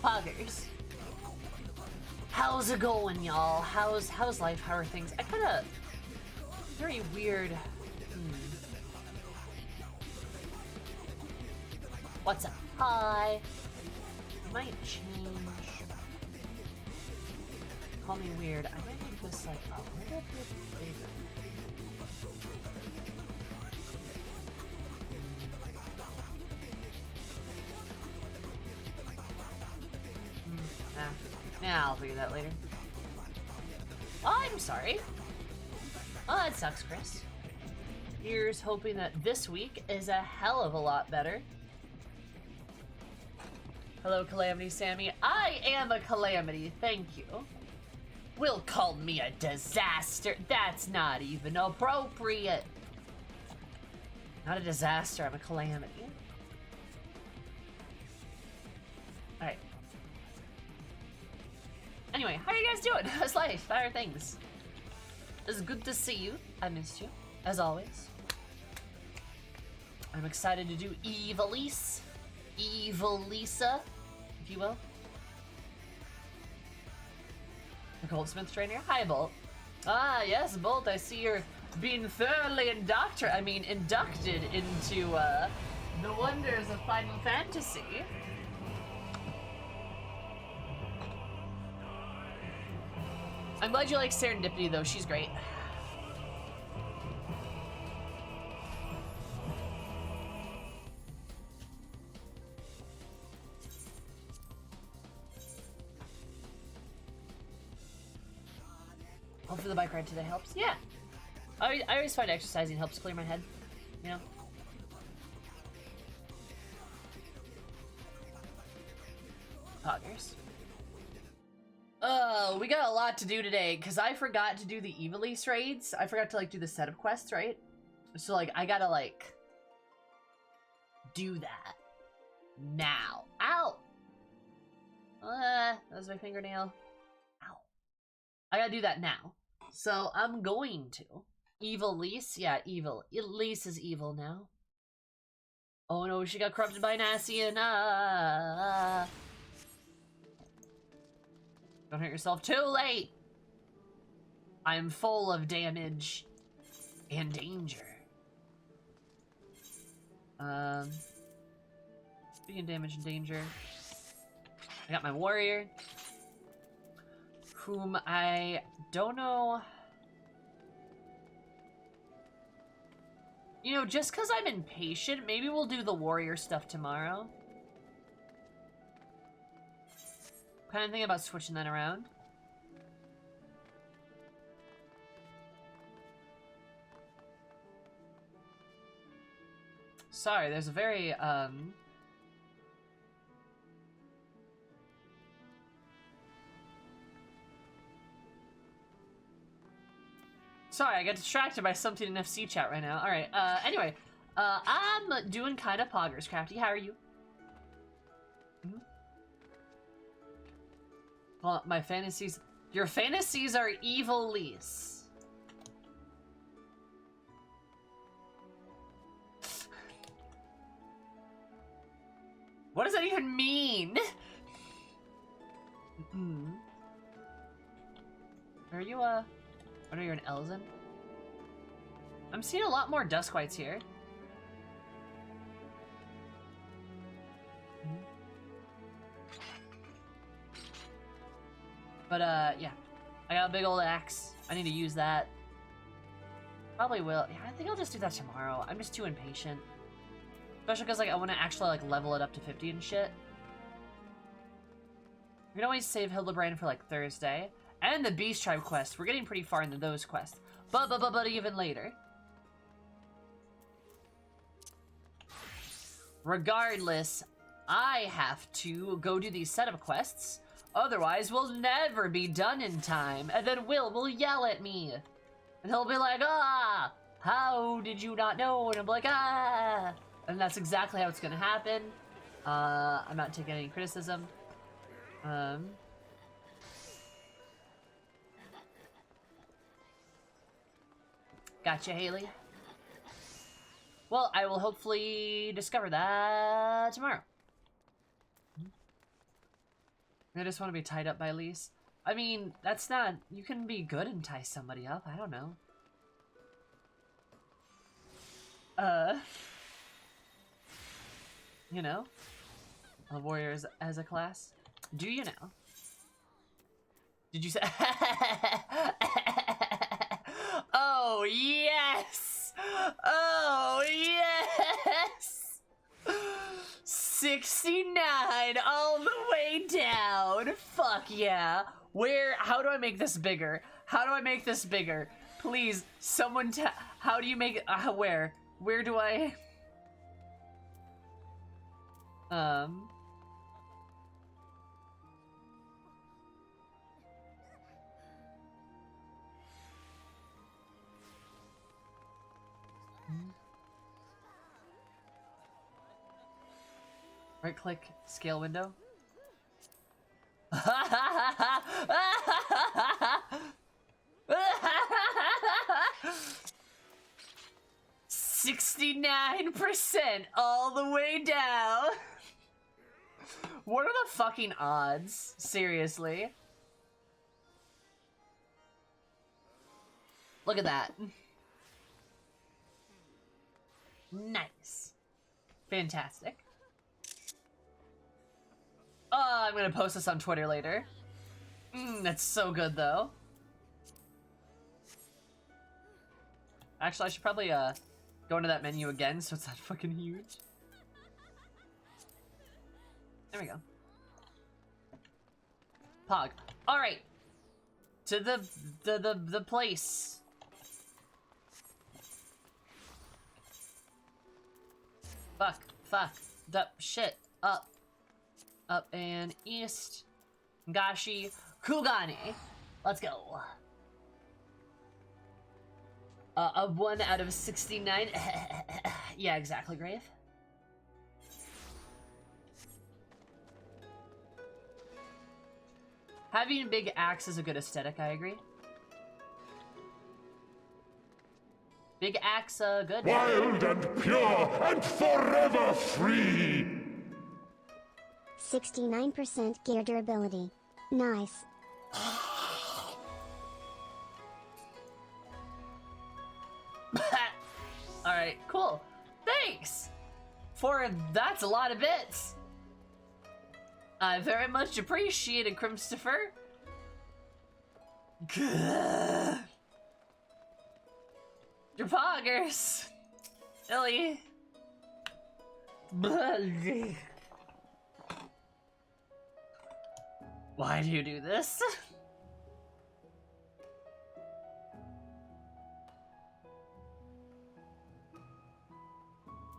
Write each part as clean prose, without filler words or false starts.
Poggers. How's it going, y'all? How's life? How are things? I kinda... Very weird... What's up? Hi. Might change. Call me weird. I might make this like a little bit bigger. Nah, I'll figure that later. Oh, I'm sorry. Oh, that sucks, Chris. Here's hoping that this week is a hell of a lot better. Hello, Calamity Sammy. I am a calamity, thank you. Will call me a disaster. That's not even appropriate. Not a disaster, I'm a calamity. Alright. Anyway, how are you guys doing? How's life? How are things? It's good to see you. I missed you, as always. I'm excited to do Ivalice. Evilisa, if you will. The Goldsmith trainer. Hi, Bolt. Ah, yes, Bolt. I see you're being thoroughly inducted into the wonders of Final Fantasy. I'm glad you like Serendipity, though. She's great. Hopefully the bike ride today helps. Yeah. I always find exercising helps clear my head, you know? Poggers. Oh, we got a lot to do today, because I forgot to do the Ivalice raids. I forgot to, like, do the setup quests, right? So, like, I gotta, like, do that. Now. Ow! That was my fingernail. Ow. I gotta do that now. So, I'm going to. Ivalice? Yeah, evil. Elise is evil now. Oh no, she got corrupted by Nassian. Don't hurt yourself too late. I'm full of damage and danger. Speaking of damage and danger, I got my warrior, whom I don't know. You know, just because I'm impatient, maybe we'll do the warrior stuff tomorrow. Kind of thinking about switching that around. Sorry, there's a very, Sorry, I got distracted by something in FC chat right now. Alright, anyway. I'm doing kind of poggers, Crafty. How are you? Hmm? Well, my fantasies... Your fantasies are Ivalice. What does that even mean? Are you, What are you, an Elzen? I'm seeing a lot more Duskwights here. But, yeah. I got a big old axe. I need to use that. Probably will. Yeah, I think I'll just do that tomorrow. I'm just too impatient. Especially because, like, I want to actually, like, level it up to 50 and shit. We can always save Hildebrand for, like, Thursday. And the Beast Tribe quest. We're getting pretty far into those quests. But even later. Regardless, I have to go do these setup quests. Otherwise, we'll never be done in time. And then Will yell at me. And he'll be like, ah, how did you not know? And I'm like, ah. And that's exactly how it's gonna happen. I'm not taking any criticism. Gotcha, Haley. Well, I will hopefully discover that tomorrow. I just want to be tied up by Lise. I mean, that's not... You can be good and tie somebody up. I don't know. You know? Warriors as a class. Do you know? Did you say... Oh, yes! Oh, yes! 69 all the way down. Fuck yeah. Where... How do I make this bigger? How do I make this bigger? Please, someone how do you make it... where? Where do I... Right click, scale window. 69% all the way down. What are the fucking odds? Seriously. Look at that. Nice. Fantastic. Oh, I'm gonna post this on Twitter later. That's so good, though. Actually, I should probably, go into that menu again so it's not fucking huge. There we go. Pog. Alright. To the place. Fuck. Shit. Up and east. Gashi. Kugane. Let's go. A 1 out of 69. Yeah, exactly, Grave. Having a big axe is a good aesthetic, I agree. Big axe, good. Wild and pure and forever free! 69% gear durability. Nice. Alright, cool. Thanks! That's a lot of bits. I very much appreciate it, Crimstopher. Your poggers. Illy. Why do you do this?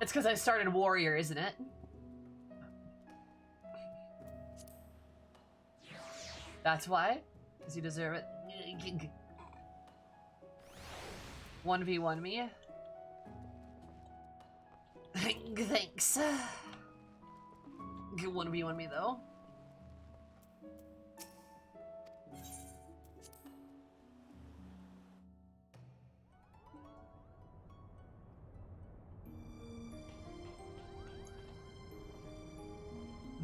It's because I started Warrior, isn't it? That's why? Because you deserve it. 1v1 me. Thanks. 1v1 me though.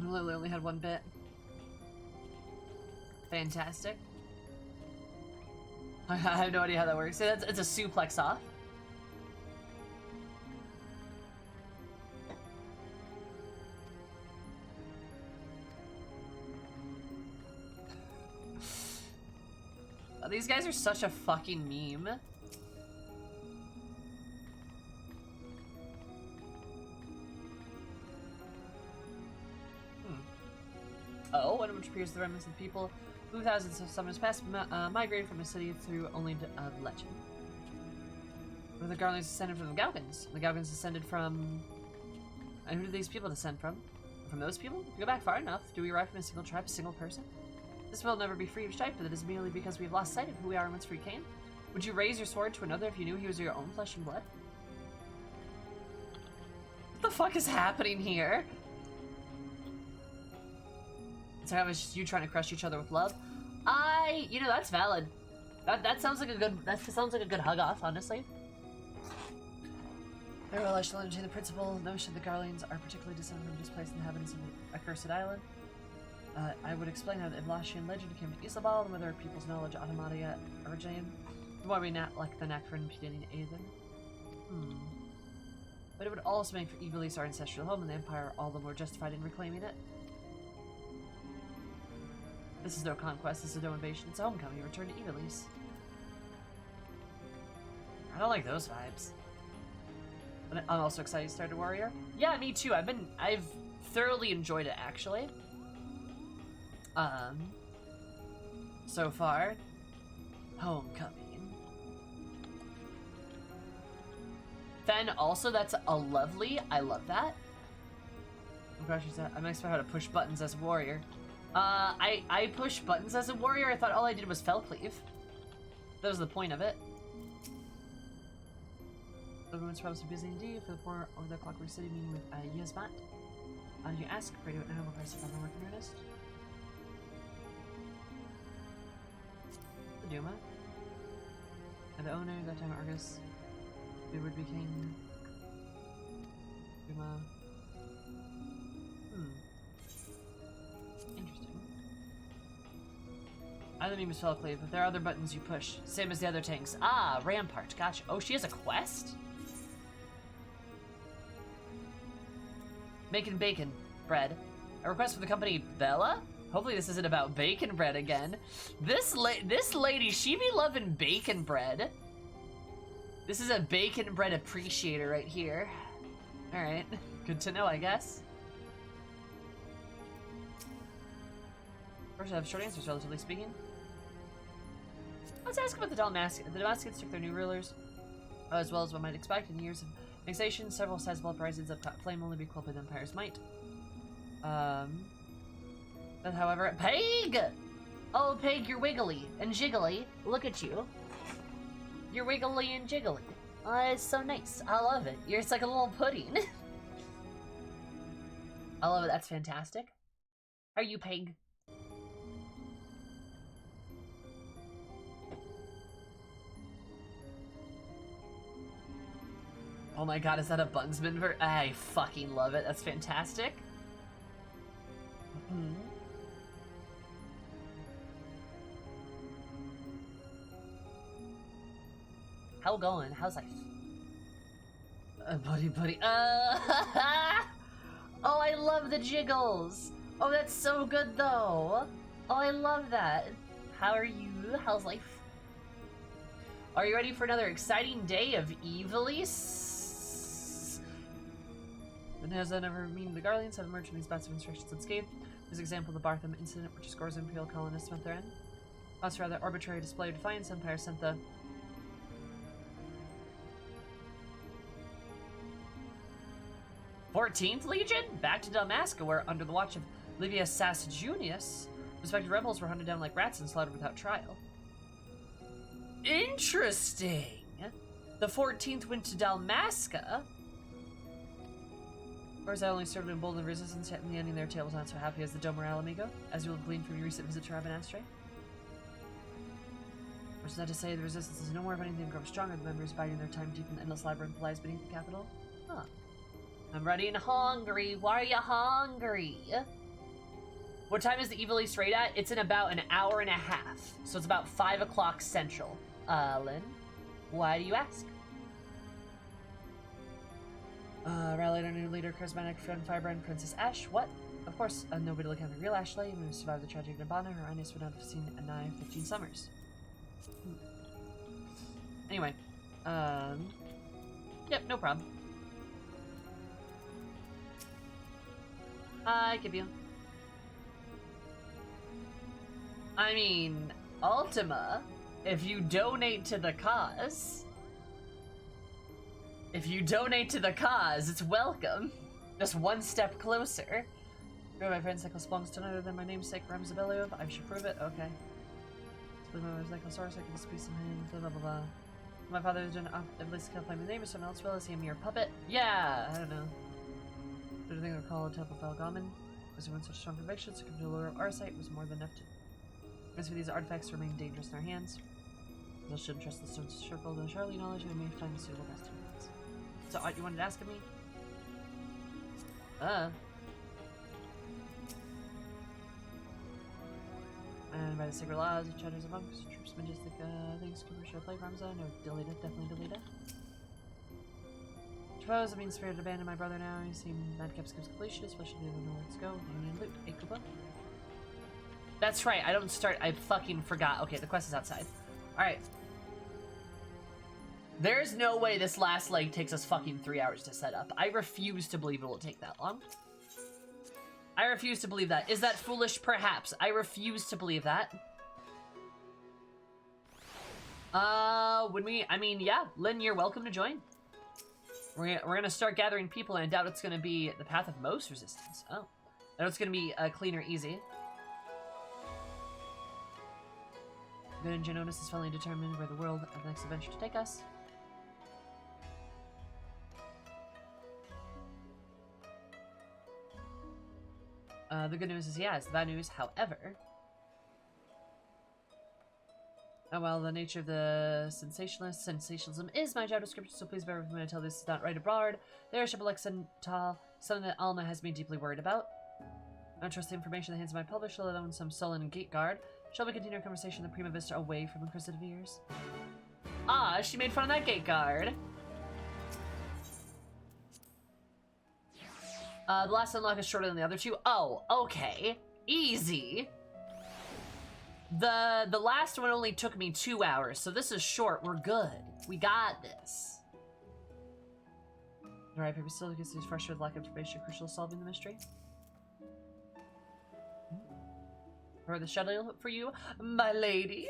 Literally only had one bit. Fantastic. I have no idea how that works. It's a suplex off. Oh, these guys are such a fucking meme. Oh, one of which appears the remnants of the people who thousands of summers past migrated from a city through only legend. Were the Garlands descended from the Gaugans? The Gaugans descended from... And who did these people descend from? From those people? If we go back far enough, do we arrive from a single tribe, a single person? This will never be free of strife, but it is merely because we have lost sight of who we are and whence we came. Would you raise your sword to another if you knew he was your own flesh and blood? What the fuck is happening here? So it was just you trying to crush each other with love. You know, that's valid. That sounds like a good hug off, honestly. I will shall entertain the principal notion the Garlands are particularly descended from displaced inhabitants of the accursed island. I would explain how the Ivalice legend came to Isabel and whether people's knowledge of automata originated. Why we not like the knack for imputing Aether. But it would also make for Ivalice our ancestral home and the Empire all the more justified in reclaiming it. This is no conquest, this is no invasion, it's a homecoming, return to Ivalice. I don't like those vibes. But I'm also excited to start a warrior. Yeah, me too. I've thoroughly enjoyed it actually. So far. Homecoming. Then also that's a lovely, I love that. Oh gosh, I'm not expecting how to push buttons as a warrior. I push buttons as a warrior. I thought all I did was fell cleave. That was the point of it. Everyone's probably busy indeed for the poor over the Clockwork City meeting with Yasmat. You ask, pray to it now, price if I'm working earnest. The Duma. And the owner, that time Argus. We would be king. Duma. Interesting. Either name is Fellclave, but there are other buttons you push. Same as the other tanks. Ah, Rampart, gotcha. Oh, she has a quest? Making bacon bread. A request from the company Bella? Hopefully this isn't about bacon bread again. This lady, she be loving bacon bread. This is a bacon bread appreciator right here. Alright, good to know, I guess. First, I have short answers, relatively speaking. Let's ask about the Dalmatians. The Dalmatians took their new rulers, as well as one might expect. In years of annexation, several sizable uprisings of flame only be quelled by the Empire's might. But however, Peg! Oh, Peg, you're wiggly and jiggly. Look at you. You're wiggly and jiggly. It's so nice. I love it. You're just like a little pudding. I love it. That's fantastic. Are you Peg? Oh my god, is that a Bunsman I fucking love it. That's fantastic. How going? How's life? Buddy. Oh, I love the jiggles. Oh, that's so good though. Oh, I love that. How are you? How's life? Are you ready for another exciting day of Ivalice? And has that ever mean the Guardians have emerged from these bouts of instructions unscathed? This example, the Bartham incident, which scores Imperial colonists met their end. That's rather arbitrary display of defiance. Empire sent the 14th Legion back to Dalmasca, where under the watch of Livius Sassajunius, respected rebels were hunted down like rats and slaughtered without trial. Interesting. The 14th went to Dalmasca. Or is that only served to embolden the resistance, yet in the ending their tale was not so happy as the Domer Alamigo, as you will glean from your recent visit to Raven Astray? Or is that to say the resistance is no more of anything grows stronger, the members biding their time deep in the endless labyrinth lies beneath the capital? Huh. I'm ready and hungry. Why are you hungry? What time is the Ivalice raid at? It's in about an hour and a half. So it's about 5 o'clock Central. Lynn, why do you ask? Rallied our new leader, charismatic friend, firebrand Princess Ash. What? Of course, nobody to look at the real Ashley, and who survived the tragedy of Nabana. Her Highness would not have seen a nigh 15 summers. Anyway, yep, no problem. I give you. I mean, Ultima, if you donate to the cause, it's welcome. Just one step closer. Go, my friend, Cycle Splunks to other than my namesake, Ramzabeliov. I should prove it. Okay. Split my Cycle Source, I can squeeze some in, blah blah blah. My father is doing Ivalice can't play my name, or someone else will. Is he a mere puppet? Yeah, I don't know. Do you think they'll call a Temple Felgaman? Was there one such strong convictions to come to the lure of our sight was more than enough to. As for these artifacts remain dangerous in our hands, I shouldn't trust the stones circled in Charlie knowledge we may find a suitable resting place. So, you wanted to ask of me? And by the sacred laws, it shadows of monks, troops, majestic things, commercial play Ramza. No, delete it, definitely delete it. Suppose it means spirit abandoned my brother now. You see madcap skips completion, especially if you don't know where to go. Union loot, a Koopa. That's right, I don't start. I fucking forgot. Okay, the quest is outside. Alright. There's no way this last leg takes us fucking 3 hours to set up. I refuse to believe it will take that long. I refuse to believe that. Is that foolish? Perhaps. I refuse to believe that. I mean, yeah, Lynn, you're welcome to join. We're gonna start gathering people, and I doubt it's gonna be the path of most resistance. Oh. I know it's gonna be clean or easy. Good and Genonis is finally determined where the world of the next adventure to take us. The good news is yes. The bad news, however... Oh well, the nature of the sensationalism is my job description, so please bear with me when I tell this is not right abroad. The airship Alexantal, something that Alma has me deeply worried about. I don't trust the information in the hands of my publisher, let alone some sullen gate guard. Shall we continue our conversation in the Prima Vista away from inquisitive ears? Ah, she made fun of that gate guard. The last unlock is shorter than the other two. Oh, okay. Easy. The last one only took me 2 hours, so this is short. We're good. We got this. Alright, paper still gets these frustrated with lack of information crucial to solving the mystery. Or the shuttle for you, my lady?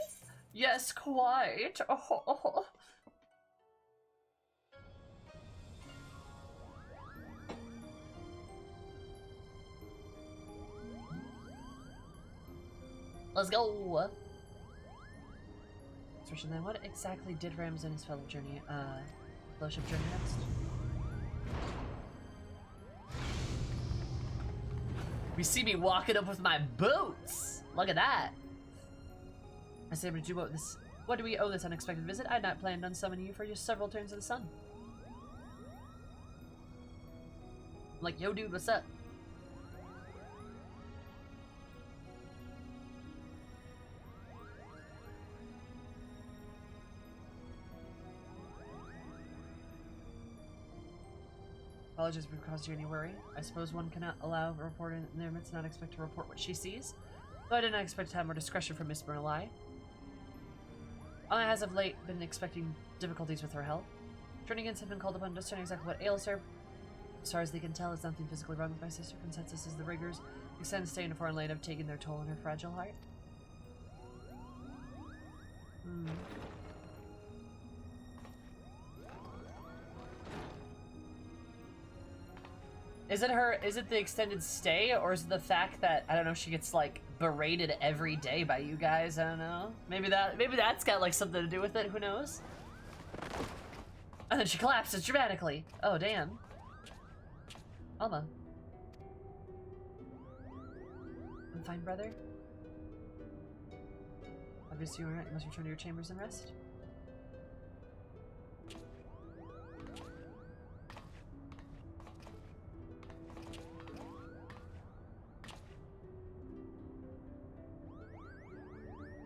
Yes, quite. Oh. Let's go. Especially then, what exactly did Rams and his fellowship journey next? We see me walking up with my boots. Look at that. I say, but what do we owe this unexpected visit? I had not planned on summoning you for just several turns of the sun. I'm like, yo, dude, what's up? Apologies if we've caused you any worry. I suppose one cannot allow a reporter in their midst not expect to report what she sees. Though I did not expect to have more discretion from Miss Bernalai. Anna has of late been expecting difficulties with her health. Turnigans have been called upon to discern exactly what ails her. As far as they can tell, it's nothing physically wrong with my sister. Consensus is the rigors extended stay in a foreign land have taken their toll on her fragile heart. Is it the extended stay, or is it the fact that, I don't know, she gets, like, berated every day by you guys? I don't know. Maybe that's got, like, something to do with it, who knows? And then she collapses dramatically. Oh, damn. Alma. I'm fine, brother. Obviously you're right. You must return to your chambers and rest.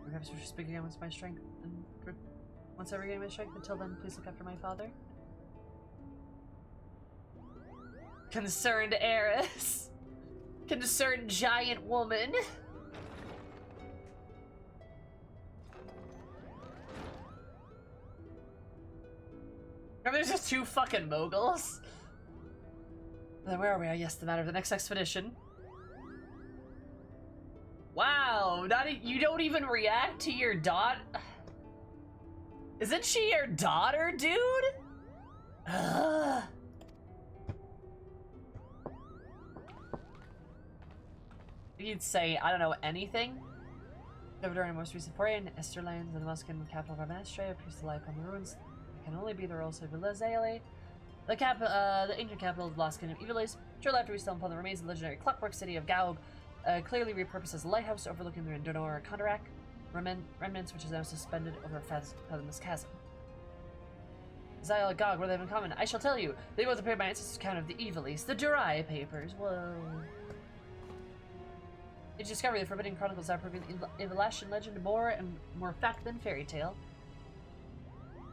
Perhaps we should speak again once my strength and once I regain my strength. Until then, please look after my father. Concerned heiress. Concerned giant woman. And there's just 2 fucking moguls. Then where are we? Yes, the matter of the next expedition. Wow, you don't even react to your daughter? Isn't she your daughter, dude? Ugh. You'd say, I don't know, anything? During our most recent foray in Esterlands, the Muscan capital of our monastery appears to lie upon the ruins. It can only be the royal city of Ivalice, the ancient capital of the lost kingdom of Ivalice. Shortly after we stumble upon the remains of the legendary clockwork city of Gaub, clearly repurposed as a lighthouse overlooking the Rindonor Kondarak remnants, which is now suspended over a fathomless chasm. Zyle Gog, what do they have in common? I shall tell you. They both appeared by ancestors' account of the Ivalice, the Durai papers. Whoa. Its discovery of the Forbidden Chronicles are proving Ivalice legend more and more fact than fairy tale.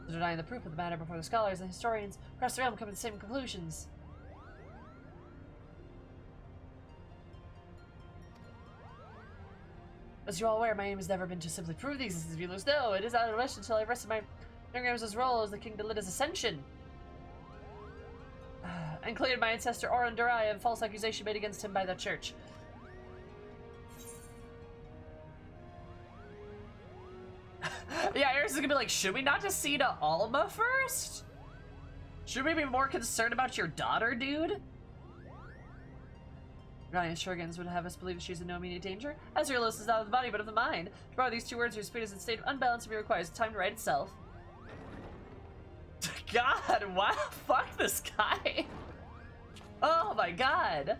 Denying the proof of the matter before the scholars and historians across the realm come to the same conclusions. As you're all aware, my aim has never been to simply prove the existence of Ivalice. No, it is out of wish until I've rested my Engrams' role as the king to lead his ascension. And cleared my ancestor Orbonne Monastery of false accusation made against him by the church. Yeah, Eris is gonna be like, should we not just see to Alma first? Should we be more concerned about your daughter, dude? Ryan Shurgans would have us believe that she's in no immediate danger. As your list is not of the body, but of the mind. To borrow these two words, your spirit is in a state of unbalance and requires time to right itself. God, wow, fuck this guy. Oh my god.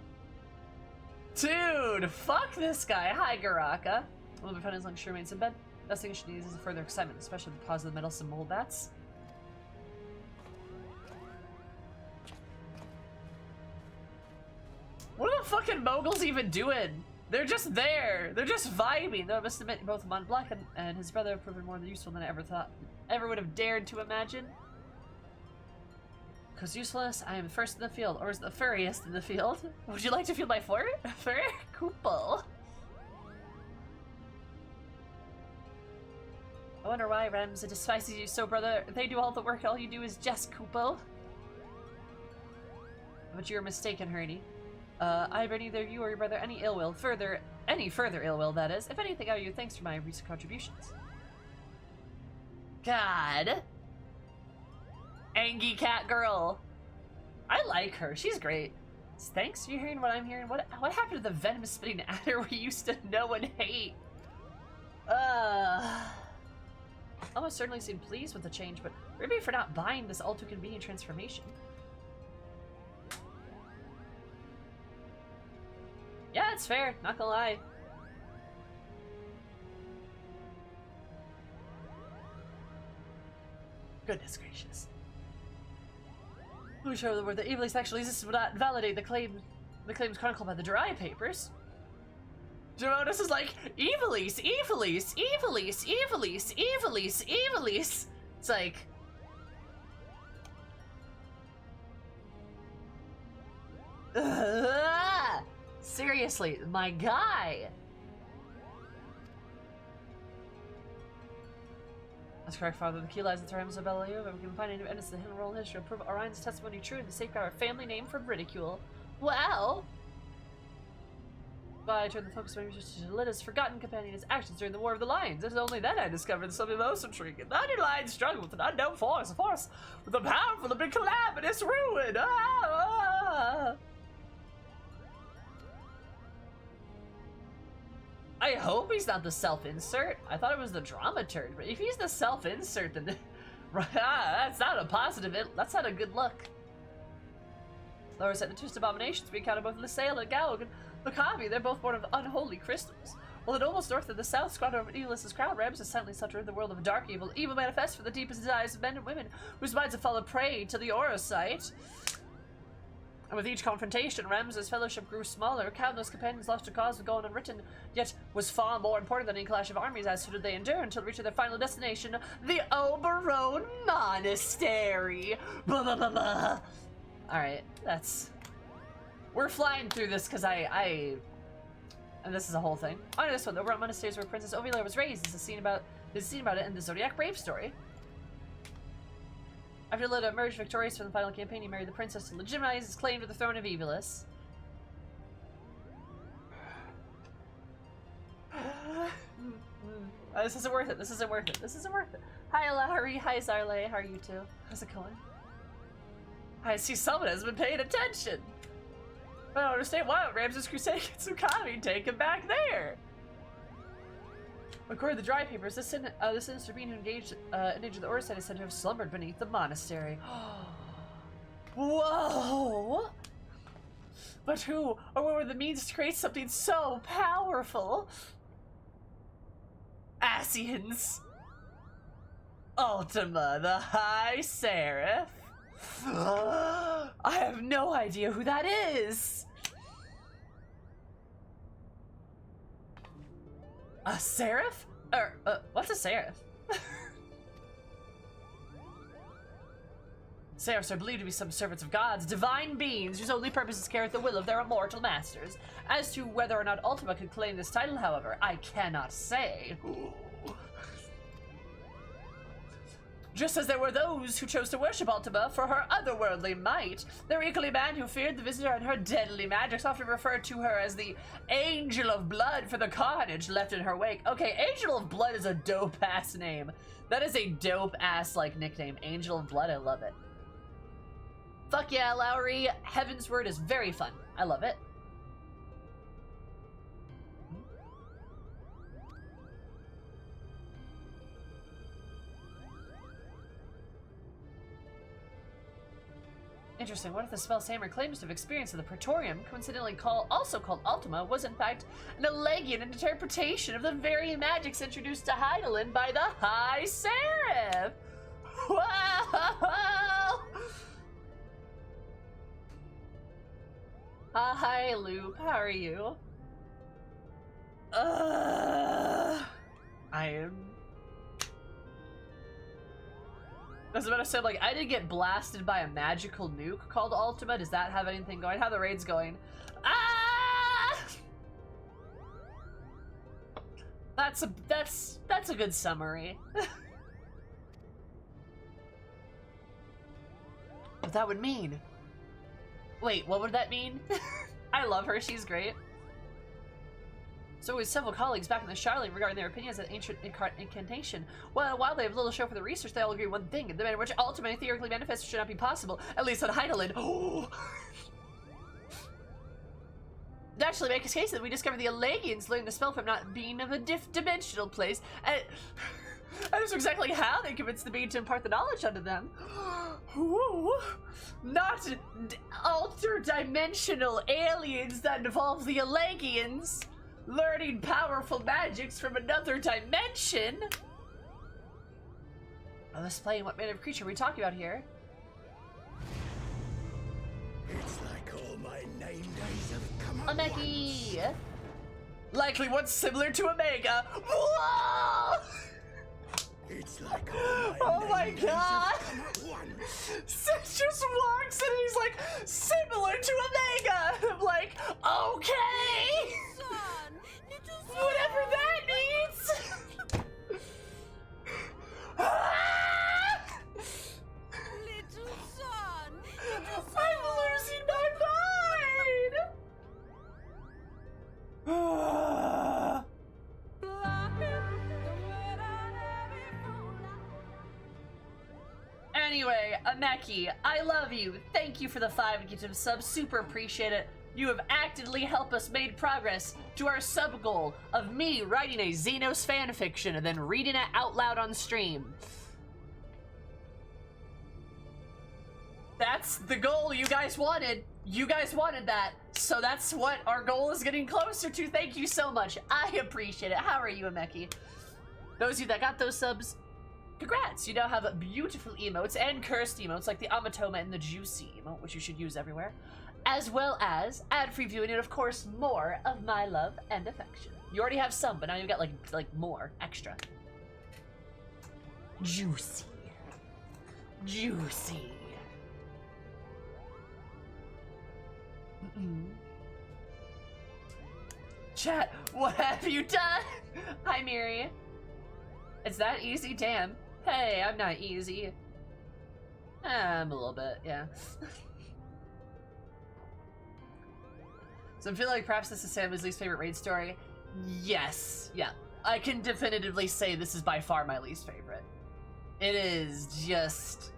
Dude, fuck this guy. Hi, Garaka. Will be found as long as she remains in bed. Best thing she needs is further excitement, especially the cause of the meddlesome mole bats. What are the fucking moguls even doing? They're just there. They're just vibing. Though I must admit, both Mont Black and his brother have proven more useful than I ever would have dared to imagine. Because usefulness, I am first in the field, or is the furriest in the field. Would you like to feel my fur? Cool. I wonder why, Rems. It despises you so, brother. They do all the work, all you do is just Kupo. But you're mistaken, Herney. I bear neither you or your brother any ill will. Any further ill will, that is. If anything, I owe you thanks for my recent contributions. God. Angie cat girl. I like her. She's great. Thanks? You hearing what I'm hearing? What happened to the venomous spitting adder we used to know and hate? Almost certainly seemed pleased with the change, but maybe for not buying this all too convenient transformation. Yeah, it's fair. Not gonna lie. Goodness gracious. We show the word that Ivalice actually exists would not validate the claims chronicled by the Dry Papers. Jonas is like, Ivalice. It's like... Seriously, my guy. That's correct, Father. The key lies in the realms of Belial, but we can find any evidence of the hidden role in history to prove Orion's testimony true and to safeguard our family name from ridicule. Wow! But I turned the focus of my research to Lyta's forgotten companion, his actions during the War of the Lions. It was only then I discovered something most intriguing. The Hundred Lions struggled with an unknown force, a force with the powerful and big calamitous ruin. I hope he's not the self-insert. I thought it was the dramaturg, but if he's the self-insert, then that's not a positive. That's not a good look. Laura said the two abominations we encountered both Lysail and Galog and Lucavi. They're both born of unholy crystals. While the nobles north and the south squander of Ivalice's crown, Rams has silently suffered in the world of dark evil. Evil manifests for the deepest desires of men and women, whose minds have fallen prey to the aura sight. And with each confrontation, Rams's fellowship grew smaller. Countless companions lost to cause of going unwritten, yet was far more important than any clash of armies. As so did they endure until reaching their final destination, the Orbonne Monastery. Blah, blah, blah, blah. Alright, we're flying through this because and this is a whole thing. On this one, the Orbonne Monastery is where Princess Ovilar was raised. There's a scene about it in the Zodiac Brave story. After Lyta emerged victorious from the final campaign, he married the princess to legitimize his claim to the throne of Ivalice. This isn't worth it. This isn't worth it. Hi, Lowry. Hi, Zarle. How are you two? How's it going? I see someone has been paying attention. I don't understand why Ramses Crusade gets Tsukami taken back there. According to the Dry Papers, this sinister being who engaged the Orside is said to have slumbered beneath the monastery. Whoa! But who, or what were the means to create something so powerful? Asians. Ultima, the High Seraph. I have no idea who that is. A seraph? What's a seraph? Seraphs are believed to be some servants of gods, divine beings whose only purpose is to carry out the will of their immortal masters. As to whether or not Ultima could claim this title, however, I cannot say. Just as there were those who chose to worship Ultima for her otherworldly might, there were equally men who feared the visitor and her deadly magics, often referred to her as the Angel of Blood for the carnage left in her wake. Okay, Angel of Blood is a dope-ass name. That is a dope-ass, like, nickname. Angel of Blood, I love it. Fuck yeah, Lowry. Heaven's Word is very fun. I love it. Interesting. What if the spell Samer claims to have experienced in the Praetorium, coincidentally also called Ultima, was in fact an Elegian interpretation of the very magics introduced to Hydaelyn by the High Seraph? Wow! Hi, Loop. How are you? I am... I was about to say, like, I did get blasted by a magical nuke called Ultima. Does that have anything going? How are the raids going? Ah! That's a good summary. What that would mean? Wait, what would that mean? I love her, she's great. So with several colleagues back in the Charlotte regarding their opinions on ancient incantation. Well, while they have little show for the research, they all agree one thing: the manner in which ultimately theoretically manifest should not be possible, at least on Hydaelyn. Oh! It actually makes a case that we discovered the Elegians learned the spell from not being of a dimensional place, and that's exactly how they convinced the being to impart the knowledge unto them. Ooh, not alter-dimensional aliens that involve the Elegians learning powerful magics from another dimension. I'll explain what manner of creature we're talking about here. It's like all my 9 days have come at Omegi! once. Likely what's similar to Omega. Whoa! It's like all Oh my 9 days God. have come at once. Sid just walks and he's like, similar to Omega! I'm like, okay! Whatever that means! Little son! I'm losing my mind! Anyway, Ameki, I love you. Thank you for the 5 gifted subs. Super appreciate it. You have actively helped us made progress to our sub goal of me writing a Xenos fanfiction and then reading it out loud on stream. That's the goal you guys wanted. You guys wanted that. So that's what our goal is getting closer to. Thank you so much. I appreciate it. How are you, Ameki? Those of you that got those subs, congrats. You now have beautiful emotes and cursed emotes like the Amatoma and the Juicy emote, which you should use everywhere, as well as ad-free viewing and, of course, more of my love and affection. You already have some, but now you've got, like more, extra. Juicy. Juicy. Chat, what have you done? Hi, Miri. It's that easy? Damn. Hey, I'm not easy. I'm a little bit, yeah. So I'm feeling like perhaps this is Sam's least favorite raid story. Yes, yeah. I can definitively say this is by far my least favorite. It is just...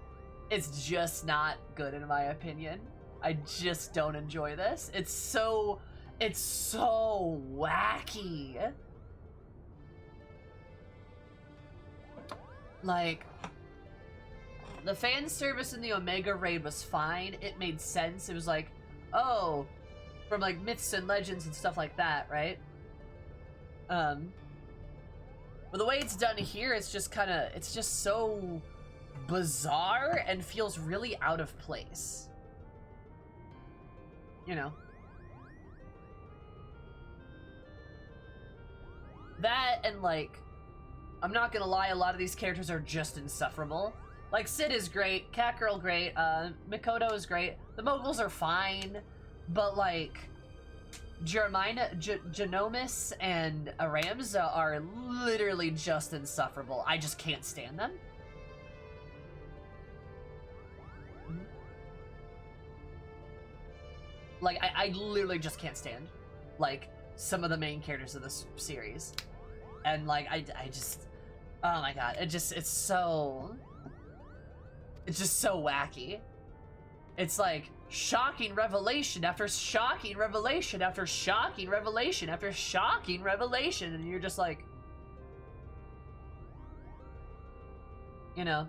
It's just not good in my opinion. I just don't enjoy this. It's so wacky. Like, the fan service in the Omega raid was fine. It made sense. It was like, oh, from like myths and legends and stuff like that, right? But the way it's done here, it's just kind of, it's just so bizarre and feels really out of place. You know? That and, like, I'm not gonna lie, a lot of these characters are just insufferable. Like, Sid is great, Catgirl great, Mikoto is great, the Moguls are fine, but, like, Genomus and Aramza are literally just insufferable. I just can't stand them. Like, I literally just can't stand, like, some of the main characters of this series. And, like, I just... Oh my god, it's just so wacky. It's like, shocking revelation after shocking revelation after shocking revelation after shocking revelation, and you're just like... You know...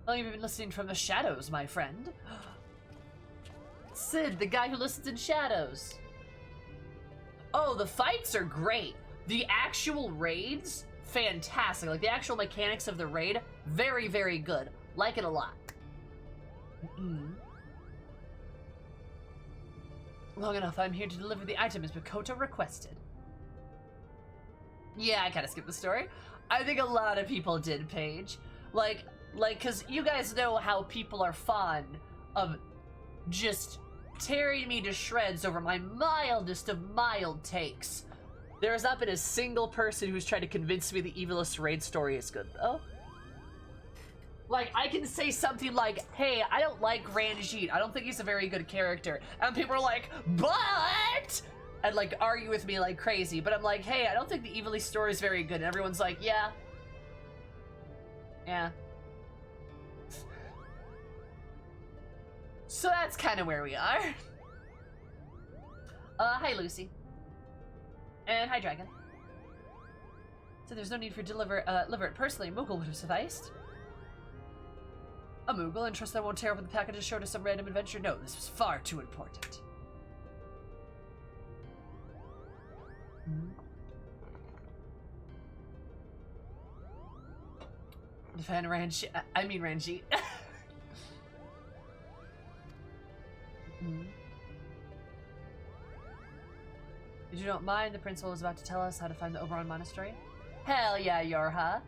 Oh, you've been listening from the shadows, my friend. Sid, the guy who listens in shadows. Oh, the fights are great. The actual raids, fantastic. Like, the actual mechanics of the raid, very, very good. Like it a lot. Long enough, I'm here to deliver the item as Mikoto requested. Yeah, I kind of skipped the story. I think a lot of people did, Paige. Like, cause you guys know how people are fond of just tearing me to shreds over my mildest of mild takes. There has not been a single person who's tried to convince me the Ivalice raid story is good, though. Like, I can say something like, hey, I don't like Ranjit, I don't think he's a very good character, and people are like, but... And, like, argue with me like crazy, but I'm like, hey, I don't think the Ivalice story is very good, and everyone's like, yeah. Yeah. So that's kind of where we are. Hi, Lucy. And hi, Dragon. So there's no need for deliver it personally. A Moogle would have sufficed. A Moogle, and trust that I won't tear open the package and show to some random adventure? No, this was far too important. Defend Ranjit. I mean Ranjit. If you don't mind, the principal is about to tell us how to find the Orbonne Monastery. Hell yeah, Yorha.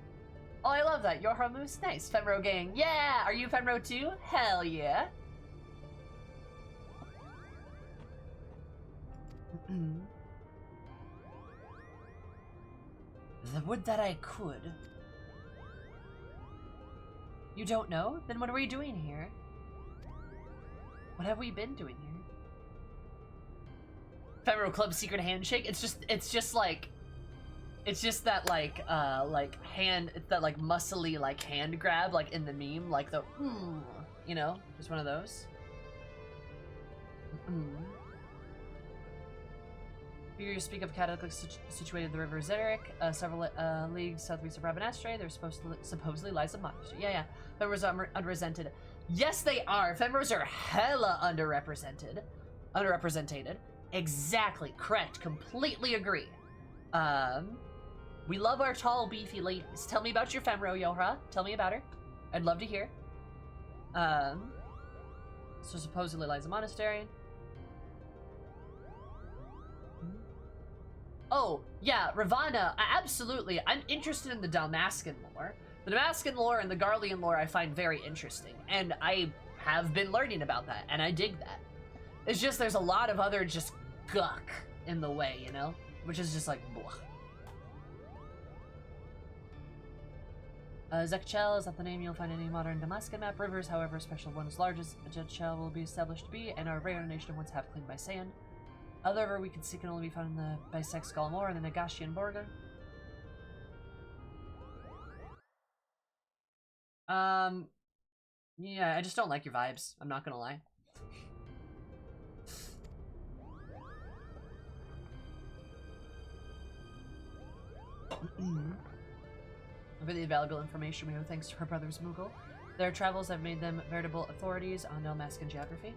Oh, I love that. Yorha Moose. Nice. Femro gang. Yeah! Are you Femro too? Hell yeah. Would that I could. You don't know? Then what are we doing here? What have we been doing here? Ephemeral Club secret handshake? It's just that like hand, that like muscly like hand grab like in the meme, like the you know, just one of those. Here you speak of cataclysm situated in the river Zerek, several leagues southwest of Orbonne Monastery. There supposedly lies a monastery. Yeah. Femros are underrepresented. Yes, they are. Femros are hella underrepresented. Exactly. Correct. Completely agree. We love our tall, beefy ladies. Tell me about your Femro, Yohra. Tell me about her. I'd love to hear. So supposedly lies a monastery. Oh, yeah, Ravana, absolutely. I'm interested in the Dalmascan lore. The Damascan lore and the Garlean lore I find very interesting, and I have been learning about that, and I dig that. It's just there's a lot of other just guck in the way, you know? Which is just like, blah. Zekchel is not the name you'll find in any modern Damascan map. Rivers, however, special one as large as Zekchel will be established to be, and are rare in a nation of once half cleaned by sand. Other river we can see can only be found in the Bisex Galmor and the Nagashian Borga. Yeah, I just don't like your vibes. I'm not gonna lie. For the valuable information we owe thanks to her brothers Moogle. Their travels have made them veritable authorities on Dalmascan geography.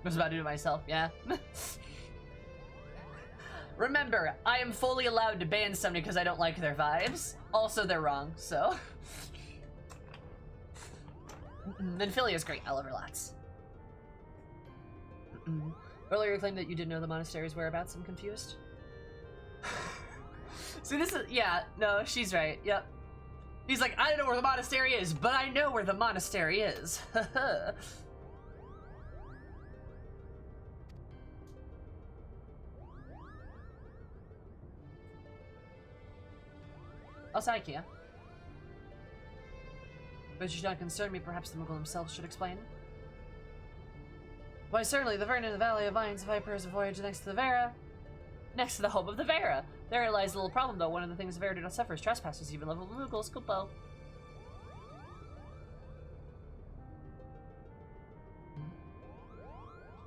I was about to do it myself, yeah. Remember, I am fully allowed to ban somebody because I don't like their vibes. Also, they're wrong, so. Then Philly is great. I love her lots. Earlier you claimed that you didn't know the monastery's whereabouts. I'm confused. See, this is... Yeah, no, she's right. Yep. He's like, I don't know where the monastery is, but I know where the monastery is. Oh, sorry, Kia. But it should not concern me. Perhaps the Muggle himself should explain. Why, certainly, the Vernon in the Valley of Vines Vipers voyage next to the Vera. Next to the home of the Vera. There lies a little problem, though. One of the things the Vera do not suffer is trespassers, even level Muggles. Kupo.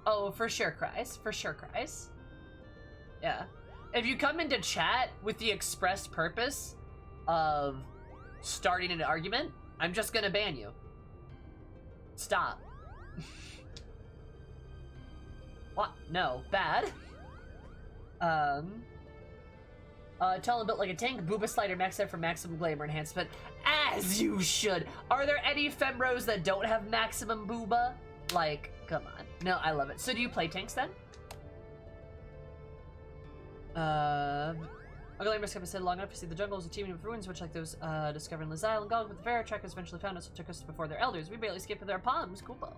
Oh, for sure, Cries. For sure, Cries. Yeah. If you come into chat with the express purpose of starting an argument, I'm just gonna ban you. Stop. What? No. Bad. Tall and built like a tank, Booba Slider maxed out for maximum glamour enhancement. As you should! Are there any Femros that don't have maximum Booba? Like, come on. No, I love it. So do you play tanks then? Uncle Amos kept us long enough to see the jungles of teeming with ruins, which like those discovered in Liz Island. Gog with the Vera trackers eventually found us and took us before their elders. We barely escaped with their palms. Kupo.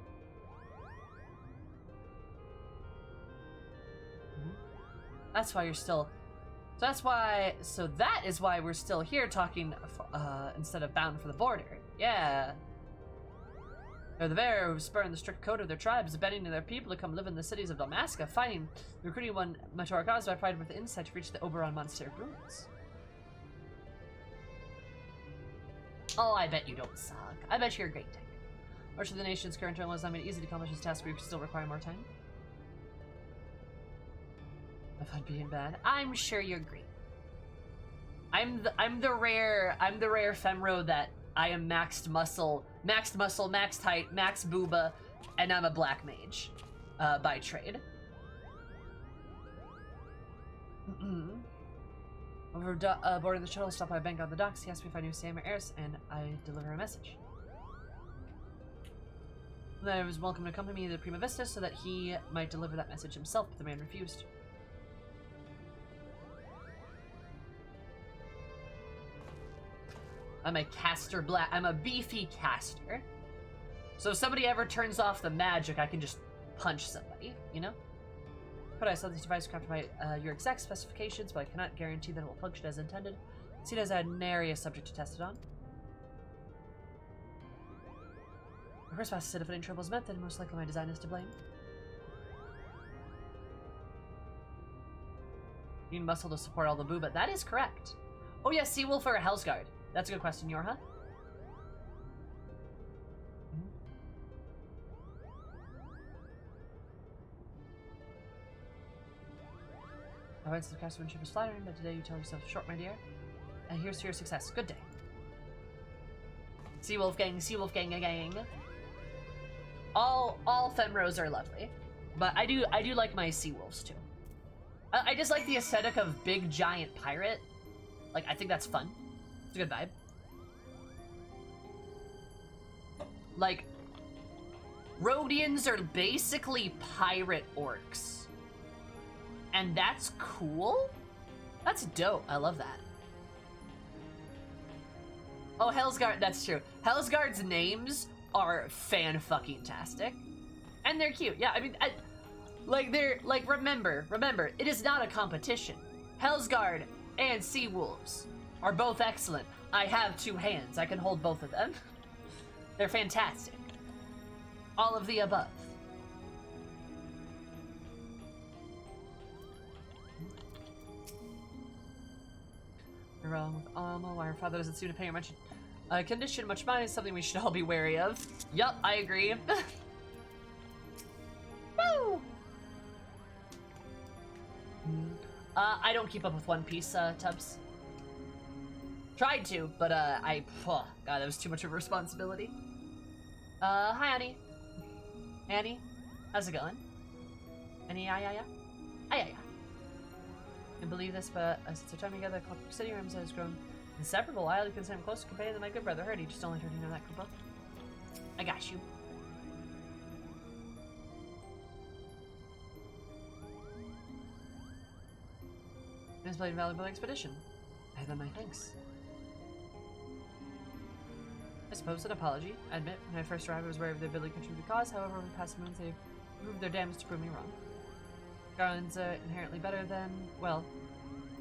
That's why you're still... So that's why... So that is why we're still here talking instead of bound for the border. Yeah. They're the Vera who spurn the strict code of their tribes, abandoning their people to come live in the cities of Dalmasca, finding, recruiting one Matora Cosby provided with insight to reach the Orbonne Monastery ruins. Oh, I bet you don't suck. I bet you're a great tank. Or should the nation's current turmoil has not made it easy to accomplish this task, we still require more time? If I'm being bad, I'm sure you're great. I'm the rare Femro that I am maxed muscle, maxed height, max booba, and I'm a black mage by trade. Over boarding the shuttle, stop by a bank on the docks. He asked me if I knew Sam or Eris, and I deliver a message. Then I was welcome to accompany me to Prima Vista so that he might deliver that message himself, but the man refused. I'm a caster black. I'm a beefy caster. So if somebody ever turns off the magic, I can just punch somebody, you know? But I saw this device crafted by your exact specifications, but I cannot guarantee that it will function as intended. See it as an area subject to test it on. Of course, fast said if any trouble is met, then most likely my design is to blame. You need muscle to support all the booba. That is correct. Oh yeah, Seawolf or a Hellsguard? That's a good question, Yorha. I went to the craftsmanship is flattering, but today you tell yourself short, my dear. And here's to your success. Good day. Seawolf gang, gang. All Femros are lovely, but I do like my Seawolves too. I just like the aesthetic of big giant pirate. Like, I think that's fun. It's a good vibe. Like, Rhodians are basically pirate orcs. And that's cool? That's dope. I love that. Oh, Hellsguard, that's true. Hellsguard's names are fan-fucking-tastic. And they're cute. Yeah, I mean, remember, it is not a competition. Hellsguard and Seawolves are both excellent. I have two hands. I can hold both of them. They're fantastic. All of the above. You're wrong with Alma. Why her father doesn't seem to pay her much condition, much mind is something we should all be wary of. Yup, I agree. Woo! I don't keep up with One Piece, Tubbs. Tried to, but God, that was too much of a responsibility. Hi, Annie. Annie, how's it going? Annie, yeah. I can believe this, but since our time together, Clockwork City Rams has grown inseparable. I highly consider him close companion than my good brother. Heard he just only heard you know that, Koopa. I got you. It has played a valuable expedition. I have my thanks. I suppose an apology. I admit, when I first arrived, I was wary of their ability to contribute to the cause. However, over the past months, they've proved their damage to prove me wrong. Garland's inherently better than, well,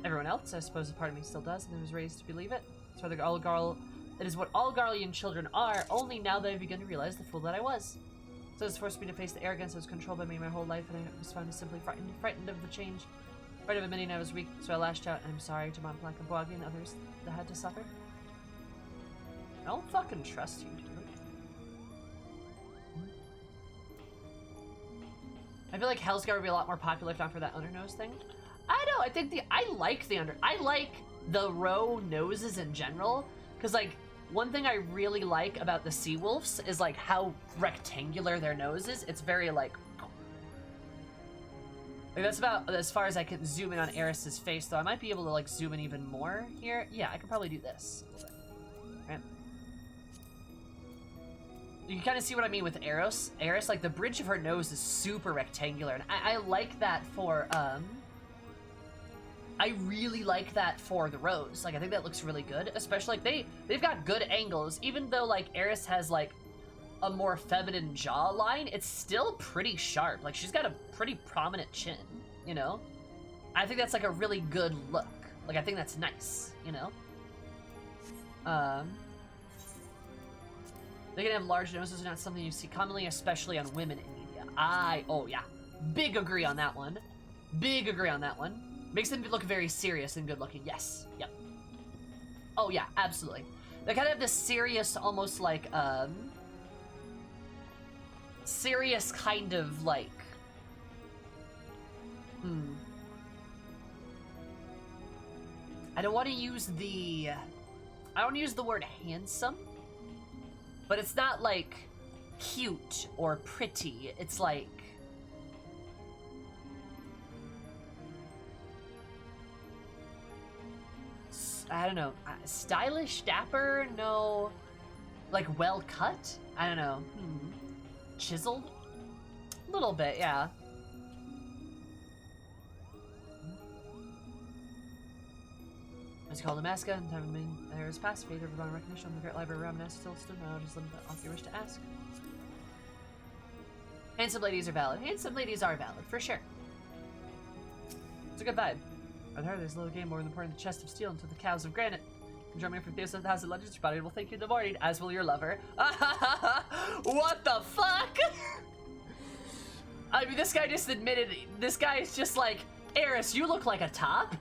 everyone else. I suppose a part of me still does, and I was raised to believe it. It is what all Garlean children are, only now that I've begun to realize the fool that I was. So it's forced me to face the arrogance that was controlled by me my whole life, and I was found simply frightened of the change. Frightened of admitting I was weak, so I lashed out, and I'm sorry to Montblanc and Boagi and others that had to suffer. I don't fucking trust you, dude. I feel like Hellscar would be a lot more popular if not for that undernose thing. I know, I like the row noses in general, because like one thing I really like about the sea wolves is like how rectangular their nose is. It's very like that's about as far as I can zoom in on Eris's face, though I might be able to like zoom in even more here. Yeah, I could probably do this a little bit. Right. You can kind of see what I mean with Eris, like the bridge of her nose is super rectangular, and I like that for I really like that for the Rose. Like I think that looks really good, especially like they've got good angles, even though like Eris has like a more feminine jawline, it's still pretty sharp. Like she's got a pretty prominent chin, you know? I think that's like a really good look. Like I think that's nice, you know? They can have large noses are not something you see commonly, especially on women in media. Oh yeah, big agree on that one. Big agree on that one. Makes them look very serious and good looking. Yes, yep. Oh yeah, absolutely. They kind of have this serious, almost like, serious kind of like, I don't want to use the word handsome, but it's not like cute or pretty. It's like, I don't know, stylish, dapper, no, like well cut? I don't know. Chiseled? A little bit, yeah. As called Amaska, and time there is past fate over beyond recognition on the Great Library of Ramanas still stood now, just limit off your wish to ask. Handsome ladies are valid. Handsome ladies are valid, for sure. It's a good vibe. I've heard there's a little game more than important the chest of steel into the cows of granite. Join me for Theos of the House of Legends. Your body will thank you in the morning, as will your lover. What the fuck? I mean, this guy just admitted, this guy is just like, Eris, you look like a top?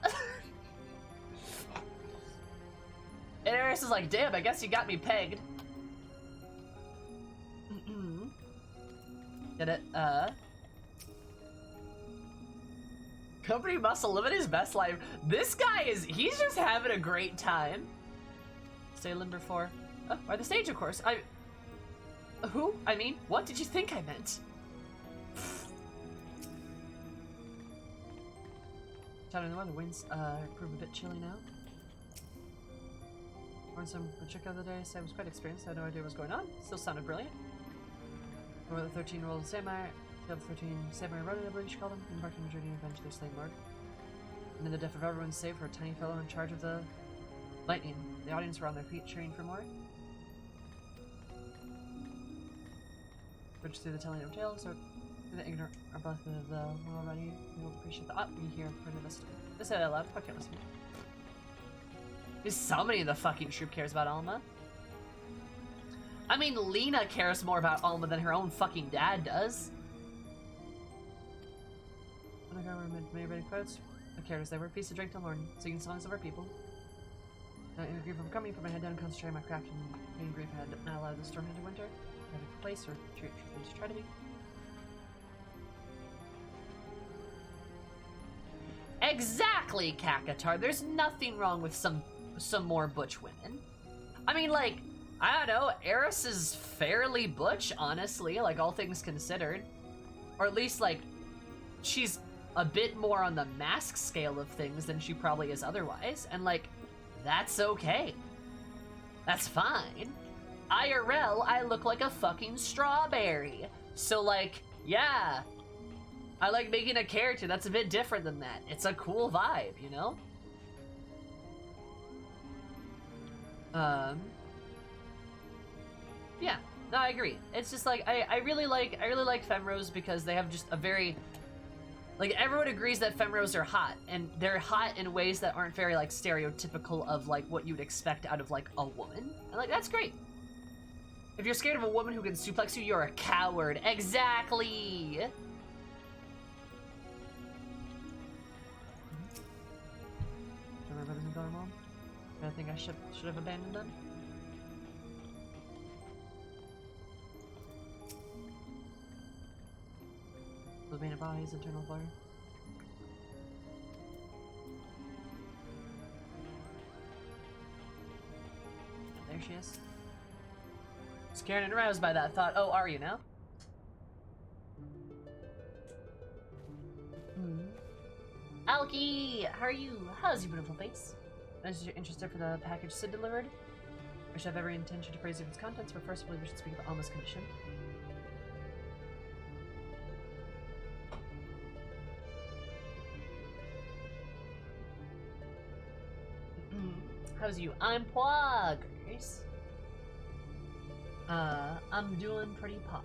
And Eris is like, damn, I guess you got me pegged. Get it? Company muscle, living his best life. This guy he's just having a great time. Stay limber for, by the stage, of course. Who? I mean, what did you think I meant? Down in the weather, winds prove a bit chilly now. Learned some check out the other day, so I was quite experienced. I had no idea what was going on. Still sounded brilliant. Over the 13-year-old samurai, the 13 samurai Ronin, I believe you called them, embarked on a journey to avenge their slain lord. And in the death of everyone save for a tiny fellow in charge of the lightning. The audience were on their feet, cheering for more. Bridge through the telling of tales, or the ignorant are both of the well already. We will appreciate the we hear for the list. This said out loud. Fuck it, listen. Is somebody in the fucking troop cares about Alma? I mean, Lena cares more about Alma than her own fucking dad does. When I got many ready quotes, I cared as they were. Feast to drink till morning, singing songs of our people. In a grief of coming, put my head down, concentrate on my craft, and being grief had not allowed the storm into winter. Had a place or to try to be. Exactly, Kakatar. There's nothing wrong with some more butch women. I mean, like, I don't know, Eris is fairly butch, honestly, like, all things considered. Or at least, like, she's a bit more on the mask scale of things than she probably is otherwise, and, like, that's okay. That's fine. IRL, I look like a fucking strawberry. So, like, yeah. I like making a character that's a bit different than that. It's a cool vibe, you know? Yeah. No, I agree. It's just like I really like femros because they have just a very, like, everyone agrees that femros are hot, and they're hot in ways that aren't very like stereotypical of like what you'd expect out of like a woman. And like that's great. If you're scared of a woman who can suplex you, you're a coward. Exactly. Are my brothers and daughter mom? I think I should have abandoned them. Living body's internal blur. There she is. Scared and aroused by that thought. Oh, are you now? Alki, how are you? How's your beautiful face? Is you interested for the package Sid delivered? I should have every intention to praise you for its contents, but first I believe we should speak of Alma's condition. How's you? I'm Poggers. I'm doing pretty pog.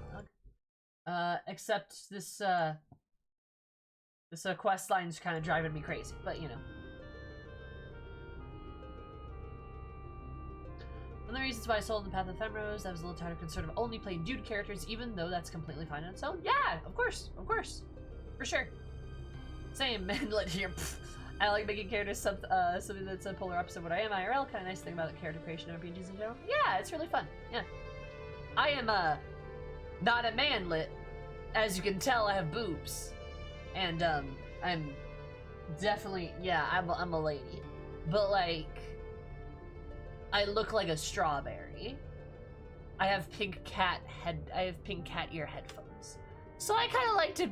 Except this quest line's kind of driving me crazy, but you know. One of the reasons why I sold in the Path of Femrose, I was a little tired of concern of only playing dude characters, even though that's completely fine on its own. Yeah, of course, for sure. Same, man. Like here, I like making characters something that's a polar opposite of what I am IRL. Kind of nice thing about the character creation of RPGs in general. Yeah, it's really fun. Yeah, I am not a manlet, as you can tell. I have boobs, and I'm definitely I'm a lady, but like. I look like a strawberry. I have pink cat ear headphones. So I kind of like to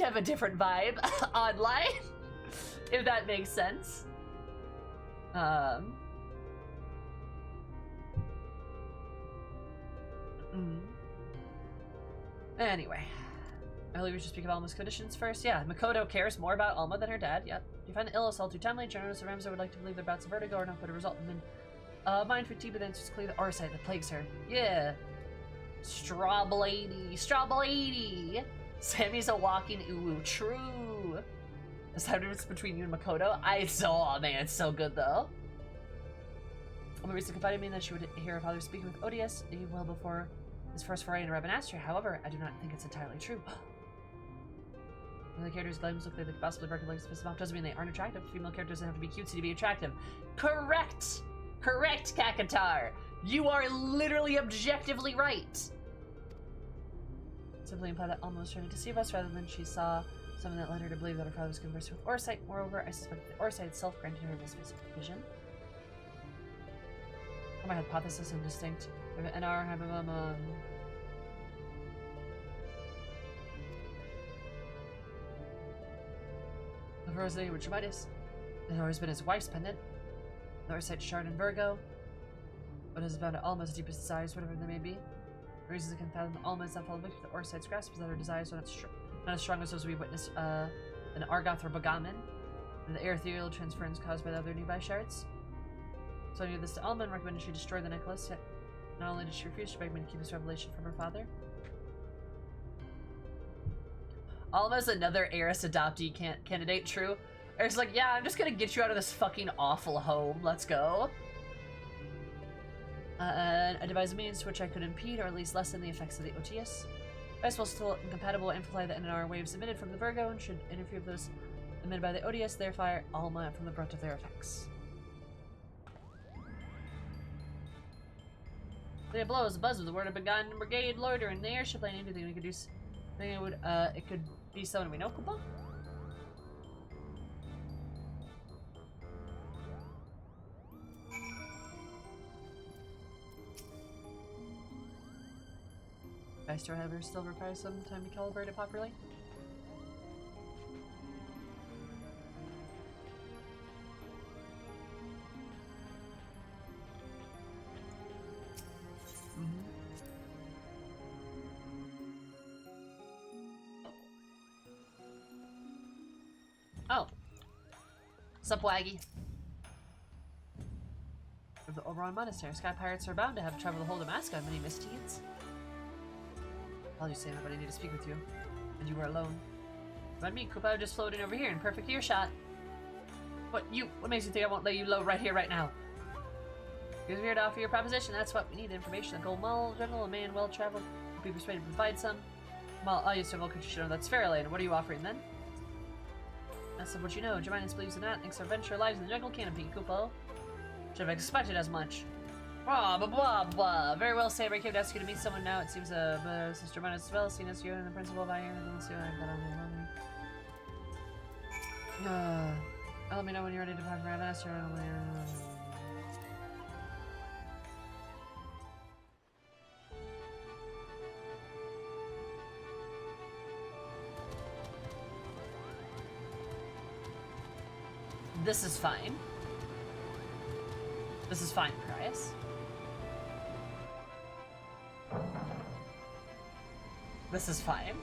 have a different vibe online, if that makes sense. Anyway, I believe we should speak of Alma's conditions first. Yeah, Makoto cares more about Alma than her dad. Yep. Do you find the illness all too timely? Journalist Ramsay would like to believe their bouts of vertigo are not going to result in mind fatigue, but then just clear the orsite that plagues her. Yeah. Strawblady. Sammy's a walking uwu. True. Is that the difference between you and Makoto? Oh man, it's so good though. Alma recently confided me that she would hear her father speaking with Odious well before his first foray into Rabanastre. However, I do not think it's entirely true. When the characters' glimpse look like they could possibly recognize this off doesn't mean they aren't attractive. Female characters don't have to be cutesy to be attractive. Correct! Correct, Kakatar! You are literally objectively right! Simply imply that Alma was trying to deceive us rather than she saw something that led her to believe that her father was conversing with Orsite. Moreover, I suspect that Orsite itself granted her this vision. My hypothesis is indistinct. The first thing which might is, it has always been his wife's pendant. The Orsite shard in Virgo. What is bound to Alma's deepest desires, whatever they may be. The reasons I can fathom Alma is not fallen victim to the Orsite's grasp is that her desires are not as strong as those we witnessed in Argoth or Bagaman, and the ethereal transference caused by the other nearby shards. So I knew this to Alma and recommended she destroy the necklace, yet not only did she refuse, she begged me to keep this revelation from her father. Alma's another heiress adoptee candidate, true. It's like, yeah, I'm just gonna get you out of this fucking awful home. Let's go. I devised a means which I could impede or at least lessen the effects of the Otius. Vice will still incompatible amplify the NNR waves emitted from the Virgo and should interfere with those emitted by the Odious, therefore Alma from the brunt of their effects. The blows, a buzz with the word of begun brigade loiter in the airship lane. Anything we could do? Think it could be someone we know, Kupa? Geister, however, still requires some time to calibrate it properly. Sup, Waggy? Of the Orbonne Monastery, sky pirates are bound to have traveled the whole Damascus on many misdeeds. Apologies, Sam, but I need to speak with you. And you were alone. Remind me, Koopa just floating over here in perfect earshot. What makes you think I won't lay you low right here, right now? Because we're here to offer your proposition. That's what we need. Information. A gold mall, general, a man well-traveled. Be persuaded to provide some. Well, I'll use several countries to know that's fairly. And what are you offering then? That's what you know. Germinus believes in that. Thinks our venture lies in the jungle canopy, Koopo. Should have expected as much. Blah, blah, blah, blah. Very well, Sam. I came to ask you to meet someone now. It seems, Sister Germinus as well. Seen as you and the principal by here. Let's see what I've got on me. Let me know when you're ready to talk about us. This is fine. This is fine, Prius. This is fine.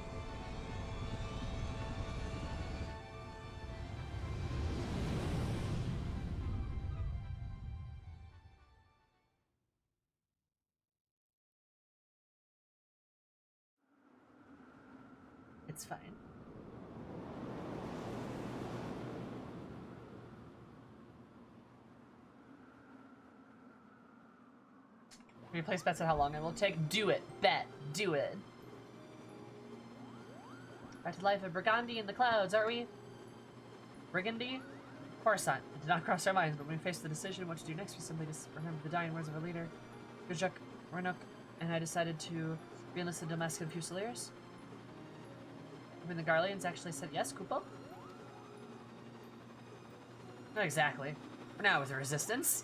It's fine. We place bets on how long it will take. Do it. Bet. Do it. Back to life of Brigandy in the clouds, are we? Brigandy? Of course not. It did not cross our minds, but when we faced the decision what to do next, we simply just remembered the dying words of our leader, Gurjuk, Renuk, and I decided to re-enlist the Damascus Fusiliers. When the Garleans actually said yes, Koopo? Not exactly. We're now with the resistance.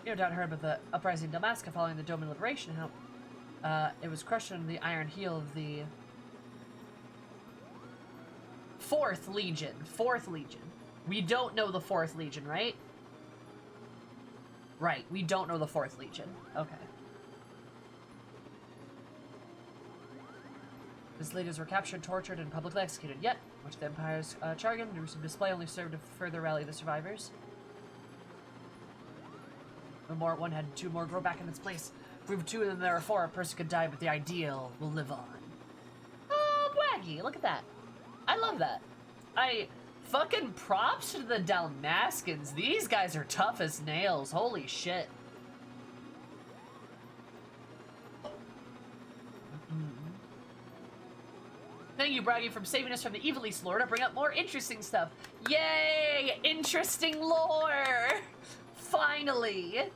You no doubt heard about the uprising in Damascus following the Doman liberation, how it was crushed under the iron heel of the 4th Legion. 4th Legion. We don't know the 4th Legion, right? Right, we don't know the 4th Legion. Okay. His leaders were captured, tortured, and publicly executed. Yet, much of the Empire's jargon, the gruesome display only served to further rally the survivors. No more, one had 2 more grow back in its place. Prove 2 of them there are 4, a person could die, but the ideal will live on. Oh, Waggy, look at that. I love that. Fucking props to the Dalmascans. These guys are tough as nails. Holy shit. Thank you, Braggy, for saving us from the Ivalice lore to bring up more interesting stuff. Yay! Interesting lore! Finally!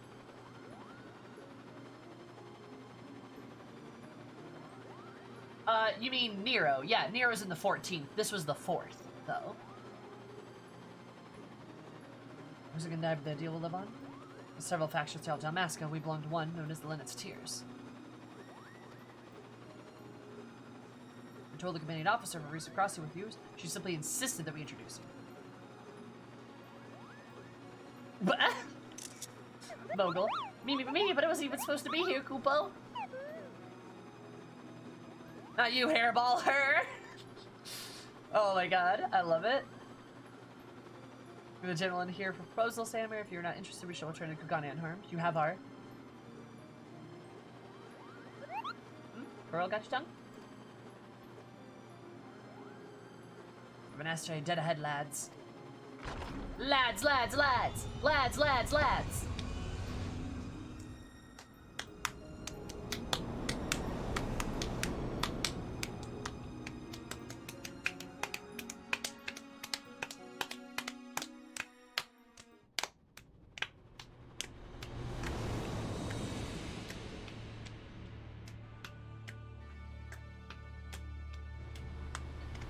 You mean Nero. Yeah, Nero's in the 14th. This was the 4th, though. Who's it gonna die, but the deal will live on? With several factions throughout Damascus, we belong to one known as the Linnet's Tears. I told the commanding officer of a recent crossing with you. She simply insisted that we introduce you. Mogul. Me, but I wasn't even supposed to be here, Koopo. Not you, hairball, her. Oh my god, I love it. We're the general in here for proposal, Samir. If you're not interested, we shall return to Kugane unharmed. You have our... Girl, got your tongue? Monastery dead ahead, lads. Lads, lads, lads! Lads, lads, lads!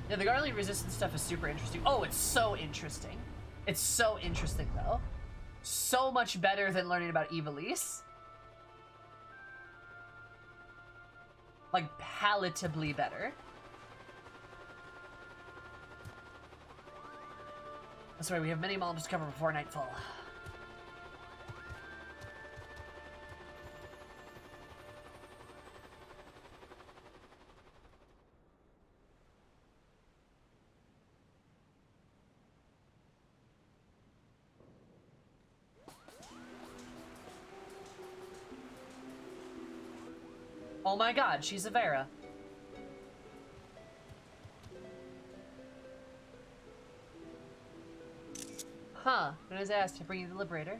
Yeah, the Garland resistance stuff is super interesting. Oh, it's so interesting. It's so interesting, though. So much better than learning about Ivalice. Like, palatably better. That's right, we have many mobs to cover before nightfall. Oh my god, she's a Vera. Huh, when I was asked to bring you the Liberator.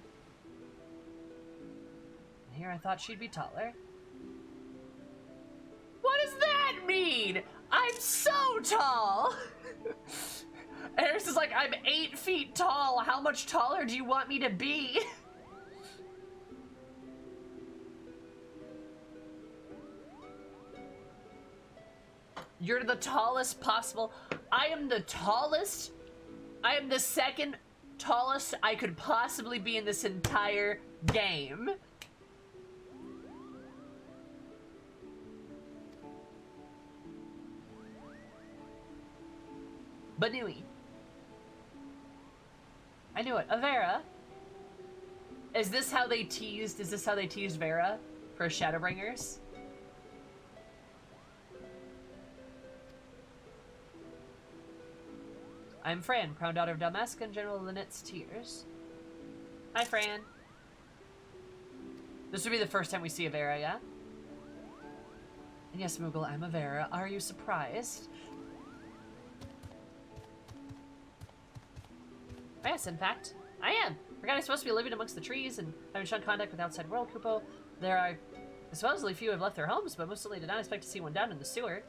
Here I thought she'd be taller. What does that mean? I'm so tall! Eris is like, I'm 8 feet tall. How much taller do you want me to be? You're the tallest possible. I am the tallest. I am the second tallest I could possibly be in this entire game. Banui. I knew it. Avera. Is this how they teased Vera for Shadowbringers? I'm Fran, proud daughter of Dalmasca and General Lynette's Tears. Hi, Fran. This would be the first time we see Avera, yeah? And yes, Moogle, I'm Avera. Are you surprised? Yes, in fact, I am. Forgot I'm supposed to be living amongst the trees and having shown contact with the outside world, Kupo. There are supposedly few have left their homes, but most certainly did not expect to see one down in the sewer.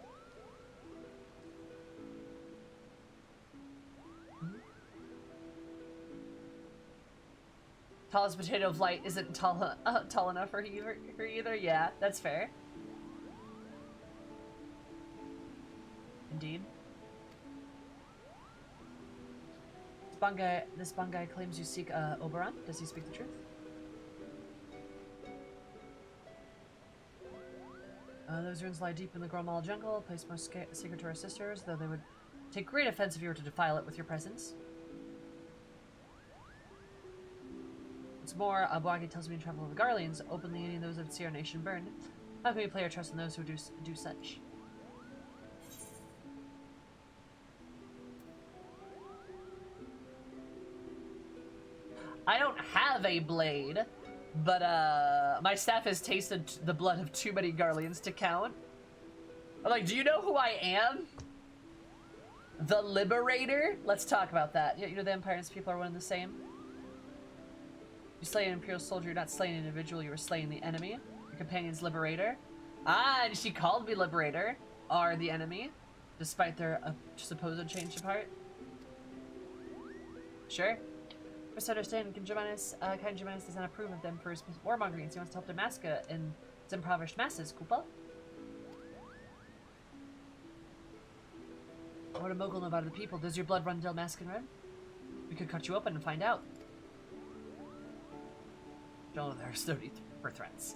Tallest potato of light isn't tall enough for either. Yeah, that's fair. Indeed. This Bangai claims you seek Oberon. Does he speak the truth? Those ruins lie deep in the Gromal jungle, a place most sacred to our sisters, though they would take great offense if you were to defile it with your presence. What's more, Boagi tells me to travel with Garleans, openly aiding those of the Sierra Nation burned. How can we play our trust in those who do such? I don't have a blade, but my staff has tasted the blood of too many Garleans to count. I'm like, do you know who I am? The Liberator? Let's talk about that. You know the Empire and its people are one and the same. You slay an Imperial soldier, you're not slaying an individual, you were slaying the enemy. Your companion's Liberator. Ah, and she called me Liberator. Are the enemy, despite their supposed change of heart. Sure. Misunderstanding, Kind Germanus does not approve of them for his warmongering, so he wants to help Dalmasca in its impoverished masses, Koopa. What a Mogul know about the people? Does your blood run Dalmascan red? We could cut you open and find out. Oh, there's no need for threats.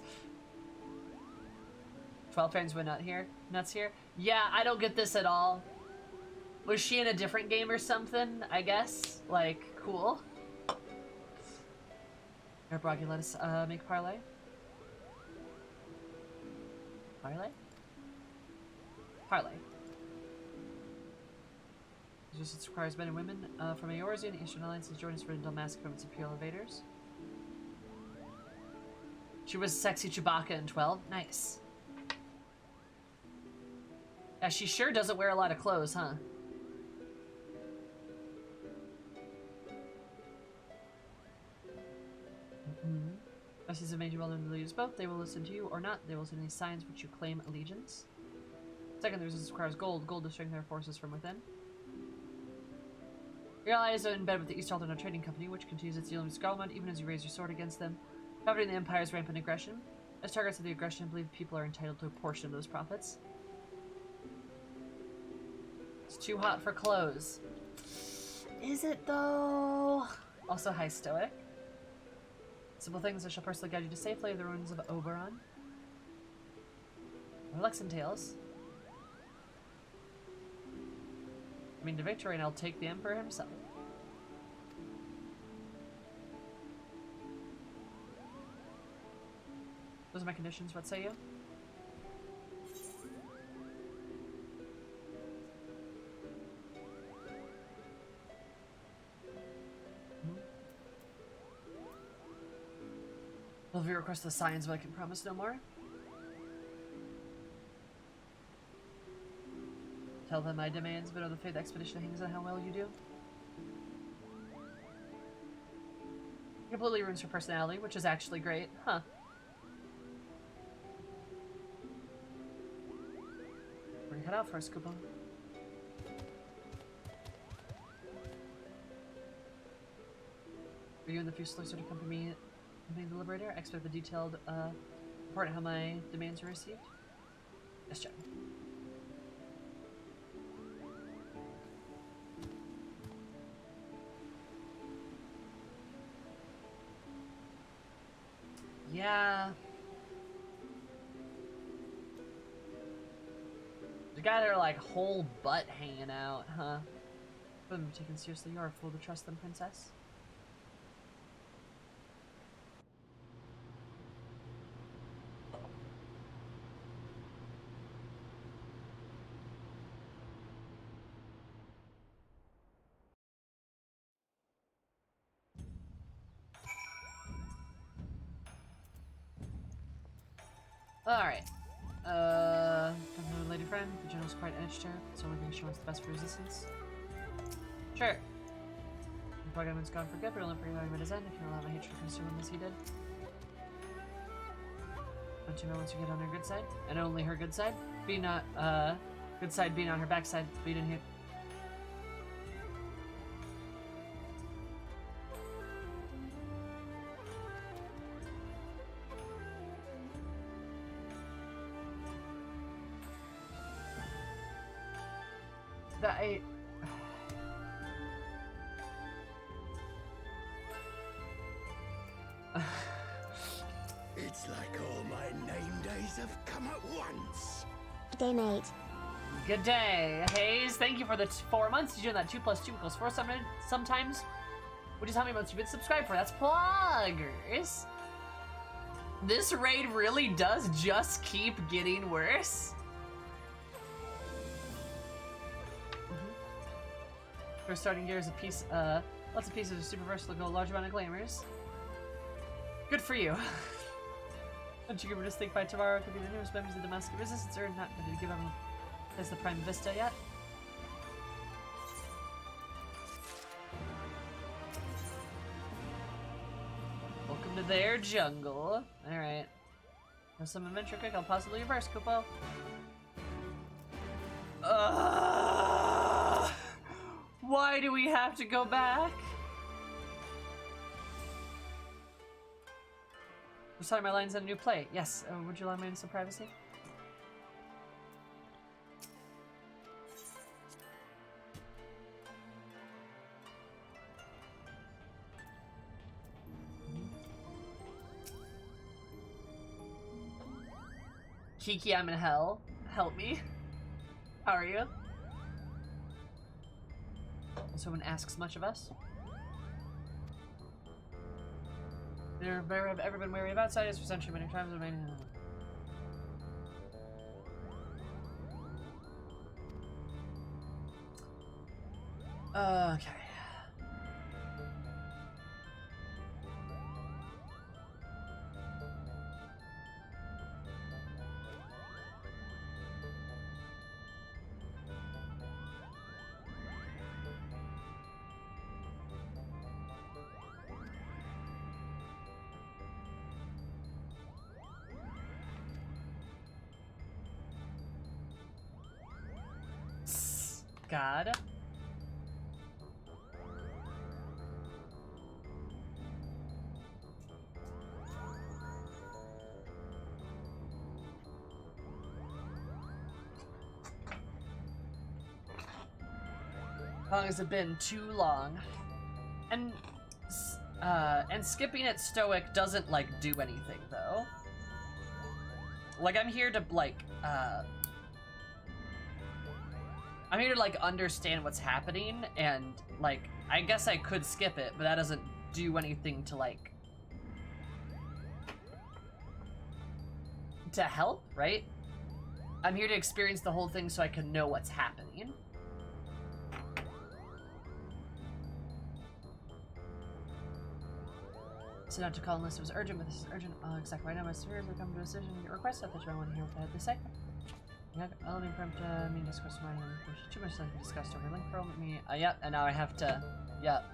12 fans went nuts here. Yeah, I don't get this at all. Was she in a different game or something? I guess. Like, cool. Here, Broggy, let us make parlay. Parlay? Parlay. This requires men and women from Eorzea and Eastern Alliances join us for Dalmasca from its Imperial invaders. She was sexy Chewbacca in 12. Nice. Yeah, she sure doesn't wear a lot of clothes, huh? Us have made you well known to leaders both. They will listen to you or not. They will send any signs which you claim allegiance. Second, the resistance requires gold. Gold to strengthen their forces from within. Your allies are in bed with the East Alternate Trading Company, which continues its dealing with Skarlmund even as you raise your sword against them. Profiting the Empire's rampant aggression. As targets of the aggression, I believe people are entitled to a portion of those profits. It's too hot for clothes. Is it though? Also, hi, Stoic. Simple things that shall personally guide you to safely are the ruins of Oberon. Or Lexan Tales. I mean, to victory, and I'll take the Emperor himself. Those are my conditions. What say you? Will you request the signs, but I can promise no more? Tell them my demands, but on the fate the expedition hangs on how well you do. Completely ruins her personality, which is actually great. Huh. We're gonna head out first, Koopa. For you and the Fuselers to accompany the Liberator, I expect the detailed report on how my demands are received. Yes, Jack. Yeah. You got her like whole butt hanging out, huh? For them to be taken seriously, you are a fool to trust them, princess. Alright. Lady friend, the general's quite edged her. It's the only thing she wants the best for resistance. Sure. The program's gone for good, but only for your at his end if you allow my hatred to consume him as he did. Don't you know once you get on her good side? And only her good side? Be not, good side being on her backside. Beat in here. That I... It's like all my name days have come at once. Day mate. Good day, Hayes. Thank you for the 4 months. You're doing that 2 + 2 = 4 sometimes. Which is how many months you've been subscribed for. That's pluggers. This raid really does just keep getting worse. For starting gear is a piece, lots of pieces of super versatile, go a large amount of glamours. Good for you. Don't you give her this think by tomorrow could be the newest members of the Domestic Resistance, or not ready to give them as the Prime Vista yet? Welcome to their jungle. Alright. Have some adventure quick, I'll possibly reverse, Koopo. Why do we have to go back? I'm sorry, my line's on a new play. Yes, would you allow me some privacy? Kiki, I'm in hell. Help me. How are you? Someone asks much of us. They've ever been wary of outsiders for centuries many times. Okay. God. How long has it been? Too long. And skipping it stoic doesn't, like, do anything, though. Like, I'm here to, like, I'm here to, like, understand what's happening, and, like, I guess I could skip it, but that doesn't do anything to, like, to help, right? I'm here to experience the whole thing so I can know what's happening. So not to call unless it was urgent, but this is urgent. Exactly right now, my superiors have come to a decision. Your request, I thought you might want to hear what I had to say. Yeah, let me prompt me discuss mine. There's too much to be discussed over link pro me. Yep, and now I have to. Yep.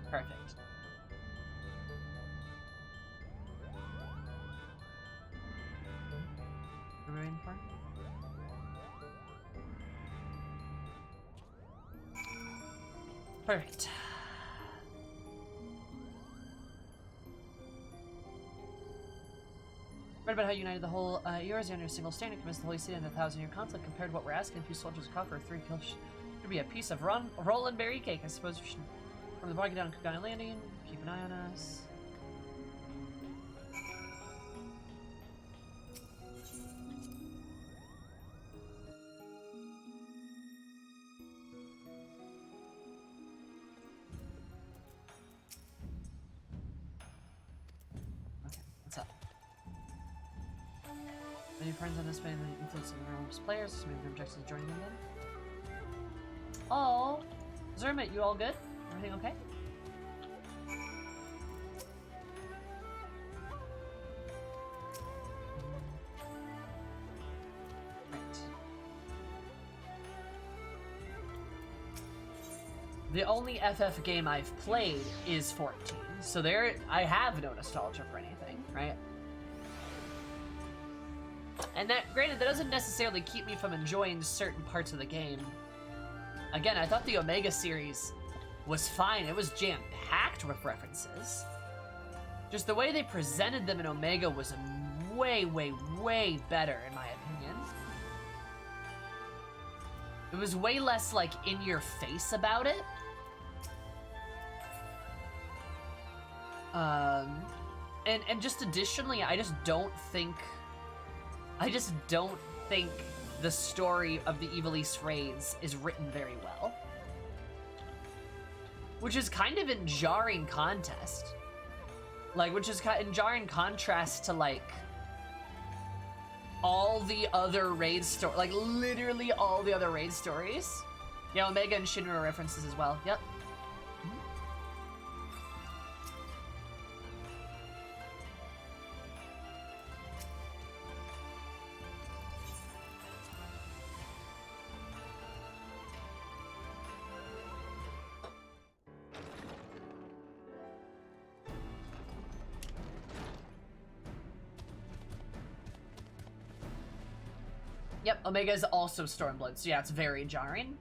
Perfect. What are we waiting for? Perfect. Read about how united the whole yours under a single standard commits the Holy City in the 1,000-year conflict. Compared to what we're asking, a few soldiers of copper, 3 kills should be a piece of roll and berry cake. I suppose we should from the bar get down to Kugane Landing. Keep an eye on us. Okay, what's up? Many friends on this band that influence some of our oldest players, so maybe they're objecting to joining them again. Oh, Zermit, you all good? Everything okay? Right. The only FF game I've played is 14, so there I have no nostalgia for anything, right? And that, granted, that doesn't necessarily keep me from enjoying certain parts of the game. Again, I thought the Omega series was fine. It was jam-packed with references. Just the way they presented them in Omega was way, way, way better, in my opinion. It was way less, like, in your face about it. And just additionally, I just don't think the story of the Ivalice raids is written very well. Which is kind of in jarring contrast. Like, which is in jarring contrast to, like, all the other raid stories. Like, literally all the other raid stories. Yeah, Omega and Shinra references as well. Yep. Yep, Omega is also Stormblood, so yeah, it's very jarring.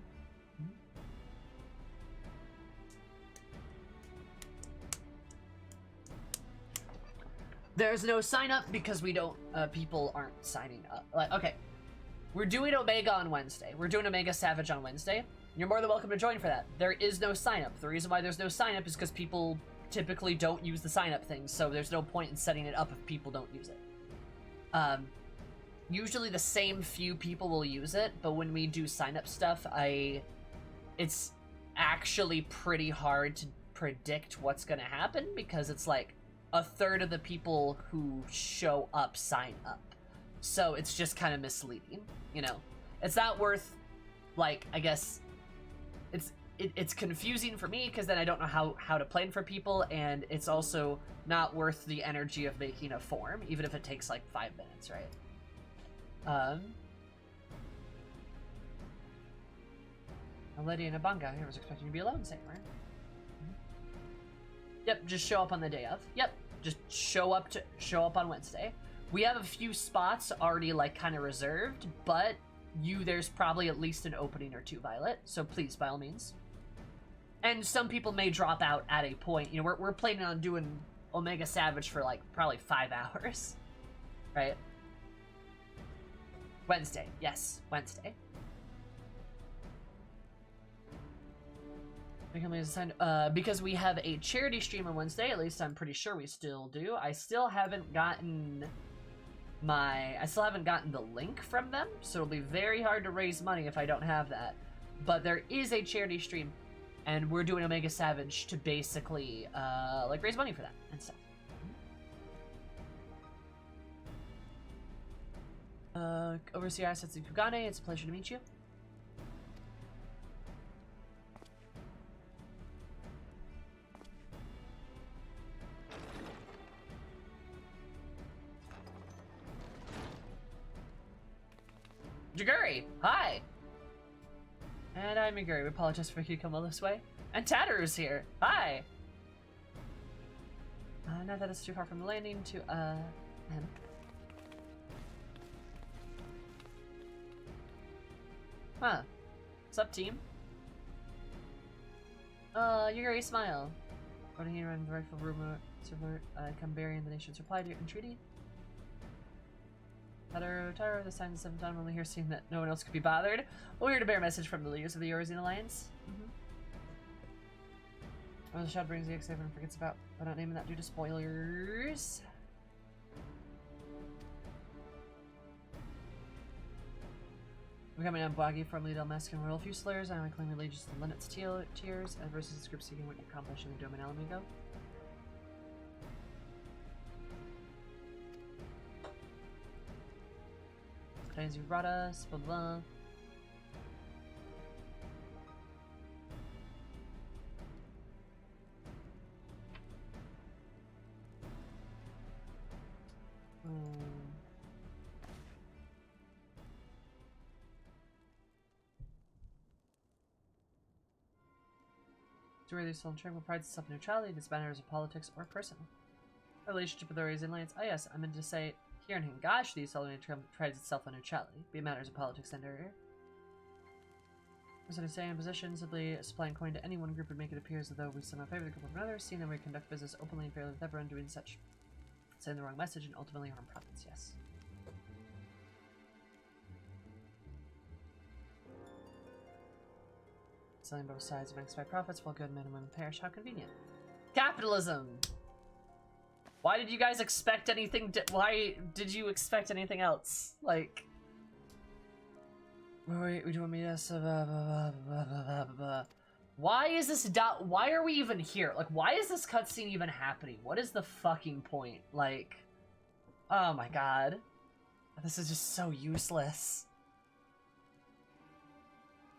There's no sign up because we don't, people aren't signing up. Like, okay, we're doing Omega on Wednesday. We're doing Omega Savage on Wednesday. You're more than welcome to join for that. There is no sign up. The reason why there's no sign up is because people typically don't use the sign up thing, so there's no point in setting it up if people don't use it. Usually the same few people will use it, but when we do sign-up stuff, it's actually pretty hard to predict what's gonna happen, because it's like a third of the people who show up sign up. So it's just kind of misleading, you know? It's not worth, like, I guess, it's confusing for me, because then I don't know how to plan for people, and it's also not worth the energy of making a form, even if it takes like 5 minutes, right? A lady in a banga here was expecting to be alone, Samurai. Yep, just show up on the day of. Yep, just show up on Wednesday. We have a few spots already like kind of reserved, but there's probably at least an opening or two, Violet. So please, by all means. And some people may drop out at a point. You know, we're planning on doing Omega Savage for like probably 5 hours, right? Wednesday, yes, Wednesday. Because we have a charity stream on Wednesday, at least I'm pretty sure we still do. I still haven't gotten the link from them, so it'll be very hard to raise money if I don't have that. But there is a charity stream, and we're doing Omega Savage to basically, like, raise money for that and stuff. Overseer Assets in Kugane, it's a pleasure to meet you. Jaguri, hi! And I'm Jaguri. We apologize for making you come all this way. And Tatter's here. Hi! Not that it's too far from the landing to, Huh. What's up, team? Jaguri, smile. Going here and the rightful rumor, come burying the nation's reply to your entreaty. Tatter, the signs of done when we hear seeing that no one else could be bothered. We're here to bear a message from the leaders of the Eorzean Alliance. Oh, the Shadowbringers MSQ everyone forgets about, but not naming that due to spoilers. Becoming unboggy from Lead Elmaskin Royal Fusilers, I claim allegiance to the Linnet's tiers, and versus this group seeking what you accomplish in the Domain Alamigo. Claims you brought us, blah blah. To where these soul tranquil prides itself in neutrality, this matters of politics or personal. A relationship with the Eorzean Alliance. Ah yes, I meant to say here in Hingash, the Solomon prides itself on neutrality, be it matters of politics and area. As I say, in position, simply supplying coin to any one group would make it appear as though we somehow favor the group of another, seeing that we conduct business openly and fairly with everyone doing such. Send the wrong message and ultimately harm profits, yes. Selling both sides of by profits while good men and women perish. How convenient. Capitalism! Why did you guys expect anything? Why did you expect anything else? Like, wait, we do want me to Why is this why are we even here? Like, why is this cutscene even happening? What is the fucking point? Like, oh my god. This is just so useless.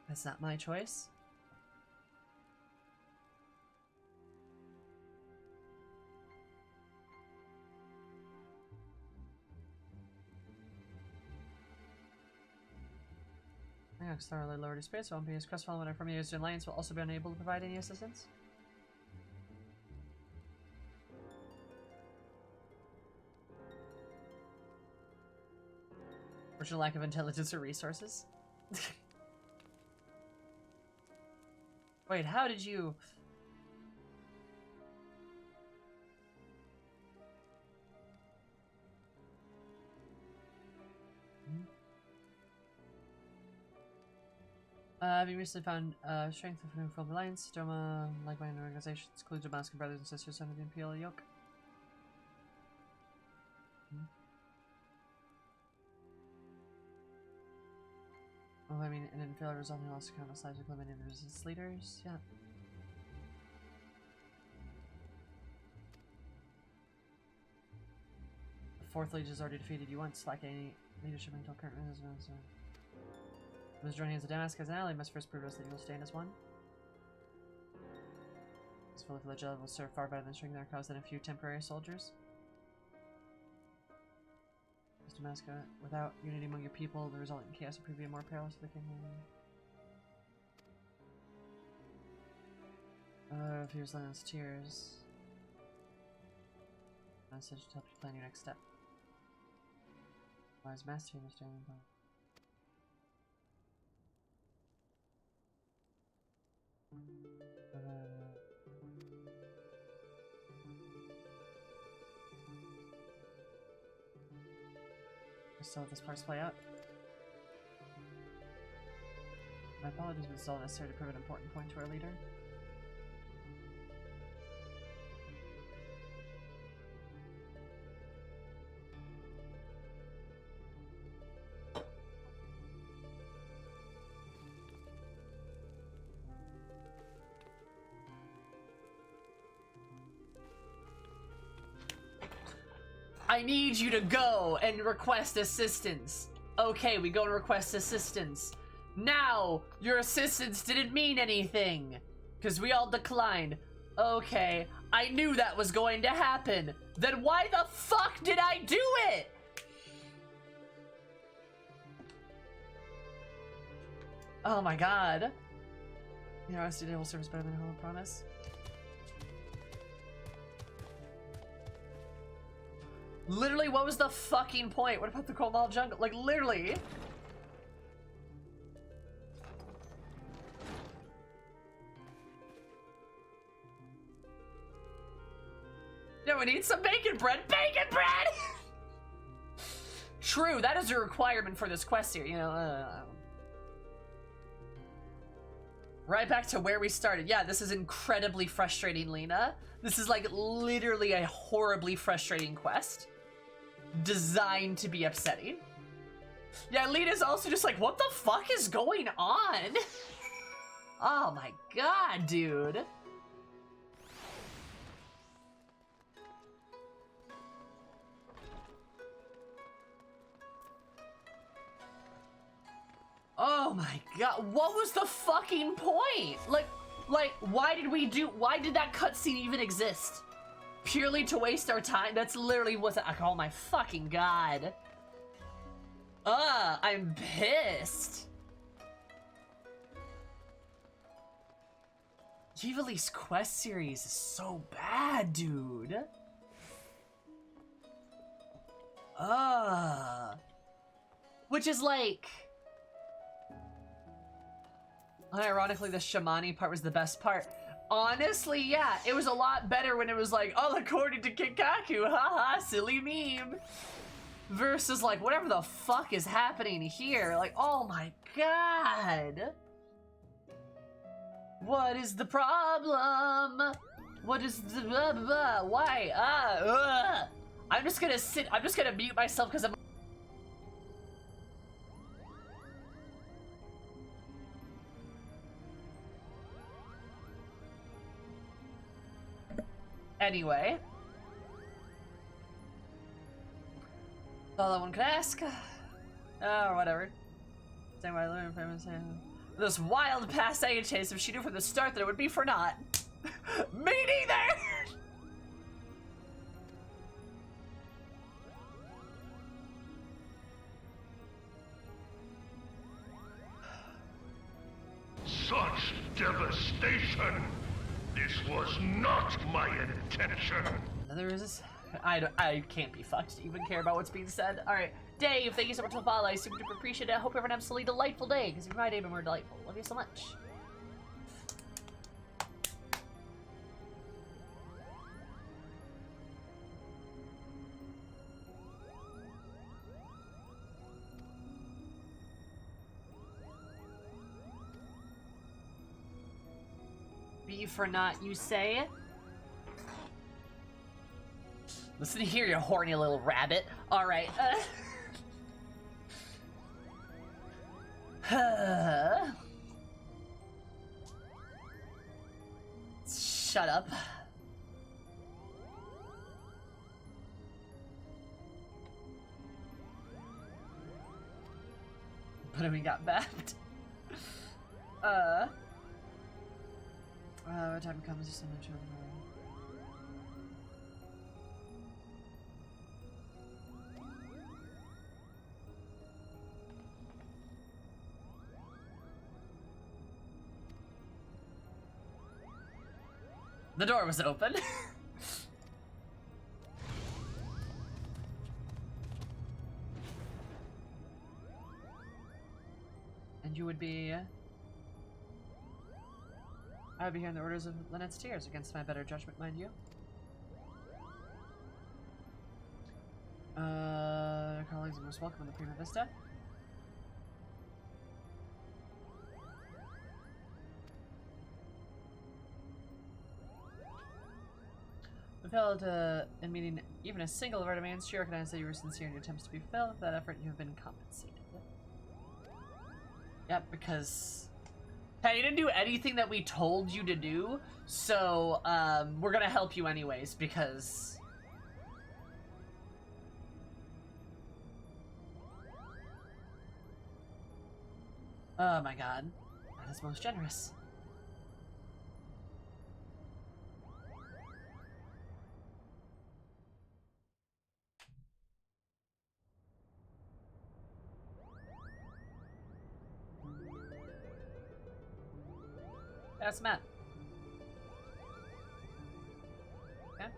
That's not my choice. Thoroughly lowered his space, so won't be as crestfallen when our from the Eorzean Alliance will also be unable to provide any assistance. Fortunate lack of intelligence or resources. Wait, how did you... Having recently found strength from the Alliance, Doma, like-minded organizations, including Damascus brothers and sisters under the Imperial yoke. Well, I mean, an inferior resulting loss of countless lives, eliminating the resistance leaders, yeah. The Fourth Legion has already defeated you once, lacking any leadership until current resistance. Who is joining hands with Damascus as an ally must first prove to us that you will stand as one. This fully fledged ally will serve far better than stringing their cause than a few temporary soldiers. Damascus, without unity among your people, the resulting chaos will prove even more perilous to the kingdom. Fierce Land's tears. Message to help you plan your next step. Wise master understanding about. Still let this part play out. My apologies, but it's all necessary to prove an important point to our leader. I need you to go and request assistance. Okay, we go and request assistance. Now, your assistance didn't mean anything, because we all declined. Okay, I knew that was going to happen. Then why the fuck did I do it? Oh my god. Yeah, I will service better than Home Promise. Literally, what was the fucking point? What about the Cold Mall Jungle? Like, literally. No, we need some bacon bread. Bacon bread! True, that is a requirement for this quest here, you know. Right back to where we started. Yeah, this is incredibly frustrating, Lena. This is like literally a horribly frustrating quest. Designed to be upsetting. Yeah, Lena's also just like, what the fuck is going on? Oh my god, dude. Oh my god, what was the fucking point? Like, why did that cutscene even exist? Purely to waste our time? That's literally what's, oh my fucking god. I'm pissed. Ivalice quest series is so bad, dude. Which is like... Ironically, the shamani part was the best part. Honestly, yeah, it was a lot better when it was like, all according to Kikaku, haha, silly meme. Versus like, whatever the fuck is happening here. Like, oh my god. What is the problem? What is the blah, blah, blah? Why? I'm just gonna mute myself because I'm... Anyway. All that one could ask. Or whatever. Same way I learned from him. This wild passe chase, if she knew from the start that it would be for naught. Me neither! Such devastation! This was not my intention! There is this. I can't be fucked to even care about what's being said. Alright, Dave, thank you so much for the follow. I super duper appreciate it. I hope everyone has an absolutely delightful day, because if my day been more delightful. Love you so much. Be for not, you say? Listen here, you horny little rabbit. Alright, Shut up. But we got bapped. What time comes, just so much over. The door was open. And you would be... I would be hearing the orders of Lynette's tears against my better judgment, mind you. Colleagues are most welcome in the Prima Vista. We failed in meeting even a single of our demands. She recognized that you were sincere in your attempts to be fulfilled. For that effort, you have been compensated. Yep, because... Hey, you didn't do anything that we told you to do, so, we're gonna help you anyways, because... Oh my god. That is most generous. That's Matt. Okay.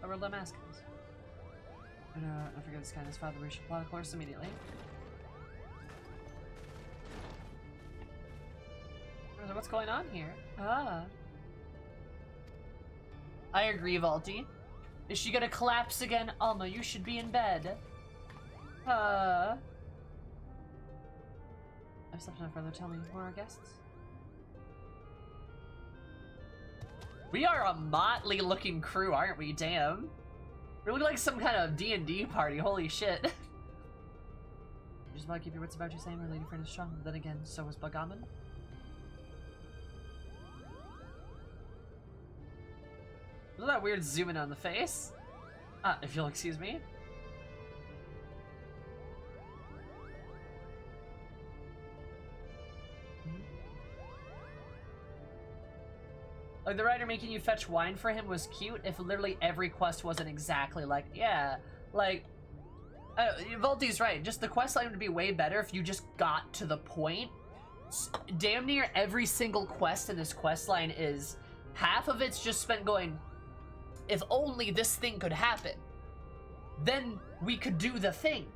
I'll roll the mask. I forget this kind of father. We should plot a course immediately. What's going on here? Ah. I agree, Valty. Is she gonna collapse again? Alma, you should be in bed. I've slept enough further. Tell me, who are our guests? We are a motley looking crew, aren't we? Damn. We look like some kind of D&D party. Holy shit. You just about to keep your wits about you, saying our lady friend is strong. But then again, so is Bagaman. Look at that weird zoom in on the face. If you'll excuse me. Like, the writer making you fetch wine for him was cute if literally every quest wasn't exactly like, yeah, like, Volty's right, just the quest line would be way better if you just got to the point. Damn near every single quest in this quest line is, half of it's just spent going, if only this thing could happen, then we could do the thing.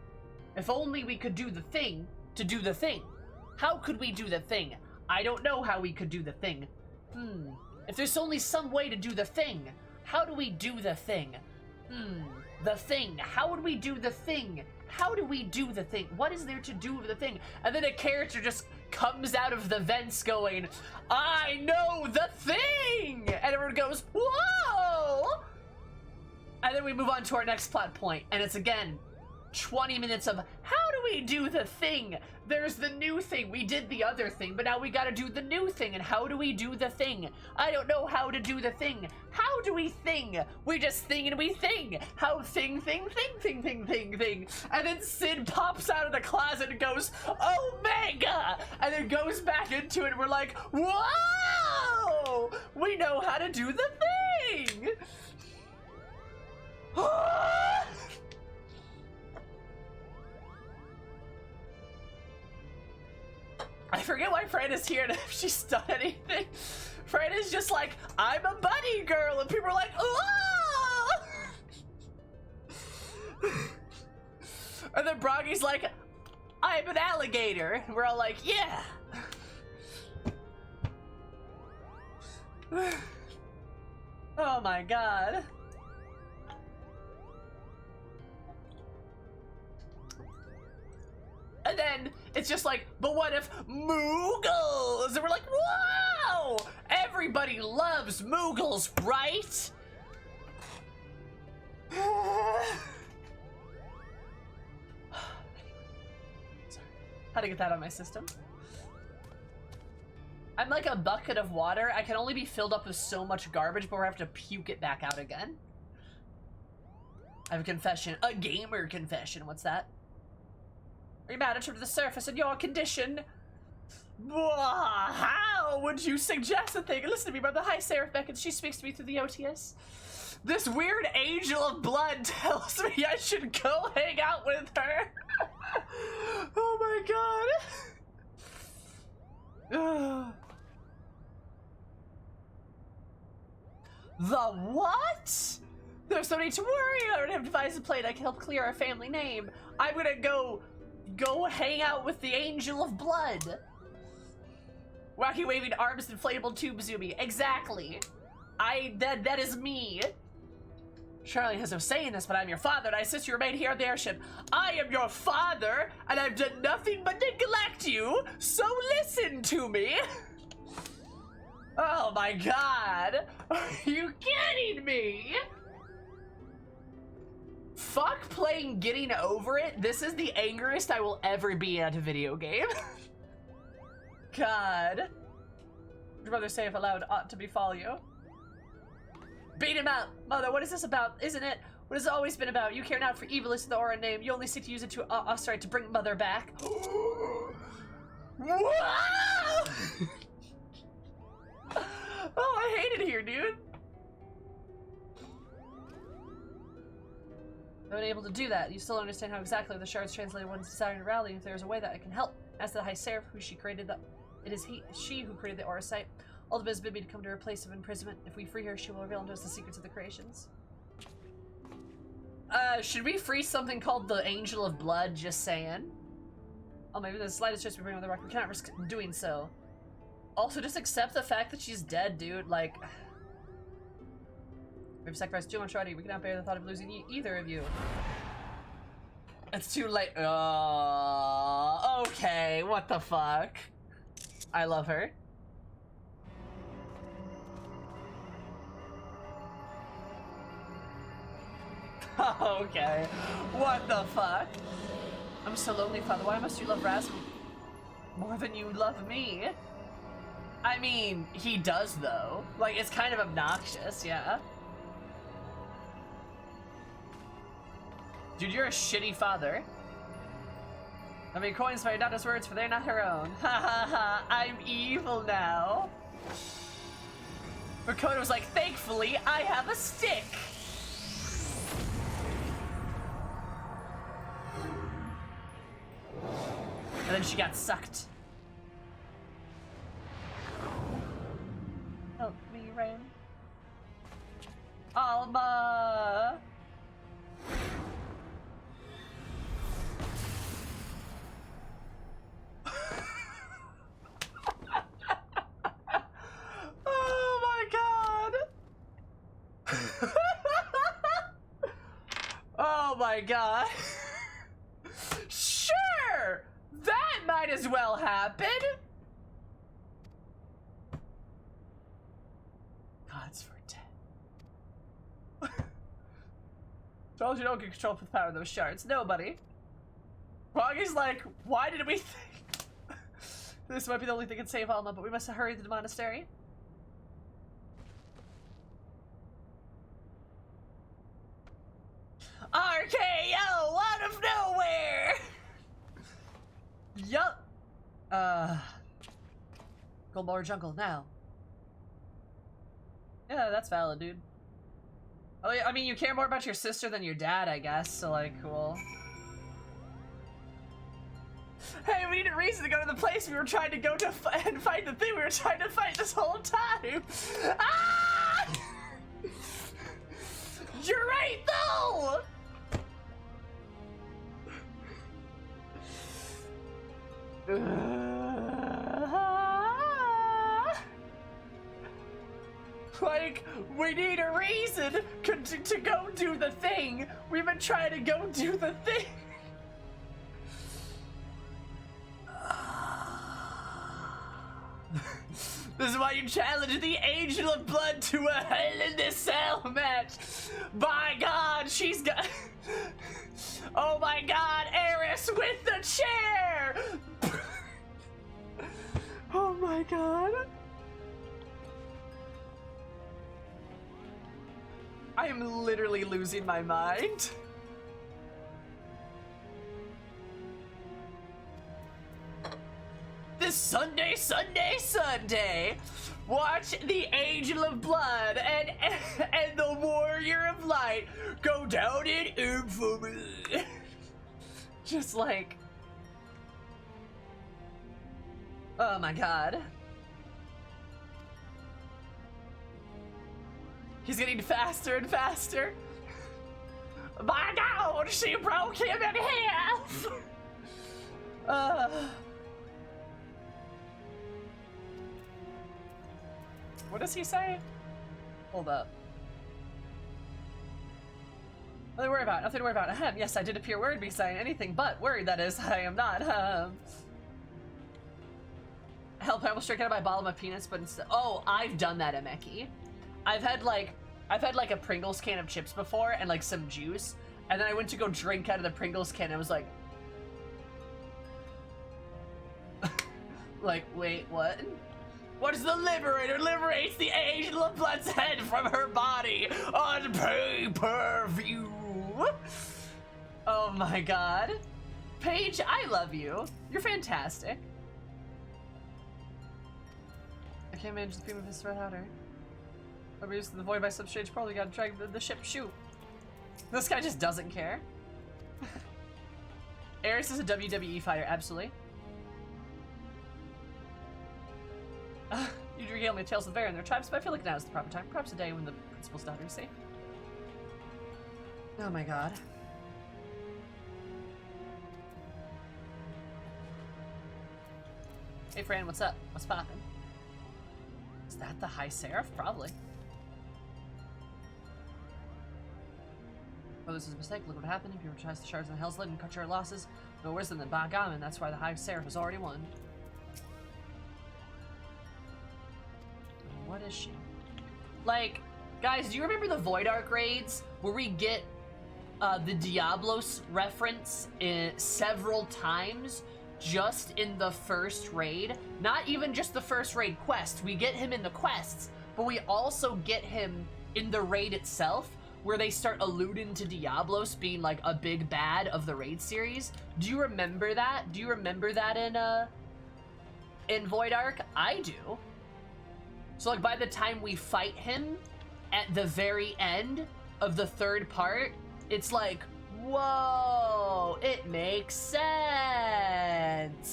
If only we could do the thing to do the thing. How could we do the thing? I don't know how we could do the thing. If there's only some way to do the thing, how do we do the thing? The thing. How would we do the thing? How do we do the thing? What is there to do with the thing? And then a character just comes out of the vents going, I know the thing! And everyone goes, whoa! And then we move on to our next plot point, and it's again 20 minutes of how do we do the thing? There's the new thing. We did the other thing, but now we gotta do the new thing. And how do we do the thing? I don't know how to do the thing. How do we thing? We just thing and we thing. How thing. And then Sid pops out of the closet and goes, Omega! And then goes back into it and we're like, whoa! We know how to do the thing! I forget why Fred is here and if she's done anything. Fred is just like, I'm a bunny girl, and people are like, oh! And then Broggy's like, I'm an alligator. And we're all like, yeah. Oh my god. And then it's just like, but what if Moogles? And we're like, wow! Everybody loves Moogles, right? Sorry. How to get that out of my system? I'm like a bucket of water. I can only be filled up with so much garbage before I have to puke it back out again. I have a confession. A gamer confession. What's that? Are you managed to the surface in your condition? How would you suggest a thing? Listen to me, brother. Hi, Seraph beckons. She speaks to me through the OTS. This weird angel of blood tells me I should go hang out with her. Oh my god. The what? There's no need to worry. I already have devised a plan. I can help clear our family name. I'm gonna go hang out with the angel of blood. Wacky waving arms, inflatable tube zoomy. Exactly. That is me. Charlie has no say in this, but I'm your father, and I insist you remain here on the airship. I am your father, and I've done nothing but neglect you, so listen to me. Oh my god. Are you kidding me? Fuck playing Getting Over It. This is the angriest I will ever be at a video game. God. Your brother say if allowed ought to befall you. Beat him out. Mother, what is this about? Isn't it? What has it always been about? You care not for Ivalice, the Orbonne name. You only seek to use it to, to bring Mother back. Oh, I hate it here, dude. I'm unable to do that. You still don't understand how exactly the shards translate one's desire to rally. If there's a way that I can help. Ask the High Seraph who she created It is she who created the aura site. Ultima has bid me to come to her place of imprisonment. If we free her, she will reveal to us the secrets of the creations. Should we free something called the Angel of Blood? Just saying. Oh, maybe the slightest chance we bring on the rock. We cannot risk doing so. Also, just accept the fact that she's dead, dude. Like, we've sacrificed too much already. We cannot bear the thought of losing either of you. It's too late. Okay. What the fuck? I love her. Okay. What the fuck? I'm so lonely, Father. Why must you love Raz more than you love me? I mean, he does, though. Like, it's kind of obnoxious, yeah. Dude, you're a shitty father. I mean, coins for your daughter's words, for they're not her own. Ha ha ha, I'm evil now. Rakona was like, thankfully, I have a stick. And then she got sucked. Help me, Ren. Alma! Oh my god! Oh my god! Sure! That might as well happen! Gods for dead. Told you don't get control of the power of those shards. Nobody. Froggy's like, why did we think this might be the only thing that can save Alma, but we must hurry to the monastery. RKO out of nowhere! Yup. Goldmoor Jungle now. Yeah, that's valid, dude. Oh, I mean, you care more about your sister than your dad, I guess, so, like, cool. Hey, we need a reason to go to the place we were trying to go to and fight the thing we were trying to fight this whole time! Ah! You're right, though! Like, we need a reason to go do the thing. We've been trying to go do the thing. This is why you challenged the Angel of Blood to a Hell in a Cell match. By God, she's got... Oh my God, Eris with the chair! Oh my God. I am literally losing my mind. This Sunday, watch the Angel of Blood and the Warrior of Light go down in infamy. Just like, oh my God. He's getting faster and faster. My God, she broke him in half. What does he say? Hold up. Nothing to worry about, nothing to worry about. Ahem, yes, I did appear worried me saying anything but worried, that is. I am not. Help, I almost struck out by a bottle of my peanuts, but instead... Oh, I've done that, Emeki. I've had like a Pringles can of chips before and like some juice, and then I went to go drink out of the Pringles can and I was like... like, wait, what? What is the Liberator? Liberates the Angel of Blood's head from her body on pay-per-view. Oh my God. Paige, I love you. You're fantastic. I can't manage the theme of his threat outer. I'm used to the void by some strange probably gotta drag the ship shoot. This guy just doesn't care. Eris is a WWE fighter, absolutely. regale me tales of Vare and their tribes, but I feel like now is the proper time. Perhaps a day when the principal's daughter is safe. Oh my god. Hey Fran, what's up? What's poppin'? Is that the High Seraph? Probably. Oh, this is a mistake. Look what happened. If you tries the shards in the Hell's Lid and cut your losses, no worse than the Bagamon. That's why the High Seraph has already won. What is she? Like, guys, do you remember the Void Arc raids where we get the Diablos reference several times just in the first raid? Not even just the first raid quest. We get him in the quests, but we also get him in the raid itself, where they start alluding to Diablos being like a big bad of the raid series. Do you remember that? Do you remember that in Void Arc? I do. So like by the time we fight him at the very end of the third part, it's like, whoa, it makes sense.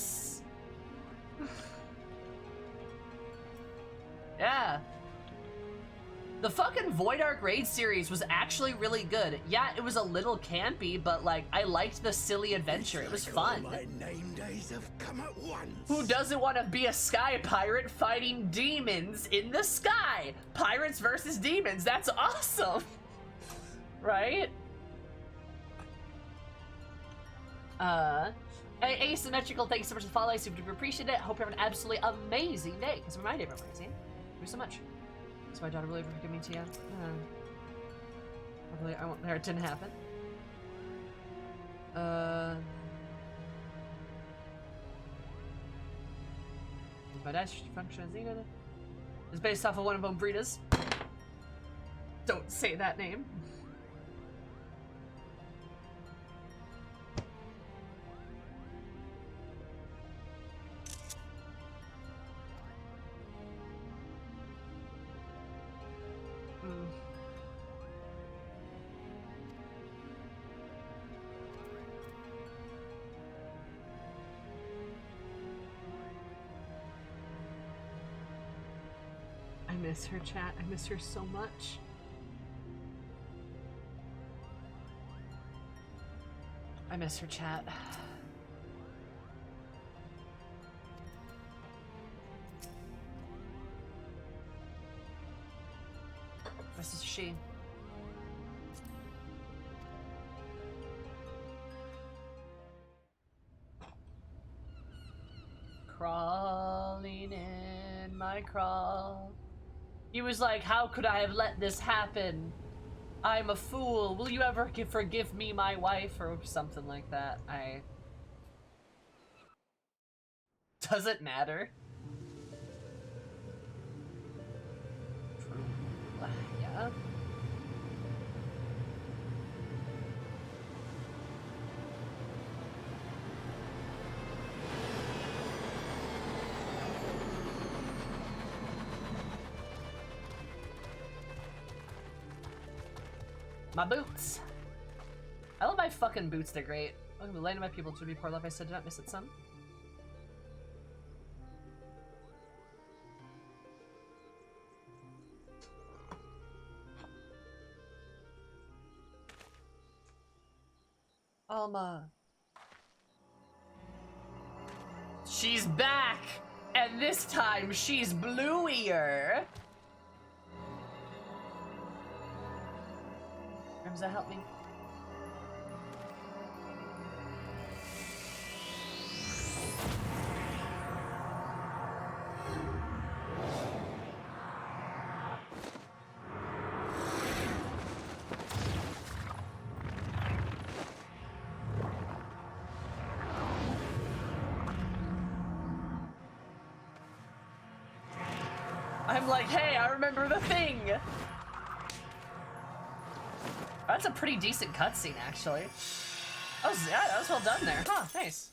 Yeah. The fucking Void Arc raid series was actually really good. Yeah, it was a little campy, but like I liked the silly adventure. It was fun. My name days have come at once. Who doesn't want to be a sky pirate fighting demons in the sky? Pirates versus demons. That's awesome. Right? Asymmetrical, thanks so much for the follow. I super duper appreciate it. Hope you have an absolutely amazing day. Because my day, amazing. Thank you so much. Is my daughter really ever forgive me, Tia? I won't. There, it didn't happen. My dash function is needed. It's based off of one of Umbrida's. Don't say that name. I miss her, chat. I miss her so much. I miss her, chat. This is she. Crawling in my crawl. He was like, how could I have let this happen? I'm a fool. Will you ever forgive me, my wife? Or something like that. Does it matter? Yeah. My boots. I love my fucking boots, they're great. Welcome to the land of my people, to be poor love. I said, do not miss it, son. Alma. She's back! And this time, she's bluier! Does that help me? I'm like, hey, I remember the thing! That's a pretty decent cutscene, actually. Yeah, that was well done there. Huh, nice.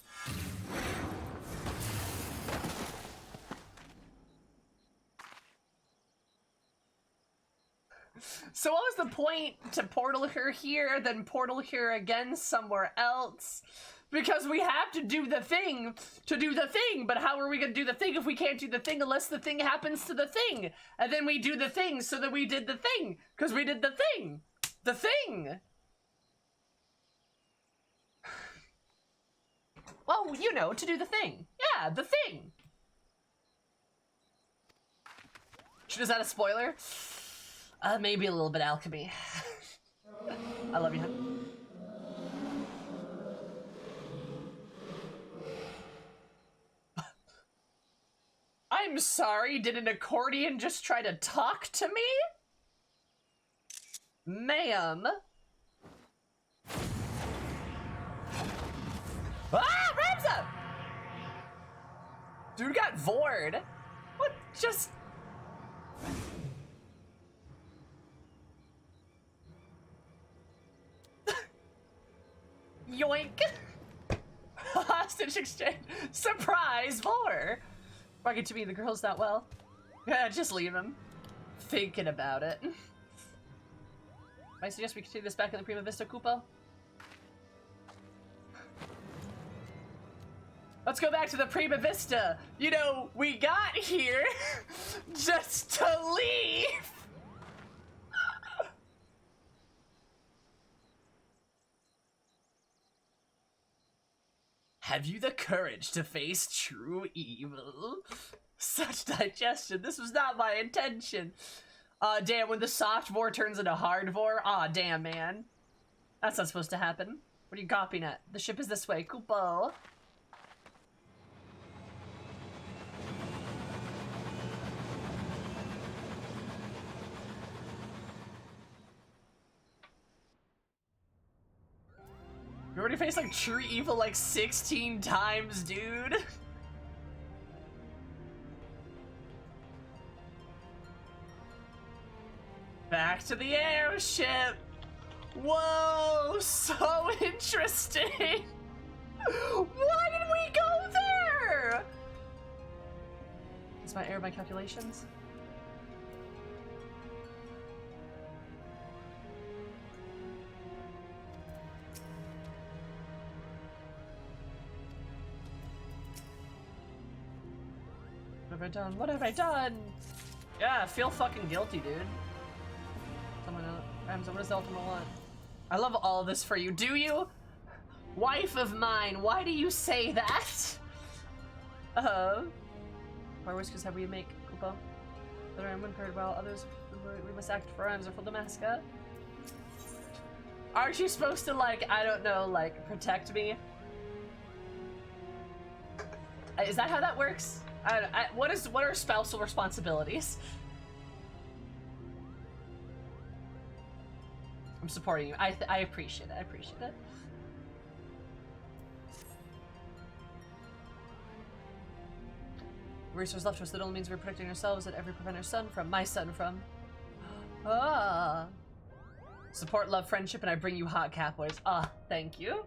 So what was the point to portal her here, then portal her again somewhere else? Because we have to do the thing to do the thing, but how are we gonna do the thing if we can't do the thing unless the thing happens to the thing? And then we do the thing so that we did the thing, because we did the thing. The thing! Well, you know, to do the thing. Yeah, the thing. Is that a spoiler? Maybe a little bit alchemy. I love you, hun. I'm sorry, did an accordion just try to talk to me? Ma'am. Ah, Ramza! Dude got vored. What? Just... Yoink. Hostage exchange. Surprise, vor. Bargain to me, the girl's not well. Yeah, just leave him. Thinking about it. I suggest we continue this back in the Prima Vista Cupo. Let's go back to the Prima Vista. You know, we got here just to leave. Have you the courage to face true evil? Such digestion. This was not my intention. Damn, when the soft vor turns into hard vor. Aw, damn, man. That's not supposed to happen. What are you copying at? The ship is this way. Kupo. You already faced like true evil like 16 times, dude. Back to the airship. Whoa, so interesting. Why did we go there? Is my error my calculations? What have I done? What have I done? Yeah, I feel fucking guilty, dude. Someone else. Ramza, what does the ultimate want? I love all this for you. Do you? Wife of mine, why do you say that? Why whiskers have we make, Kupo? Whether I'm heard while others we must act for arms or for the mascot. Aren't you supposed to, like, I don't know, like, protect me? Is that how that works? What are spousal responsibilities? I'm supporting you. I appreciate it. I appreciate it. Resource left to us that only means we're protecting ourselves and every prevent our son from my son from. Ah. Support, love, friendship, and I bring you hot cat boys. Ah, thank you.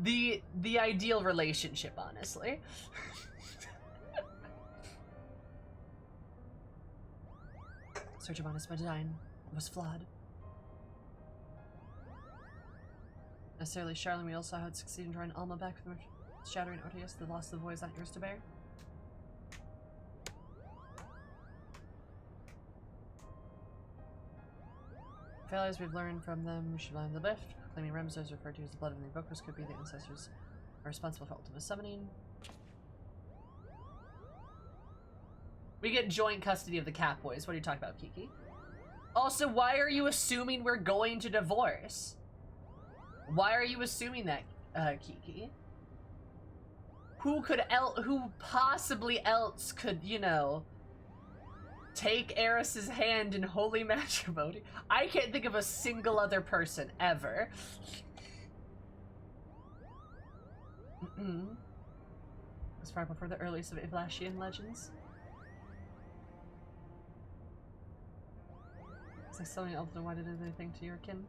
The ideal relationship, honestly. Search of honest design was flawed. Necessarily, Charlene, we all saw how it succeeded in drawing Alma back from the shattering Orteus. The loss of the boy is not yours to bear. Failures we've learned from them, we should blame the lift. Claiming Ramza is referred to as the blood of the invokers could be the ancestors are responsible for ultimate summoning. We get joint custody of the cat boys. What are you talking about, Kiki? Also, why are you assuming we're going to divorce? Why are you assuming that, Kiki? Who possibly else could, you know, take Eris's hand in holy matrimony? I can't think of a single other person, ever. As far before the earliest of Ivalice legends. Is that something else? Why did anything to your kin?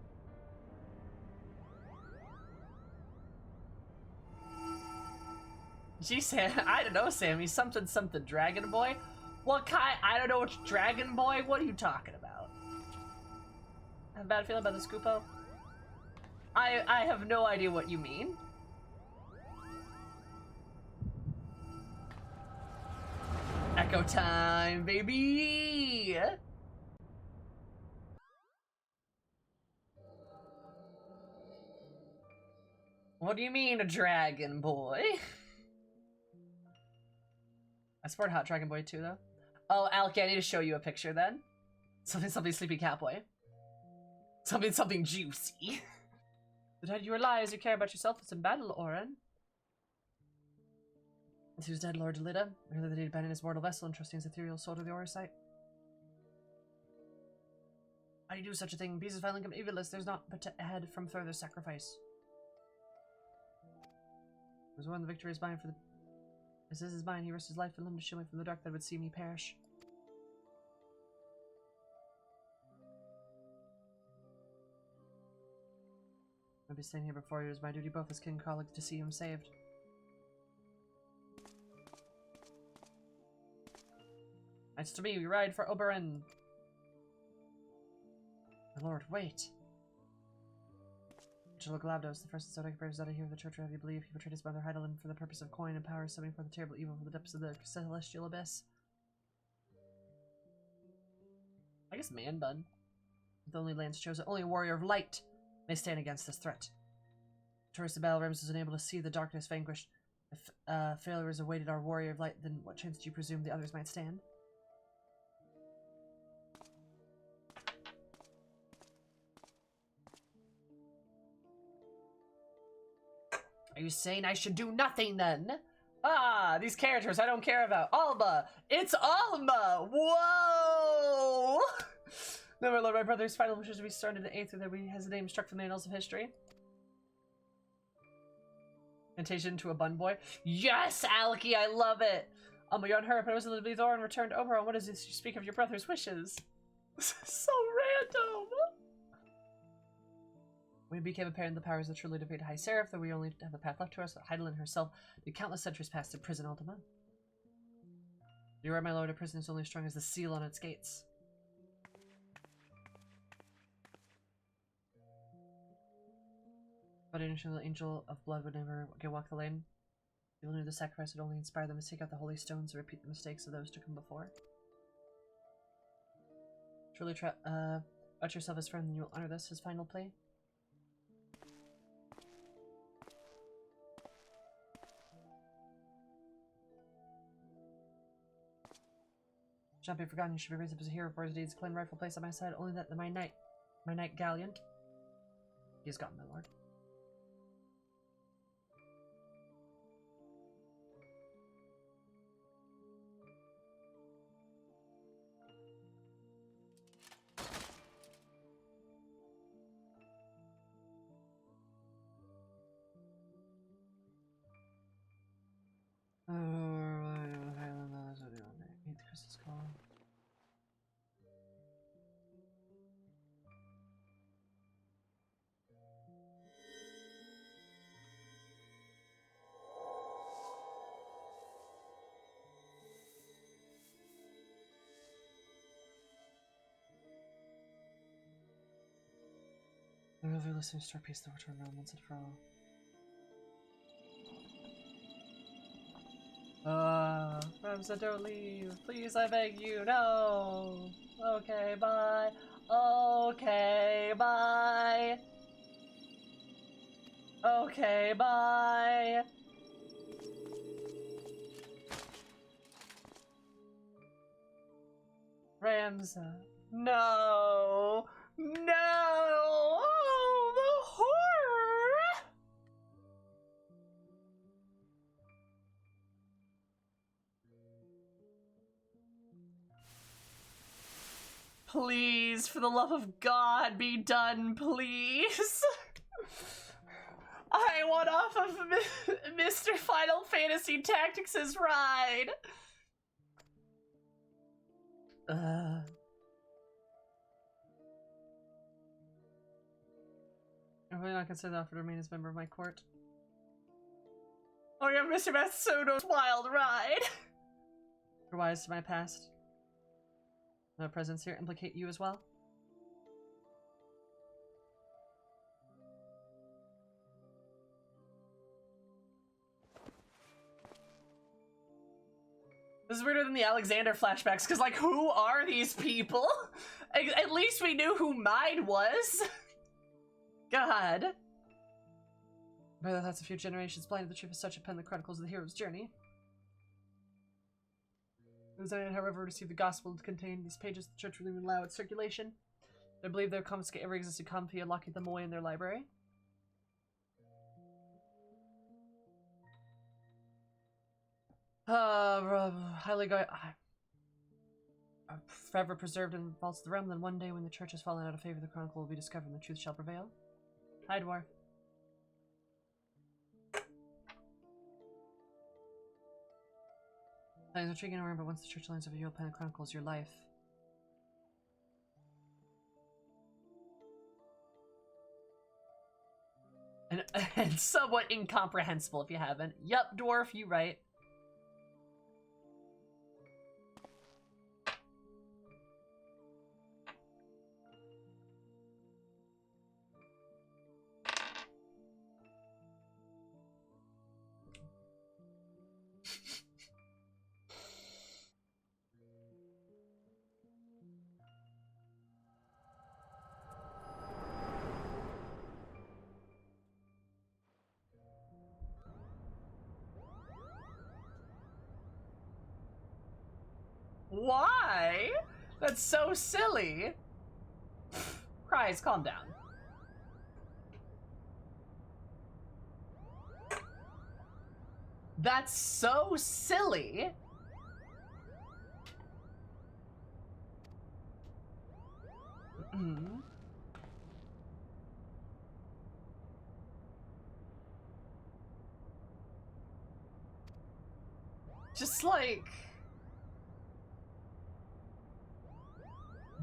Gee, Sam, I don't know, Sammy. Something Dragon Boy? What kind? I don't know which Dragon Boy? What are you talking about? I have a bad feeling about this Kupo. I have no idea what you mean. Echo time, baby! What do you mean, a dragon boy? I support Hot Dragon Boy too, though. Oh, Alki, I need to show you a picture then. Something Sleepy Catboy. Something juicy. The dead you rely as you care about yourself is in battle, Oren. As he was dead, Lord Delida, earlier that he'd abandoned his mortal vessel and trusting his ethereal soul to the Oracite. How do you do such a thing? Beasts finally come Ivalice, there's not but to head from further sacrifice. It was one the victory is mine for the... As is mine, he risked his life and limb to shield me from the dark that would see me perish. I'd be staying here before you. It was my duty both as kin and colleague to see him saved. Nice to me, we ride for Oberyn. My lord, wait. Angelo Galabdos, the first Zodiac bears out of here of the church, have you believe he betrayed his mother Heidelin for the purpose of coin and power, summing for the terrible evil from the depths of the celestial abyss. I guess man bun. The only lands chosen, only a warrior of light may stand against this threat. Tourist of Battle Rams is unable to see the darkness vanquished. If failures awaited our warrior of light, then what chance do you presume the others might stand? Are you saying I should do nothing then? Ah, these characters I don't care about. Alma! It's Alma! Whoa! No, my lord, my brother's final wishes to be started at 8th, that we has a name struck from the annals of history. Invitation to a bun boy. Yes, Alki, I love it! Alma, you're unhurt, but I was a little bit and returned to Oberon. What is this? You speak of your brother's wishes. So random! When it became apparent the powers that truly defeated High Seraph, that we only have the path left to us, that Heidelin herself did countless centuries past in prison Ultima. You are, my lord, a prison is only as strong as the seal on its gates. But an angel of blood would never walk the lane. People knew the sacrifice would only inspire them to seek out the holy stones and repeat the mistakes of those to come before. Truly out yourself as friend, and you will honor this, his final plea. Should not be forgotten, you should be raised up as a hero for his deeds, claim rightful place at my side, only that my knight Gallant. He is gone, my lord. Christmas call. The river listening to our piece, the return realm once and for all. Ramsa, don't leave. Please, I beg you. No. Okay, bye. Okay, bye. Okay, bye. Ramsa. No. No. Oh, the horror. Please, for the love of God, be done, please. I want off of Mr. Final Fantasy Tactics' ride. I'm really not considered the offer to remain as a member of my court. Oh yeah, Mr. Matsuno's wild ride. You're wise to my past. My presence here implicate you as well? This is weirder than the Alexander flashbacks, because, like, who are these people? At least we knew who mine was. God. By the thoughts of few generations blinded, the truth is such a pen, the chronicles of the hero's journey. Those that, however, receive the gospel to contain these pages, the church will even allow its circulation. They believe they'll confiscate every existing copy and locking them away in their library. Highly forever preserved in vaults of the realm, then one day when the church has fallen out of favor, the chronicle will be discovered and the truth shall prevail. Hi, dwarf. That is intriguing to remember once the church learns of your pen chronicles your life. And somewhat incomprehensible if you haven't. Yup, dwarf, you right. Why? That's so silly. Cries, calm down. That's so silly. Just like...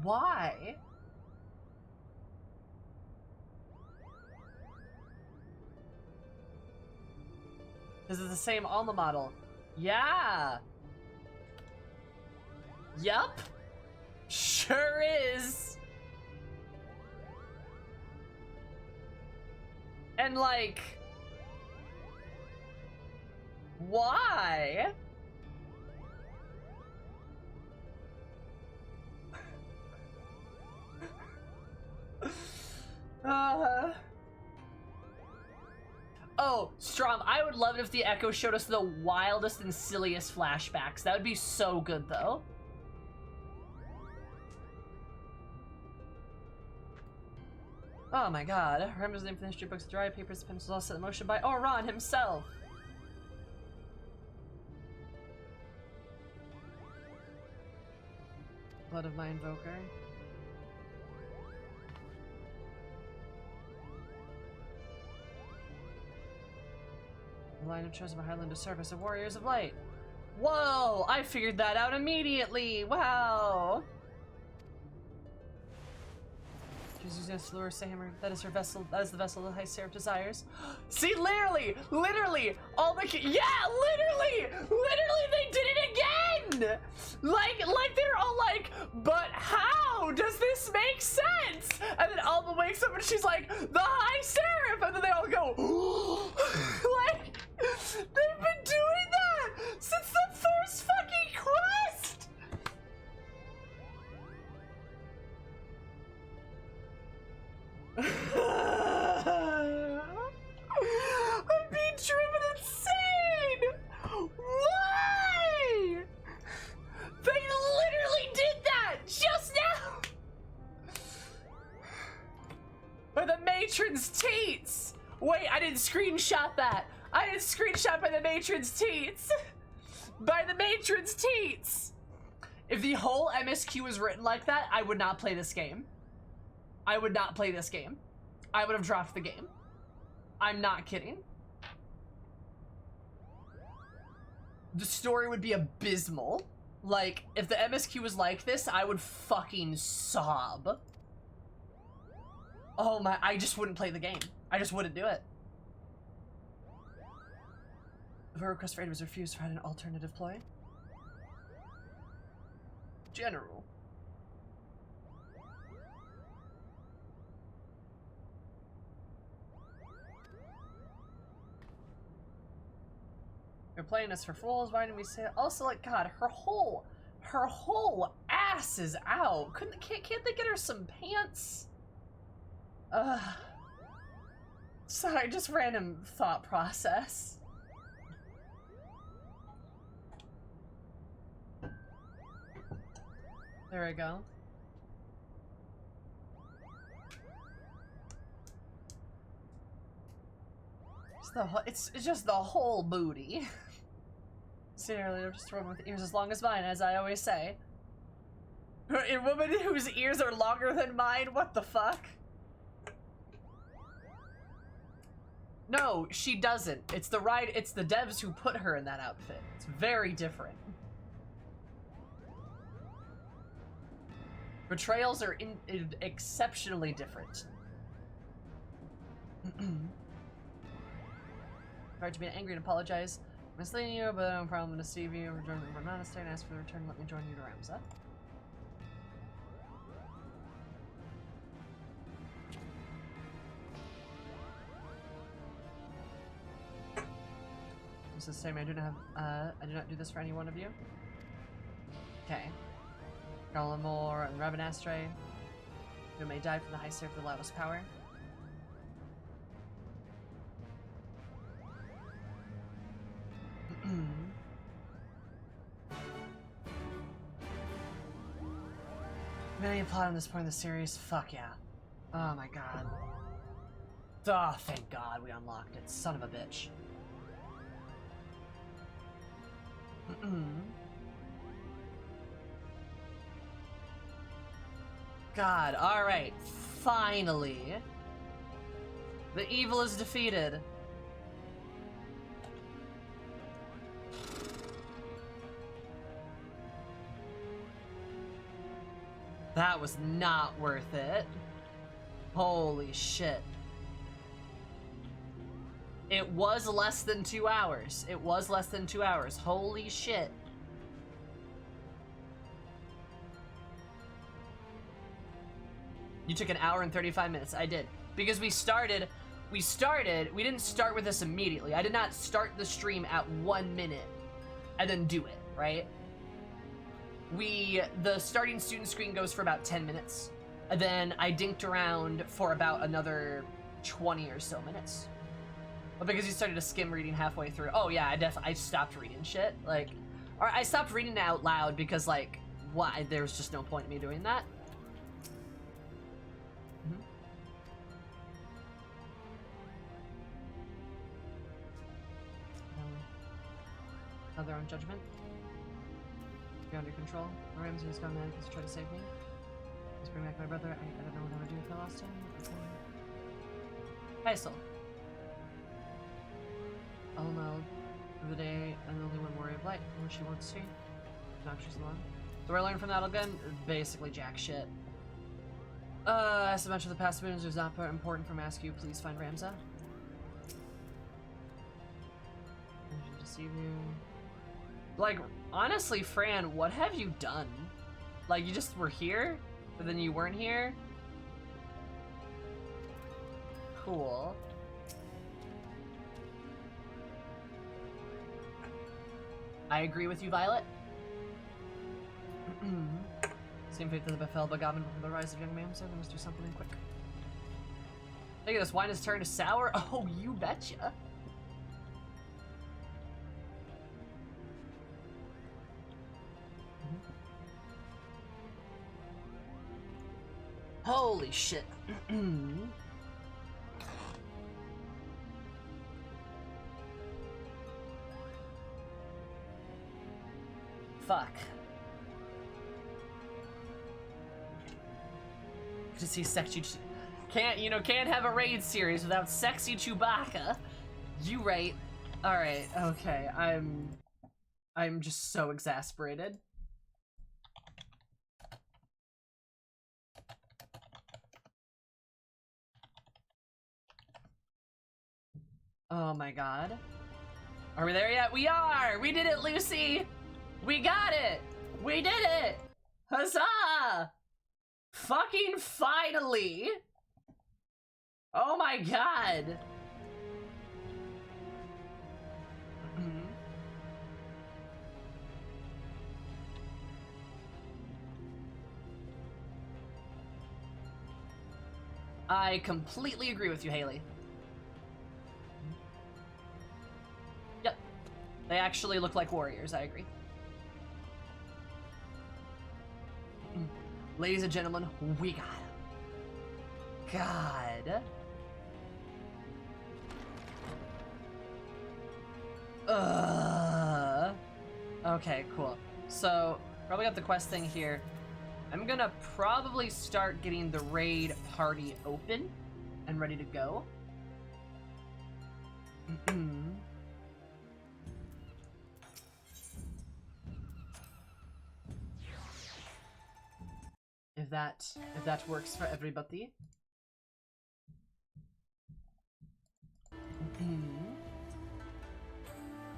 Why? This is the same alma model. Yeah. Yup. Sure is. And like... Why? Oh, Strom, I would love it if the Echo showed us the wildest and silliest flashbacks. That would be so good, though. Oh my god. Remembers the name for the history books, dry papers, pencils, all set in motion by Orbonne himself. Blood of my invoker. The line of chosen by Highland to serve as the warriors of light. Whoa! I figured that out immediately! Wow! She's using a slur, Hammer. That is her vessel. That is the vessel the High Seraph desires. See, literally, all the yeah, literally, they did it again. Like they're all like, but how does this make sense? And then Alma wakes up and she's like, the High Seraph, and then they all go, like, they've been doing that since the first fucking quest. I'm being driven insane! Why? They literally did that just now! By the matron's teats! Wait, I didn't screenshot that. I didn't screenshot by the matron's teats. By the matron's teats! If the whole MSQ was written like that, I would not play this game. I would not play this game. I would have dropped the game. I'm not kidding. The story would be abysmal. Like, if the MSQ was like this, I would fucking sob. Oh my, I just wouldn't play the game. I just wouldn't do it. If a request for aid was refused, had an alternative play. General. playing us for fools. Why didn't we say it? Also, like, God, her whole ass is out. Can't they get her some pants? Sorry, just random thought process. There we go. It's just the whole booty. Said earlier, just a woman with ears as long as mine, as I always say. A woman whose ears are longer than mine? What the fuck? No, she doesn't. It's the devs who put her in that outfit. It's very different. Betrayals are exceptionally different. Sorry to be angry and apologize. I'm misleading you, but I don't have a problem to deceive you. Return to Orbonne Monastery and ask for the return. Let me join you to Ramza. This is the same. I do not do this for any one of you. Okay. Galamore and Monastery, who may die from the high state of the loudest power. Really applaud on this point of the series? Fuck yeah. Oh my god. Oh, thank god we unlocked it. Son of a bitch. God, alright. Finally. The evil is defeated. That was not worth it. Holy shit. It was less than 2 hours. It was less than 2 hours. Holy shit. You took an hour and 35 minutes. I did. Because we didn't start with this immediately. I did not start the stream at 1 minute and then do it, right? The starting student screen goes for about 10 minutes. And then I dinked around for about another 20 or so minutes. But because you started to skim reading halfway through, oh yeah, I stopped reading shit. Like, or I stopped reading it out loud because, like, why? There was just no point in me doing that. Have their own judgment. You're under control. Ramsey has gone mad because he tried to save me. Let's bring back my brother. I don't know what I'm gonna do if I lost him. Faisal. I'll know the day and only one warrior of light when she wants to. Noxious alone. So what I learned from that again? Basically jack shit. As a bunch of the past moons is not important from MSQ, please find Ramza. I should deceive you. Like, honestly, Fran, what have you done? Like, you just were here, but then you weren't here? Cool. I agree with you, Violet. Same fate that befell Bagavan before the rise of young man, so we must do something quick. Look at this, wine has turned sour. Oh, you betcha. Holy shit. Fuck. To see sexy can't have a raid series without sexy Chewbacca. You right. Alright, okay. I'm just so exasperated. Oh my god. Are we there yet? We are! We did it, Lucy! We got it! We did it! Huzzah! Fucking finally! Oh my god! I completely agree with you, Haley. Yep. They actually look like warriors, I agree. Ladies and gentlemen, we got him. God. Okay, cool. So, probably got the quest thing here. I'm gonna probably start getting the raid party open and ready to go. If that works for everybody.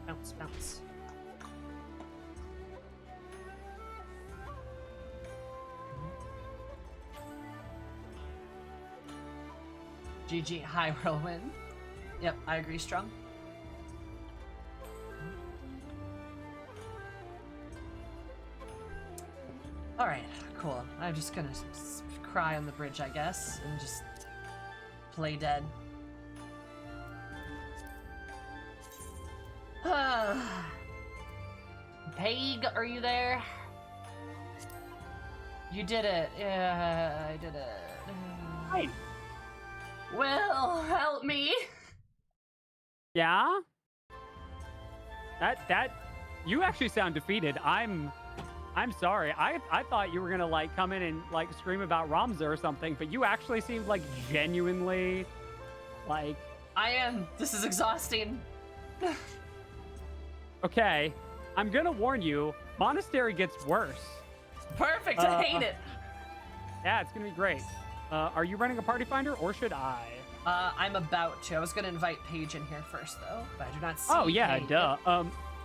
Bounce, bounce. GG, high whirlwind. Yep, I agree, Strong. Alright, cool. I'm just gonna cry on the bridge, I guess, and just play dead. Paig, are you there? You did it. Yeah, I did it. Hi. Well, help me. Yeah? That you actually sound defeated. I'm sorry. I thought you were gonna like come in and like scream about Ramza or something, but you actually seemed like genuinely like I am. This is exhausting. Okay. I'm gonna warn you, Monastery gets worse. Perfect, I hate it. Yeah, it's gonna be great. Are you running a party finder or should I? I'm about to. I was gonna invite Paige in here first though, but I do not see Oh yeah, Paige. duh.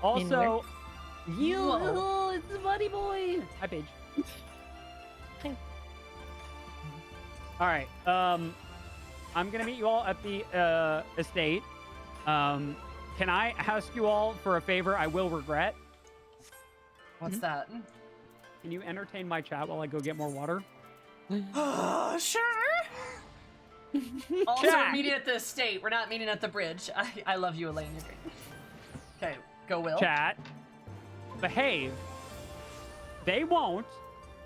Also you Whoa. it's the buddy boy. Hi Paige. Hi. Alright, I'm gonna meet you all at the estate. Can I ask you all for a favor I will regret? What's that? Can you entertain my chat while I go get more water? Sure. Also, Chat. we're meeting at the estate. We're not meeting at the bridge. I love you, Elaine. You're great. Okay, go, Will. Chat. Behave. They won't.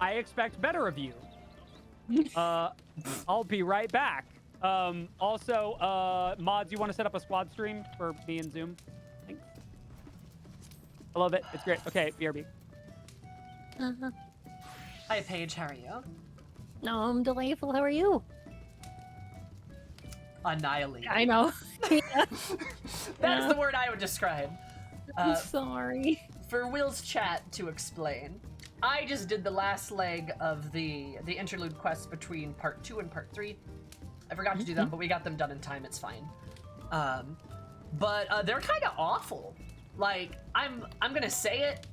I expect better of you. I'll be right back. Also, mods, you want to set up a squad stream for me and Zoom? Thanks. I love it. It's great. Okay, BRB. Hi, Paige. How are you? No, I'm delightful. How are you? Annihilated. I know. That's the word I would describe. I'm sorry. For Will's chat to explain, I just did the last leg of the interlude quests between part 2 and part 3. I forgot to do them, but we got them done in time. It's fine. But they're kind of awful. Like, I'm gonna say it.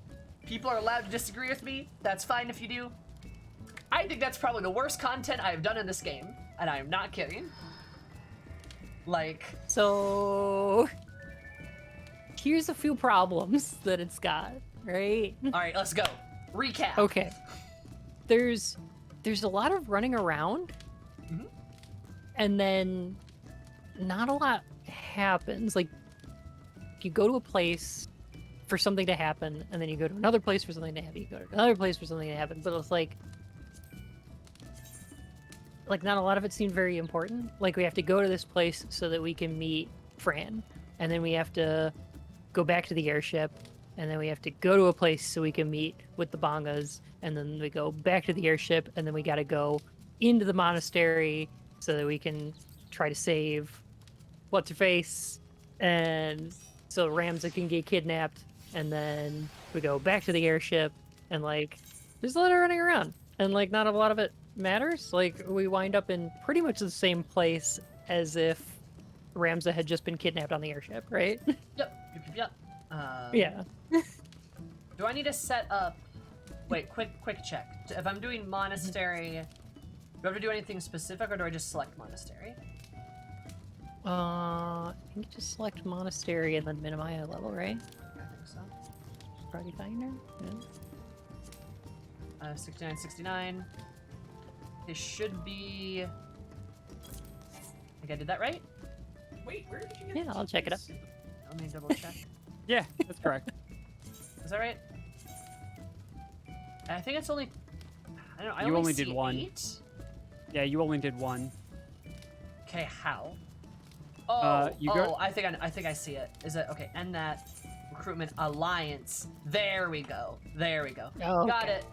People are allowed to disagree with me. That's fine if you do. I think that's probably the worst content I have done in this game, and I am not kidding. Like, So here's a few problems that it's got, right? all right, let's go. Recap. Okay. There's a lot of running around, and then not a lot happens. Like, you go to a place for something to happen, and then you go to another place for something to happen. You go to another place for something to happen, but it's like not a lot of it seemed very important. Like, we have to go to this place so that we can meet Fran, and then we have to go back to the airship, and then we have to go to a place so we can meet with the Bongas, and then we go back to the airship, and then we got to go into the monastery so that we can try to save what's-her-face, and so Ramza can get kidnapped, and then we go back to the airship, and like there's a lot of running around, and like not a lot of it matters. Like, we wind up in pretty much the same place as if Ramza had just been kidnapped on the airship, right? Yep. Yeah. Do I need to set up? Wait, quick check. If I'm doing monastery, do I have to do anything specific, or do I just select monastery? I think you just select monastery and then minimize level, right? I think so. Party finder. Yeah. 69. It should be think I did that right? Wait, where did you get Yeah, I'll check it up. Let me double check. Yeah, that's correct. Is that right? I think it's only. I don't know. I You only see did one. 8. Yeah, you only did one. Okay, how? Oh, you go- I think I see it. Is it okay? End that recruitment alliance. There we go. There we go. Oh, Got okay. it.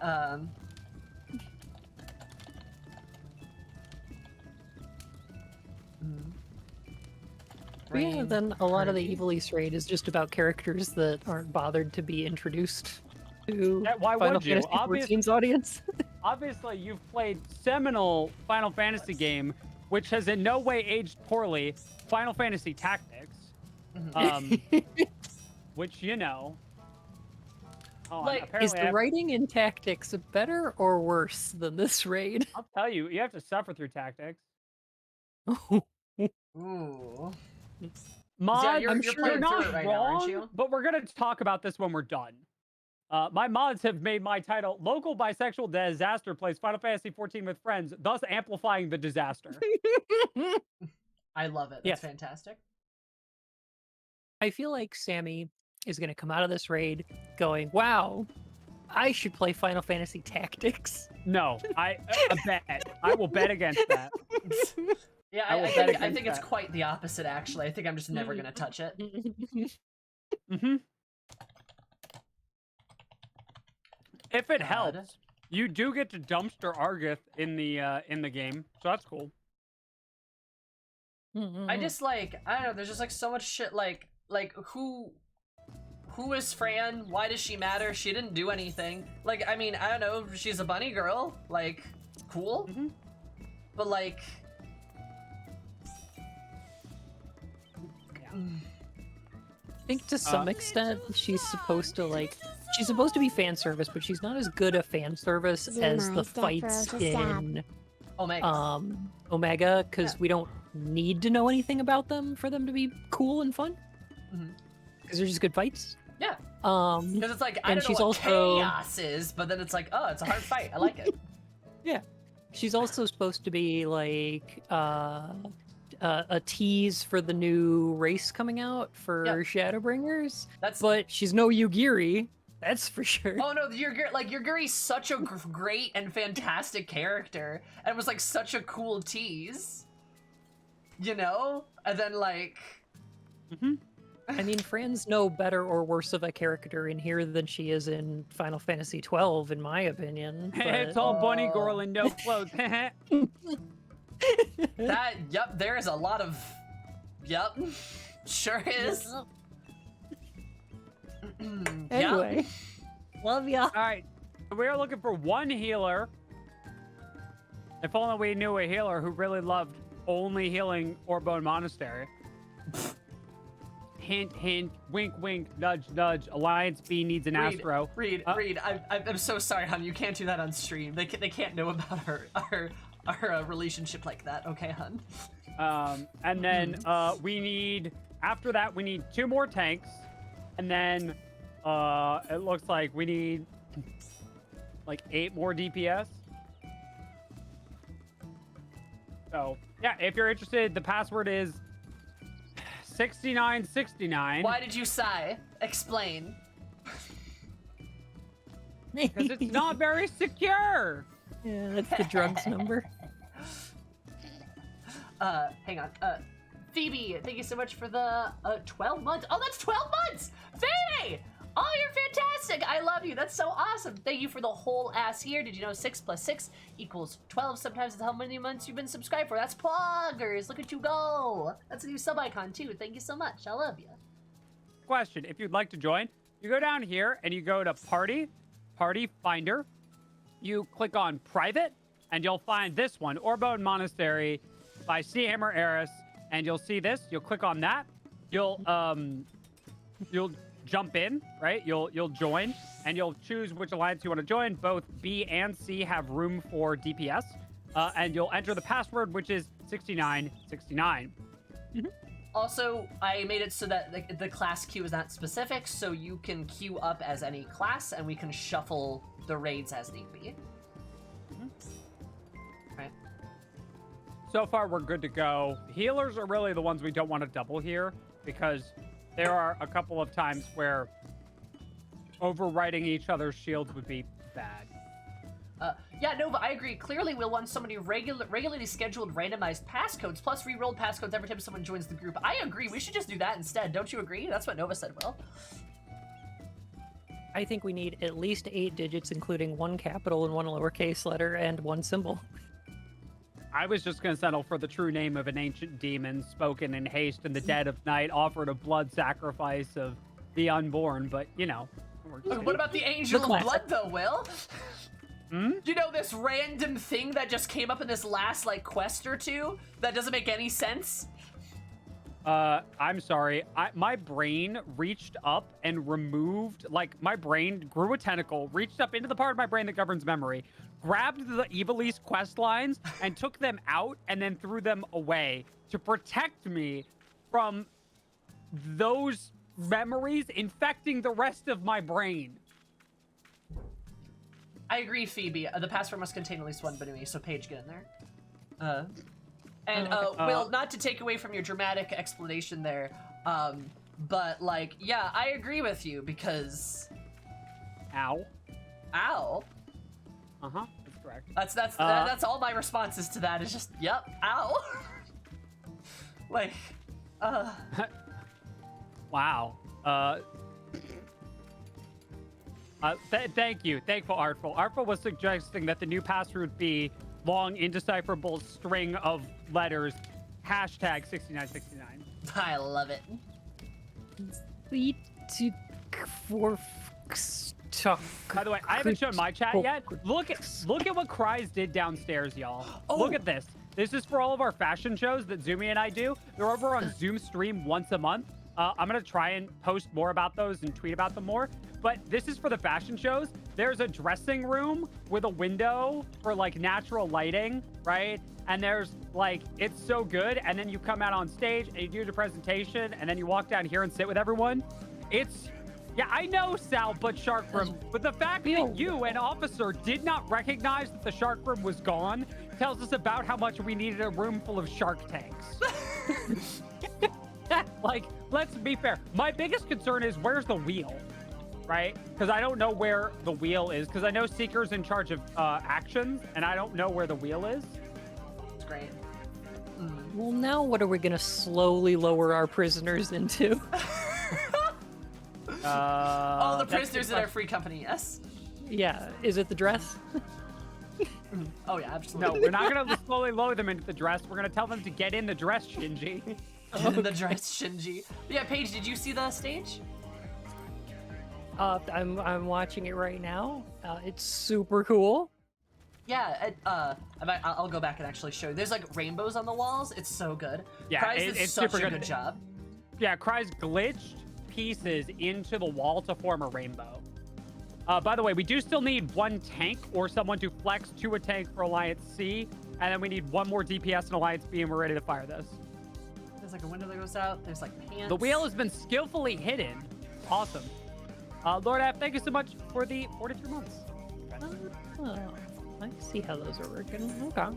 But yeah, Rain, then a lot of the Kirby. Ivalice raid is just about characters that aren't bothered to be introduced to Yeah, why Final would you? Fantasy XIV's audience. Obviously, you've played seminal Final Fantasy game, which has in no way aged poorly, Final Fantasy Tactics. Which, you know. Hold on, Like, Is apparently I the have- writing in Tactics better or worse than this raid? I'll tell you, you have to suffer through Tactics. Ooh. Mods, you're you're playing not through it right now, aren't wrong, you? but we're going to talk about this when we're done. My mods have made my title Local Bisexual Disaster Plays Final Fantasy XIV with Friends, thus amplifying the disaster. I love it. That's Yes. fantastic. I feel like Sammy is going to come out of this raid going, wow, I should play Final Fantasy Tactics. No, I bet. I will bet against that. Yeah, I will I bet think against it's that. quite the opposite, actually. I think I'm just never gonna touch it. Mm-hmm. If it God. helps, you do get to dumpster Argith in the game, so that's cool. I just like I don't know. There's just like so much shit. Like who is Fran? Why does she matter? She didn't do anything. Like I mean I don't know. She's a bunny girl. Like cool. Mhm. But like. I think to some extent she's supposed to be fan service, but she's not as good a fan service as the Nice, that fights throws a stab. in Omega. Omega, because Yeah. we don't need to know anything about them for them to be cool and fun. Mhm. Because they're just good fights. Yeah. Um, Because it's like I and don't know she's what also- chaos is, but then it's like oh, it's a hard fight. I like it. she's also supposed to be like a tease for the new race coming out for Yeah. Shadowbringers, That's but she's no Yugiri. That's for sure. Oh no, Yuguri's such a great and fantastic character, and was like such a cool tease, you know. And then like, I mean, Fran's no better or worse of a character in here than she is in Final Fantasy XII, in my opinion. It's but- all bunny girl and no clothes. that yep, there is a lot of, yep, sure is. Anyway, love ya. All right, we are looking for one healer. If only we knew a healer who really loved only healing Orbonne Monastery. Hint, hint, wink, wink, nudge, nudge. Alliance B needs an Astro. Reed, I'm so sorry, hon. You can't do that on stream. They can't know about our relationship like that. Okay, hun. And then we need, after that, we need 2 more tanks. And then it looks like we need like 8 more DPS. So, yeah, if you're interested, the password is 6969. Why did you sigh? Explain. Because it's not very secure. Yeah, that's the drugs number. Hang on. Phoebe, thank you so much for the 12 months. Oh, that's 12 months! Phoebe! Oh, you're fantastic! I love you. That's so awesome. Thank you for the whole ass year. Did you know 6 + 6 = 12? Sometimes it's how many months you've been subscribed for. That's poggers. Look at you go. That's a new sub icon, too. Thank you so much. I love you. Question, if you'd like to join, you go down here and you go to Party Finder. You click on Private, and you'll find this one, Orbonne Monastery by Seahammer Eris, and you'll see this. You'll click on that. You'll jump in, right? You'll join, and you'll choose which alliance you want to join. Both B and C have room for DPS, and you'll enter the password, which is 6969. Also, I made it so that the class queue is not specific, so you can queue up as any class, and we can shuffle the raids as need be. Right. so far we're good to go. Healers are really the ones we don't want to double here because there are a couple of times where overwriting each other's shields would be bad. Yeah, Nova, I agree. Clearly, we'll want so many regularly scheduled randomized passcodes, plus re-rolled passcodes every time someone joins the group. I agree. We should just do that instead. Don't you agree? That's what Nova said, Will. I think we need at least 8 digits, including 1 capital and 1 lowercase letter and 1 symbol. I was just going to settle for the true name of an ancient demon, spoken in haste in the dead of night, offered a blood sacrifice of the unborn, but, you know. What about the Angel of Blood, though, Will? Hmm? You know, this random thing that just came up in this last, like, quest or two that doesn't make any sense? I'm sorry. My brain reached up and removed, like, my brain grew a tentacle, reached up into the part of my brain that governs memory, grabbed the Ivalice quest lines and took them out and then threw them away to protect me from those memories infecting the rest of my brain. I agree, Phoebe. The password must contain at least one enemy, so Paige, get in there. Will, not to take away from your dramatic explanation there, but, like, yeah, I agree with you, because... Ow. Ow? Uh-huh, that's correct. That's all my responses to that, is just, yep, ow. Like, Wow. Thank you. Thankful Artful. Artful was suggesting that the new password be long, indecipherable string of letters, hashtag 6969. I love it. Sweet for By the way, I haven't shown my chat yet. Look at what Cries did downstairs, y'all. Oh. Look at this. This is for all of our fashion shows that Zoomy and I do. They're over on Zoom Stream once a month. I'm going to try and post more about those and tweet about them more. But this is for the fashion shows. There's a dressing room with a window for, like, natural lighting, right? And there's, like, it's so good. And then you come out on stage and you do the presentation and then you walk down here and sit with everyone. It's, yeah, I know, Sal, but Shark Room. But the fact that you, an officer, did not recognize that the Shark Room was gone tells us about how much we needed a room full of shark tanks. Like, let's be fair. My biggest concern is, where's the wheel, right? Because I don't know where the wheel is. Because I know Seeker's in charge of actions, and I don't know where the wheel is. It's great. Well, now what are we gonna slowly lower our prisoners into? All the prisoners in our free company, yes? Yeah, is it the dress? Oh, yeah, absolutely. No, we're not going to slowly lower them into the dress. We're going to tell them to get in the dress, Shinji. The dress, Shinji. But yeah, Paige, did you see the stage? I'm watching it right now. It's super cool. Yeah, I'll go back and actually show you. There's, like, rainbows on the walls. It's so good. Yeah, Cries did it's such super a good. good job. Yeah, Cries glitched pieces into the wall to form a rainbow. By the way, we do still need 1 tank or someone to flex to a tank for Alliance C, and then we need 1 more DPS in Alliance B, and we're ready to fire this. There's, like, a window that goes out. There's, like, pants. The wheel has been skillfully hidden. Awesome. Lord App, thank you so much for the 43 months. Oh, I see how those are working. Okay.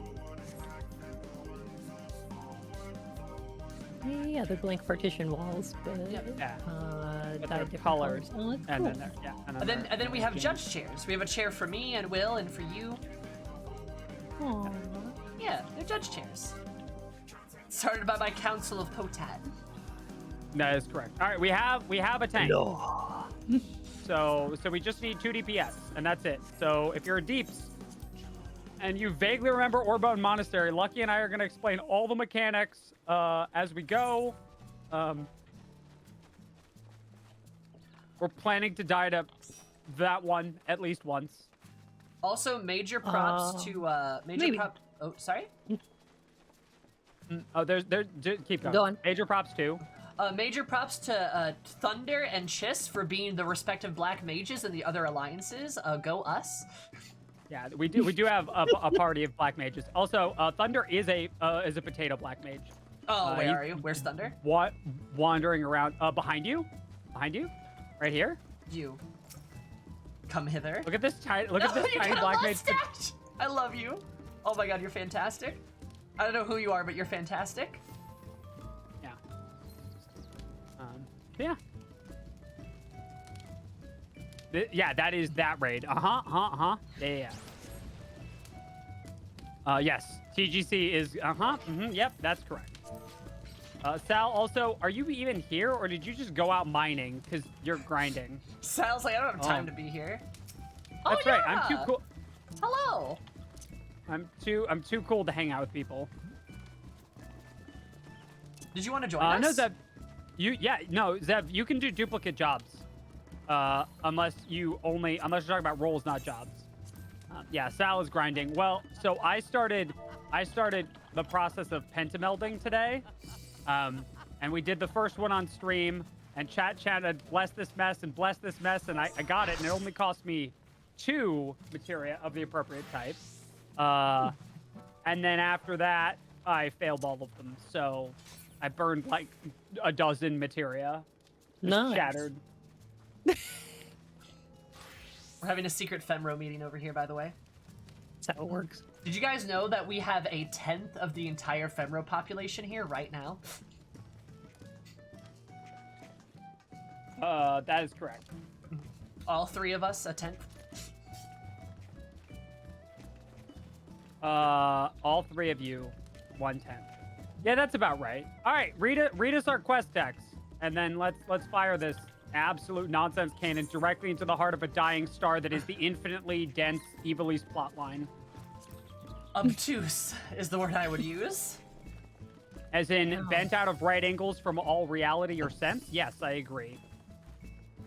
Yeah, they're blank partition walls, but Yeah. But dyed they're different colored. colors. Oh, that's And cool. then there, yeah. And then we have judge chairs. We have a chair for me and Will and for you. Aw. Yeah, they're judge chairs. Started by my council of Potat. That is correct. All right, we have a tank. So we just need 2 DPS, and that's it. So if you're a Deeps and you vaguely remember Orbonne Monastery, Lucky and I are going to explain all the mechanics as we go. We're planning to die to that one at least once. Also, major props to maybe. Oh, sorry. Oh, there's keep going. Go on. Major props too. Major props to Thunder and Chiss for being the respective black mages in the other alliances. Go us. Yeah, we do have a party of black mages. Also, Thunder is a potato black mage. Oh, where are you? Where's Thunder? What? Wandering around behind you, right here. You. Come hither. Look at this tiny You black got a mage. mustache! I love you. Oh my god, you're fantastic. I don't know who you are, but you're fantastic. Yeah. Yeah. Yeah, that is that raid. Yeah. Yes, TGC is, yep, that's correct. Sal, also, are you even here, or did you just go out mining because you're grinding? Sal's like, I don't have time to be here. That's right, I'm too cool. Hello. I'm too cool to hang out with people. Did you want to join us? No, Zev, Zev, you can do duplicate jobs. Unless you're talking about roles, not jobs. Yeah, Sal is grinding. Well, so I started the process of pentamelding today. And we did the first one on stream, and chat chatted, bless this mess, and I got it, and it only cost me 2 materia of the appropriate type. And then after that, I failed all of them, so I burned like a dozen materia. Nice. Shattered. We're having a secret Femro meeting over here, by the way. That's how it works. Did you guys know that we have a 10th of the entire Femro population here right now? That is correct. All 3 of us, a 10th? All 3 of you, 1/10. Yeah, that's about right. All right, read us our quest text, and then let's fire this absolute nonsense cannon directly into the heart of a dying star that is the infinitely dense Ivalice plotline. Obtuse is the word I would use. As in, bent out of right angles from all reality or sense? Yes, I agree.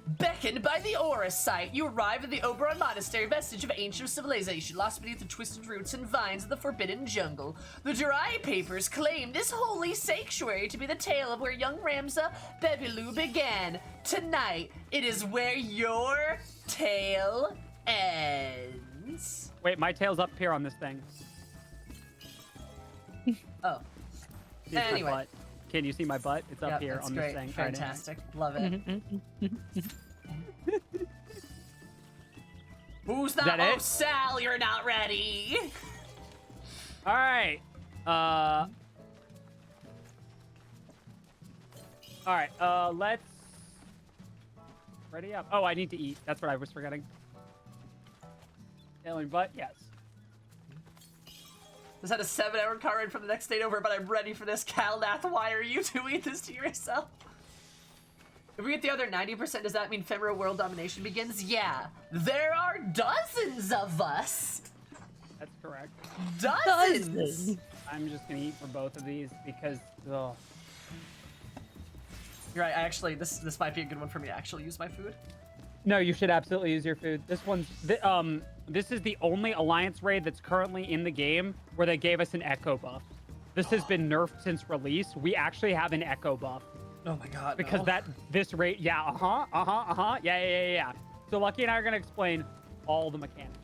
Beckoned by the Aura site, you arrive at the Orbonne Monastery, vestige of ancient civilization, lost beneath the twisted roots and vines of the forbidden jungle. The dry papers claim this holy sanctuary to be the tale of where young Ramza Bevilou began. Tonight, it is where your tale ends. Wait, my tail's up here on this thing. Oh. Here's my Anyway. butt. Can you see my butt? It's up Yep, here that's on great. this thing. Fantastic. Love it. Who's that? that it? Oh, Sal, you're not ready. All right. All right. Let's ready up. Oh, I need to eat. That's what I was forgetting. Alien butt. Yes. Just had a 7-hour car ride from the next state over, but I'm ready for this. Calnath, why are you doing this to yourself? If we get the other 90%, does that mean Femro world domination begins? Yeah. There are dozens of us. That's correct. Dozens. I'm just gonna eat for both of these because. Ugh. You're right. I actually, this might be a good one for me to actually use my food. No, you should absolutely use your food. This one's this is the only Alliance raid that's currently in the game where they gave us an echo buff. This has been nerfed since release. We actually have an echo buff. Oh my god. Because no. this raid, yeah, yeah. So Lucky and I are gonna explain all the mechanics.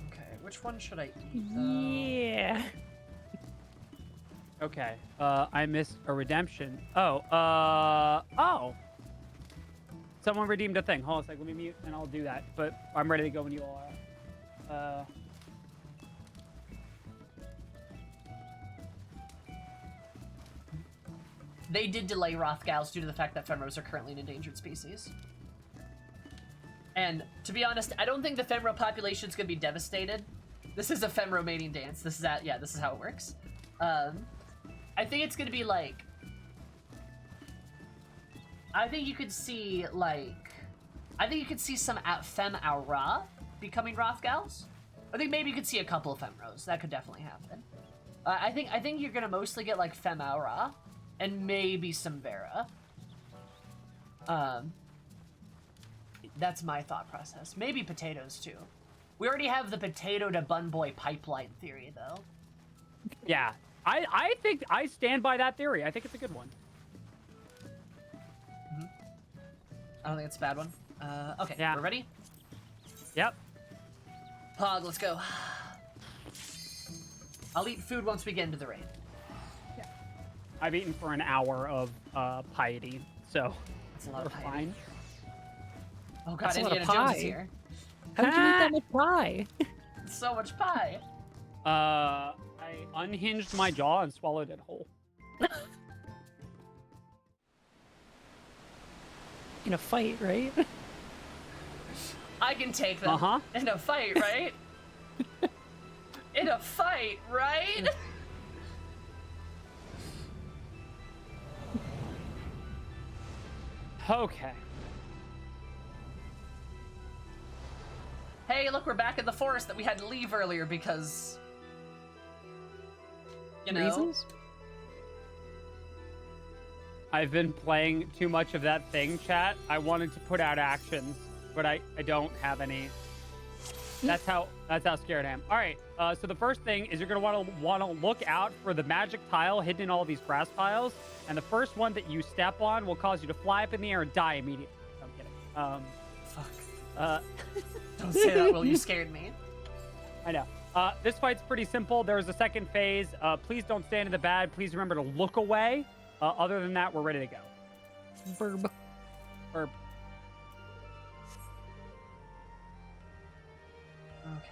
Okay, which one should I eat? Yeah. Okay. I missed a redemption. Oh. Someone redeemed a thing. Hold on a sec. Let me mute and I'll do that. But I'm ready to go when you all are. They did delay Rothgals due to the fact that Femros are currently an endangered species. And to be honest, I don't think the Femro population is going to be devastated. This is a Femro mating dance. This is how it works. I think it's going to be like... I think you could see, like... I think you could see some Fem Aura becoming Rothgals. I think maybe you could see a couple of Femros. That could definitely happen. I think you're going to mostly get, like, Fem Aura. And maybe some Vera. That's my thought process. Maybe potatoes, too. We already have the potato to bun boy pipeline theory, though. Yeah. I think I stand by that theory. I think it's a good one. I don't think it's a bad one. Okay, Yeah. we're ready? Yep. Pog, let's go. I'll eat food once we get into the raid. I've eaten for an hour of piety, so That's a lot we're of pie. fine. Oh god, That's a lot of Indiana Jones is pie. here. How did you eat that much pie? So much pie. I I unhinged my jaw and swallowed it whole. In a fight, right? I can take them Uh-huh. in a fight, right? In a fight, right? Okay. Hey, look, we're back in the forest that we had to leave earlier because... You know? Reasons? I've been playing too much of that thing, chat. I wanted to put out actions, but I don't have any. That's how scared I am. All right. So the first thing is you're gonna want to look out for the magic tile hidden in all these grass piles, and the first one that you step on will cause you to fly up in the air and die immediately. I'm kidding. Fuck. Don't say that, Will. You scared me. I know. This fight's pretty simple. There's a second phase. Please don't stand in the bad. Please remember to look away. Other than that, we're ready to go. Burb. Burb. Okay.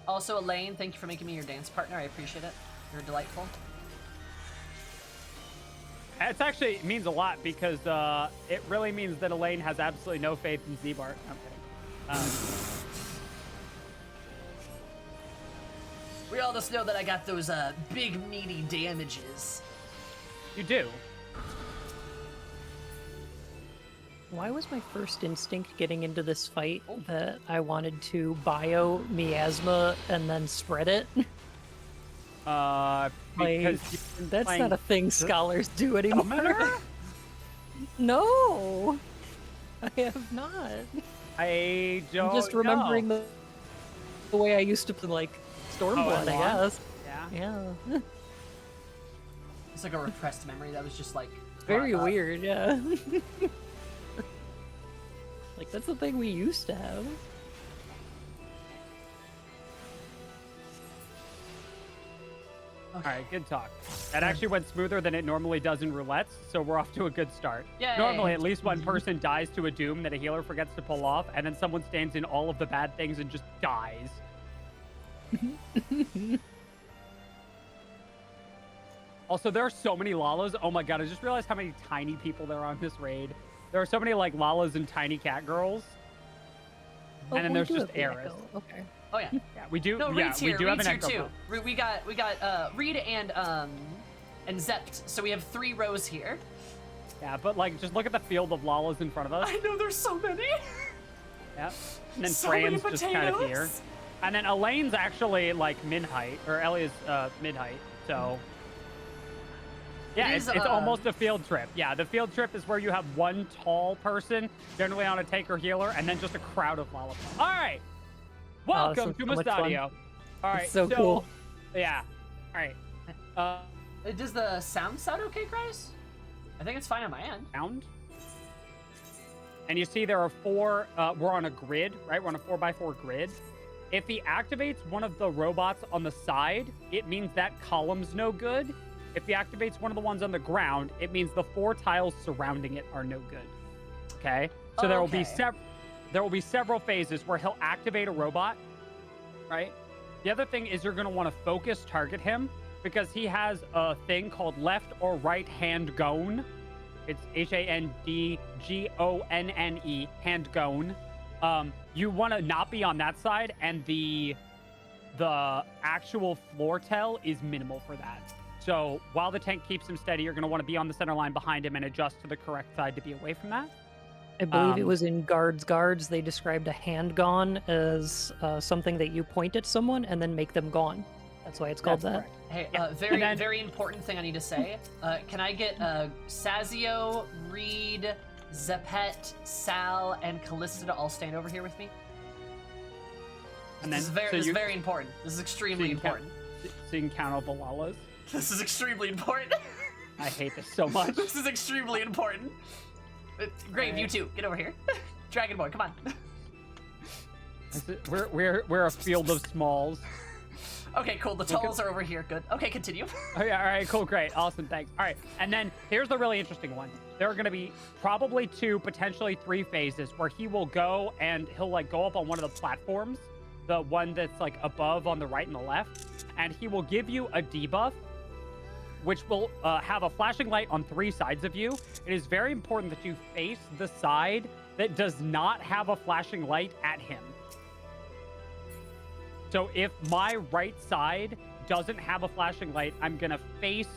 Also, Elaine, thank you for making me your dance partner. I appreciate it. You're delightful. It's actually it means a lot because it really means that Elaine has absolutely no faith in Z-Bart. I'm kidding. We all just know that I got those big meaty damages. You do. Why was my first instinct getting into this fight that I wanted to bio miasma and then spread it? Because Like, that's playing not a thing scholars do anymore. Summoner? No, I have not. I don't I'm just remembering the way I used to play, like, Stormblood, I Orbonne? guess. Yeah. Yeah. It's like a repressed memory that was just like... Very brought up. weird, yeah. Like, that's the thing we used to have. All right, good talk. That actually went smoother than it normally does in roulettes, so we're off to a good start. Yay. Normally, at least one person dies to a doom that a healer forgets to pull off, and then someone stands in all of the bad things and just dies. Also, there are so many Lalas. Oh my god, I just realized how many tiny people there are on this raid. There are so many, like, Lalas and tiny cat girls. Oh, And then we there's do just have the Eris. echo. Okay. Oh, yeah. Yeah, we do. No, yeah, Reed's we here. do have Reed's an here, echo. too. We got Reed and Zept, so we have 3 rows here. Yeah, but, like, just look at the field of Lalas in front of us. I know there's so many. Yeah. And then So many Fran's just kind of here. potatoes. And then Elaine's actually like mid-height, or Ellie's mid-height, so... Yeah, It is, it's almost a field trip. Yeah, the field trip is where you have one tall person, generally on a tank or healer, and then just a crowd of lollipops. All right! Welcome this to is so much fun. Mustadio. All right, It's so cool. Yeah. All right. Does the sound okay, Chris? I think it's fine on my end. Sound. And you see there are 4, we're on a grid, right? We're on a 4x4 grid. If he activates one of the robots on the side, it means that column's no good. If he activates one of the ones on the ground, it means the 4 tiles surrounding it are no good. Okay? So there will be several phases where he'll activate a robot, right? The other thing is you're going to want to focus target him because he has a thing called left or right hand gone. It's HANDGONNE, hand gone. You want to not be on that side, and the actual floor tell is minimal for that. So while the tank keeps him steady, you're going to want to be on the center line behind him and adjust to the correct side to be away from that. I believe it was in Guards. They described a hand gone as something that you point at someone and then make them gone. That's why it's called That's that. correct. Hey, Yeah. very important thing I need to say. Can I get Sazio, Reed, Zepet, Sal, and Callista to all stand over here with me? And then, This is very important. This is extremely important. So you can count all the Lalas. This is extremely important. I hate this so much. This is extremely important. Grave, you too. Get over here. Dragon Boy, come on. We're a field of smalls. Okay, cool. The tolls are over here. Good. Okay, continue. Oh, yeah, all right, cool, great, awesome, thanks. All right, and then here's the really interesting one. There are going to be probably 2, potentially 3 phases where he will go and he'll like go up on one of the platforms, the one that's like above on the right and the left, and he will give you a debuff, which will have a flashing light on 3 sides of you. It is very important that you face the side that does not have a flashing light at him. So if my right side doesn't have a flashing light, I'm going to face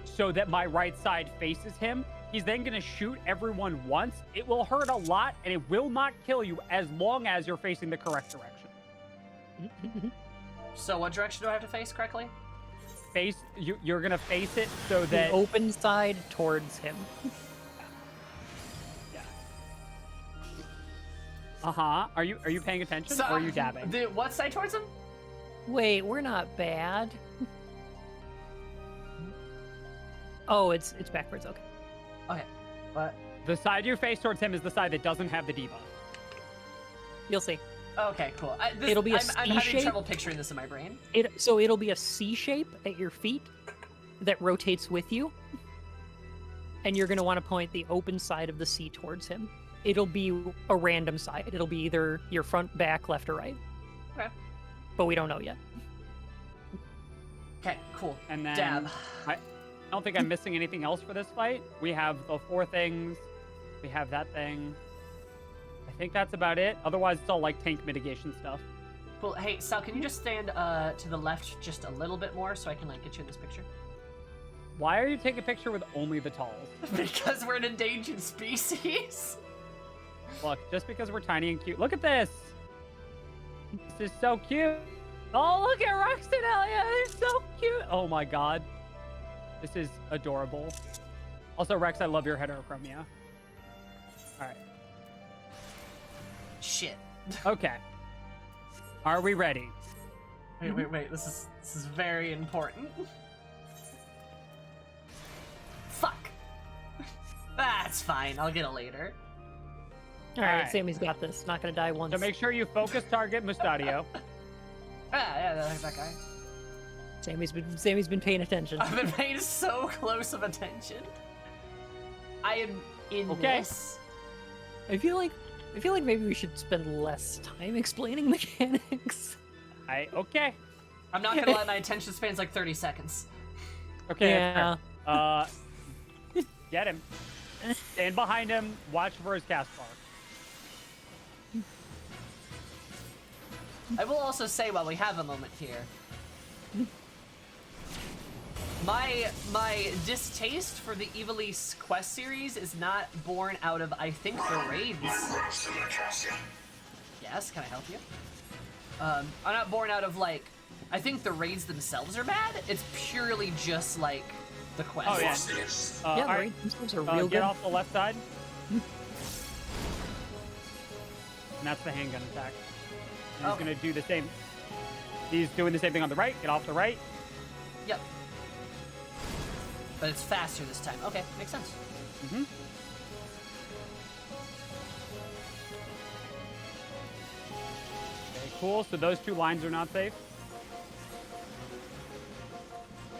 so that my right side faces him. He's then going to shoot everyone once. It will hurt a lot, and it will not kill you as long as you're facing the correct direction. So what direction do I have to face correctly? You're going to face it so The that... open side towards him. Yeah. Uh-huh. Are you paying attention, or are you dabbing? What side towards him? Wait, we're not bad. Oh, it's backwards. Okay. Okay. What? The side you face towards him is the side that doesn't have the debuff. You'll see. Okay, cool. It'll be a I'm C having shape. trouble picturing this in my brain. So it'll be a C shape at your feet that rotates with you, and you're going to want to point the open side of the C towards him. It'll be a random side. It'll be either your front, back, left, or right. Okay. But we don't know yet. Okay, cool. And then Dab. I don't think I'm missing anything else for this fight. We have the 4 things. We have that thing. I think that's about it. Otherwise, it's all like tank mitigation stuff. Cool. Hey, Sal, can you just stand to the left just a little bit more so I can like get you in this picture? Why are you taking a picture with only the talls? Because we're an endangered species. Look, just because we're tiny and cute. Look at this. This is so cute. Oh, look at Rex and Elia. They're so cute. Oh my god. This is adorable. Also, Rex, I love your heterochromia. All right. Shit. Okay. Are we ready? Wait. This is very important. Fuck. That's fine. I'll get it later. All right, Alright. Sammy's got this. Not going to die once. So make sure you focus target Mustadio. Yeah, that guy. Sammy's been paying attention. I've been paying so close of attention. I am in this. I feel like maybe we should spend less time explaining mechanics. Okay. I'm not gonna lie, my attention span's like 30 seconds. Okay. Yeah. That's fair. Get him. Stand behind him. Watch for his cast bar. I will also say while we have a moment here, my distaste for the Ivalice quest series is not born out of, I think, the raids. Yes, can I help you? I'm not born out of, like, I think the raids themselves are bad. It's purely just, like, the quest. Oh, yeah. Yeah, all the right. raids themselves are real Get good. off the left side. And that's the handgun attack. And he's Okay. going to do the same. He's doing the same thing on the right. Get off the right. Yep. But it's faster this time. Okay, makes sense. Mm-hmm. Okay, cool. So those 2 lines are not safe.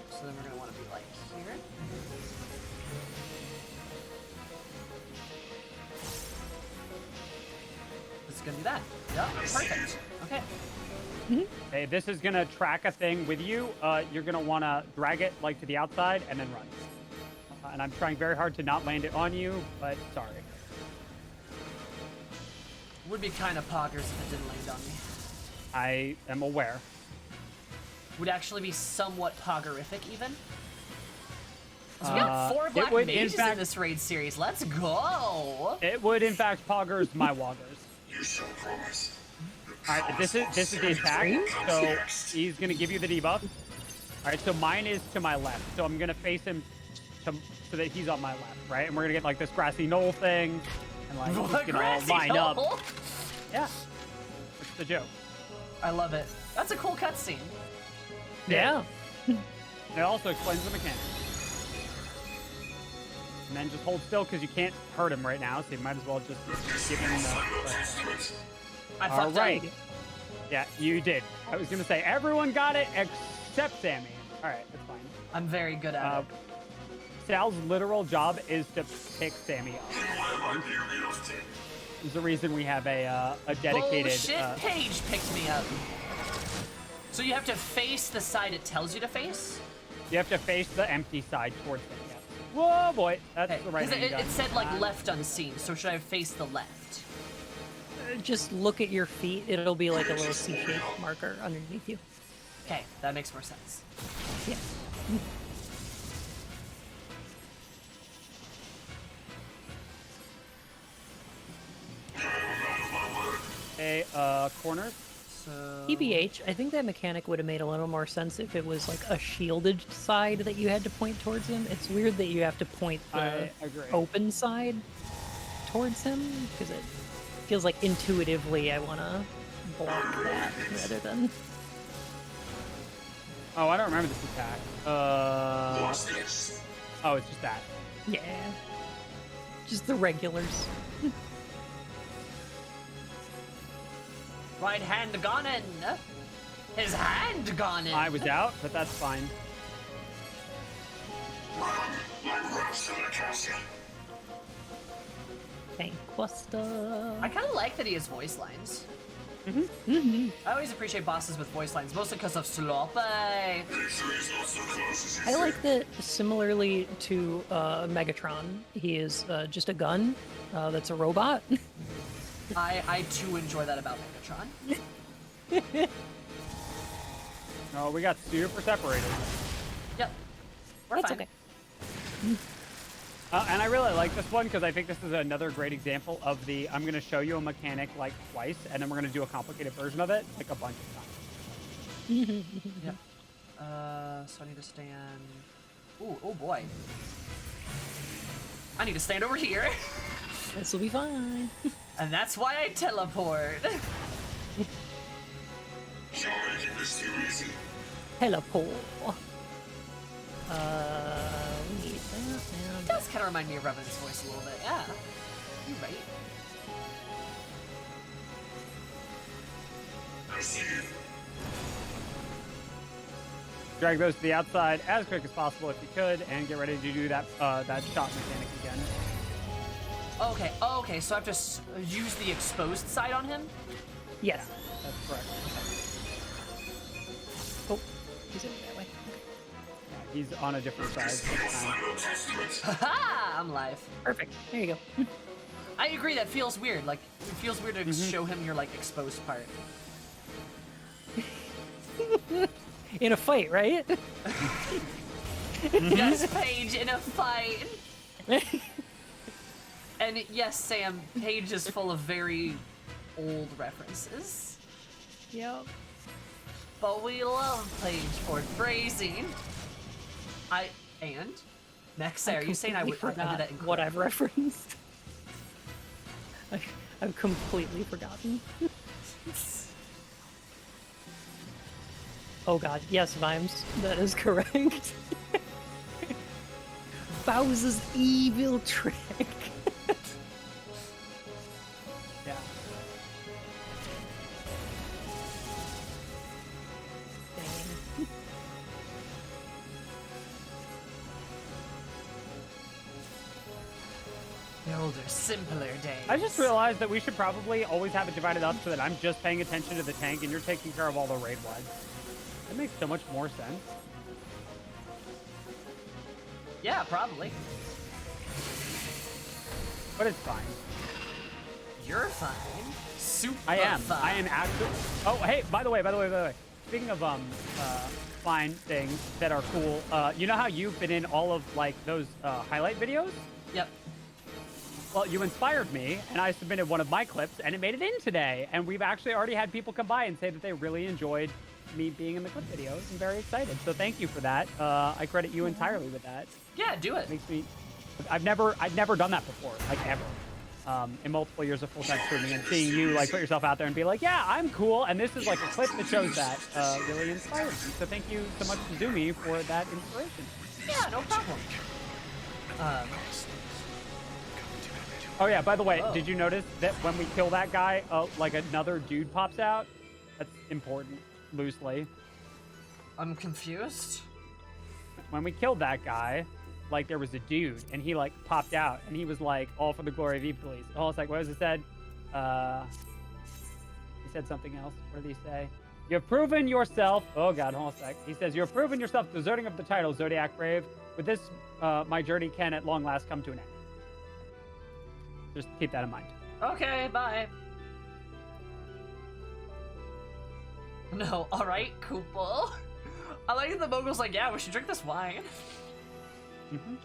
So then we're gonna want to be like here. This is gonna do that. Yep, perfect. Okay. Okay, this is going to track a thing with you. You're going to want to drag it like to the outside and then run. And I'm trying very hard to not land it on you, but sorry. Would be kind of poggers if it didn't land on me. I am aware. Would actually be somewhat poggerific even. 'Cause we got 4 it black would, in mages in fact- this raid series. Let's go. It would, in fact, poggers my woggers. You shall promise. All right, this is the attack. So he's gonna give you the debuff. All right, so mine is to my left. So I'm gonna face him so that he's on my left, right? And we're gonna get like this grassy knoll thing, and like it's gonna all line up. knoll? Yeah, that's the joke. I love it. That's a cool cutscene. Yeah. It also explains the mechanics. And then just hold still because you can't hurt him right now, so you might as well just give him the. I All fucked right. up. Yeah, you did. I was gonna say everyone got it except Sammy. All right, that's fine. I'm very good at it. Sal's literal job is to pick Sammy up. There's the reason we have a dedicated. Bullshit, Paige picked me up. So you have to face the side it tells you to face? You have to face the empty side towards them. Yes. Whoa, boy. That's Okay, the right because hand it said like left unseen, so should I face the left? Just look at your feet. It'll be like a little C-shaped marker underneath you. Okay, that makes more sense. Yeah. Okay, corners. So TBH, I think that mechanic would have made a little more sense if it was like a shielded side that you had to point towards him. It's weird that you have to point the I agree. open side towards him because it feels like intuitively I want to block that rather than. Oh, I don't remember this attack. Oh, it's just that. Yeah. Just the regulars. right hand gone in. His hand gone in. I was out, but that's fine. Tankbuster. I kind of like that he has voice lines. Mm-hmm. I always appreciate bosses with voice lines, mostly because of Sloppy. I like that similarly to Megatron, he is just a gun that's a robot. I too enjoy that about Megatron. Oh, we got super separated. Yep. We're That's fine. okay. And I really like this one because I think this is another great example of the I'm going to show you a mechanic like twice, and then we're going to do a complicated version of it like a bunch of times. Yep. So I need to stand. Ooh, oh boy. I need to stand over here. This will be fine. And that's why I teleport. Teleport. We need that It and does kind of remind me of Revan's voice a little bit. Yeah. You're right. Drag those to the outside as quick as possible if you could, and get ready to do that that shot mechanic again. Okay, okay, so I have to use the exposed side on him? yes. That's correct. Oh, he's over that way. Yeah, he's on a different side. this time. Haha! I'm live. Perfect. There you go. I agree, that feels weird. Like, it feels weird to show him your, like, exposed part. In a fight, right? Yes, Paige, in a fight! And yes, Sam, Paige is full of very old references. Yep. But we love Paige for phrasing. Next, are you saying I did forgot that incorrectly? what I've referenced? I've completely forgotten. Oh god, yes, Vimes, that is correct. Bowser's evil trick. Yeah. Dang. The older, simpler days. I just realized that we should probably always have it divided up so that I'm just paying attention to the tank and you're taking care of all the raid wides. That makes so much more sense. Yeah, probably. But it's fine. You're fine. Super I am. fine. I am actually. Oh, hey, by the way. Speaking of fine things that are cool, you know how you've been in all of like those highlight videos? Yep. Well, you inspired me, and I submitted one of my clips, and it made it in today. And we've actually already had people come by and say that they really enjoyed me being in the clip videos. I'm very excited. So thank you for that. I credit you entirely with that. Yeah, do it. Makes me. I've never done that before, like ever. In multiple years of full-time streaming, and seeing you like put yourself out there and be like, yeah, I'm cool, and this is like a clip that shows that really inspired me. So thank you so much to Zoomy for that inspiration. Yeah, no problem. Oh yeah, by the way, Oh. did you notice that when we kill that guy, like another dude pops out? That's important, loosely. I'm confused. When we killed that guy, like there was a dude, and he like popped out, and he was like, all for the glory of Ivalice. Oh, it's like, what was it said? He said something else. What did he say? You have proven yourself. Oh God, hold on a sec. He says you have proven yourself deserving of the title Zodiac Brave. With this, my journey can at long last come to an end. Just keep that in mind. Okay, bye. No, alright, Koople. I like the mogul's like, yeah, we should drink this wine. Mm-hmm.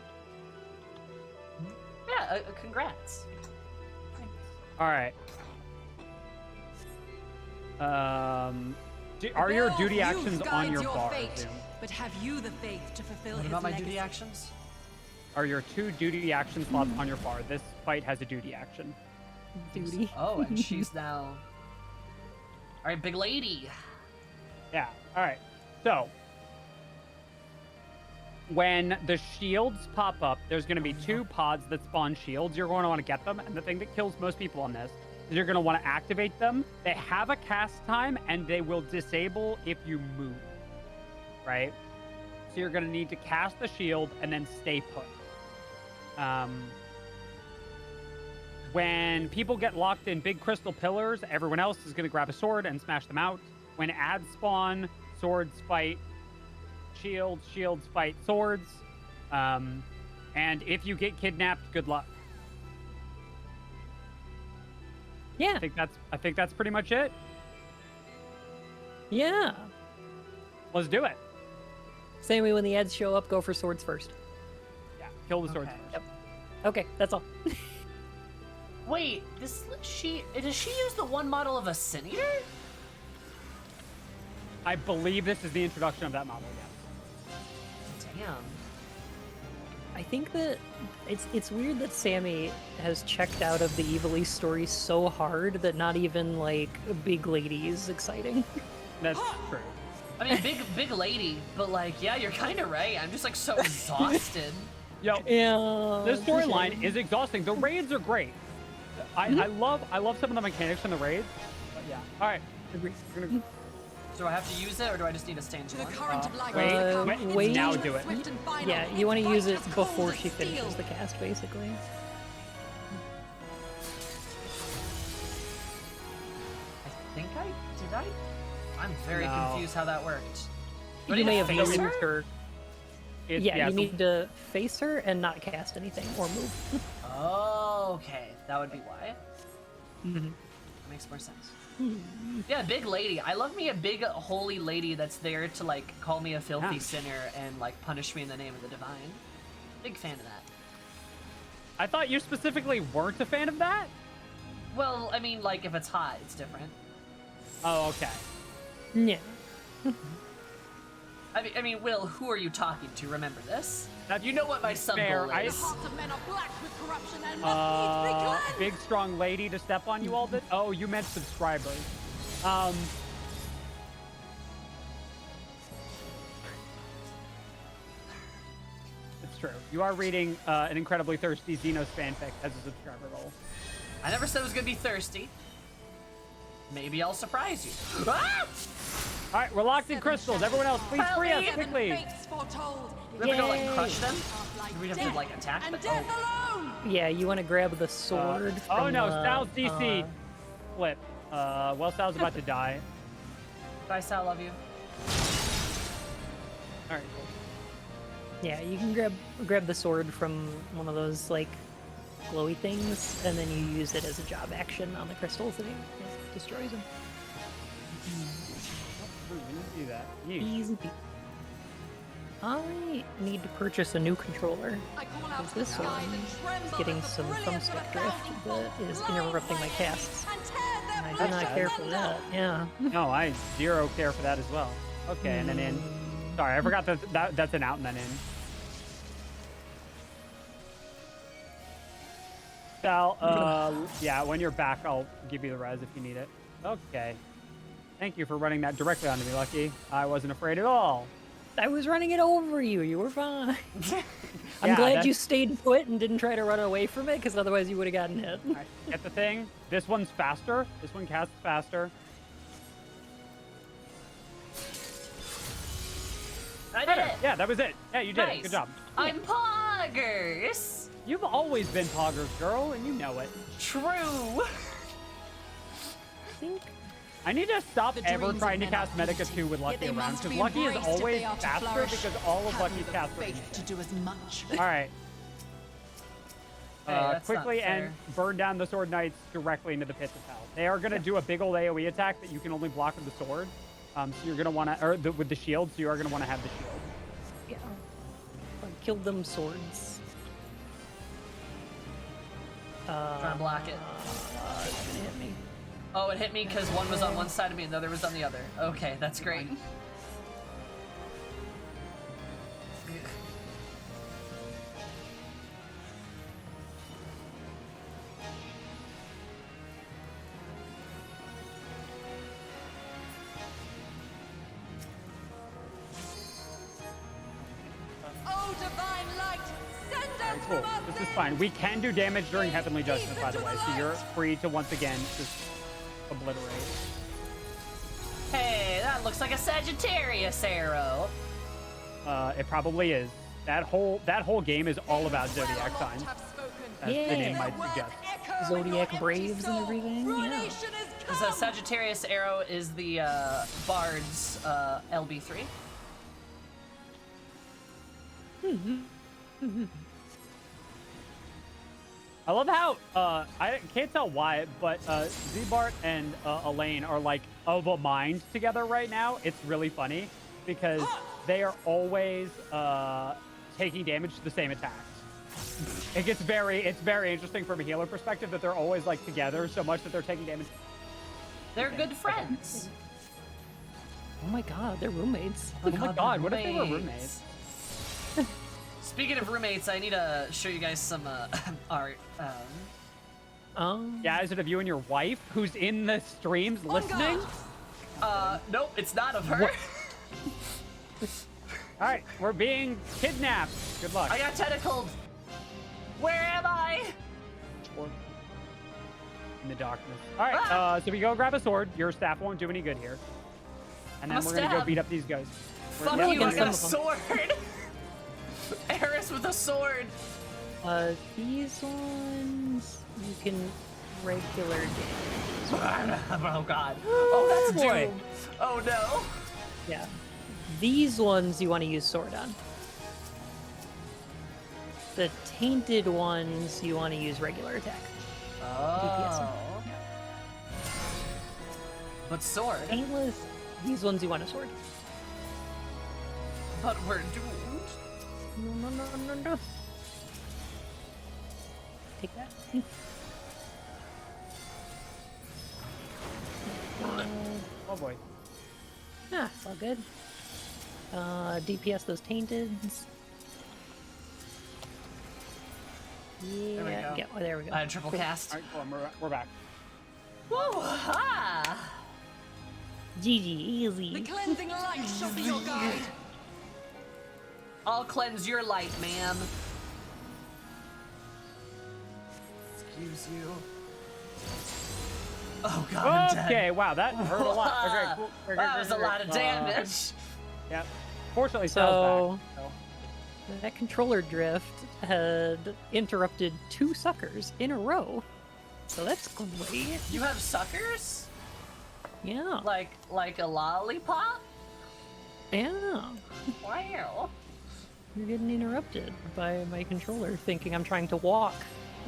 Yeah, congrats. All right. Are your duty You've actions on guided your bar? fate, Zoom? but have you the faith to fulfill What his about my legacy? duty actions? Are your 2 duty action slots on your bar? This fight has a duty action. Duty. Oh, and she's now... Alright, big lady. Yeah. All right. So when the shields pop up, there's going to be 2 pods that spawn shields. You're going to want to get them. And the thing that kills most people on this is you're going to want to activate them. They have a cast time and they will disable if you move. Right? So you're going to need to cast the shield and then stay put. When people get locked in big crystal pillars, everyone else is going to grab a sword and smash them out. When ads spawn, swords fight shields, shields fight swords. And if you get kidnapped, good luck. Yeah. I think that's pretty much it. Yeah. Let's do it. Same way when the ads show up, go for swords first. Yeah, kill the swords Okay. first. Yep. Okay, that's all. Wait, does she use the one model of a Sin Eater? I believe this is the introduction of that model, yes. Damn. I think that it's weird that Sammy has checked out of the Ivalice story so hard that not even like a big lady is exciting. That's true. I mean, big lady, but like, yeah, you're kind of right. I'm just like so exhausted. Yo, Yeah. this storyline is exhausting. The raids are great. I love some of the mechanics in the raids. But yeah. All right. Agree. We're gonna Do I have to use it, or do I just need to stand To the one? current of life wait, will come. wait, Its wait. now nature do it. swift and final. Yeah, you want to Its use bite it as cold before as she finishes steel. the cast, basically. Did I? I'm very No. confused how that worked. Do I You need may to have face moved her? her. It's- Yeah, you so- need to face her and not cast anything or move. Oh, okay. That would be why. Mhm. That makes more sense. Yeah, big lady. I love me a big holy lady that's there to like call me a filthy Yeah. sinner and like punish me in the name of the divine. Big fan of that. I thought you specifically weren't a fan of that? Well, I mean, like if it's hot, it's different. Oh, okay. Yeah. I mean, Will, who are you talking to? Remember this? That's You know what my sub fair. goal I- is. The hearts of men are black with corruption and must needs be cleansed. Big strong lady to step on you all the. Oh, you meant subscribers. It's true. You are reading an incredibly thirsty Xenos fanfic as a subscriber role. I never said it was gonna be thirsty. Maybe I'll surprise you. Ah! All right, we're locked in crystals. Everyone else, please free us Help me. quickly. Fates foretold. We have to go like Yay. crush them? Like Do we have to death like attack and them? death alone. Yeah, you want to grab the sword. Oh from no, the, Sal's DC flip. Well, Sal's about to die. Bye, Sal, love you. All right, cool. Yeah, you can grab the sword from one of those like glowy things, and then you use it as a job action on the crystals, and it destroys them. Ooh, we didn't do that. Yeesh. Easy peasy. I need to purchase a new controller. I call out Is to the this skies one and tremble getting at the some brilliance of thumbstick a drift thousand that falls is lying interrupting my in casts. and tear their And I do not flesh care for asunder. that. Yeah. No, I zero care for that as well. Okay, and then in. Sorry, I forgot that's an out and then in. Sal, yeah, when you're back, I'll give you the res if you need it. Okay. Thank you for running that directly onto me, Lucky. I wasn't afraid at all. I was running it over you. You were fine. I'm Yeah, glad you that's- stayed put and didn't try to run away from it, because otherwise you would have gotten hit. All right, get the thing. This one's faster. This one casts faster. I did Better. it! Yeah, that was it. Yeah, you did Nice. it. Good job. I'm Poggers! You've always been Poggers, girl, and you know it. True! I think I need to stop The ever dreams trying to of men are cast Medica fleeting, 2 with yet Lucky they around, must because be Lucky is embraced if always they are to faster flourish. because all of Have Lucky's the casts are faith instant. to do as much. All right. Hey, that's not Quickly fair. burn down the Sword Knights directly into the pits of hell. They are going to do a big old AoE attack that you can only block with the sword. So you're going to want to, or with the shield, so you are going to want to have the shield. Yeah. Killed them swords. Trying to block it. It's gonna hit me. Oh, it hit me because one was on one side of me and the other was on the other. Okay, that's great. Oh, divine light, send us Cool. from our This is sins. fine. We can do damage during Heavenly Judgment, by the way, so you're free to once again just obliterate. Hey, that looks like a Sagittarius arrow. It probably is. That whole game is all about zodiac signs, as the name Yeah. might suggest. Zodiac Braves and everything, yeah. So Sagittarius arrow is the Bard's LB3. I love how I can't tell why, but Z-Bart and Elaine are like of a mind together right now. It's really funny because they are always taking damage to the same attacks. It's very interesting from a healer perspective that they're always like together so much that they're taking damage. They're good friends. Oh my god, they're roommates. Oh my god, what if they were roommates? Speaking of roommates, I need to show you guys some art. Yeah, is it of you and your wife who's in the streams listening? Nope, it's not of her. All right, we're being kidnapped. Good luck. I got tentacled. Where am I? In the darkness. All right, so we go grab a sword. Your staff won't do any good here. And then I'm a we're gonna go stab. beat up these guys. Fuck Yeah, you, I against got a some sword. Eris with a sword. These ones you can regular damage. Oh god. Oh, that's boy. doom. Oh no. Yeah. These ones you want to use sword on. The tainted ones you want to use regular attack. Oh. But sword. Taintless, these ones you want a sword. But we're doomed. No. Take that. Oh boy. Ah, it's all good. DPS those tainteds. Yeah, we go. yeah, there we go. I had triple cast. All right, cool. We're back. Whoa, ha! GG, The easy. cleansing light shall be your guide. I'll cleanse your light, ma'am. Excuse you. Oh god, I'm dead. Okay, wow, that hurt a lot. Okay, cool. Okay, That was a lot of damage. Yeah. Fortunately, So- Sal's back. So. That controller drift had interrupted 2 suckers in a row. So that's great. You have suckers? Yeah. Like a lollipop? Yeah. Wow. You're getting interrupted by my controller thinking I'm trying to walk,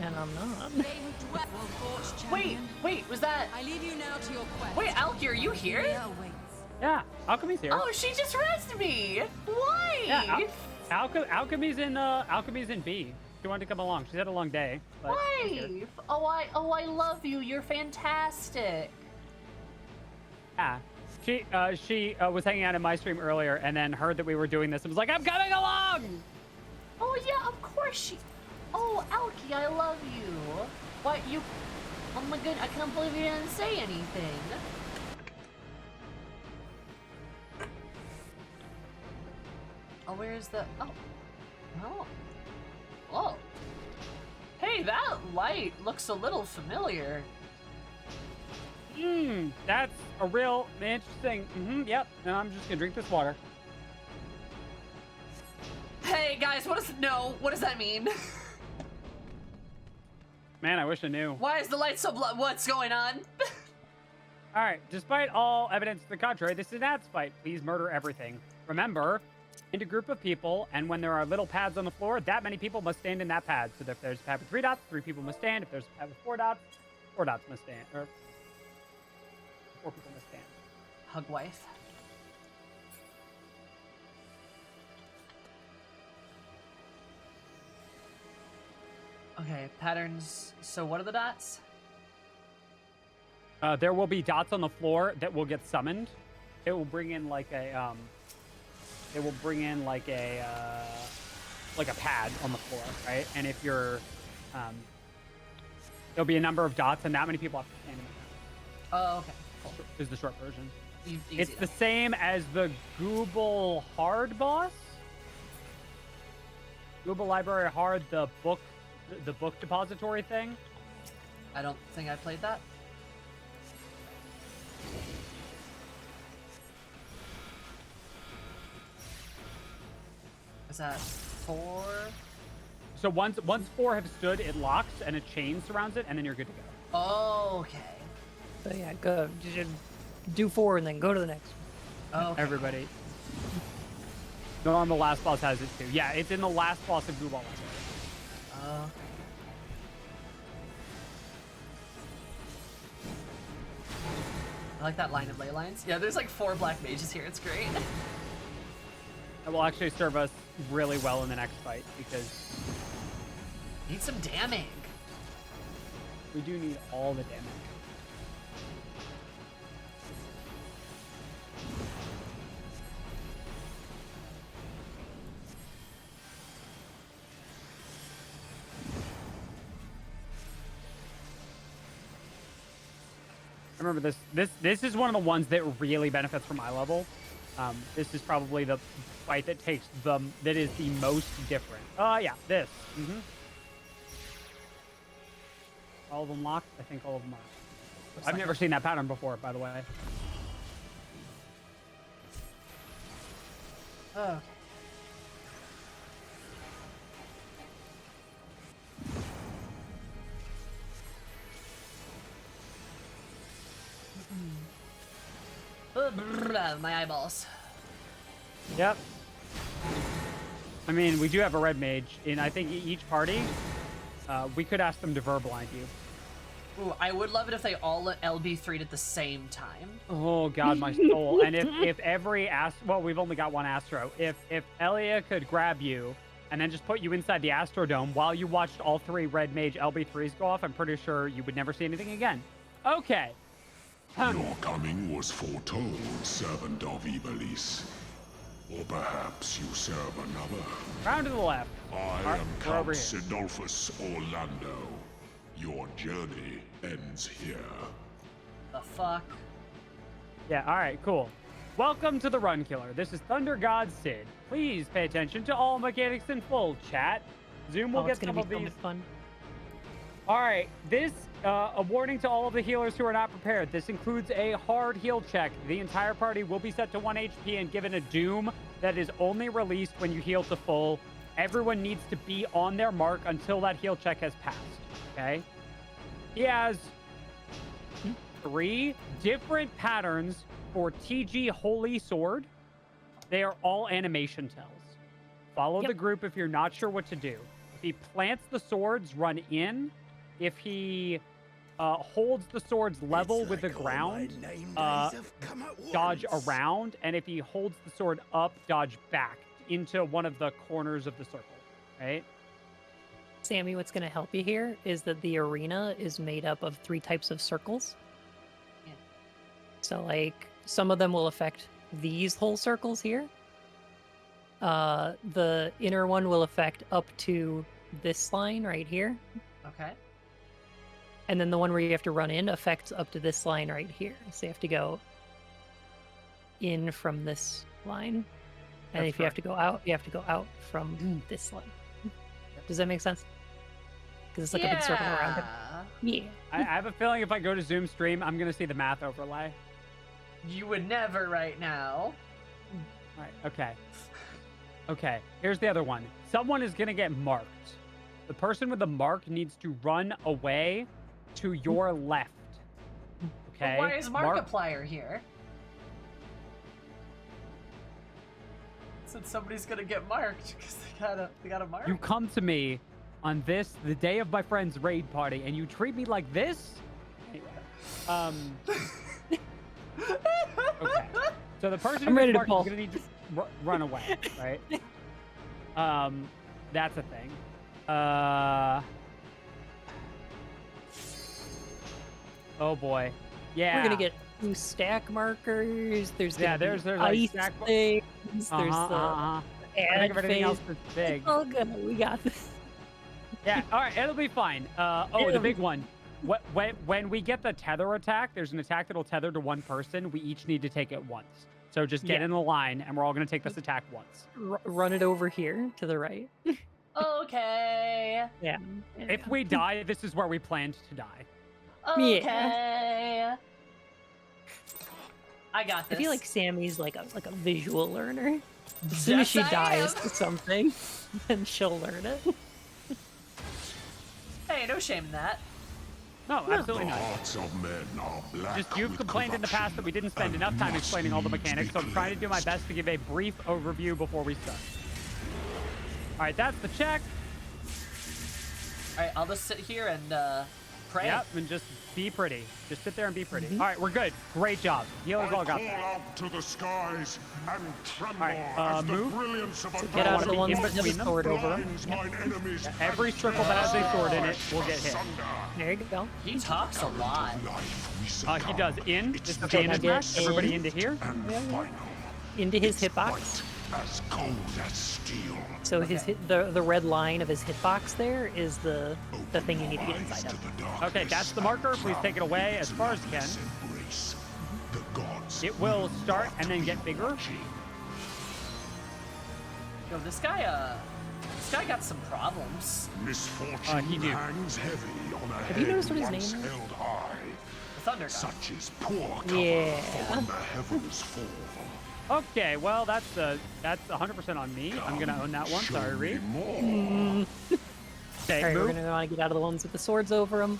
and I'm not. They who dwell will forge champion. Wait, was that... I leave you now to your quest. Wait, Alki, are you here? Maria awaits. Yeah, Alchemy's here. Oh, she just rezzed me! Why? Yeah, Alchemy's in B. She wanted to come along. She's had a long day. But she's here. Why? I love you. You're fantastic. Yeah. She was hanging out in my stream earlier and then heard that we were doing this and was like, I'm coming along! Oh yeah, of course she. Oh, Alki, I love you. What you? Oh my goodness, I can't believe you didn't say anything. Oh, where's the? Oh. Oh. Hey, that light looks a little familiar. That's a real interesting. Yep. And I'm just gonna drink this water. Hey guys, what does that mean? Man, I wish I knew. Why is the light so what's going on? All right. Despite all evidence to the contrary, this is an ads fight. Please murder everything. Remember, into a group of people, and when there are little pads on the floor, that many people must stand in that pad. So if there's a pad with 3 dots, 3 people must stand. If there's a pad with 4 dots, 4 dots must stand. Or 4 people must stand. Hug wife. Okay, patterns. So what are the dots? There will be dots on the floor that will get summoned. It will bring in like a like a pad on the floor, right? And if you're there'll be a number of dots, and that many people have to stand in the pad. Oh, okay. Cool. Is the short version. Easy It's the then. same as the Google Hard boss. Google Library Hard, the book depository thing. I don't think I played that. Is that 4? So once 4 have stood, it locks and a chain surrounds it, and then you're good to go. Oh, okay. So yeah, go. You should do 4 and then go to the next one. Oh, okay. Everybody. Normal last boss has it too. Yeah, it's in the last boss of Google Library. Oh. I like that line of ley lines. Yeah, there's like 4 black mages here. It's great. That will actually serve us really well in the next fight, because Need some damning. we do need all the damage. I remember this is one of the ones that really benefits from eye level. This is probably the fight that that is the most different. Yeah, this. All of them locked? I think all of them are. I've never seen that pattern before, by the way. Okay. My eyeballs. Yep. I mean, we do have a red mage in, I think, each party. We could ask them to verblind you. Ooh, I would love it if they all LB3'd at the same time. Oh God, my soul! And if every well, we've only got one Astro. If Elia could grab you and then just put you inside the Astrodome while you watched all 3 red mage LB3s go off, I'm pretty sure you would never see anything again. Okay. Your coming was foretold, servant of Ivalice. Or perhaps you serve another. Round to the left. I am we're over Count here. Sidolphus Orlando. Your journey ends here. The fuck? Yeah. All right. Cool. Welcome to the Run Killer. This is Thunder God Sid. Please pay attention to all mechanics in full. Chat. Zoom will It's get gonna some be of so these. much fun. All right, a warning to all of the healers who are not prepared. This includes a hard heal check. The entire party will be set to 1 HP and given a doom that is only released when you heal to full. Everyone needs to be on their mark until that heal check has passed, okay? He has 3 different patterns for TG Holy Sword. They are all animation tells. Follow the group if you're not sure what to do. If he plants the swords, run in. If he holds the swords level with the ground, dodge around. And if he holds the sword up, dodge back into one of the corners of the circle, right? Sammy, what's going to help you here is that the arena is made up of 3 types of circles. Yeah. So, like, some of them will affect these whole circles here. The inner one will affect up to this line right here. Okay. And then the one where you have to run in affects up to this line right here. So you have to go in from this line. And That's if you have to go out, you have to go out from this line. Does that make sense? Because it's like a big circle around it. Yeah. I have a feeling if I go to Zoom stream, I'm going to see the math overlay. You would never right now. All right, okay. Okay, here's the other one. Someone is going to get marked. The person with the mark needs to run away to your left. Okay. But why is Markiplier here? Said somebody's gonna get marked because they got a mark. You come to me on this, the day of my friend's raid party, and you treat me like this? Anyway, okay. So the person I'm who's ready to marked pull. is gonna need to run away, right? That's a thing. Oh boy. Yeah. We're gonna get 2 stack markers. There's gonna there's be like ice stack things. There's I the think ad of everything else phase. that's big. It's all good. We got this. Yeah, all right, it'll be fine. The It'll big be- one. When we get the tether attack, there's an attack that'll tether to one person. We each need to take it once. So just get Yeah. in the line, and we're all going to take this attack once. Run it over here to the right. Okay. Yeah. If we die, this is where we planned to die. Okay. I got I this. feel like Sammy's like a visual learner. As soon as Yes, she I dies am. to something, then she'll learn it. Hey, no shame in that. No, absolutely The not. hearts of men are black Just you've with complained in the past that we didn't spend corruption enough and time must explaining all the needs mechanics, so be I'm trying to do my cleansed. best to give a brief overview before we start. All right, that's the check. All right, I'll just sit here and pray. Yep, and just be pretty. Just sit there and be pretty. All right, we're good. Great job. Healers all I got call that. out to the skies and tremble All right, as the move. brilliance of a Get out of the be ones in that have a between them. sword over them. blinds mine enemies Every and circle that has a sword in it tears will get hit. asunder. There you go. He talks a lot. Life we He succumb. does in. It's This is the the in attack. get Everybody in. into here. and final. Into his It's hitbox. white as cold as steel. So his the red line of his hitbox there is the thing you need to get Eyes inside to of. the Okay, darkness that's the marker. Please take it away as far as you can. embrace. The gods It will start and then get bigger. Yo, this guy got some problems. Misfortune he do. hangs heavy on a you head noticed what his once name is? held high. The Thunder God. Such is poor cover Yeah. for when the heavens fall. Okay, well that's 100% on me. I'm gonna own that one. Show Sorry, me Reed. more. Okay, Alright, we're move. gonna want to get out of the ones with the swords over them.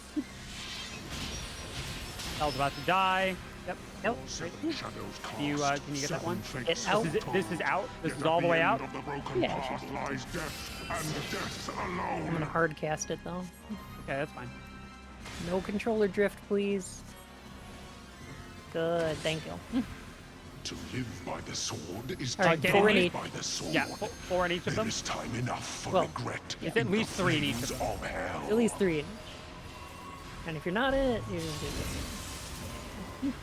Hell's about to die. Yep. Nope. Seven shadows Can you cast, get that seven one? fates out. This is out. This Yet is at all the way end out. Of the broken Yeah, it path should be. lies death, and death I'm alone. gonna hard cast it though. Okay, that's fine. No controller drift, please. Good, thank you. To live by the sword is All right, to four die in each. by the sword. Yeah, 4 in each of There them. is time enough for Well, regret. It's at in least the 3 in each of flames them. of hell. At least 3 in each. And if you're not in it, you're gonna do it.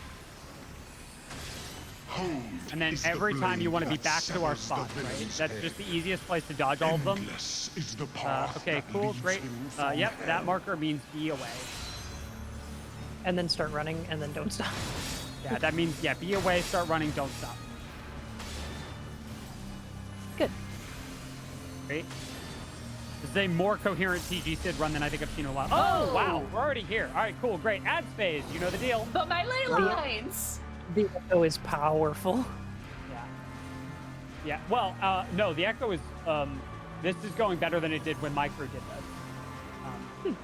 Hold And then is the every time you blade want to be that back to our severs the spot, right? villain's That's head. just the easiest place to dodge all of them. Endless is the path Okay, that cool, leads great. him from Yep, hell. that marker means be away. And then start running, and then don't stop. Yeah, that means, yeah, be away, start running, don't stop. Good. Great. This is a more coherent TG Sid run than I think I've seen in a while. Oh, wow, we're already here. All right, cool, great. Ad phase, you know the deal. But my ley lines. The echo is powerful. Yeah. Yeah, well, no, the Echo is, this is going better than it did when my crew did this.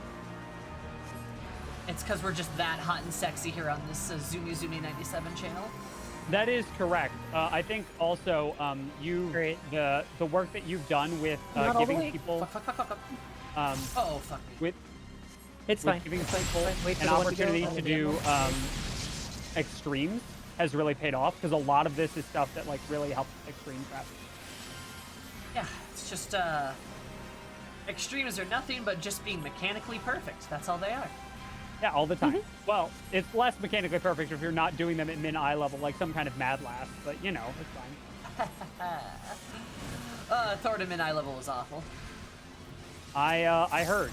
It's because we're just that hot and sexy here on this Zoomy 97 channel. That is correct. I think also Great. the work that you've done with Not all the giving way. people Fuck. um, Oh, fuck me. with It's with fine. giving It's fine. people It's fine. Wait for an the one to go, opportunity and to then do we'll- extremes has really paid off because a lot of this is stuff that like really helps extreme crap. Yeah, it's just extremes are nothing but just being mechanically perfect. That's all they are. Yeah, all the time. Well, it's less mechanically perfect if you're not doing them at min eye level, like some kind of mad lass, but you know, it's fine. Thornton eye level was awful. I heard.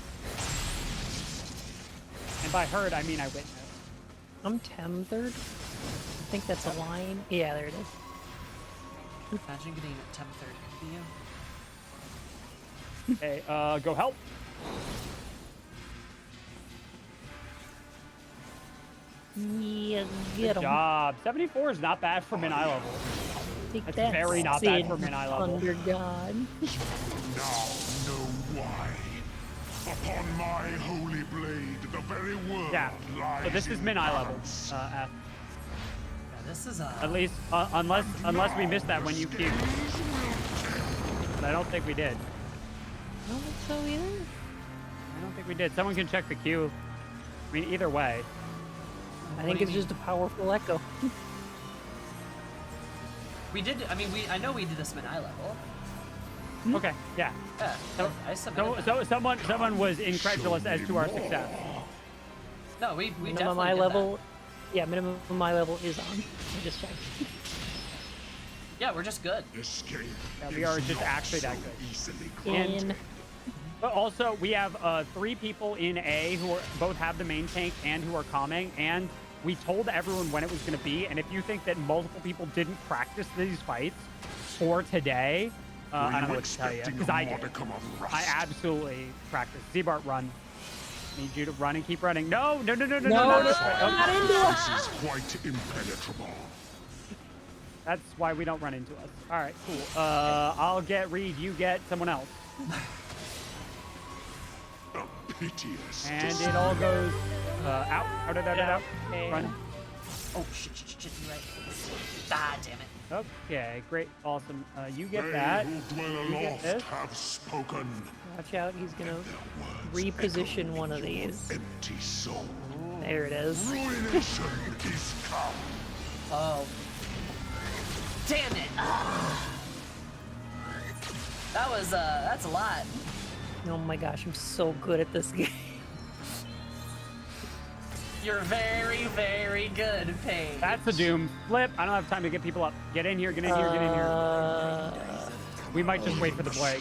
And by heard, I mean I witnessed. I'm tethered. I think that's a line. Yeah, there it is. Imagine getting a temp third into you. Okay, go help. Yeah, Good get him. job. 74 is not bad for min eye level. Take That's that, very not bad Sid, for min eye level. Thunder God. Now know why. Upon my holy blade, the very world Yeah. lies So this is in min eye level. balance. F. Yeah, this is At least, unless we missed that when you queued. But I don't think we did. I don't think so either. I don't think we did. Someone can check the queue. I mean, either way. I think it's just a powerful echo. We did. I mean, I know we did this min eye level. Okay, yeah. Yeah. I submitted. So someone was incredulous as to our success. No, we Minimum definitely eye did level. Yeah, minimum eye level is on. I just checked. That. Yeah, we're just good. Escape Yeah, we are is just not actually that so good. easily In. But also, we have 3 people in A who both have the main tank and who are calming, and we told everyone when it was going to be, and if you think that multiple people didn't practice these fights for today, I don't know what to tell you, because I did. I absolutely practiced. Z-Bart, run. Need you to run and keep running. No, not this way. not into us. This is quite impenetrable. That's why we don't run into us. All right, cool. I'll get Reed. You get someone else. A piteous And it all goes out. Out. Okay. Run. Oh shit! You're right. Ah, damn it. Okay, great, awesome. You get They that. who dwell You get aloft this. have spoken. Watch out, he's gonna Their words reposition echo one of in your these. Empty soul. There it is. Ruination is come. Oh. Damn it. Ah. That was that's a lot. Oh my gosh, I'm so good at this game. You're very, very good, Paige. That's a doom. Flip. I don't have time to get people up. Get in here. Get in here. Get in here. We might just wait for the break.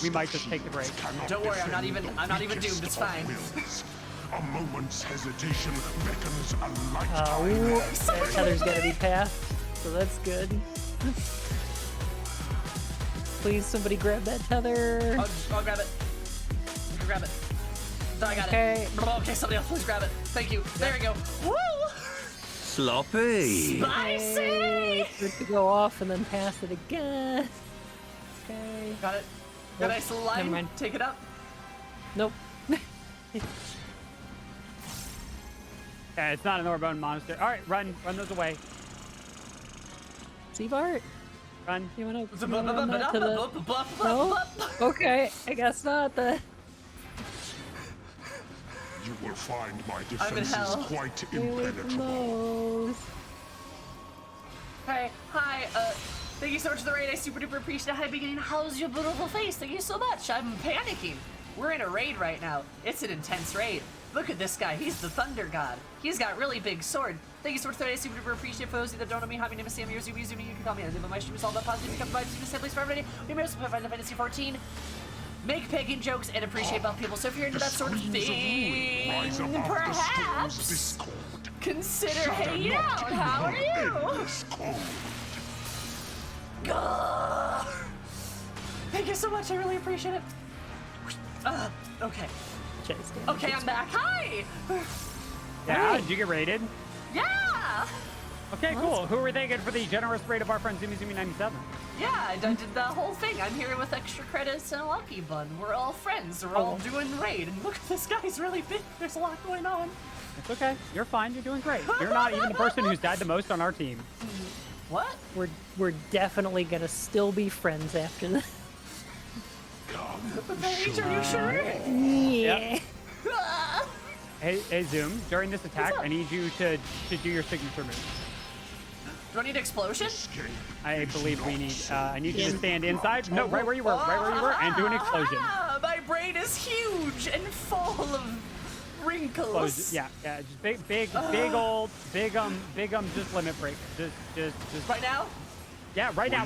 We might just take the break. Don't worry, I'm not even doomed. It's fine. A moment's hesitation beckons a lifetime. Oh, that tether's gotta be passed, so that's good. Please, somebody grab that tether. I'll grab it. You can grab it. I got Okay. it. Okay, somebody else, please grab it. Thank you. There we go. Woo! Sloppy. Spicy! For it to go off and then pass it again. Okay. Got it. Nope, Got a nice little never line. mind. Take it up. Nope. Yeah, it's not an Orbonne Monastery. All right, run those away. See, Bart? Run. You wanna run that to the... No? Okay, I guess not then. You will find my I'm in defenses hell. quite Stay away from impenetrable. those. Hey, hi, thank you so much for the raid. I super duper appreciate it. Hi, beginning. How's your beautiful face? Thank you so much. I'm panicking. We're in a raid right now. It's an intense raid. Look at this guy. He's the thunder god. He's got really big sword. Thank you so much for the raid. I super duper appreciate it. For those of you that don't know me, hi, my name is Sam. You're Zoomy. You can call me. I live on my stream. It's all about positive. Become vibes. You just for everybody. We may also play Final Fantasy 14. Make pagan jokes and appreciate about people. So if you're into that sort of thing, Rise above the storm's perhaps discord. consider hanging out. How are you? Endless cold. Gah! Thank you so much. I really appreciate it. Okay. Chase damage. Okay, I'm back. Hi. Yeah, did you get raided? Yeah. Okay, cool. Who are we thanking for the generous raid of our friend Zoomy97? Yeah, I did the whole thing. I'm here with extra credits and a lucky bun. We're all friends. We're all doing raid. And look, this guy's really big. There's a lot going on. It's okay. You're fine. You're doing great. You're not even the person who's died the most on our team. What? We're definitely gonna still be friends after this. Paige, are you sure? Yeah. Hey, Zoom. During this attack, I need you to do your signature move. Do I need explosion? I believe we need. I need you to stand inside. No, right where you were. Right where you were, and do an explosion. My brain is huge and full of wrinkles. Explosion. Yeah. Just big old, just limit break. Just. Right now? Yeah, right now.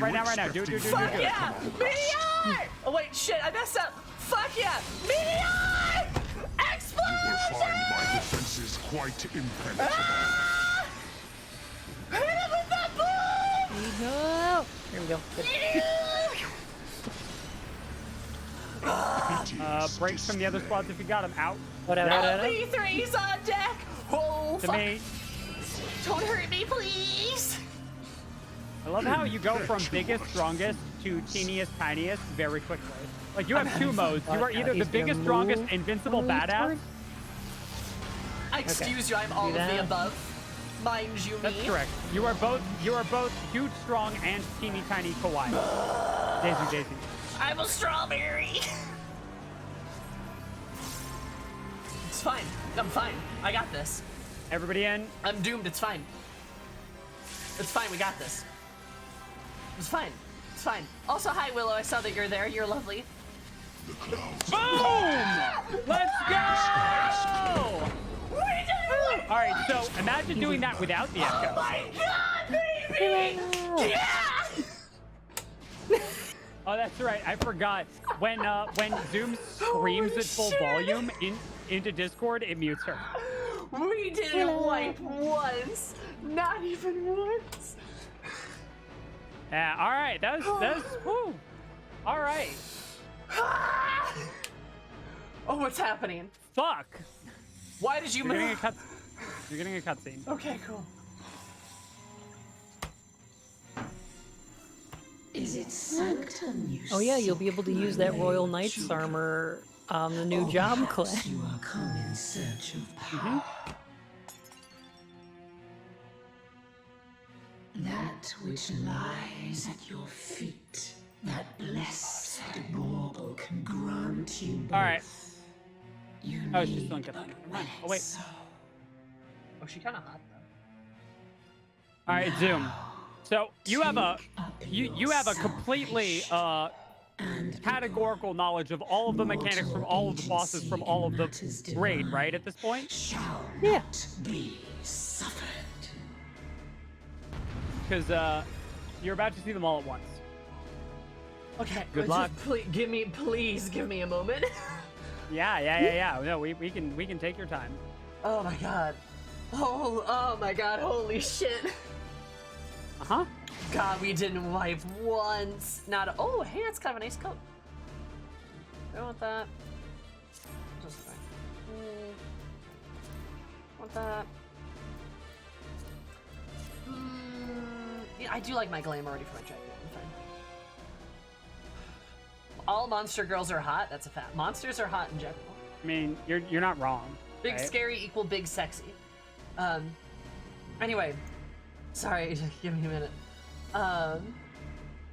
Do it. Fuck yeah! Meteor! Oh wait, shit, I messed up. Fuck yeah! Meteor! Explosion! You will find my defenses quite impenetrable. Ah! Hit him with that boom! No. Here we go. Good. Breaks from the other squads if you got them out. Whatever. B3's on deck! Oh, To fuck. me. Don't hurt me, please! I love how you go from biggest, strongest to teeniest, tiniest very quickly. Like, you have two modes. You are Okay. either the He's gonna biggest, strongest, move invincible one of these badass. towards- Excuse you, I'm all of that. the above. Mind you, That's me. correct. You are both huge, strong, and teeny tiny kawaii. Daisy. I'm a strawberry. It's fine. I'm fine. I got this. Everybody in. I'm doomed. It's fine. It's fine. We got this. It's fine. It's fine. Also, hi, Willow. I saw that you're there. You're lovely. The clouds. Boom! Let's go! All right, so imagine doing that without the echo. My God, baby! Yeah! Oh, that's right. I forgot. When Zoom screams Holy at full shit. volume into Discord, it mutes her. We didn't wipe once. Not even once. Yeah. All right. That's woo. All right. Oh, what's happening? Fuck. Why did you You're getting a move? cut. You're getting a cutscene. Okay, cool. Is it sanctum you Oh yeah, you'll be able to use that Royal Knight's armor on the new job class. You are come in search of power. That which lies at your feet, that blessed bauble can grant you both. All right. You Oh, she's need still in but cutscene. one Oh wait. soul. Oh, she kind of hot though. All right, Zoom. So you have a Take up you have a completely categorical knowledge of all of the mechanics from all of the bosses from all of the raid, right? At this point, Shall Yeah. not be suffered. because you're about to see them all at once. Okay. Good just luck. Please give me a moment. Yeah. No, we can take your time. Oh my God. Oh my God. Holy shit. Uh-huh. God, we didn't wipe once. Not. Oh, hey, that's kind of a nice coat. I don't want that. Just fine. Want that. Yeah, I do like my glam already for my jacket. I'm fine. All monster girls are hot. That's a fact. Monsters are hot in general. I mean, you're not wrong. Big right? scary equal big sexy. Anyway, sorry, give me a minute.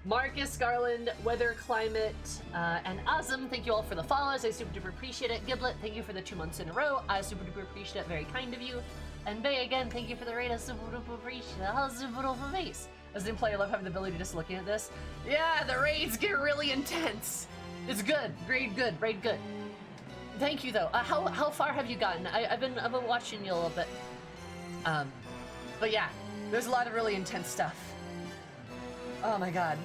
Marcus, Garland, Weather, Climate, and Azam, thank you all for the follows. I super duper appreciate it. Giblet, thank you for the 2 months in a row. I super duper appreciate it. Very kind of you. And Bay, again, thank you for the raid. I super duper appreciate it. How's super duper face? As a new player, I love having the ability just looking at this. Yeah, the raids get really intense. It's good. Raid good. Raid good. Thank you, though. How far have you gotten? I've been watching you a little bit. But yeah, there's a lot of really intense stuff. Oh my God.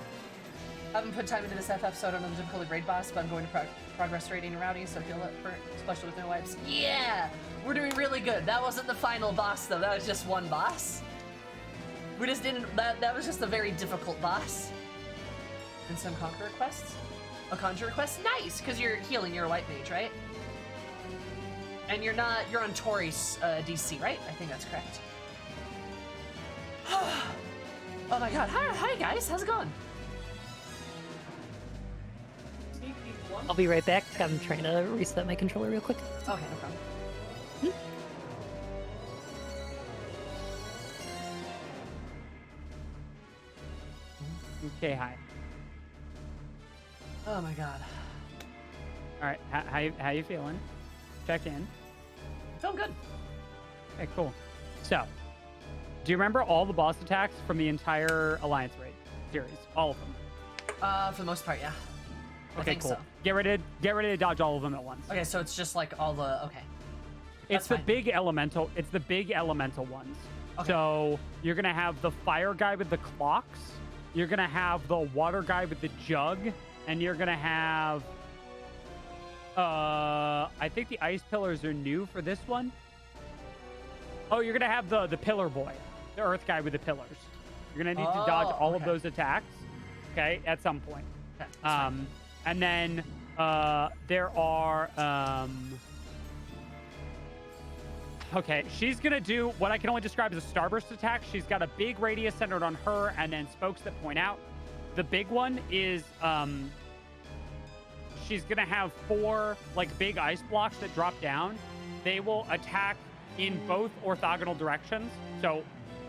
I haven't put time into this FF, so I don't know the difficulty raid boss, but I'm going to progress raiding and rowdy, so feel up for it, especially with no wipes. Yeah! We're doing really good. That wasn't the final boss, though. That was just one boss. We just didn't... That was just a very difficult boss. And some Conqueror quests? A Conjurer quest? Nice! Because you're healing. You're a white mage, right? And you're not... You're on Tori's DC, right? I think that's correct. Oh my God. Hi guys. How's it going? I'll be right back. I'm trying to reset my controller real quick. Okay, no problem. Okay, hi. Oh my God. All right, how you feeling? Check in. Feeling good. Okay, cool. So, do you remember all the boss attacks from the entire Alliance raid series? All of them. For the most part, yeah. I Okay, think cool. so. Get ready to dodge all of them at once. Okay, so it's just like all the okay. It's That's the fine. big elemental. It's the big elemental ones. Okay. So you're gonna have the fire guy with the clocks. You're gonna have the water guy with the jug, and you're gonna have. I think the ice pillars are new for this one. Oh, you're gonna have the pillar boy, the earth guy with the pillars. You're gonna need to dodge all of okay. those attacks. Okay, at some point. Okay, that's fine. And then there are okay, she's gonna do what I can only describe as a starburst attack. She's got a big radius centered on her and then spokes that point out. the big one is she's gonna have 4 like big ice blocks that drop down. They will attack in both orthogonal directions, so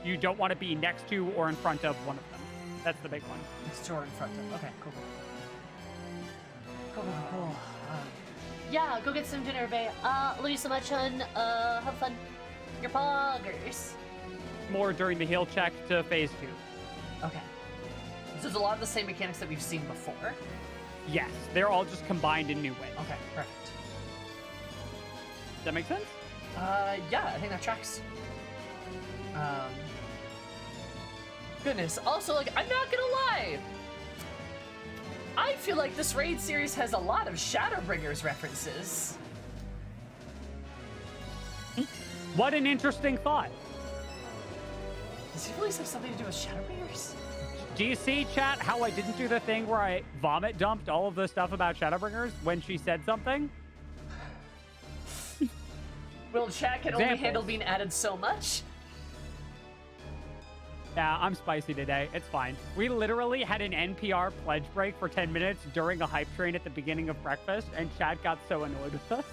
you don't want to be next to or in front of one of them. That's the big one. Next to or in front of. Okay, cool. Cool. Yeah, go get some dinner, babe. Love you so much, hun. Have fun. Your poggers. More during the heal check to phase 2. Okay. So it's a lot of the same mechanics that we've seen before. Yes, they're all just combined in new ways. Okay, perfect. Does that make sense? Yeah, I think that tracks. Goodness. Also, like, I'm not gonna lie. I feel like this raid series has a lot of Shadowbringers references. What an interesting thought. Does Ivalice have something to do with Shadowbringers? Do you see, chat, how I didn't do the thing where I vomit dumped all of the stuff about Shadowbringers when she said something? Will chat can only Examples. handle being added so much? Yeah, I'm spicy today. It's fine. We literally had an NPR pledge break for 10 minutes during a hype train at the beginning of breakfast, and chat got so annoyed with us.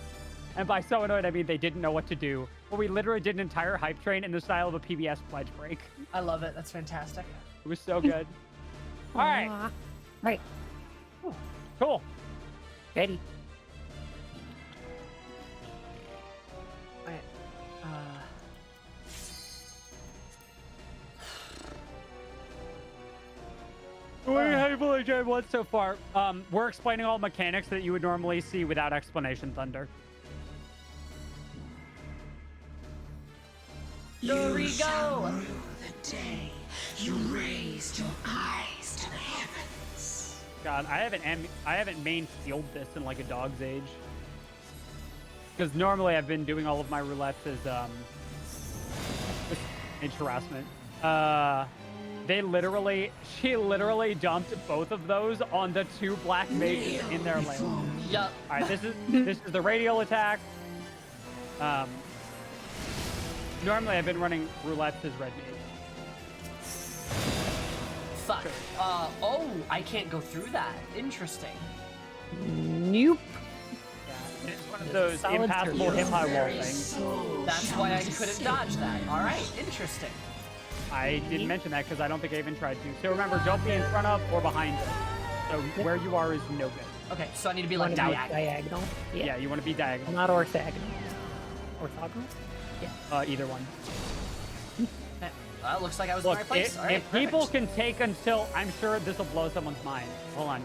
And by so annoyed, I mean they didn't know what to do. But we literally did an entire hype train in the style of a PBS pledge break. I love it. That's fantastic. It was so good. All right. Right. Cool. Ready. How you enjoyed what so far? We're explaining all mechanics that you would normally see without explanation, Thunder. There we shall go. rue the day you raised your eyes to the heavens. God, I haven't main skilled this in like a dog's age. Because normally I've been doing all of my roulettes as age harassment. She literally dumped both of those on the 2 black mages in their lane. Yup. All right, this is the radial attack. Normally I've been running roulettes as red mage. Fuck. Oh, I can't go through that. Interesting. Nope. Yeah, it's one of those Solid impassable turtle. hip high wall things. That's why I couldn't dodge that. Alright, interesting. I didn't mention that because I don't think I even tried to. So remember, don't be in front of or behind it. So where you are is no good. Okay, so I need to be like Wanna be diagonal. diagonal. Yeah, you want to be diagonal. Not orthogonal. Orthogonal? Either one. Well, looks like I was in the Look, right place. Alright, if people perfect. can take until, I'm sure this will blow someone's mind. Hold on.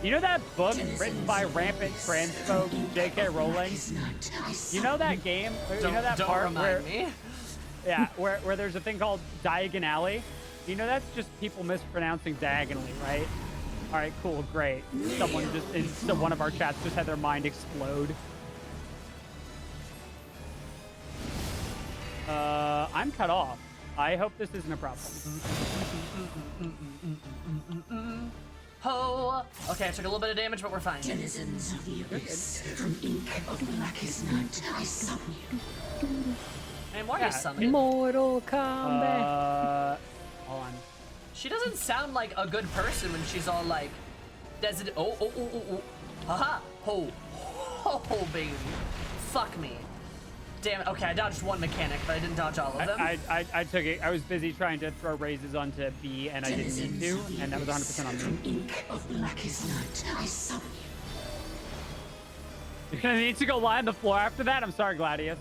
You know that book written by rampant transphobe J.K. Rowling? You know that game? You know that Don't part remind where, me. yeah, where there's a thing called Diagon Alley? You know that's just people mispronouncing diagonally, right? All right, cool, great. Someone just in one of our chats just had their mind explode. I'm cut off. I hope this isn't a problem. Ho! Okay, I took a little bit of damage, but we're fine. Denizens of the abyss, from ink of blackest night, I summon you. And Morty Yeah. summoned. Mortal Kombat. Hold on. She doesn't sound like a good person when she's all like, oh, haha, ho, ho, baby, fuck me. Damn it. Okay, I dodged one mechanic, but I didn't dodge all of them. I took it. I was busy trying to throw raises onto B, and I didn't need to, and that was 100% on me. From ink of blackest night, I summon you. You're gonna need to go lie on the floor after that? I'm sorry, Gladius.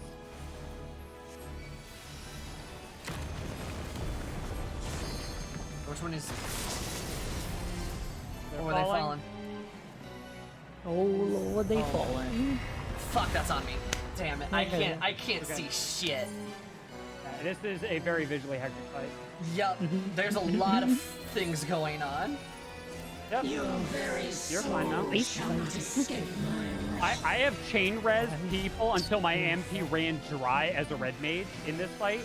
Which one is? They're Or were they falling. falling? Oh lord, they fallen. Fuck, that's on me. Damn it. I can't Okay. see shit. Yeah, this is a very visually hectic fight. Yup. There's a lot of things going on. Yep. Your very You're fine now. soul shall not escape my wrath. I have chain res people until my MP ran dry as a red mage in this fight.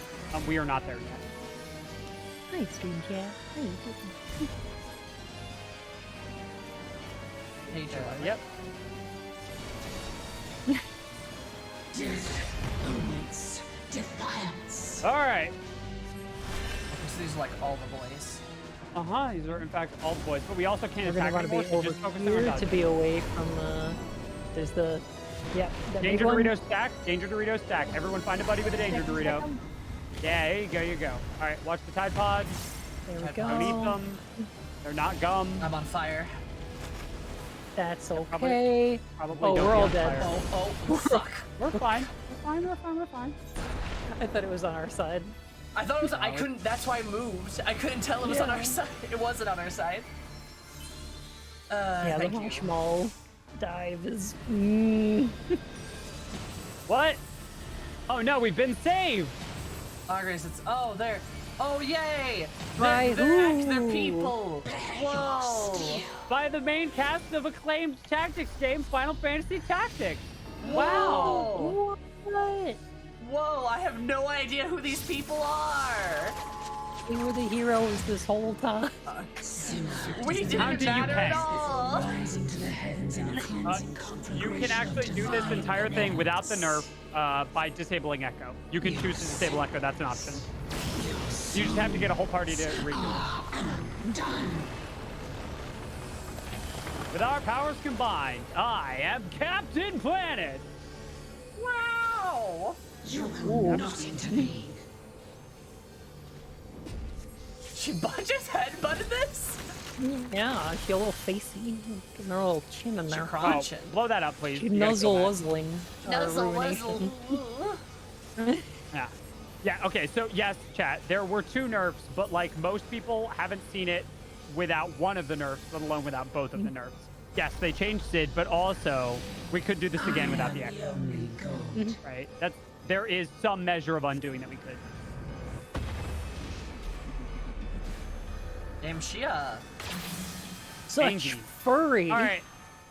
We are not there yet. Hi, stream chat. How you doing? Hey, Joe. Yep. Death awaits defiance. All right. Okay, so these are like all the boys. These are in fact all boys, but we also can't We're gonna attack want to be anymore, so over just focus on our here to dodge. be away from there's the, yeah, that big Danger one. Dorito stack. Danger Dorito stack. Everyone find a buddy with a Danger Dorito. Yeah, there you go, you go. All right, watch the Tide Pod. There we Don't eat go. them. They're not gum. I'm on fire. That's Probably- okay. Probably Oh, don't we're be all on dead. fire. Oh, fuck. We're fine. We're fine. We're fine. We're fine. I thought it was on our side. I thought it was. I couldn't. That's why I moved. I couldn't tell it was on our side. It wasn't on our side. Yeah, the Thank you. marshmallow dive is. What? Oh no, we've been saved. Oh, Grace, it's. Oh, there. Oh, yay! Right, They're ooh. people. Whoa! By the main cast of acclaimed tactics game, Final Fantasy Tactics. Wow! What? Whoa! I have no idea who these people are. We were the heroes this whole time. We didn't How do you matter pay? at all. Rising to the heavens in a cleansing conflagration. You can actually do this entire thing without the nerf by disabling Echo. You can choose to disable Echo. That's an option. You just have to get a whole party to redo it. Done. With our powers combined, I am Captain Planet. Wow! You will not intervene. She just headbutted this. Yeah, she a little facey. Getting her little chin in She there. Oh, crunching. blow that up, please. She You gotta nuzzle go back. wuzzling. Nuzzle ruination. wuzzle. Yeah. Yeah, okay, so yes, chat, there were 2 nerfs, but like most people haven't seen it without one of the nerfs, let alone without both of the nerfs. Yes, they changed Sid, but also we could do this again without the Echo. Only God. Right? There is some measure of undoing that we could. Damn, Shia. Such Angie. furry. All right,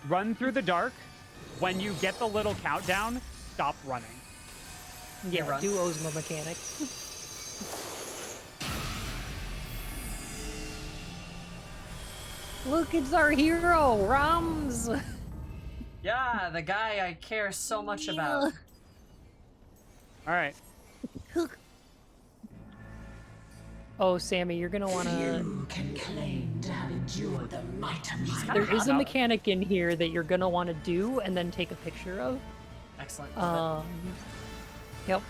run through the dark. When you get the little countdown, stop running. Yeah, run. do Ozma mechanics. Look, it's our hero, Rams. Yeah, the guy I care so much about. All right. Oh, Sammy, you're gonna wanna. You can claim to have endured the might of my There is a mechanic in here that you're gonna want to do and then take a picture of. Excellent. Yep.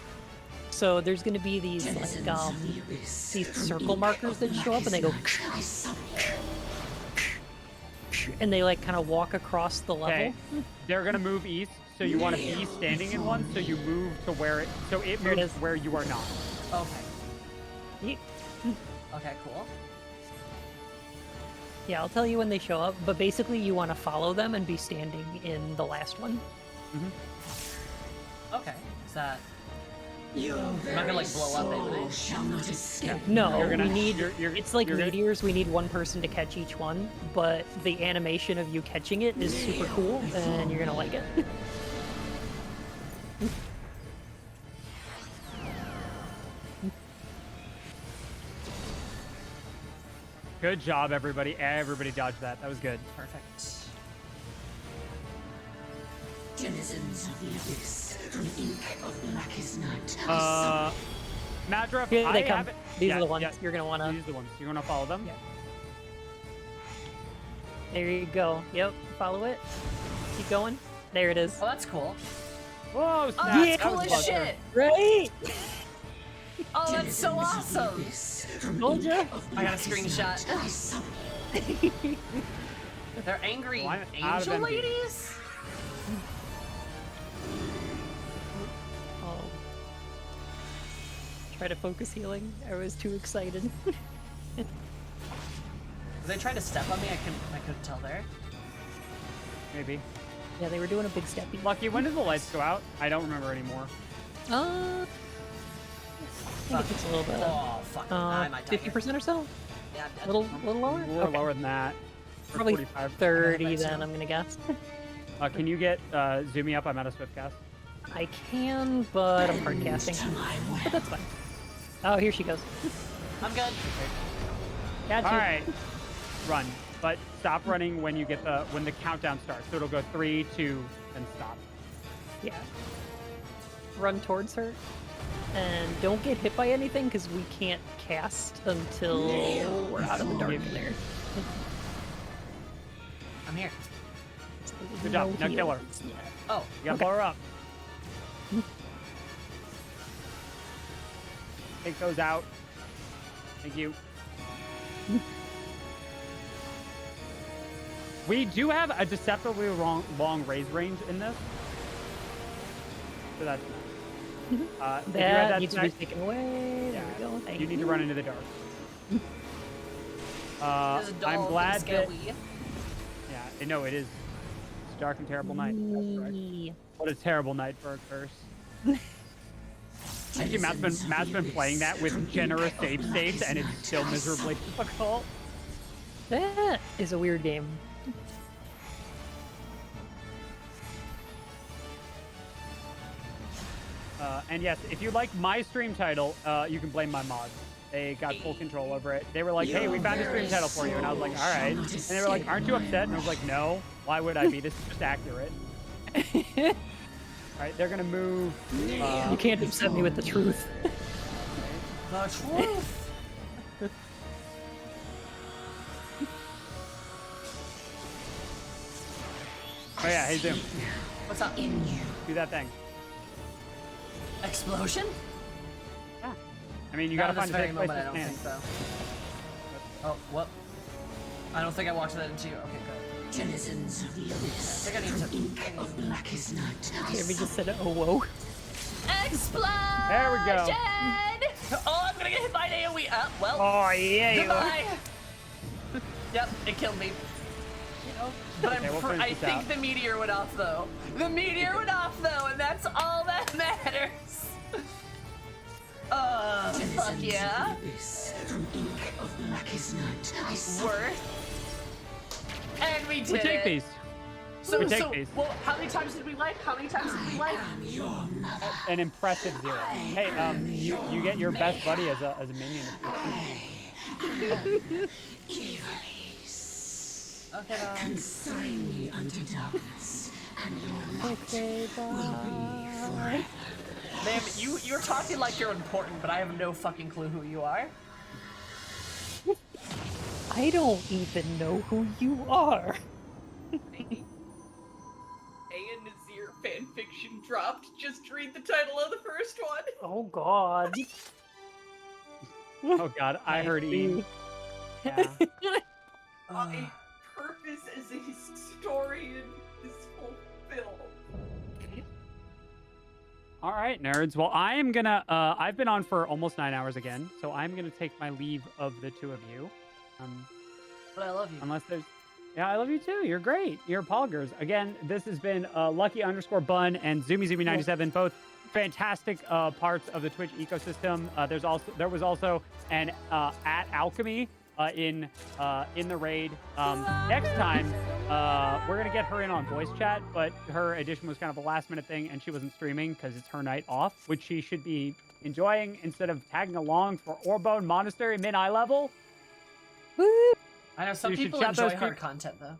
So there's gonna be these denizens like of the abyss. these From circle ink markers of that show up and they go blackest night, I summon and they like kind of walk across the level. Okay. They're gonna move east, so you want to be standing in one, so you move to where it There it moves is. where you are not. Okay. Ye- Okay, cool. Yeah, I'll tell you when they show up, but basically you want to follow them and be standing in the last one. Okay. Is that... Your not very gonna, like, blow up soul anything? shall not escape. No, You're gonna- we need. you're- It's like you're gonna- meteors. We need one person to catch each one, but the animation of you catching it is super cool, and you're gonna like it. Good job, everybody. Everybody dodged that. That was good. Perfect. Denizens of the abyss, from ink of blackest night, I Madra, Here I they come. haven't- These yeah, are the ones yeah, you're gonna wanna. These are the ones. You're gonna follow them. Yeah. There you go. Yep. Follow it. Keep going. There it is. Oh, that's cool. Whoa, Oh, snap. that's That cool was as closer. shit. Right. Oh, that's so denizens of the awesome. abyss, from Told ink ya. of I got a blackest screenshot. night, I summon They're angry Well, I'm out of angel envy. ladies? Oh. Try to focus healing. I was too excited. Were they trying to step on me? I couldn't tell there. Maybe. Yeah, they were doing a big steppy. Lucky, when did the lights go out? I don't remember anymore. I think it takes a little bit. Oh, fuck. I might die here. 50% or so? Yeah, I'm dead. Little lower? We're Okay. lower than that. Or Probably 45. 30 Okay, then, so- I'm gonna guess. Can you get zoom me up? I'm out of swift cast. I can, but I'm hard casting. to my will. But that's fine. Oh, here she goes. I'm good. Gotcha. All right, run, but stop running when you get when the countdown starts. So it'll go 3, 2, and stop. Yeah. Run towards her. and don't get hit by anything because we can't cast until we're out of the dark in there. I'm here. Good job. Now kill her. Oh, You gotta blow her up. Take those out. Thank you. We do have a deceptively long raise range in this. So that's if you had That needs to be snack- taken away. Yeah, There we go. Thank you need to run into the dark. there's a doll I'm with glad a scale that. wheel. Yeah, no, it is. It's a dark and terrible night. That's correct. Yeah. What a terrible night for a curse. Actually, Matt's been playing that with generous save states, and it's still miserably difficult. That is a weird game. And yes, if you like my stream title, you can blame my mods. They got full control over it. They were like, hey, we found a stream title for you. And I was like, all right. And they were like, aren't you upset? And I was like, no. Why would I be? This is just accurate. All right, they're going to move. You can't upset me with the truth. The truth. Oh, yeah. Hey, Zoom. What's up? Do that thing. Explosion? Yeah. I mean, you got to Not at find this a very safe place moment, I to don't stand. think so. Oh, what? I don't think I walked that into you. Okay, good. Denizens of the abyss, I think I need from to- ink of blackest night. Jeremy just said, oh, whoa. Explosion! There we go. Oh, I'm gonna get hit by an AoE. Well, Oh, yeah, you are. goodbye. Yep, it killed me. But Okay, we'll finish I this think out. the meteor went off though. The meteor went off though, and that's all that matters. Fuck yeah. Abyss, from ink of blackest night. I Worth. And we did We take it. these. So, we take these. well, how many times did we life? How many times did we life? your mother. An impressive 0. Hey, you get your best buddy as a minion. Ivalice. Okay, Consign me unto darkness, and your light Okay, bye. Ma'am, you're talking like you're important, but I have no fucking clue who you are. I don't even know who you are. A and Nazir fanfiction dropped. Just read the title of the first one. Oh, God. Oh God, I heard E. Yeah. My purpose as a historian is fulfilled. All right, nerds. Well, I am gonna. I've been on for almost 9 hours again, so I'm gonna take my leave of the two of you. But I love you. Unless there's. Yeah, I love you too. You're great. You're poggers. Again, this has been Lucky_Bun and Zoomies97, both fantastic parts of the Twitch ecosystem. There was also an at Alchemy in the raid. Next time, we're gonna get her in on voice chat, but her addition was kind of a last minute thing, and she wasn't streaming because it's her night off, which she should be enjoying instead of tagging along for Orbonne Monastery mid-eye level. Woo! I know some You should people shout enjoy those her peop- content though.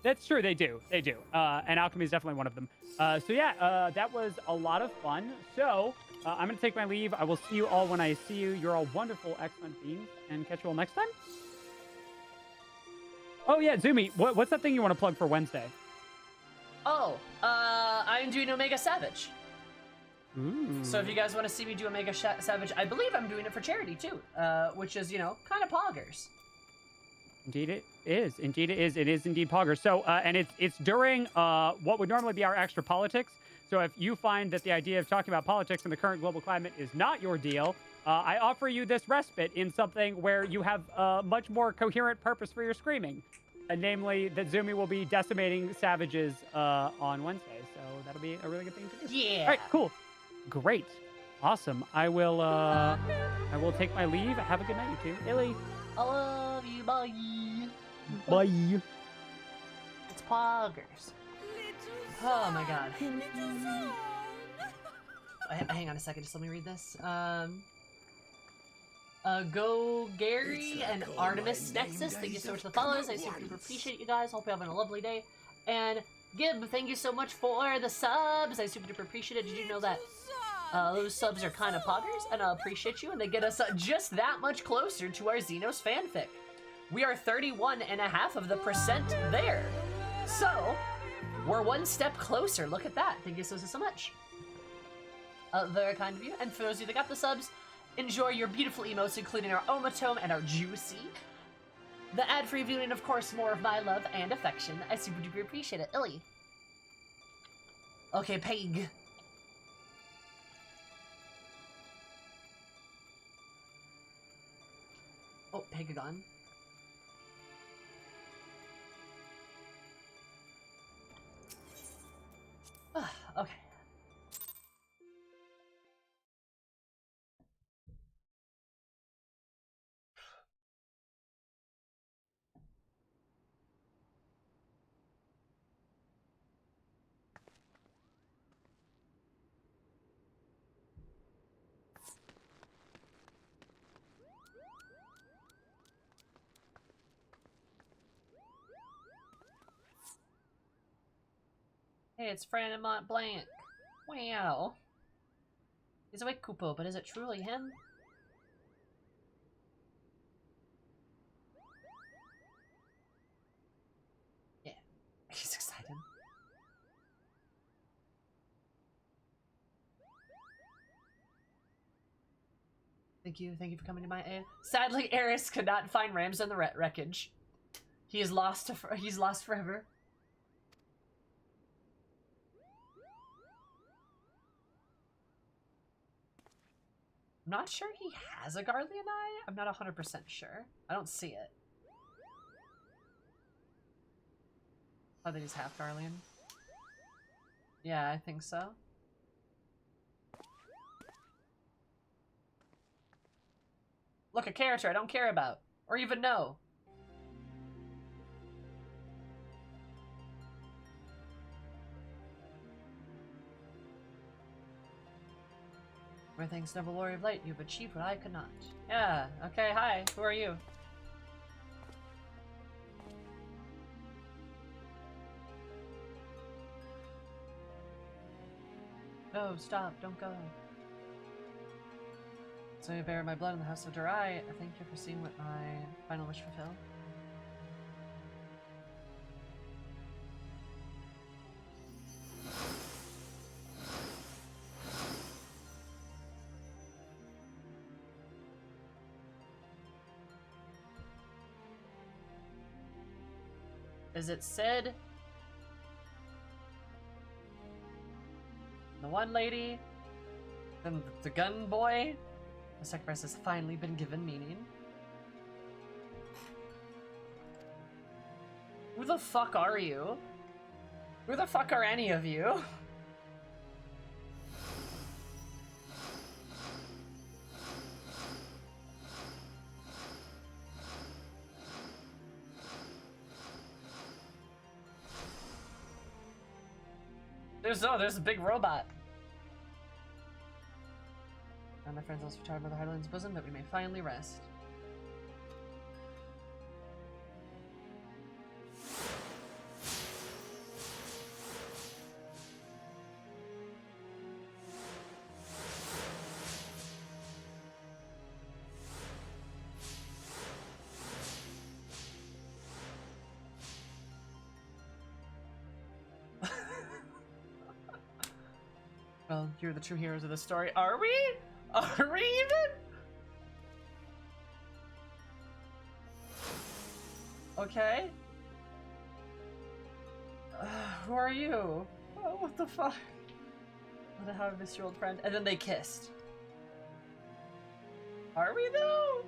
That's true. They do. They do. And Alchemy is definitely one of them. So yeah, that was a lot of fun. So I'm going to take my leave. I will see you all when I see you. You're all wonderful, excellent beings, and catch you all next time. Oh yeah, Zoomy, what's that thing you want to plug for Wednesday? Oh, I'm doing Omega Savage. Ooh. So if you guys want to see me do Omega Savage, I believe I'm doing it for charity too, which is, kind of poggers. Indeed it is. Indeed it is. It is indeed Pogger. So, and it's during what would normally be our extra politics. So if you find that the idea of talking about politics in the current global climate is not your deal, I offer you this respite in something where you have a much more coherent purpose for your screaming. Namely, that Zoomy will be decimating savages on Wednesday. So that'll be a really good thing to do. Yeah. All right, cool. Great. Awesome. I will take my leave. Have a good night, you two. Illy. I love you, bye. Bye. It's poggers. Oh my god. Hang on a second, just let me read this. Go Gary and Artemis Nexus, thank you so much for the follows. I super duper appreciate you guys. Hope you're having a lovely day. And Gib, thank you so much for the subs. I super duper appreciate it. Did you know that Those subs are kind of poggers, and I appreciate you, and they get us just that much closer to our Xenos fanfic. We are 31.5% there. So, we're one step closer. Look at that. Thank you so much. Very kind of you. And for those of you that got the subs, enjoy your beautiful emotes, including our Omatome and our Juicy. The ad-free viewing, of course, more of my love and affection. I super duper appreciate it. Illy. Okay, Peg. Oh, Pegagon. Okay. Hey, it's Fran and Mont Blanc. Wow. He's awake, Kupo, but is it truly him? Yeah, he's excited. Thank you for coming to my aid. Sadly, Eris could not find Rams in the wreckage. He is lost. He's lost forever. I'm not sure he has a Garlean eye. I'm not 100% sure. I don't see it. I think he's half Garlean. Yeah, I think so. Look, a character I don't care about. Or even know. Where thanks, noble warrior of light, you've achieved what I could not. Yeah, okay, hi, who are you? No, stop, don't go. So you bear my blood in the house of Durai. I thank you for seeing what my final wish fulfilled. Is it Sid? The one lady? Then the gun boy? The sacrifice has finally been given meaning. Who the fuck are you? Who the fuck are any of you? There's a big robot. And my friends also retired by the Highlands bosom that we may finally rest. Well, you're the true heroes of the story. Are we? Are we even? Okay. Who are you? Oh, what the fuck? What how I missed your old friend. And then they kissed. Are we though?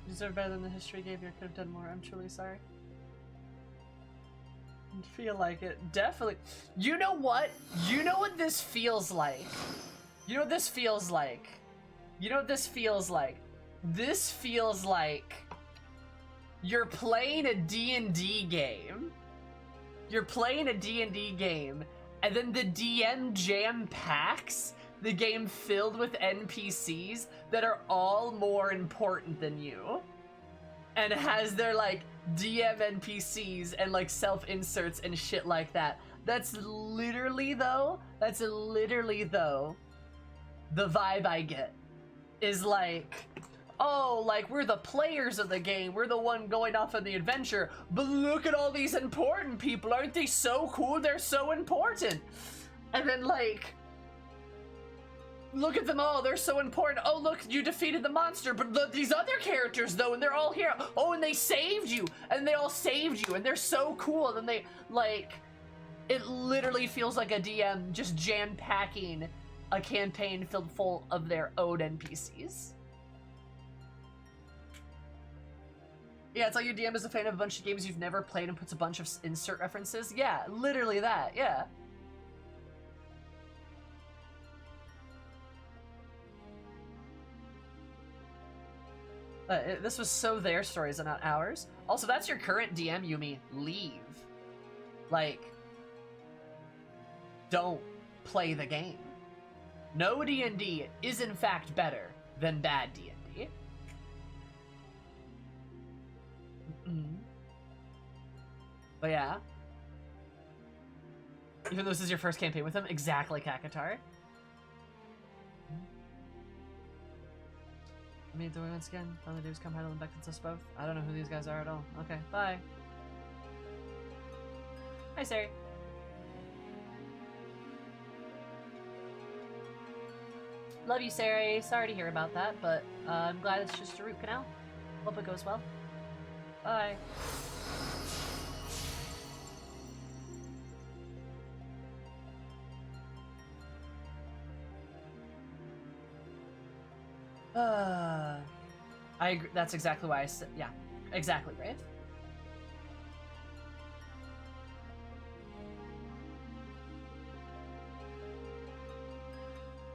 You deserve better than the history gave you. I could have done more. I'm truly sorry. Feel like it. Definitely. You know what? You know what this feels like? You know what this feels like? You know what this feels like? This feels like you're playing a D&D game. You're playing a D&D game, and then the DM jam-packs the game filled with NPCs that are all more important than you. And has their, like, DM NPCs and like self-inserts and shit like that. That's literally though, the vibe I get. Is like, oh, like we're the players of the game, we're the one going off on the adventure, but look at all these important people, aren't they so cool? They're so important. And then like, look at them all, they're so important. Oh look, you defeated the monster, but look, these other characters though, and they're all here. Oh, and they saved you, and they all saved you, and they're so cool. And then they, like, it literally feels like a DM just jam-packing a campaign filled full of their own NPCs. Yeah, it's like your DM is a fan of a bunch of games you've never played and puts a bunch of insert references. Yeah, literally that, yeah. This was so their stories and not ours. Also, that's your current DM, Yumi. Leave. Like, don't play the game. No D&D is in fact better than bad D&D. But yeah. Even though this is your first campaign with him, exactly, Kakatar. I mean, do we once again? All they do is come handle and beckon us both. I don't know who these guys are at all. Okay, bye. Hi, Sari. Love you, Sari. Sorry to hear about that, but I'm glad it's just a root canal. Hope it goes well. Bye. I agree. That's exactly why I said, yeah, exactly, right?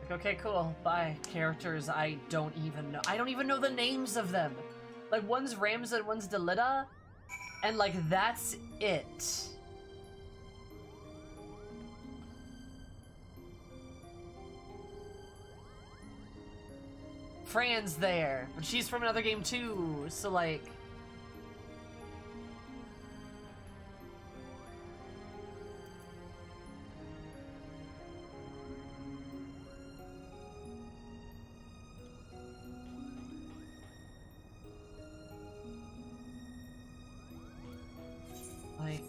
Like, okay, cool, bye. Characters I don't even know. I don't even know the names of them. Like, one's Ramza and one's Delita, and like, that's it. Fran's there, but she's from another game too, so like... Like...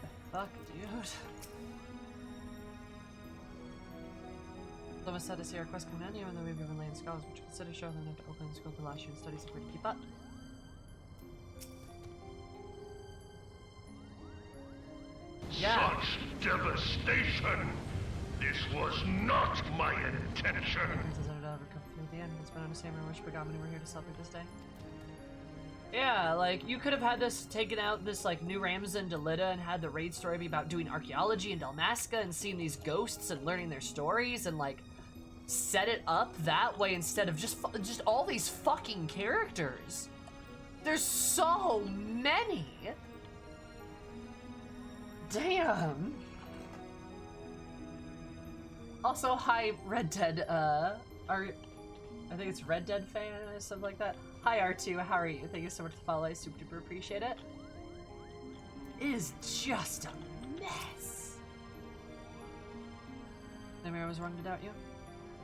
The fuck, dude? Thomas said to see our quest compendium and then we've given Lane Scholars, which consider showing them to open school for last year and studies for to keep up. Yeah. Such devastation! This was not my intention! It's been understanding I wish Bergamini were here to celebrate this day. Yeah, like, you could have had this, taken out this, like, new Ramza and Delita and had the raid story be about doing archaeology in Dalmasca and seeing these ghosts and learning their stories and, like, set it up that way instead of just all these fucking characters. There's so many. Damn. Also, hi, Red Dead, I think it's Red Dead fan or something like that. Hi, R2, how are you? Thank you so much for the follow, I super duper appreciate it. It is just a mess. Maybe I was wrong to doubt you.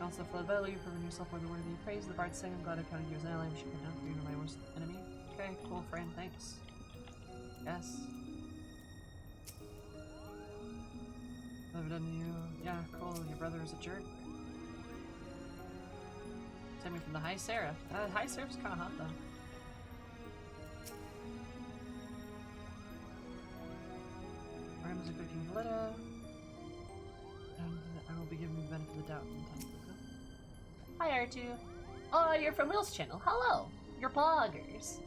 Also, for the value, you've proven yourself more than worthy of praise. The bard saying, I'm glad I counted you as an ally. We should come down for you, my worst enemy. Okay, cool, friend, thanks. Yes. I've done you. Yeah, cool. Your brother is a jerk. Send me from the High Seraph. High Seraph's kind of hot, though. Rams are cooking glitter. I will be giving you the benefit of the doubt from time to time. Hi, R2. Oh, you're from Will's channel. Hello. You're bloggers.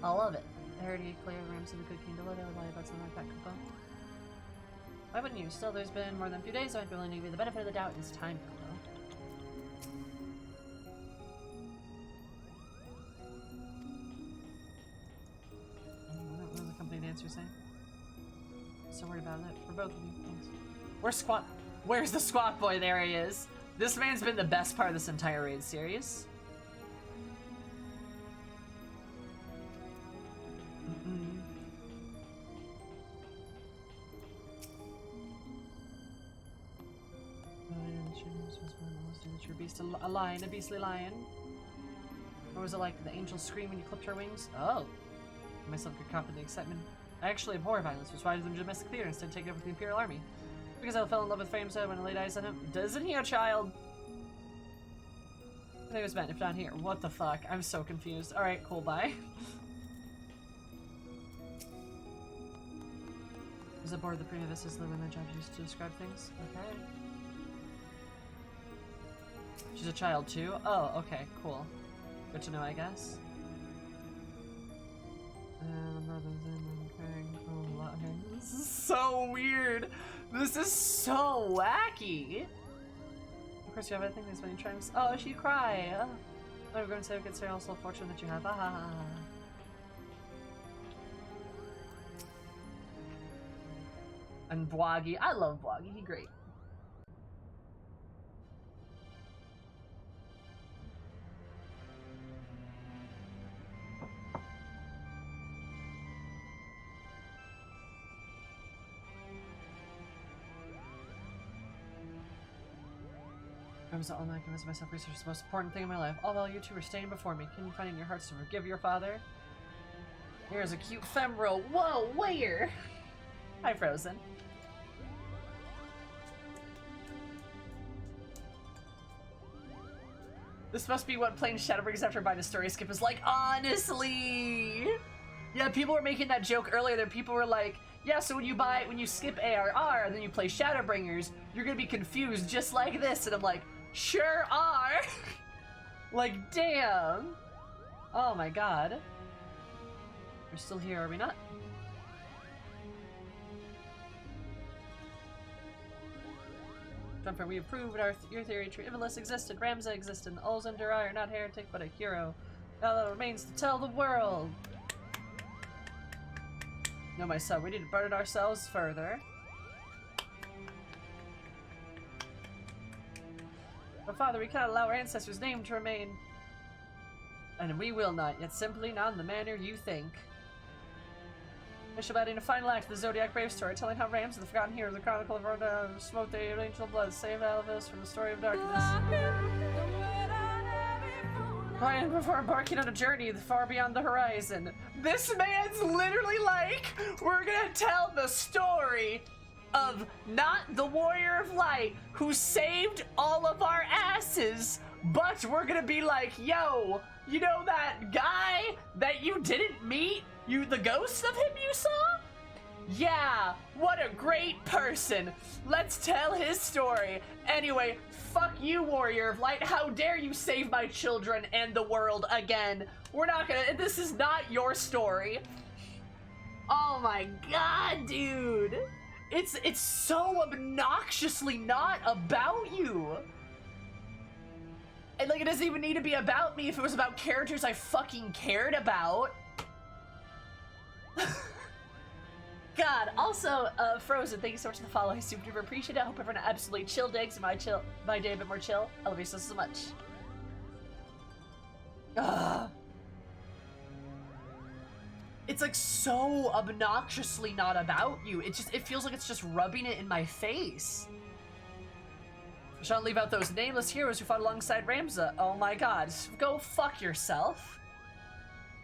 I love it. I heard you clear Rams of the cooking glitter. I'll lie about something like that, Kupo. Why wouldn't you? Still, there's been more than a few days, so I'd be willing to give you the benefit of the doubt. It's time, Kupo. What was the company dancer saying? So worried about it. For both of you, thanks. Where's Squat? Where's the Squat boy? There he is. This man's been the best part of this entire raid series. A beastly lion. What was it like? Did the angel scream when you clipped her wings? Oh. Myself could cop in the excitement. I actually abhor violence, which is why I was in domestic theater instead of taking over the Imperial Army. Because I fell in love with Framesa when I laid eyes on him. Doesn't he, a child? I think it was meant, if not here. What the fuck? I'm so confused. Alright, cool, bye. Was aboard the Prima Vistas the women jobs used to describe things? Okay. She's a child too? Oh, okay, cool. Good to know, I guess. This is so weird! This is so wacky! Of course you have, I think there's many times. Oh, she cry! Oh, I'm going to say it's also fortunate that you have. Ah. And Bwagi. I love Bwagi, he's great. I was all night convinced myself research is the most important thing in my life. Although you two were staying before me, can you find in your hearts to forgive your father? Here's a cute femoral. Whoa, where? Hi, Frozen. This must be what playing Shadowbringers after buying a story skip is like, honestly! Yeah, people were making that joke earlier that people were like, yeah, so when you skip ARR and then you play Shadowbringers, you're gonna be confused just like this. And I'm like, sure are! Like, damn! Oh my god. We're still here, are we not? Jumper, we have proved your theory true. Ivalice existed, Ramza existed, and Olzendurai are not heretic but a hero. Now that remains to tell the world. No, my son, we need to burden ourselves further. But Father, we cannot allow our ancestors' name to remain. And we will not, yet simply not in the manner you think. I shall add in a final act of the Zodiac Brave story, telling how Rams, the forgotten hero, the chronicle of Rhoda, smote the angel blood, save Ivalice from the story of darkness. Right before embarking on a journey far beyond the horizon. This man's literally like, we're gonna tell the story of not the Warrior of Light who saved all of our asses, but we're gonna be like, yo, you know that guy that you didn't meet? The ghost of him you saw? Yeah, what a great person. Let's tell his story. Anyway, fuck you, Warrior of Light. How dare you save my children and the world again? We're not gonna, this is not your story. Oh my god, dude. It's so obnoxiously not about you. And like, it doesn't even need to be about me if it was about characters I fucking cared about. God, also, Frozen, thank you so much for the follow. I super duper appreciate it. I hope everyone absolutely chill digs my day a bit more chill. I love you so much. Ugh. It's like so obnoxiously not about you. It feels like it's just rubbing it in my face. I shall leave out those nameless heroes who fought alongside Ramza. Oh my god, go fuck yourself.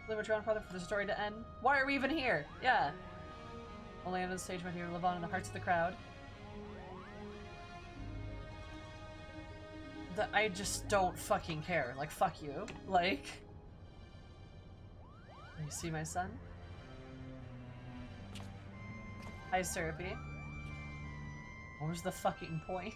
Live with your grandfather for the story to end. Why are we even here? Yeah. Only on the stage when you live on in the hearts of the crowd. I just don't fucking care. Like, fuck you. Like... You see my son? Hi, Syrupy. What was the fucking point?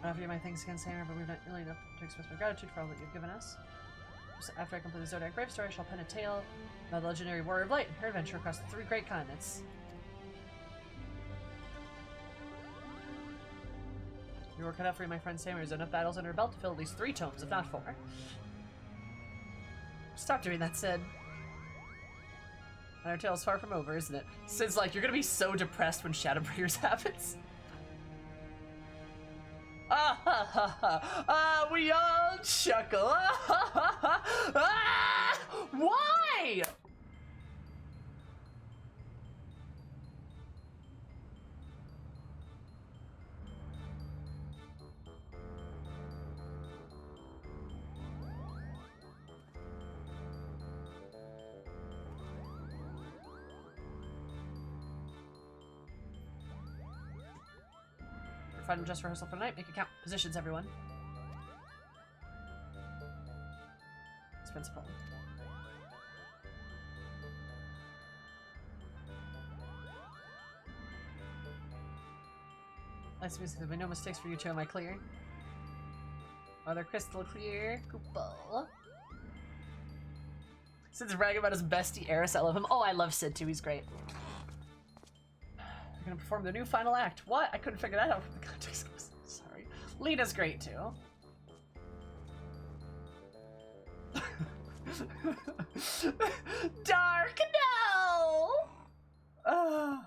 I offer you my thanks again, Samer, but we've not really enough to express my gratitude for all that you've given us. So after I complete the Zodiac Brave story, I shall pen a tale about the legendary Warrior of Light and her adventure across the 3 great continents. You were cut out for you, my friend Samer. There's enough battles under her belt to fill at least 3 tomes, if not 4. Stop doing that, Sid. And our tale's far from over, isn't it? Since, like, you're gonna be so depressed when Shadowbringers happens. Ah ha ha ha! Ah, we all chuckle! Ah ha ha ha! Ah! Why? Fun just rehearsal for the night. Make it count. Positions, everyone. It's principal. Nice music. There'll be no mistakes for you two. Am I clear? Are they crystal clear? Cool. Sid's bragging about his bestie Eris. I love him. Oh, I love Sid too. He's great. They're gonna perform the new final act. What? I couldn't figure that out from the context. Sorry. Lena's great too. Dark, no!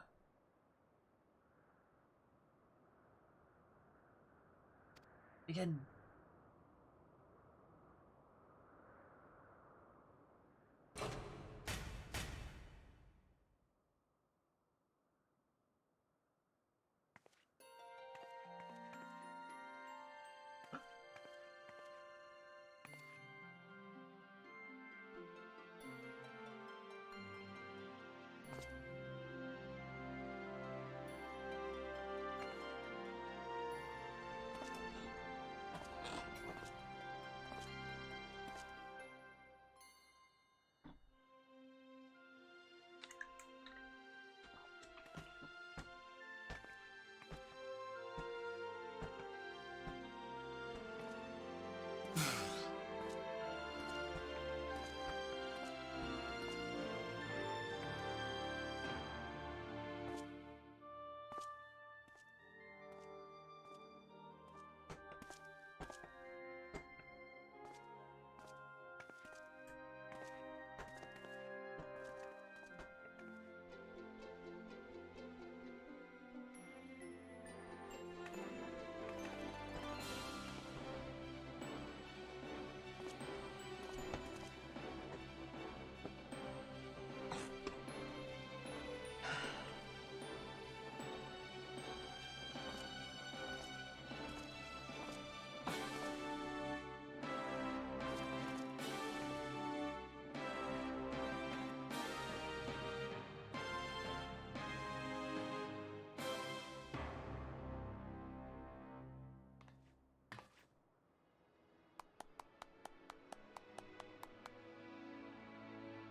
Begin.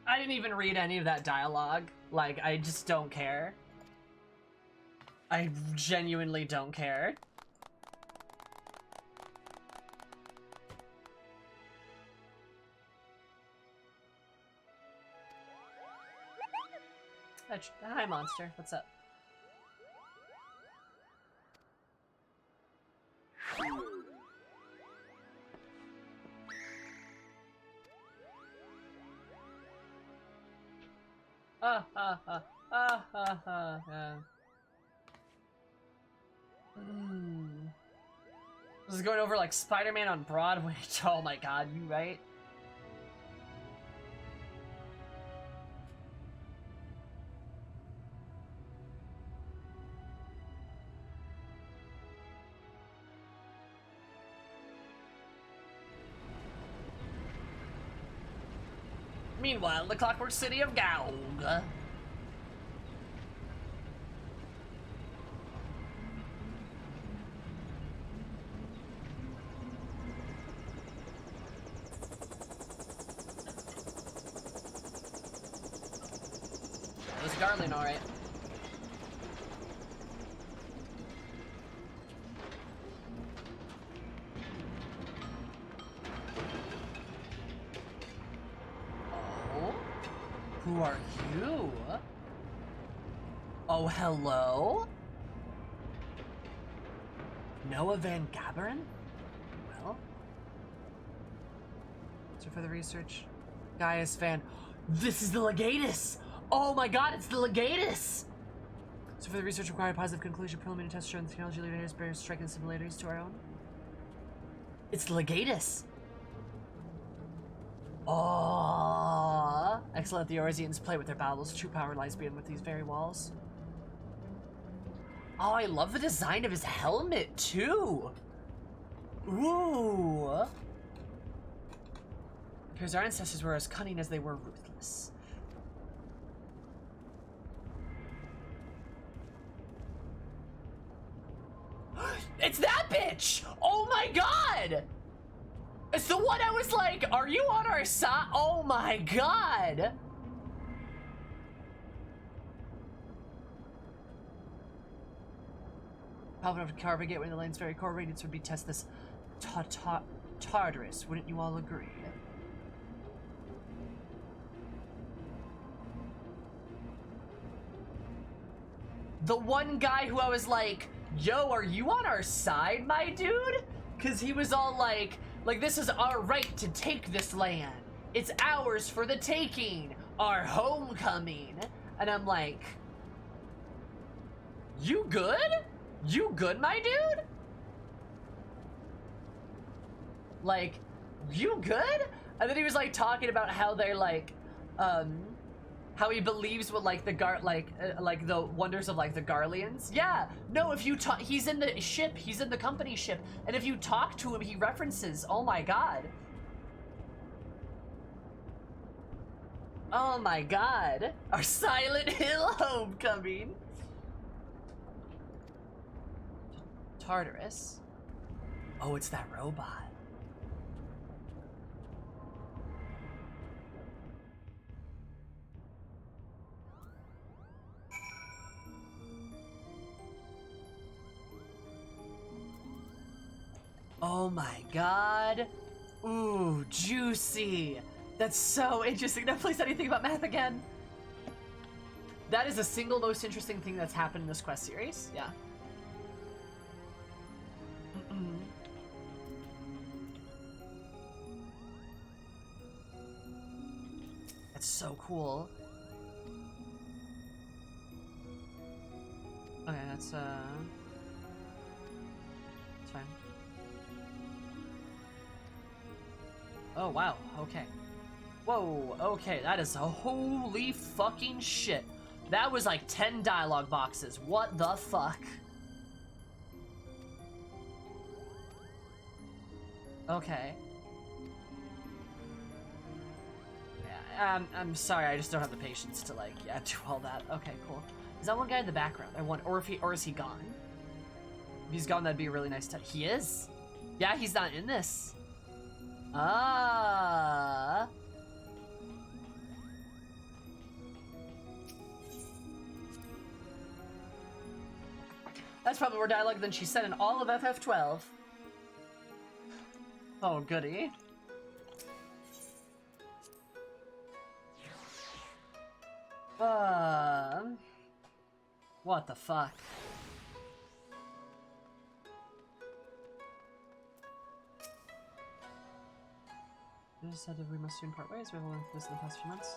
I didn't even read any of that dialogue. Like, I just don't care. I genuinely don't care. Hi, monster. What's up? This is going over like Spider-Man on Broadway. Oh my god, you right? Meanwhile, the Clockwork City of Gaug. There's Garland, alright. Who are you? Oh, hello? Noah Van Gabberen? Well? So for the research, Gaius Van... This is the Legatus! Oh my god, it's the Legatus! So for the research required positive conclusion, preliminary tests showing the technology leaders bear striking similarities to our own. It's the Legatus! Oh, excellent. The Orzians play with their battles. True power lies beyond with these very walls. Oh, I love the design of his helmet too. Ooh. Because our ancestors were as cunning as they were ruthless. It's that bitch! Oh my god! It's the one I was like, are you on our side? Oh my god! Popping up to Carbon Gateway in the lane's very core radiance would be test this Tartarus, wouldn't you all agree? The one guy who I was like, yo, are you on our side, my dude? Cause he was all like, this is our right to take this land. It's ours for the taking. Our homecoming. And I'm like, you good? You good, my dude? Like, you good? And then he was like talking about how they're like, how he believes what like the the wonders of like the Garleans. Yeah, no, if you talk, he's in the ship, he's in the company ship, and if you talk to him, he references. Oh my god. Oh my god, our Silent Hill homecoming. Tartarus. Oh, it's that robot. Oh my god. Ooh, juicy. That's so interesting. Now please anything about math again. That is the single most interesting thing that's happened in this quest series. Yeah. That's so cool. Okay, that's fine. Oh, wow, okay. Whoa, okay, that is a holy fucking shit. That was like 10 dialogue boxes. What the fuck? Okay. Yeah, I'm sorry, I just don't have the patience to like, yeah, do all that. Okay, cool. Is that one guy in the background? I want, or is he gone? If he's gone, that'd be a really nice touch. He is? Yeah, he's not in this. Ah. That's probably more dialogue than she said in all of FF12. Oh, goody. What the fuck? I just said that we must soon part ways. We've learned this in the past few months.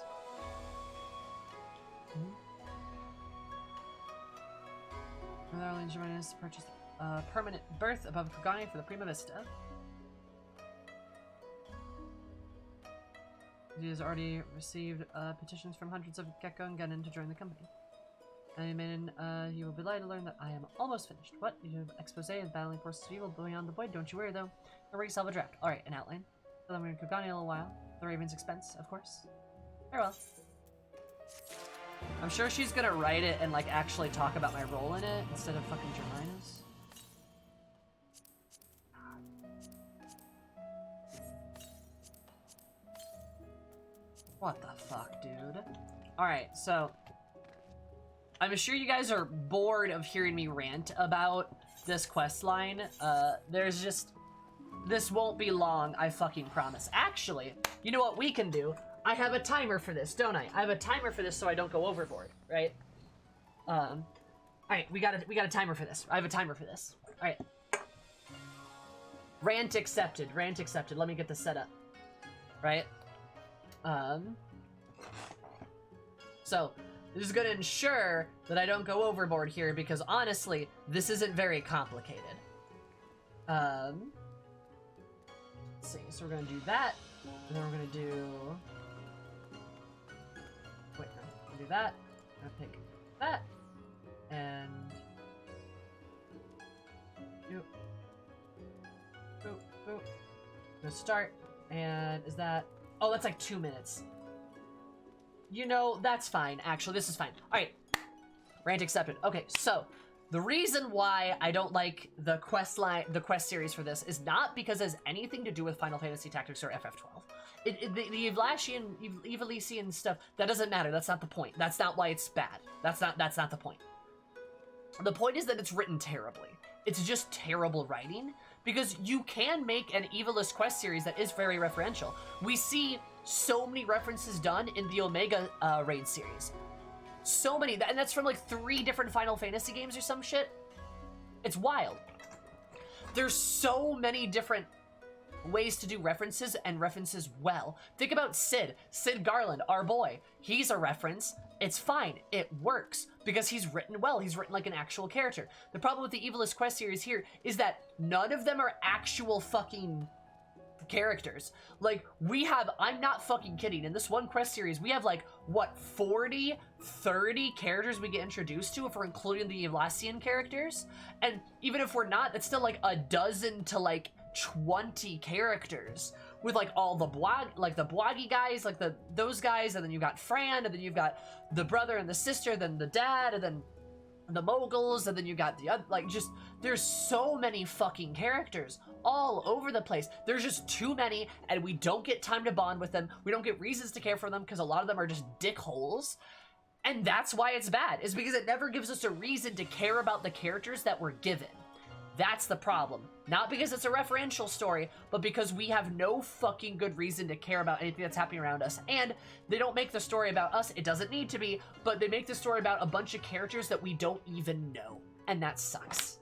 Brother Arlene's reminding us to purchase a permanent berth above Kugane for the Prima Vista. He has already received petitions from hundreds of Gecko and Gunnin to join the company. I mean, you will be delighted to learn that I am almost finished. What? You have expose and battling forces of evil beyond the void. Don't you worry, though. I'll rig yourself a draft. Alright, an outline. So then we're in Kugane a little while. The Raven's expense, of course. Very well. I'm sure she's gonna write it and, like, actually talk about my role in it instead of fucking Jermina's. What the fuck, dude? Alright, so... I'm sure you guys are bored of hearing me rant about this quest line. There's just... This won't be long, I fucking promise. Actually, you know what we can do? I have a timer for this, don't I? I have a timer for this so I don't go overboard, right? Alright, we got a timer for this. I have a timer for this. Alright. Rant accepted, rant accepted. Let me get this set up. Right? So this is going to ensure that I don't go overboard here, because honestly, this isn't very complicated. Let's see, so we're going to do that, and then we're going to do... Wait, no, we'll do that. I'm going to pick that, and... Boop. Boop, boop. I'm going to start, and is that... Oh, that's like 2 minutes. You know, that's fine, actually. This is fine. Alright. Rant accepted. Okay, so, the reason why I don't like the quest series for this is not because it has anything to do with Final Fantasy Tactics or FF12. The Ivalician stuff, that doesn't matter. That's not the point. That's not why it's bad. That's not the point. The point is that it's written terribly. It's just terrible writing, because you can make an Ivalice quest series that is very referential. We see so many references done in the Omega raid series. So many, and that's from like 3 different Final Fantasy games or some shit. It's wild. There's so many different ways to do references, and references well. Think about Sid Garland, our boy. He's a reference. It's fine. It works because he's written well. He's written like an actual character. The problem with the Ivalice quest series here is that none of them are actual fucking characters. Like, we have, I'm not fucking kidding, in this one quest series, we have like, what, 40, 30 characters we get introduced to if we're including the Ivalicean characters? And even if we're not, that's still like a dozen to like 20 characters, with like all the Bwagi guys, like those guys, and then you've got Fran, and then you've got the brother and the sister, then the dad, and then the moguls, and then you got the other, like, just, there's so many fucking characters all over the place. There's just too many, and we don't get time to bond with them. We don't get reasons to care for them, because a lot of them are just dickholes. And that's why it's bad, is because it never gives us a reason to care about the characters that we're given. That's the problem. Not because it's a referential story, but because we have no fucking good reason to care about anything that's happening around us. And they don't make the story about us. It doesn't need to be, but they make the story about a bunch of characters that we don't even know. And that sucks.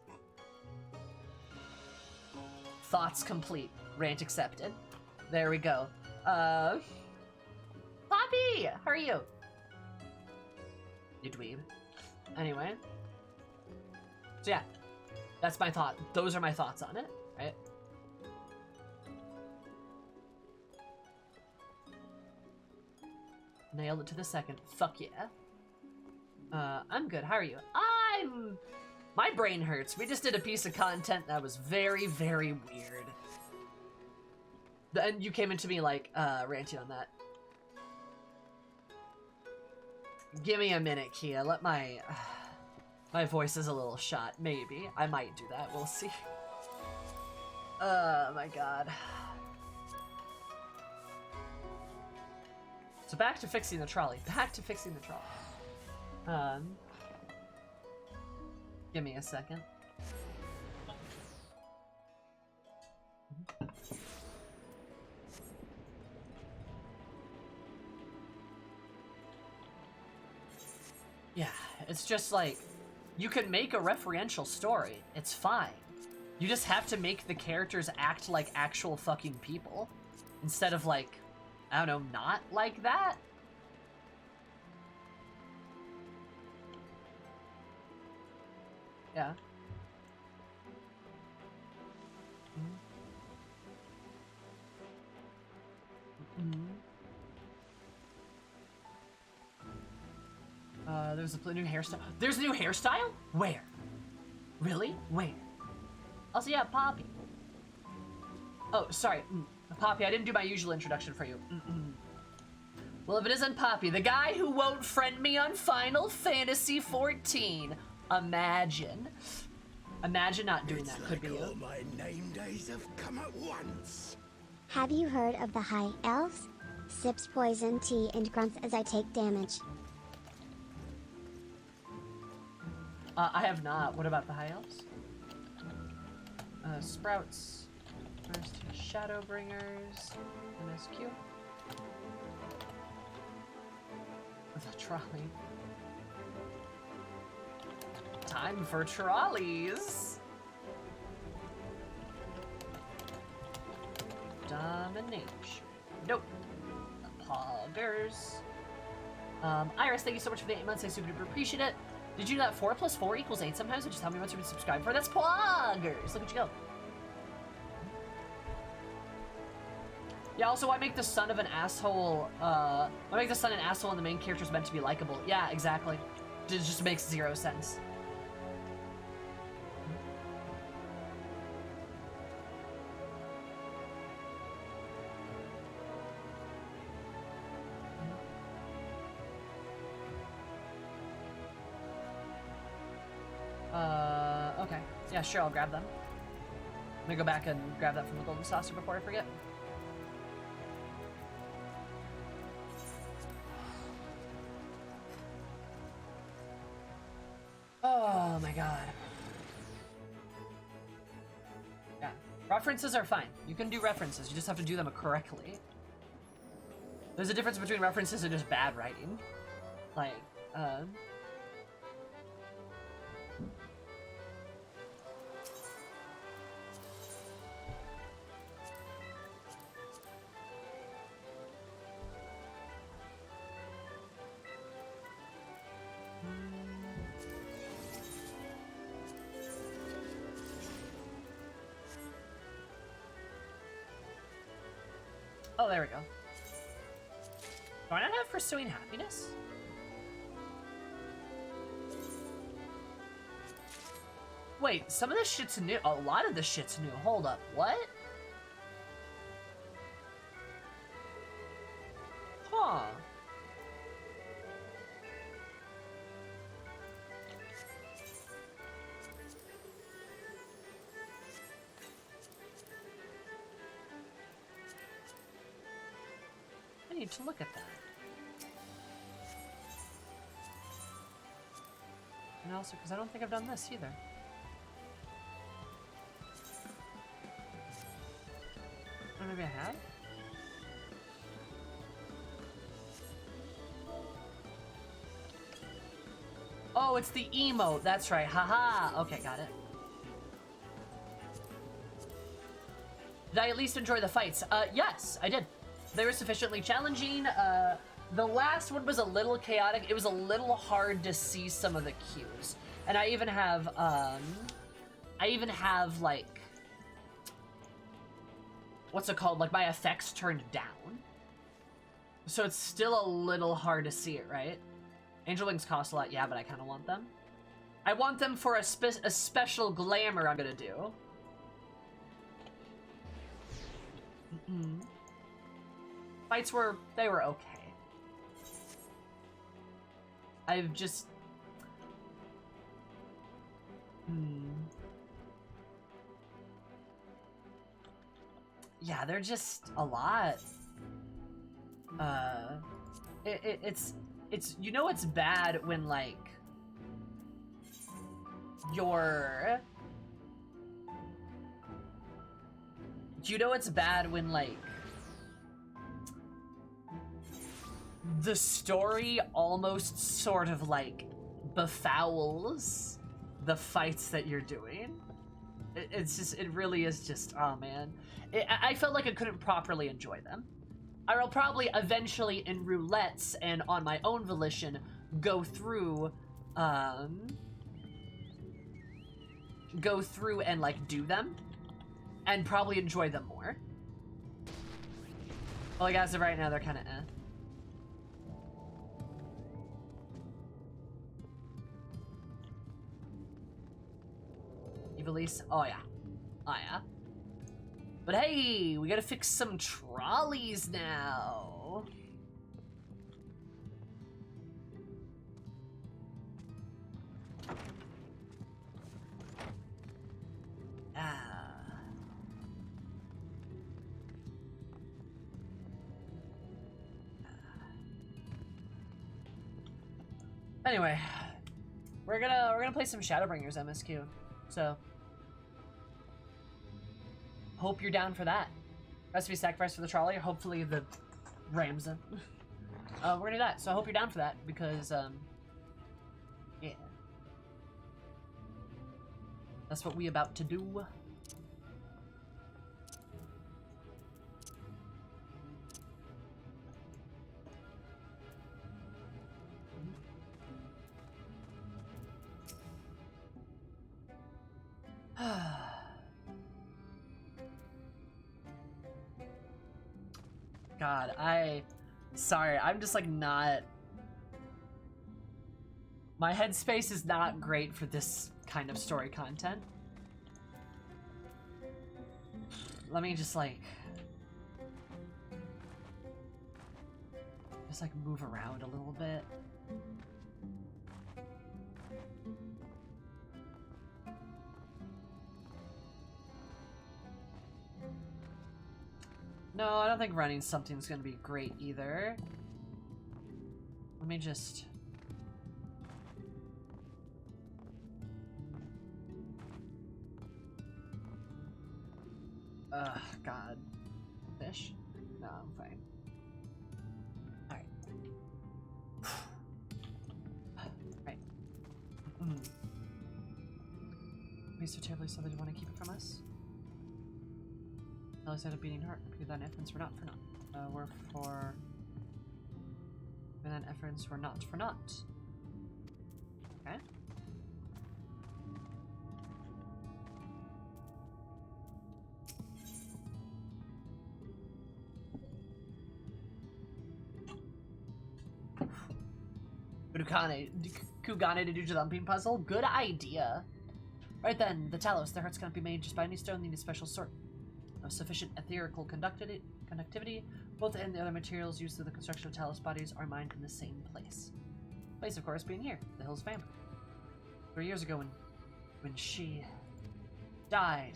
Thoughts complete. Rant accepted. There we go. Poppy! How are you? You dweeb. Anyway. So yeah. That's my thought. Those are my thoughts on it, right? Nailed it to the second. Fuck yeah. I'm good. How are you? My brain hurts. We just did a piece of content that was very, very weird. And you came into me like, ranting on that. Give me a minute, Kia. Let my... My voice is a little shot. Maybe. I might do that. We'll see. Oh my god. So back to fixing the trolley. Back to fixing the trolley. Give me a second. Yeah, it's just like, you can make a referential story. It's fine. You just have to make the characters act like actual fucking people. Instead of like, I don't know, not like that? Yeah. There's a new hairstyle. There's a new hairstyle? Where? Really? Where? Also, yeah, Poppy. Oh, sorry. Poppy, I didn't do my usual introduction for you. Well, if it isn't Poppy, the guy who won't friend me on Final Fantasy XIV. Imagine. Imagine not doing that. Could be you. All my name days have come at once. Have you heard of the High Elves? Sips poison tea and grunts as I take damage. I have not. What about the High Elves? Sprouts. First, Shadowbringers MSQ. The trolley. Time for trolleys. Domination. Nope. Poggers. Iris, thank you so much for the 8 months. I super duper appreciate it. Did you do that 4 plus 4 equals 8 sometimes? Or just how many months you've been subscribed for? That's poggers. Look at you go. Yeah, also, I make the son of an asshole, I make the son an asshole and the main character's meant to be likable. Yeah, exactly. It just makes 0 sense. Okay. Yeah, sure, I'll grab them. Let me go back and grab that from the golden saucer before I forget. Oh my god. Yeah. References are fine. You can do references, you just have to do them correctly. There's a difference between references and just bad writing. Like, oh, there we go. Do I not have Pursuing Happiness? Wait, some of this shit's new. A lot of this shit's new. Hold up. What? Huh. I need to look at that. And also, because I don't think I've done this either. Or maybe I have? Oh, it's the emote. That's right. Haha. Okay, got it. Did I at least enjoy the fights? Yes, I did. They were sufficiently challenging. The last one was a little chaotic. It was a little hard to see some of the cues. And I even have, like, what's it called? Like, my effects turned down. So it's still a little hard to see it, right? Angel wings cost a lot, yeah, but I kind of want them. I want them for a special glamour I'm gonna do. Fights they were okay. I've just... Yeah, they're just a lot. It's you know it's bad when, like, you're... You know it's bad when, like, the story almost sort of, like, befouls the fights that you're doing. It really is just, oh man. I felt like I couldn't properly enjoy them. I will probably eventually in roulettes and on my own volition go through and like do them and probably enjoy them more. Well, like as of right now, they're kind of eh. Ivalice, oh yeah. Oh yeah. But hey, we gotta fix some trolleys now. Anyway, we're gonna play some Shadowbringers MSQ. So hope you're down for that. Recipe sacrifice for the trolley, or hopefully the Ramza. We're gonna do that. So I hope you're down for that because yeah. That's what we about to do. God, sorry, I'm just like not. My headspace is not great for this kind of story content. Let me just like move around a little bit. No, I don't think running something's gonna be great either. Let me just... Ugh, God. Fish? No, I'm fine. Alright. Right. Be so terribly so that you want to keep it from us? Ellie said a beating heart. Repeated that efforts were not for naught. Were for... And then efforts were not for naught. Okay. Kugane to do the dumping puzzle? Good idea. Right then, the talos. The hearts cannot be made just by any stone. They need a special sort of sufficient etherical conductivity. Both and the other materials used in the construction of talos bodies are mined in the same place. Place, of course, being here, the Hills family. 3 years ago, when she died.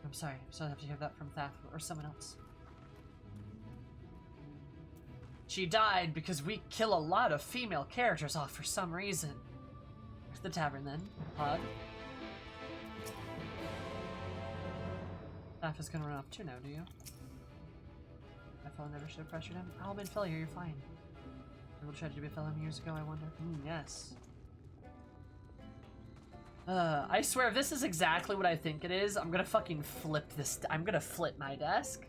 I'm sorry, I have to hear that from Thaf or someone else. She died because we kill a lot of female characters off for some reason. There's the tavern then. Hug. Thaf is gonna run off too now, do you? My fellow never should have pressured him. Oh, Ben Fellow, you're fine. People tried to be a fellow years ago, I wonder. Yes. I swear, if this is exactly what I think it is, I'm gonna fucking flip this. I'm gonna flip my desk.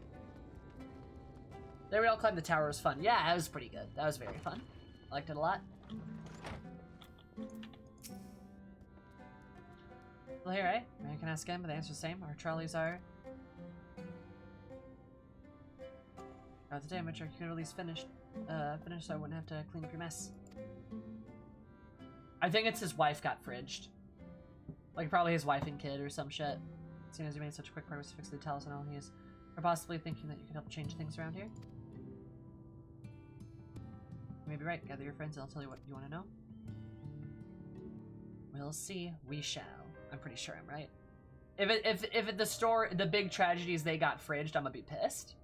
There we all climbed the tower. It was fun. Yeah, that was pretty good. That was very fun. I liked it a lot. Well, here, eh? I can ask again, but the answer's the same. Our trolleys are... the damage you could at least finish so I wouldn't have to clean up your mess. I think it's his wife got fridged. Like, probably his wife and kid or some shit. Seeing as you made such a quick progress to fix the talos and all, he is possibly thinking that you could help change things around here. You may be right. Gather your friends and I'll tell you what you want to know. We'll see. We shall. I'm pretty sure I'm right. If the big tragedy is they got fridged, I'm gonna be pissed.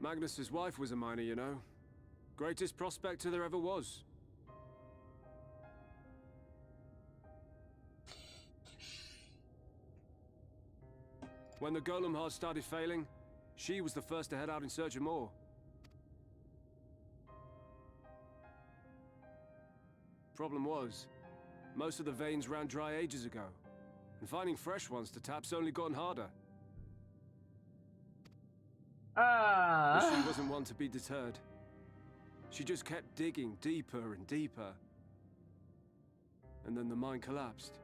Magnus's wife was a miner, you know. Greatest prospector there ever was. When the golem heart started failing, she was the first to head out in search of more. Problem was, most of the veins ran dry ages ago, and finding fresh ones to tap's only gotten harder. But she wasn't one to be deterred. She just kept digging deeper and deeper. And then the mine collapsed.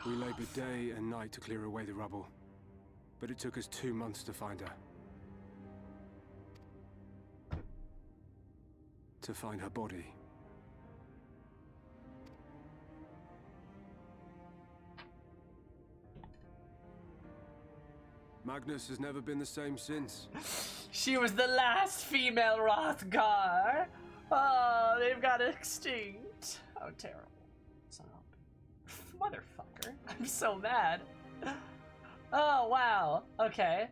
We labored day and night to clear away the rubble, but it took us 2 months to find her. To find her body. Magnus has never been the same since. She was the last female Rothgar. Oh, they've got extinct. How terrible. Son of a motherfucker. I'm so mad. Oh, wow. Okay.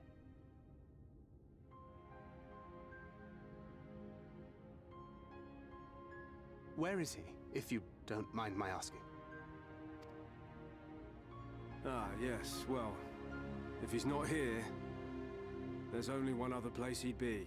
Where is he, if you don't mind my asking? Ah, yes, well, if he's not here, there's only one other place he'd be.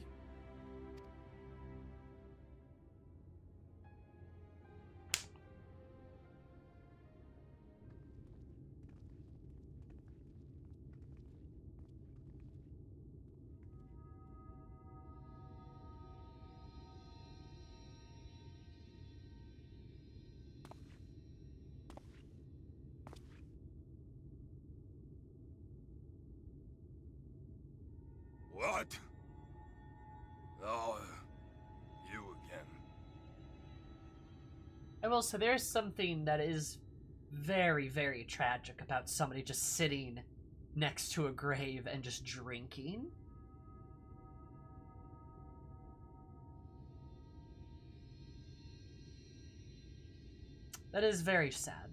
What? Oh, you again. I will say there's something that is very, very tragic about somebody just sitting next to a grave and just drinking. That is very sad.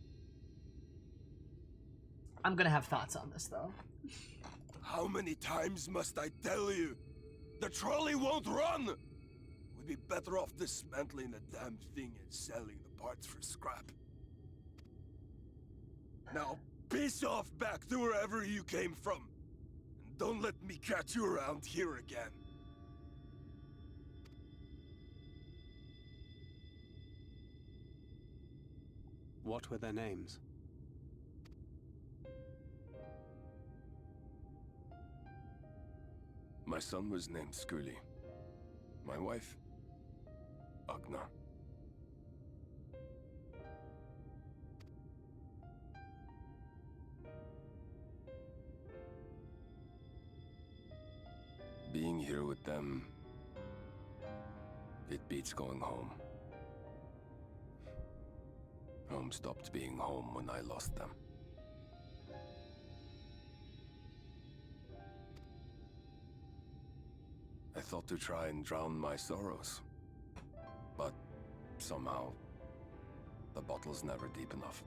I'm gonna have thoughts on this, though. How many times must I tell you? The trolley won't run! We'd be better off dismantling the damn thing and selling the parts for scrap. Now, piss off back to wherever you came from. And don't let me catch you around here again. What were their names? My son was named Skuli. My wife, Agna. Being here with them, it beats going home. Home stopped being home when I lost them. I thought to try and drown my sorrows, but somehow the bottle's never deep enough.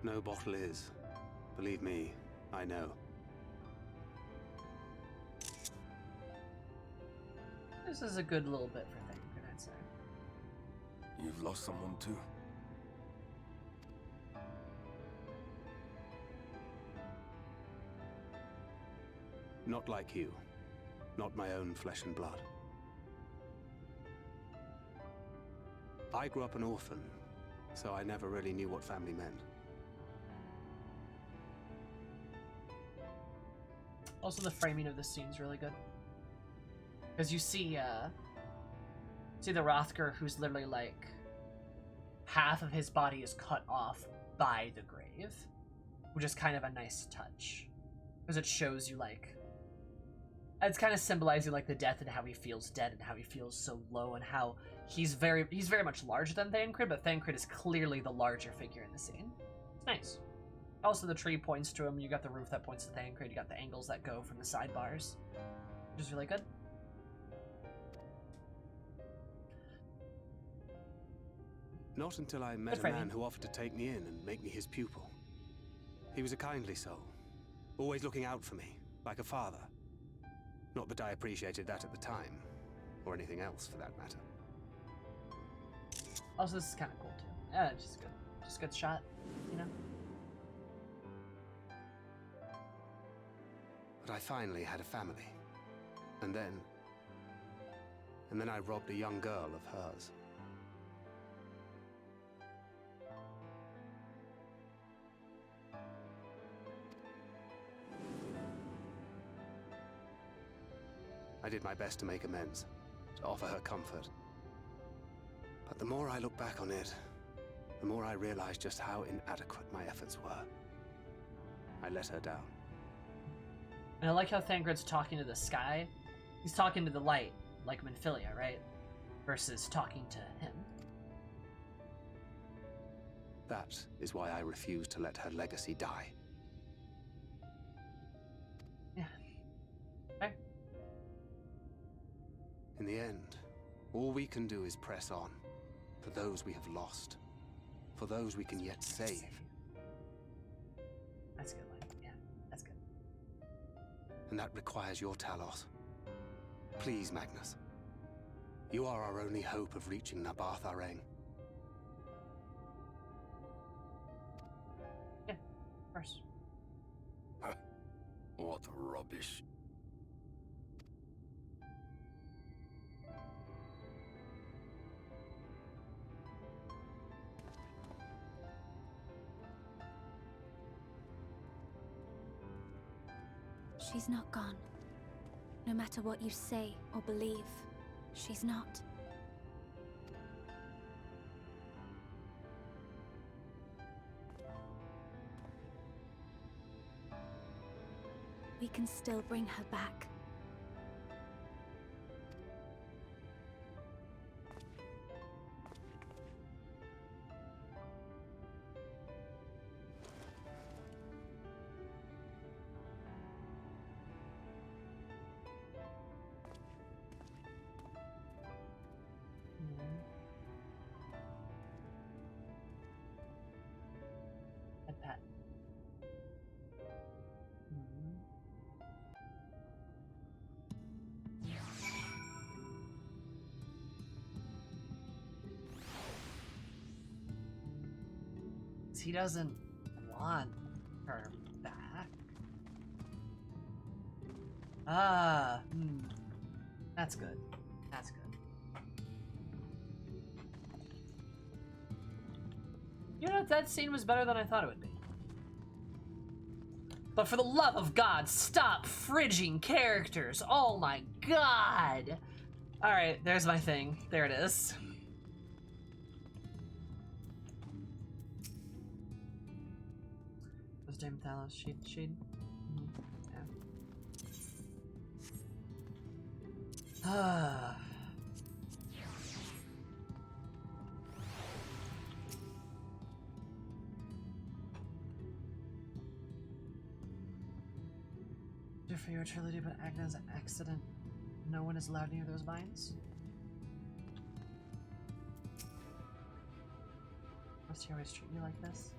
No bottle is. Believe me, I know. This is a good little bit for Thancred, I'd say. You've lost someone too? Not like you. Not my own flesh and blood. I grew up an orphan, so I never really knew what family meant. Also, the framing of this scene's really good. Because you see the Rothgar who's literally like half of his body is cut off by the grave, which is kind of a nice touch. Because it shows you like, it's kind of symbolizing like the death and how he feels dead and how he feels so low and how he's very much larger than Thancred, but Thancred is clearly the larger figure in the scene. It's nice. Also, the tree points to him. You got the roof that points to Thancred. You got the angles that go from the sidebars, which is really good. Not until I met a man who offered to take me in and make me his pupil. He was a kindly soul, always looking out for me, like a father. Not that I appreciated that at the time, or anything else for that matter. Also, this is kind of cool too. Yeah, it's just good. Just a good shot, you know? But I finally had a family. And then I robbed a young girl of hers. I did my best to make amends, to offer her comfort. But the more I look back on it, the more I realize just how inadequate my efforts were. I let her down. And I like how Thancred's talking to the sky. He's talking to the light, like Minfilia, right? Versus talking to him. That is why I refuse to let her legacy die. Yeah. Okay. In the end, all we can do is press on. For those we have lost. For those we can yet save. That's a good line. Yeah, that's good. And that requires your Talos. Please, Magnus. You are our only hope of reaching Nabarth Areng. Yeah, of course. What rubbish. She's not gone. No matter what you say or believe, she's not. we can still bring her back. He doesn't want her back. That's good. That's good. You know, that scene was better than I thought it would be. But for the love of God, stop fridging characters. Oh my God. All right, there's my thing. There it is. Damn Thalos, she'd. Yeah. For your trilogy, but Agnes accident. No one is allowed near those mines. Must he always treat me like this?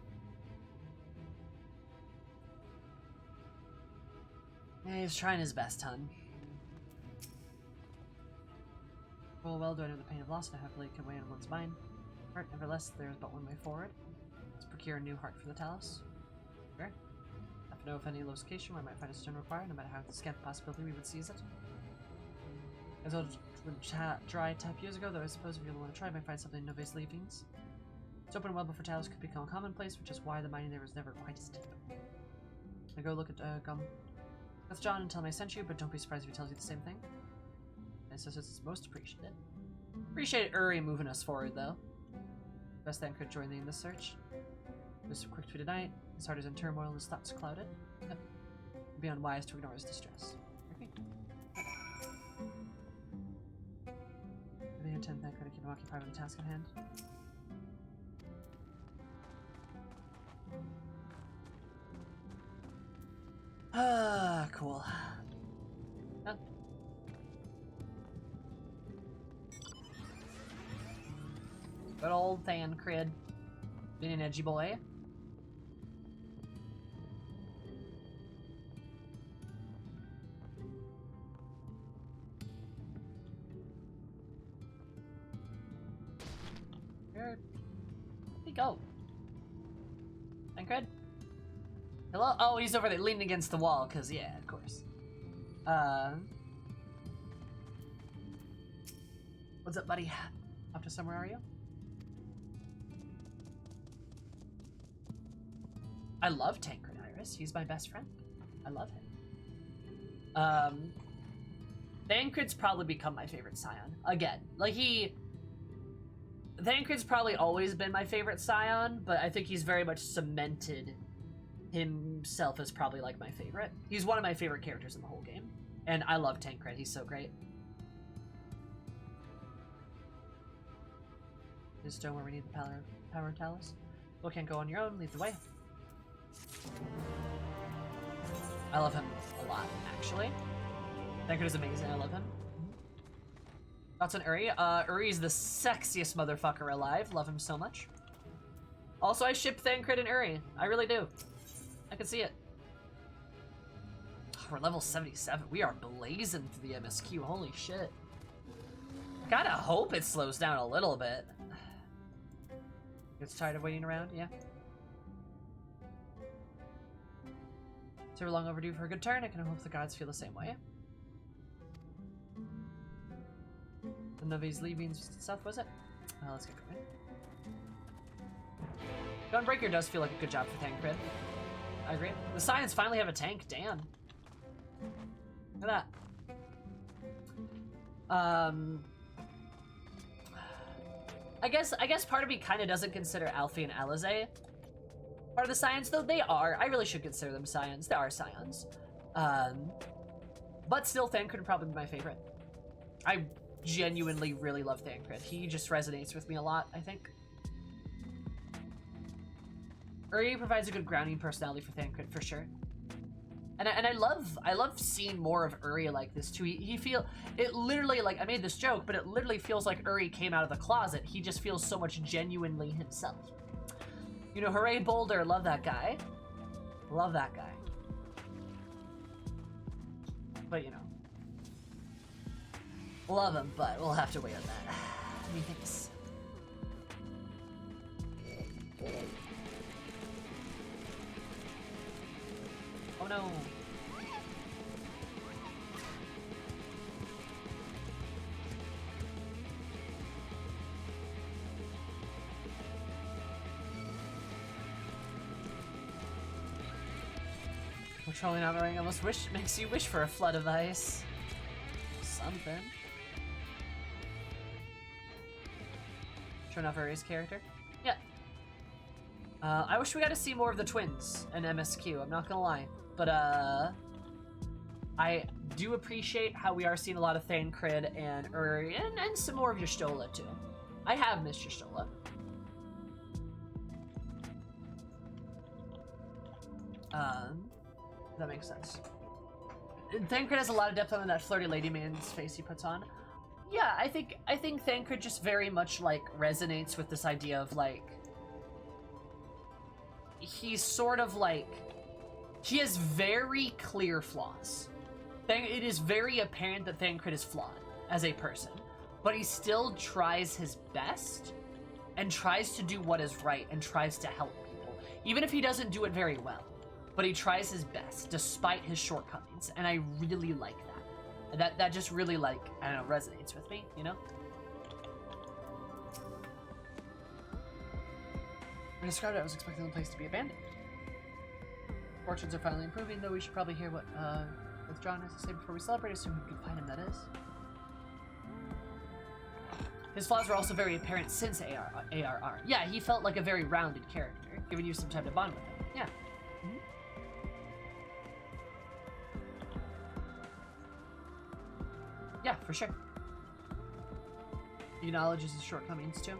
Yeah, he's trying his best, hun. Well, do I know the pain of loss, and I happily can weigh on one's mind. Heart, nevertheless, there is but one way forward. Let's procure a new heart for the Talos. Sure. I have to know if any location where I might find a stone required, no matter how scant possibility we would seize it. As old dry tap years ago, though I suppose if you want to try, I might find something in Nove's leavings. It's open well before Talos could become a commonplace, which is why the mining there was never quite as deep. I go look at Gum. That's John and tell him I sent you, but don't be surprised if he tells you the same thing. I says it's most appreciated. Appreciate Uri moving us forward, though. Best then could join me in this search. It was a quick tweet tonight. His heart is in turmoil and his thoughts clouded. Yep. It'd be unwise to ignore his distress. Okay. The intent that could keep him occupied with the task at hand. Cool. Huh. Good old Thancred. Being an edgy boy. Where'd he go? Thancred? Hello? Oh, he's over there leaning against the wall, because, yeah, of course. What's up, buddy? Up to somewhere, are you? I love Tancred Iris. He's my best friend. I love him. Thancred's probably become my favorite Scion. Again, like Thancred's probably always been my favorite Scion, but I think he's very much cemented himself as probably like my favorite. He's one of my favorite characters in the whole game. And I love Tancred. He's so great. This stone where we need the power Talos. You can't go on your own. Lead the way. I love him a lot, actually. Thancred is amazing. I love him. Thoughts on Uri? Uri's the sexiest motherfucker alive. Love him so much. Also, I ship Thancred and Uri. I really do. I can see it. Oh, we're level 77. We are blazing through the MSQ. Holy shit. I kinda hope it slows down a little bit. Gets tired of waiting around? Yeah. So we're long overdue for a good turn. I can hope the gods feel the same way. The Nove's leavings south, was it? Let's get going. Gunbreaker does feel like a good job for Thancred. I agree. The Scions finally have a tank. Damn. Look at that. I guess part of me kind of doesn't consider Alfie and Alize part of the Scions, though they are. I really should consider them Scions. They are Scions. But still, Thancred would probably be my favorite. I genuinely really love Thancred. He just resonates with me a lot, I think. Uri provides a good grounding personality for Thancred, for sure. And I love seeing more of Uri like this too. It literally, like, I made this joke, but it literally feels like Uri came out of the closet. He just feels so much genuinely himself. You know, hooray Boulder, love that guy. Love that guy. But, you know. Love him, but we'll have to wait on that. Methinks. Oh no. Patrolling out the ring almost makes you wish for a flood of ice. Something. Showing off Uri's character? Yeah. I wish we got to see more of the twins in MSQ, I'm not gonna lie. But, I do appreciate how we are seeing a lot of Thancred and Uri, and some more of Y'shtola, too. I have missed Y'shtola. That makes sense. Thancred has a lot of depth on that flirty lady man's face he puts on. Yeah, I think Thancred just very much, like, resonates with this idea of, like, he's sort of, like, he has very clear flaws. It is very apparent that Thancred is flawed as a person, but he still tries his best and tries to do what is right and tries to help people, even if he doesn't do it very well. But he tries his best despite his shortcomings, and I really like that. That just really, like, I don't know, resonates with me, you know? When I described it, I was expecting the place to be abandoned. Fortunes are finally improving, though we should probably hear what John has to say before we celebrate, assuming we can find him, that is. His flaws were also very apparent since ARR. Yeah, he felt like a very rounded character, giving you some time to bond with him. Yeah. Yeah, for sure. He acknowledges his shortcomings, too.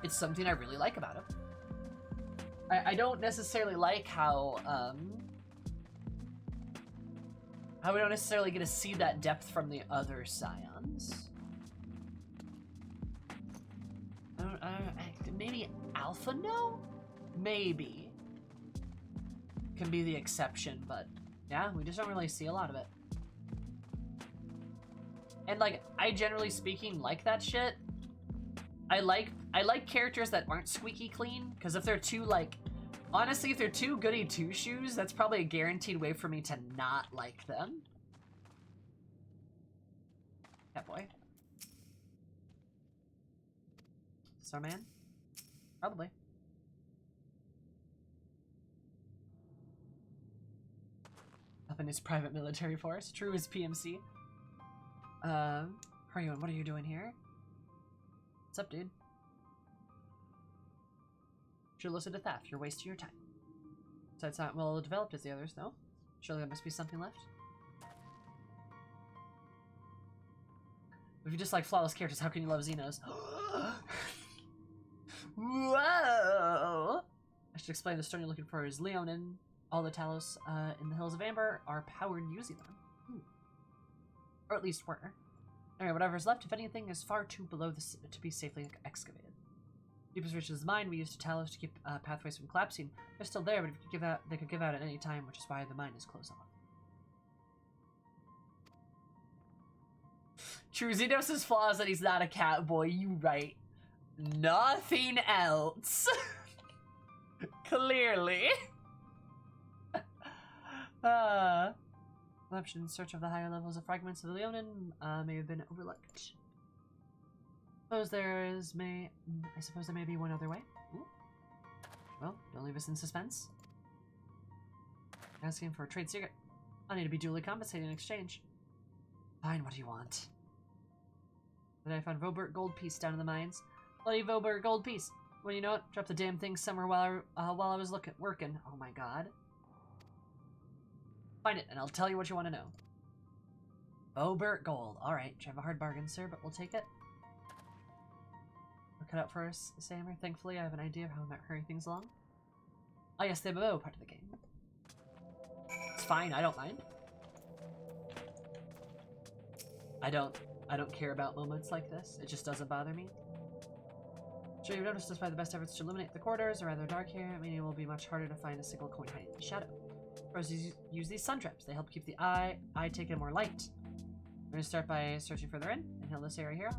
It's something I really like about him. I don't necessarily like how we don't necessarily get to see that depth from the other Scions. Maybe Alpha No? Maybe. Can be the exception, but yeah, we just don't really see a lot of it. And, like, I generally speaking like that shit. I like characters that aren't squeaky clean, because if they're too, like, honestly, if they're too goody two-shoes, that's probably a guaranteed way for me to not like them. Yeah, boy. Starman? Probably. Up in his private military force. True as PMC. Haryon, what are you doing here? What's up, dude? Should listen to Thaf. You're wasting your time. So it's not well developed as the others, no? Surely there must be something left. If you dislike flawless characters, how can you love Xenos? Whoa! I should explain the stone you're looking for is Leonin. All the Talos in the Hills of Amber are powered using them. Or at least were. Anyway, whatever's left, if anything, is far too below to be safely excavated. Deepest reaches of the mine we used to Talos to keep pathways from collapsing. They're still there, but if you they could give out at any time, which is why the mine is closed off. True, Xenos' flaws that he's not a cat boy, you right. Nothing else. Clearly. Option in search of the higher levels of fragments of the Leonin may have been overlooked. I suppose there may be one other way. Ooh. Well, don't leave us in suspense. Asking for a trade secret. I need to be duly compensated in exchange. Fine, what do you want? Then I found Vobert gold piece down in the mines. Bloody Vobert gold piece. Well, you know what? Dropped the damn thing somewhere while I was working. Oh my god. Find it, and I'll tell you what you want to know. Bobert gold. Alright, you have a hard bargain, sir, but we'll take it. We're cut out for us, Sammer. Thankfully, I have an idea of how I might hurry things along. Oh yes, the MMO part of the game. It's fine, I don't mind. I don't care about moments like this. It just doesn't bother me. Sure, you've noticed despite the best efforts to illuminate the corridors are rather dark here, meaning it will be much harder to find a single coin hiding in the shadow. First, use these sun traps. They help keep the eye taken more light. We're going to start by searching further in and heal this area here.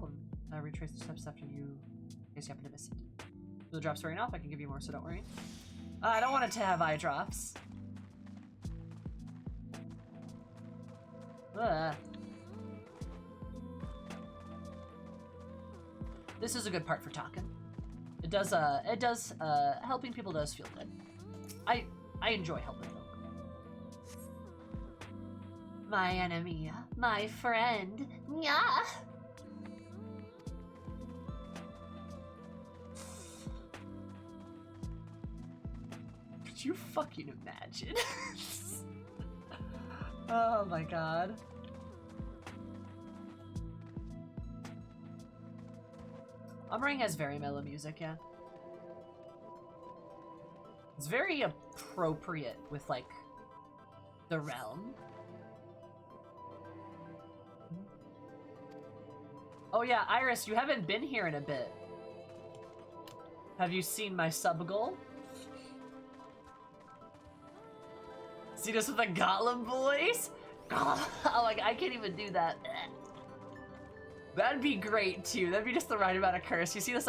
I'll retrace the steps after you, in case you happen to miss it. If the drops wearing off, I can give you more, so don't worry. I don't want it to have eye drops. Ugh. This is a good part for talking. It does helping people does feel good. I enjoy helping folk. My enemy, my friend. Yeah. Could you fucking imagine? Oh my god. Umbering has very mellow music, yeah. It's very appropriate with, like, the realm. Oh yeah, Iris, you haven't been here in a bit. Have you seen my sub goal? See this with the Gollum voice? Oh, like, I can't even do that. That'd be great too. That'd be just the right amount of curse. You see this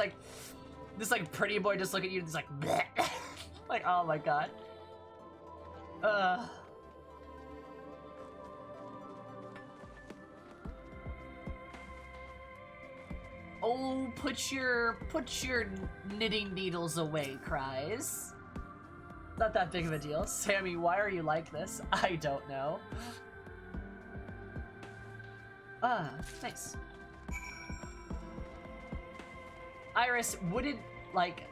pretty boy just look at you and just like, bleh. Like, oh my god. Oh, put your knitting needles away, Cries. Not that big of a deal. Sammy, why are you like this? I don't know. Nice. Iris, would it, like,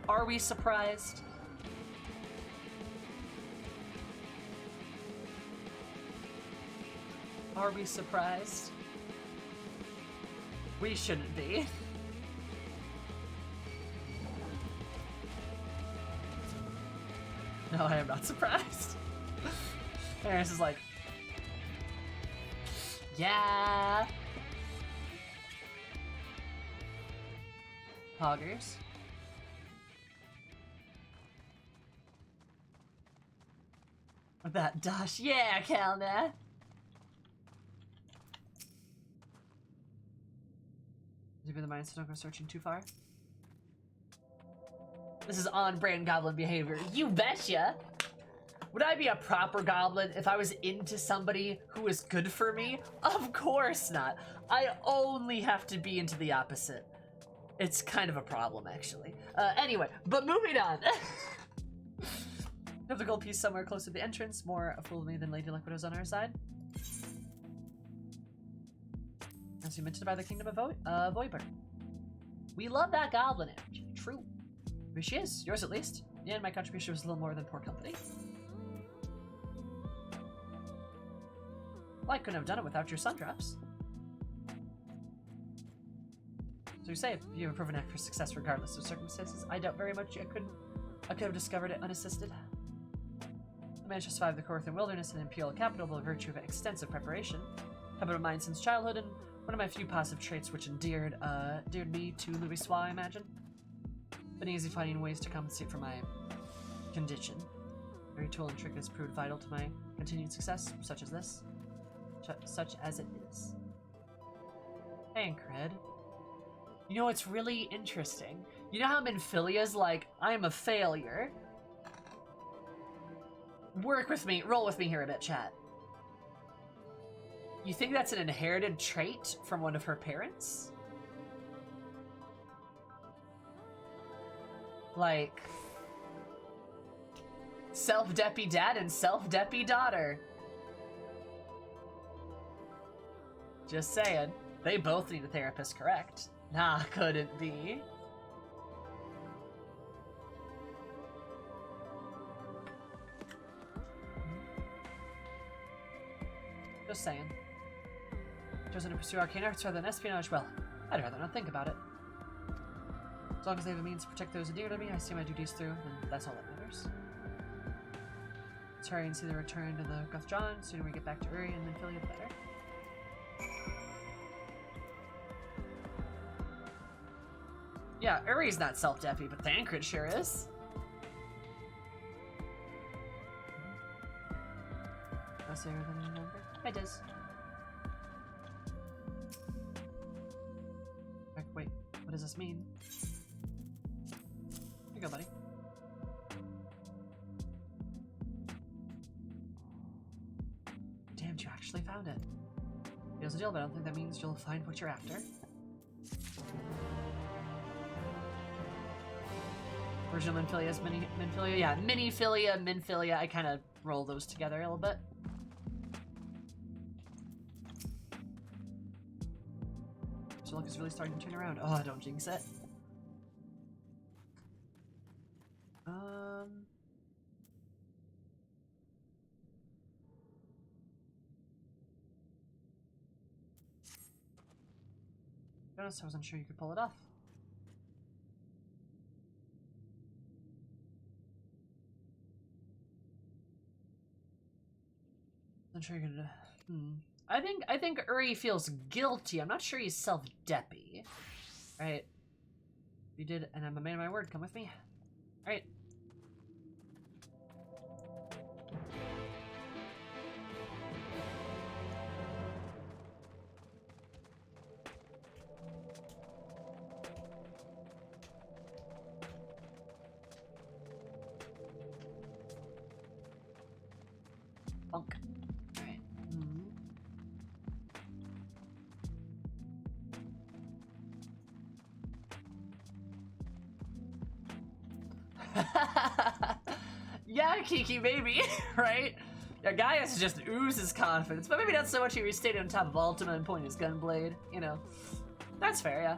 are we surprised? Are we surprised? We shouldn't be. No, I am not surprised. Iris is like, yeah. Poggers. That dash, yeah, Kalna. Leaving the mind so don't go searching too far. This is on-brand goblin behavior. You betcha! Would I be a proper goblin if I was into somebody who was good for me? Of course not. I only have to be into the opposite. It's kind of a problem, actually. Anyway, but moving on. Have the gold piece somewhere close to the entrance. More a fool of me than Lady Liquido's on our side. As you mentioned by the Kingdom of Voiber. We love that goblin energy. True. Here she is. Yours at least. Yeah, and my contribution was a little more than poor company. Well, I couldn't have done it without your sun drops. So you say if you have a proven knack for success regardless of circumstances, I doubt very much I could have discovered it unassisted. I managed to survive the Corthan wilderness and Imperial capital by virtue of extensive preparation. Habit of mine since childhood, and one of my few positive traits which endeared me to Louisoix, I imagine. Been easy finding ways to compensate for my condition. Every tool and trick has proved vital to my continued success, such as this. Such as it is. Hey, Cred. You know, it's really interesting. You know how Minfilia's like, I'm a failure? Work with me, roll with me here a bit, chat. You think that's an inherited trait from one of her parents? Like, self-deppy dad and self-deppy daughter. Just saying. They both need a therapist, correct? Nah, couldn't be. Just saying. Chosen to pursue arcane arts rather than espionage? Well, I'd rather not think about it. As long as they have a means to protect those dear to me, I see my duties through, and that's all that matters. Let's hurry and see the return to the Goth John. The sooner we get back to Uri and Minfilia, the better. Yeah, Uri's not self-defy, but Thancred sure is. I'll say everything you remember. Hi, Diz. Wait, what does this mean? Here you go, buddy. Damn, you actually found it. Here's the deal, but I don't think that means you'll find what you're after. Original Minfilia's Minfilia, yeah, Minifilia, Minfilia. I kind of roll those together a little bit. So look, it's really starting to turn around. Oh, don't jinx it. To be honest, I wasn't sure you could pull it off. I'm sure you're gonna. I think Uri feels guilty. I'm not sure he's self-deppy. Right. You did, and I'm a man of my word. Come with me. Alright. Bonk. Alright. Yeah, Kiki, maybe, right? Yeah, Gaius just oozes confidence, but maybe not so much he restated on top of Ultima and point his gunblade, you know. That's fair,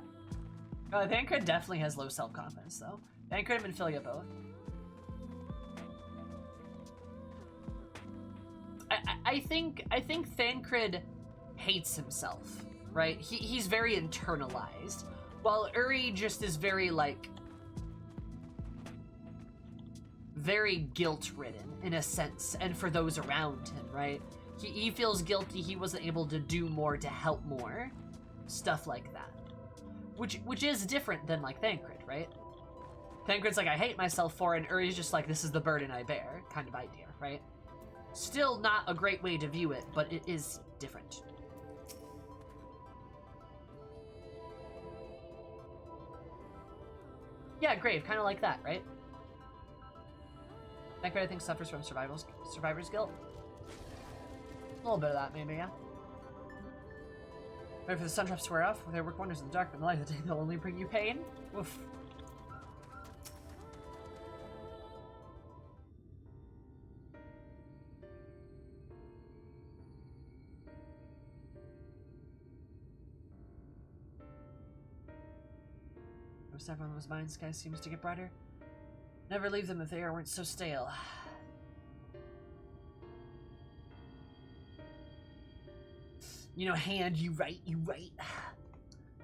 yeah. Thancred definitely has low self-confidence, though. Thancred and Minfilia both. I think Thancred hates himself, right? He's very internalized, while Uri just is very, like, very guilt-ridden, in a sense, and for those around him, right? He feels guilty he wasn't able to do more to help more. Stuff like that. Which is different than, like, Thancred, right? Thancred's like, I hate myself for it, and Uri's just like, this is the burden I bear, kind of idea, right? Still not a great way to view it, but it is different. Yeah, Grave, kind of like that, right? Thancred, I think, suffers from survivor's guilt. A little bit of that, maybe, yeah. Wait for the sun drops to wear off. They work wonders in the dark, but in the light of the day, they'll only bring you pain. Oof. Most everyone was mine, sky seems to get brighter. Never leave them if the air weren't so stale. You know, Hand, you right.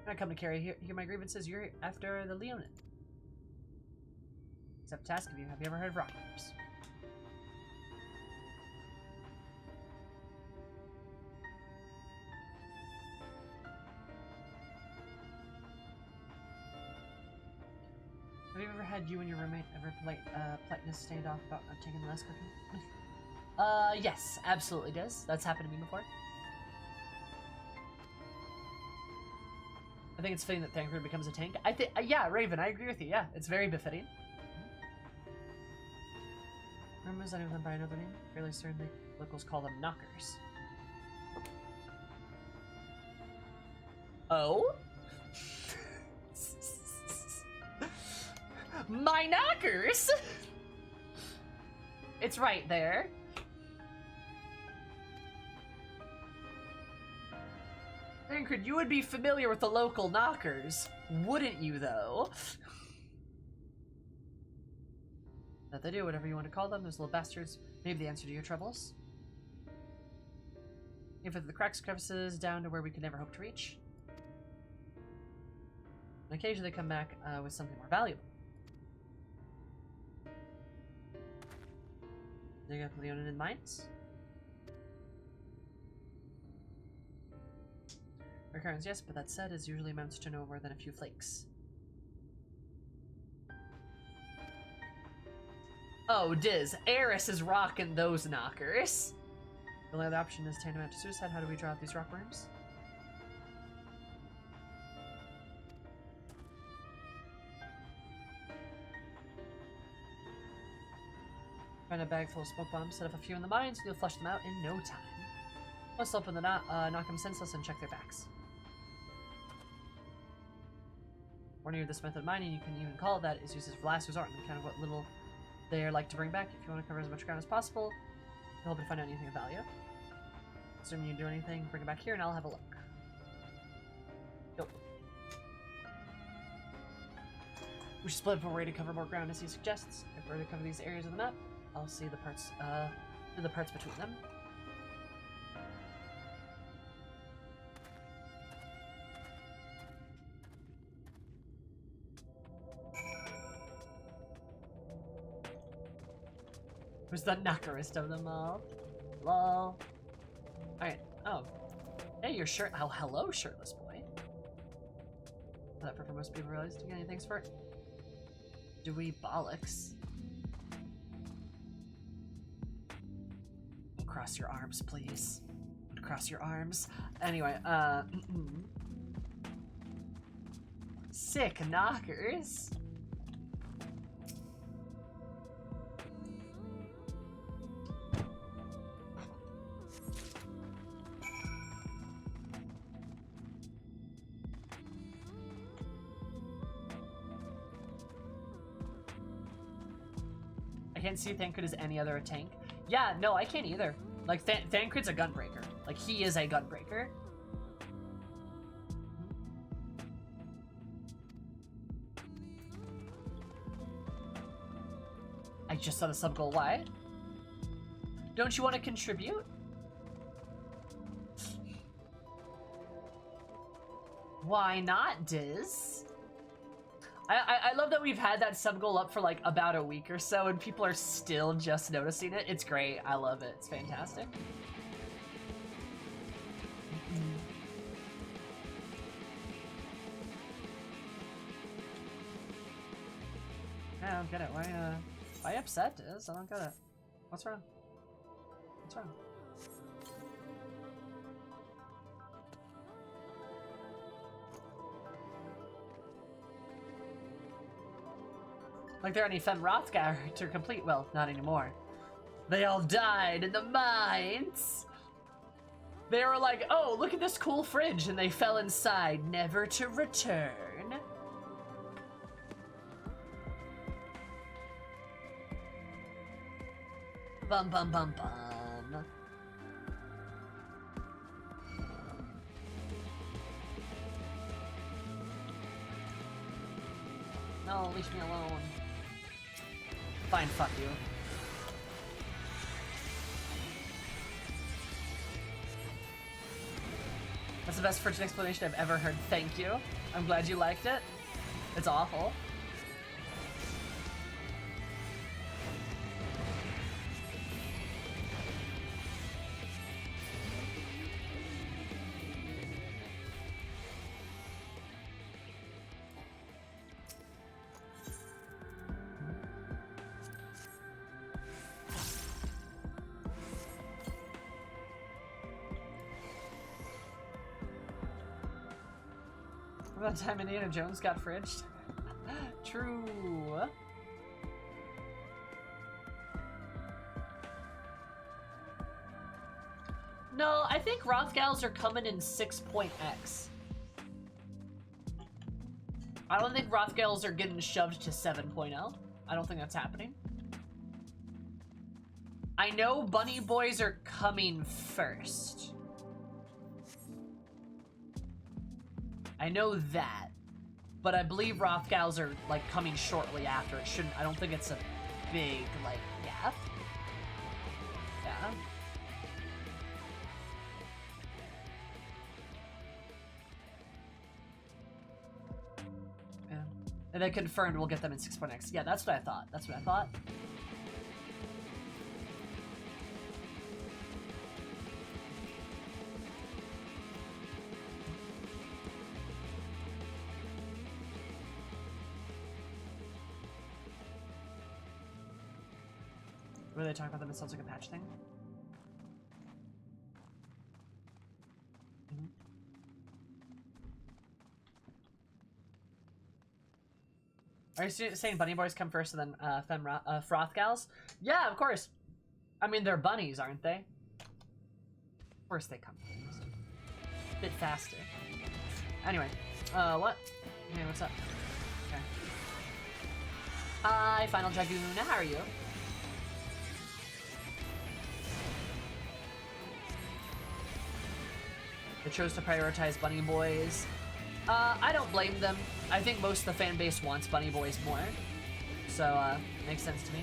I come to carry hear my grievances. You're after the Leonin. Except to ask of you, have you ever heard of rock groups? Have you ever had you and your roommate ever politeness standoff about not taking the last cookie? Yes, absolutely does. That's happened to me before. I think it's fitting that Thancred becomes a tank. I think, yeah, Raven, I agree with you. Yeah, it's very befitting. Rumors, I know them by another name. Fairly certain the locals call them knockers. Oh? My knockers? It's right there. Thancred, you would be familiar with the local knockers, wouldn't you, though? That they do, whatever you want to call them, those little bastards. Maybe the answer to your troubles. If it's the cracks, crevices, down to where we could never hope to reach. And occasionally they come back with something more valuable. Dig up the Leonin mines. Recurrence, yes, but that said, is usually amounts to no more than a few flakes. Oh, Diz, Eris is rocking those knockers. The only other option is tantamount to suicide. How do we draw out these rock worms? Find a bag full of smoke bombs, set up a few in the mines, and you'll flush them out in no time. Plus open the knock them senseless and check their backs. Warning you of this method of mining, you can even call it that, is used as last resort and kind of what little they like to bring back. If you want to cover as much ground as possible, you'll hope to find out anything of value. Assuming you do anything, bring it back here and I'll have a look. Nope. We should split up a way to cover more ground as he suggests. If we're to cover these areas of the map, I'll see the parts between them. Who's the knockerist of them all? Lol. Alright, oh. Hey, you're shirt. Oh, hello, shirtless boy. That for most people realize to get any thanks for it. Do we bollocks? Cross your arms, please. Cross your arms. Anyway, sick knockers. I can't see Thancred as any other tank. Yeah, no, I can't either. Like, Thancred's a gunbreaker. Like, he is a gunbreaker. I just saw the sub goal wide. Don't you want to contribute? Why not, Diz? I love that we've had that sub goal up for like about a week or so and people are still just noticing it. It's great. I love it. It's fantastic. I don't get it. Why upset, Diz? I don't get it. What's wrong? What's wrong? Like there are any Fem Rothgar to complete? Well, not anymore. They all died in the mines! They were like, oh, look at this cool fridge, and they fell inside, never to return. Bum bum bum bum. No, leave me alone. Fine, fuck you. That's the best fridge explanation I've ever heard. Thank you. I'm glad you liked it. It's awful. About time Indiana Jones got fridged. True. No, I think Rothgals are coming in 6.x. I don't think Rothgals are getting shoved to 7.0. I don't think that's happening. I know Bunny Boys are coming first. I know that, but I believe Rothgals are like coming shortly after. It shouldn't. I don't think it's a big like gap. Yeah. And then confirmed we'll get them in 6.x. Yeah, that's what I thought. That's what I thought. What are they talking about? Them? It sounds like a patch thing. Are you saying bunny boys come first and then froth gals? Yeah, of course. I mean, they're bunnies, aren't they? Of course they come first. A bit faster. Anyway, what? Hey, what's up? Okay. Hi, Final Dragoon. How are you? They chose to prioritize bunny boys. I don't blame them. I think most of the fan base wants bunny boys more. So, makes sense to me.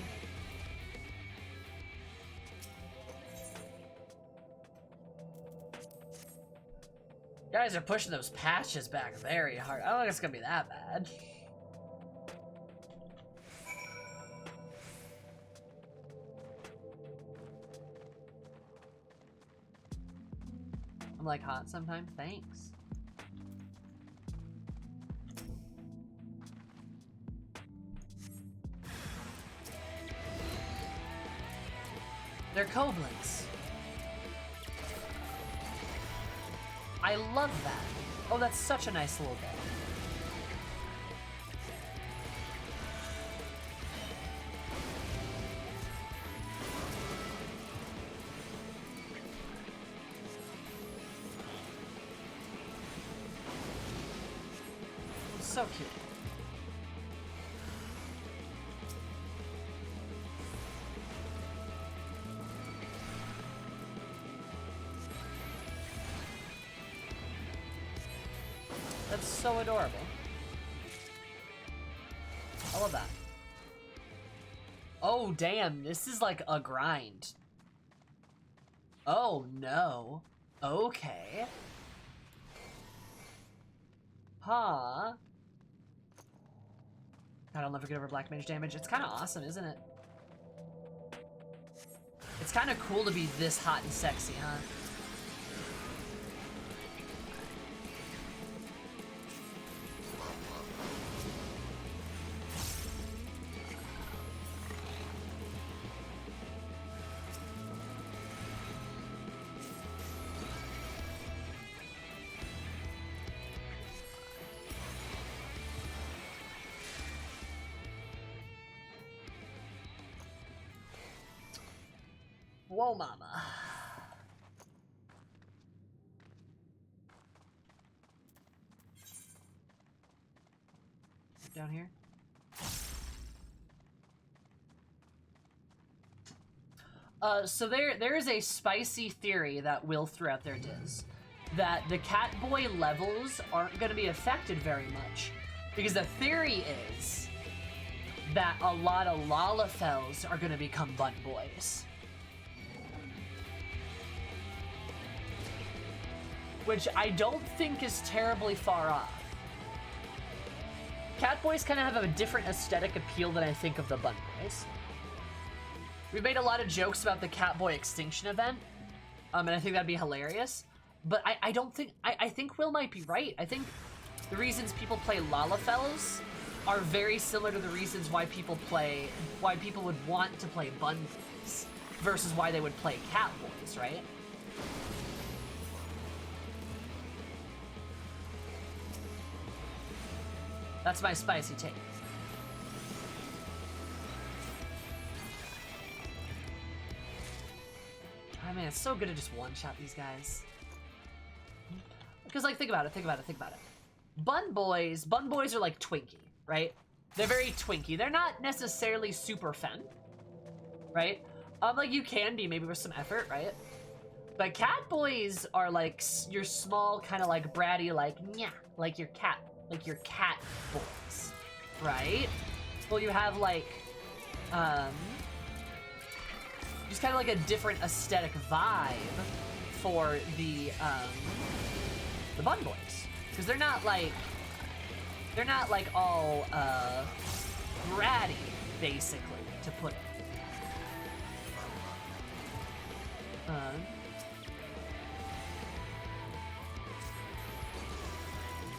You guys are pushing those patches back very hard. I don't think it's gonna be that bad. I'm like hot sometimes. Thanks. They're Koblins. I love that. Oh, that's such a nice little bit. So cute. That's so adorable. I love that. Oh, damn. This is like a grind. Oh, no. Okay. Huh. God, I'll never get over black mage damage. It's kind of awesome, isn't it? It's kind of cool to be this hot and sexy, huh? Whoa, mama. Down here. So there is a spicy theory that will throw out their diz. That the Catboy levels aren't going to be affected very much. Because the theory is that a lot of Lalafels are going to become Bun Boys. Which I don't think is terribly far off. Catboys kind of have a different aesthetic appeal than I think of the Bun Boys. We've made a lot of jokes about the Catboy extinction event, and I think that'd be hilarious. But I don't think, I think Will might be right. I think the reasons people play Lalafels are very similar to the reasons why people would want to play Bun Boys versus why they would play Catboys, right? That's my spicy take. I mean, it's so good to just one-shot these guys. Because, like, think about it. Bun Boys are like Twinkie, right? They're very Twinkie. They're not necessarily super femme, right? Like, you can be, maybe with some effort, right? But Catboys are like your small, kind of like bratty, like, yeah, like your cat boys, right? Well, you have like, just kind of like a different aesthetic vibe for the Bun Boys, because they're not like They're not like all bratty, basically, to put it.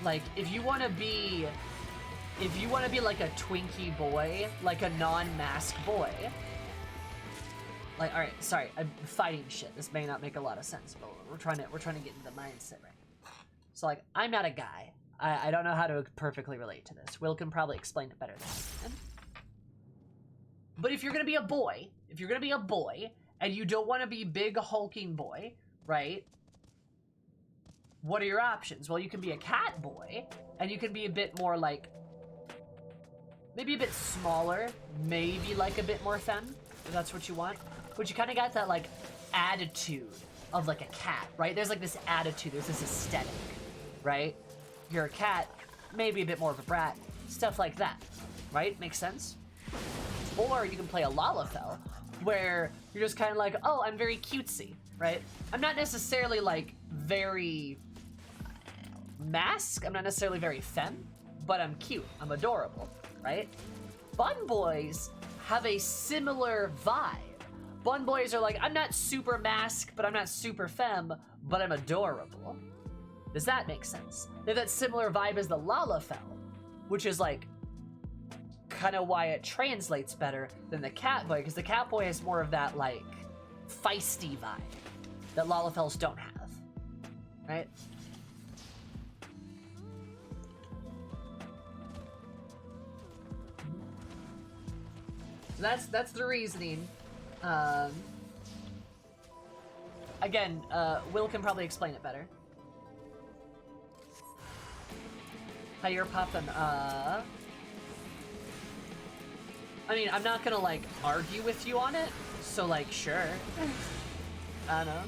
Like, if you want to be like a Twinkie boy, like a non-mask boy, like, all right, sorry, I'm fighting shit. This may not make a lot of sense, but we're trying to get into the mindset right now. So, like, I'm not a guy. I don't know how to perfectly relate to this. Will can probably explain it better than I can. But if you're gonna be a boy, and you don't want to be big hulking boy, right? What are your options? Well, you can be a cat boy, and you can be a bit more like, maybe a bit smaller, maybe like a bit more femme, if that's what you want. But you kind of got that like attitude of like a cat, right? There's like this attitude, there's this aesthetic, right? You're a cat, maybe a bit more of a brat, stuff like that, right? Makes sense? Or you can play a Lalafell, where you're just kind of like, oh, I'm very cutesy, right? I'm not necessarily like very mask, I'm not necessarily very femme, but I'm cute, I'm adorable, right? Bun boys have a similar vibe. Bun boys are like, I'm not super mask, but I'm not super femme, but I'm adorable. Does that make sense? They have that similar vibe as the Lalafell, which is like kind of why it translates better than the cat boy, because the cat boy has more of that like feisty vibe that Lalafells don't have, right? So that's the reasoning. Again, Will can probably explain it better. How you're popping, I mean, I'm not gonna, like, argue with you on it, so, like, sure. I don't know.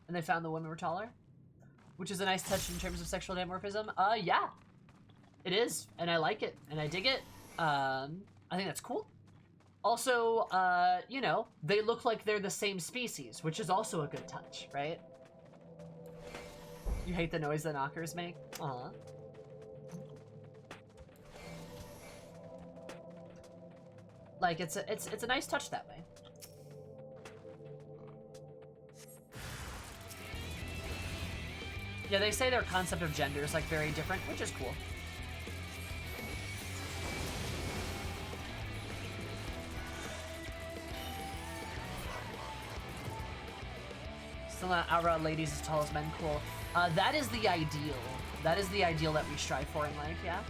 And they found the women were taller, which is a nice touch in terms of sexual dimorphism. Yeah, it is, and I like it, and I dig it. I think that's cool. Also, you know, they look like they're the same species, which is also a good touch, right? You hate the noise the knockers make? Uh-huh. Like, it's a nice touch that way. Yeah, they say their concept of gender is, like, very different, which is cool. Still not outrun ladies as tall as men, cool. That is the ideal. That is the ideal that we strive for in life, yeah?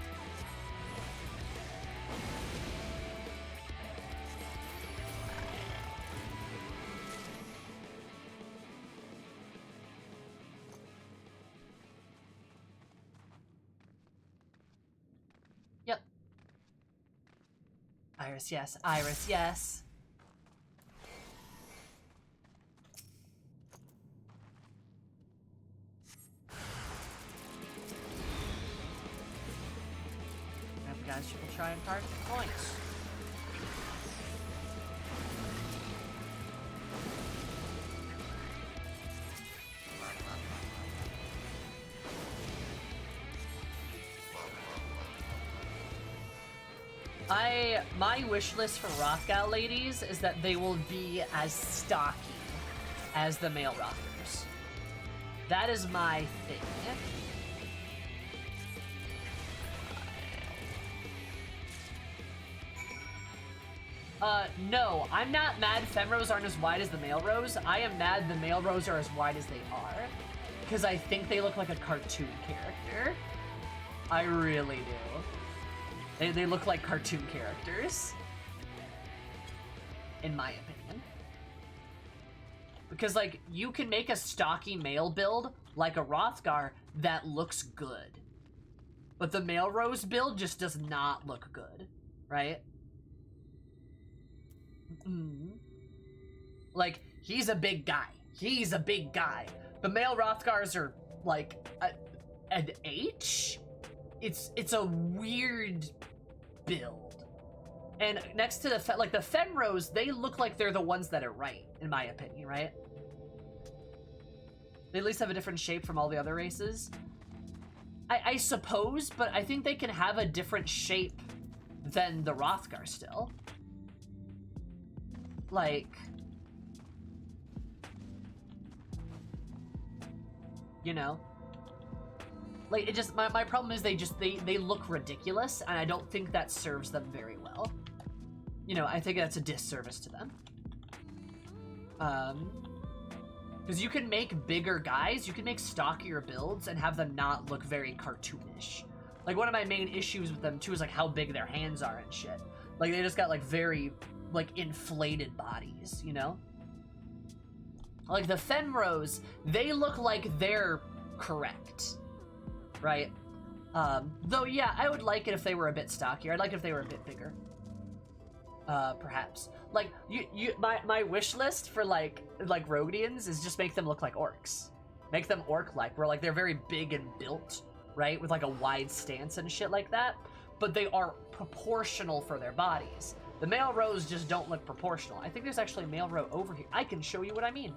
Iris, yes. Iris, yes. Guys, you will try and target points. My wish list for Rothgal ladies is that they will be as stocky as the male Rothgars. That is my thing. No, I'm not mad Femros aren't as wide as the male rows. I am mad the male rows are as wide as they are. Because I think they look like a cartoon character. I really do. They look like cartoon characters. In my opinion. Because, like, you can make a stocky male build, like a Rothgar, that looks good. But the male Rose build just does not look good, right? Like, he's a big guy. He's a big guy. The male Rothgars are, like, an H? It's a weird build. And next to the Fenros, they look like they're the ones that are right, in my opinion, right? They at least have a different shape from all the other races. I suppose, but I think they can have a different shape than the Rothgar still. Like, you know? Like, it just, my problem is they look ridiculous, and I don't think that serves them very well. You know, I think that's a disservice to them. Because you can make bigger guys, you can make stockier builds and have them not look very cartoonish. Like, one of my main issues with them, too, is, like, how big their hands are and shit. Like, they just got, like, very, like, inflated bodies, you know? Like, the Fenros, they look like they're correct, right? Though, yeah, I would like it if they were a bit stockier. I'd like it if they were a bit bigger. Perhaps. Like, my wish list for, like Rogadians is just make them look like orcs. Make them orc-like, where, like, they're very big and built, right? With, like, a wide stance and shit like that. But they are proportional for their bodies. The male rows just don't look proportional. I think there's actually a male row over here. I can show you what I mean.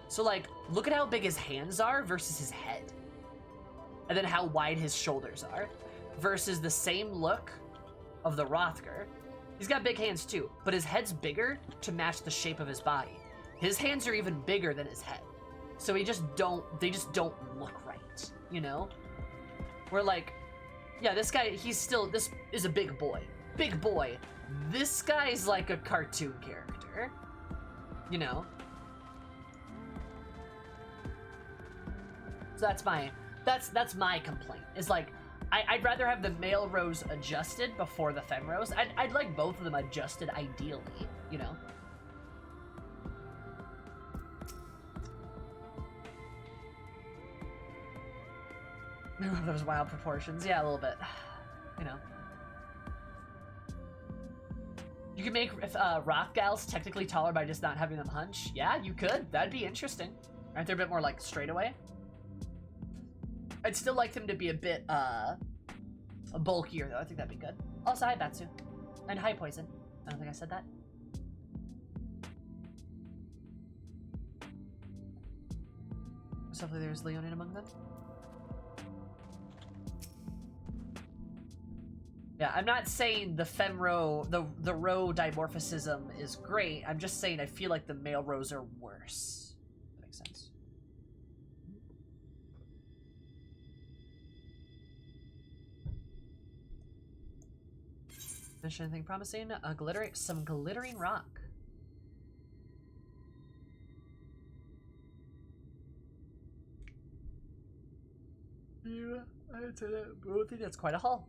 So, like, look at how big his hands are versus his head. And then how wide his shoulders are. Versus the same look of the Rothgar. He's got big hands too, but his head's bigger to match the shape of his body. His hands are even bigger than his head. So they just don't look right, you know? We're like, yeah, this guy, this is a big boy. Big boy. This guy's like a cartoon character, you know? So that's my complaint, is like, I'd rather have the male rows adjusted before the fem rows. I'd like both of them adjusted ideally, you know? Those wild proportions. Yeah, a little bit. You know. You could make Rothgals technically taller by just not having them hunch. Yeah, you could. That'd be interesting. Aren't they a bit more, like, straight away? I'd still like them to be a bit, bulkier, though. I think that'd be good. Also, hi, Batsu. And hi, Poison. I don't think I said that. So hopefully there's Leonin among them. Yeah, I'm not saying the femro, the row dimorphism is great. I'm just saying I feel like the male rows are worse. That makes sense. Finish anything promising? Some glittering rock. Yeah, I'd say that. I think that's quite a haul.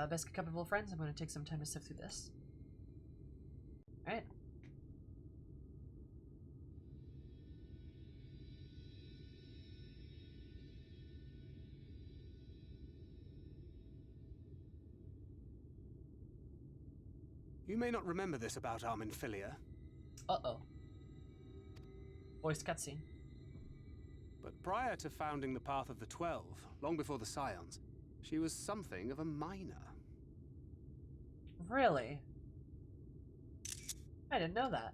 Best couple of friends. I'm going to take some time to sift through this. Alright. You may not remember this about Arminfilia. Uh-oh. Voice cutscene. But prior to founding the Path of the 12, long before the Scions, she was something of a miner. Really? I didn't know that.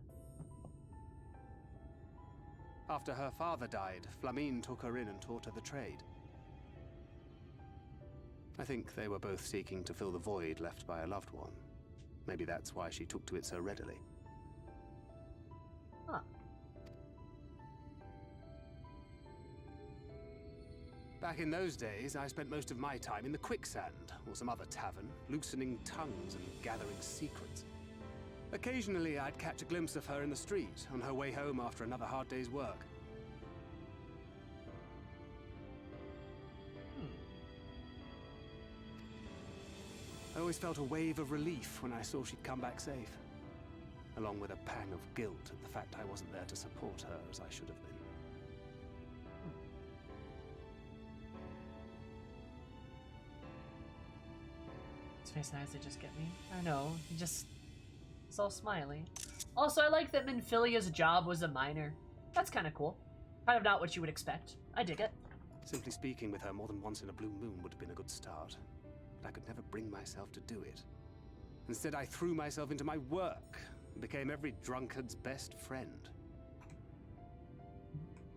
After her father died, Flamine took her in and taught her the trade. I think they were both seeking to fill the void left by a loved one. Maybe that's why she took to it so readily. Huh. Back in those days, I spent most of my time in the quicksand, or some other tavern, loosening tongues and gathering secrets. Occasionally, I'd catch a glimpse of her in the street, on her way home after another hard day's work. I always felt a wave of relief when I saw she'd come back safe, along with a pang of guilt at the fact I wasn't there to support her as I should have been. His face and eyes, they just get me. I don't know, he just It's all smiley. Also, I like that Minfilia's job was a miner. That's kind of cool. Kind of not what you would expect. I dig it. Simply speaking with her more than once in a blue moon would have been a good start. But I could never bring myself to do it. Instead, I threw myself into my work and became every drunkard's best friend.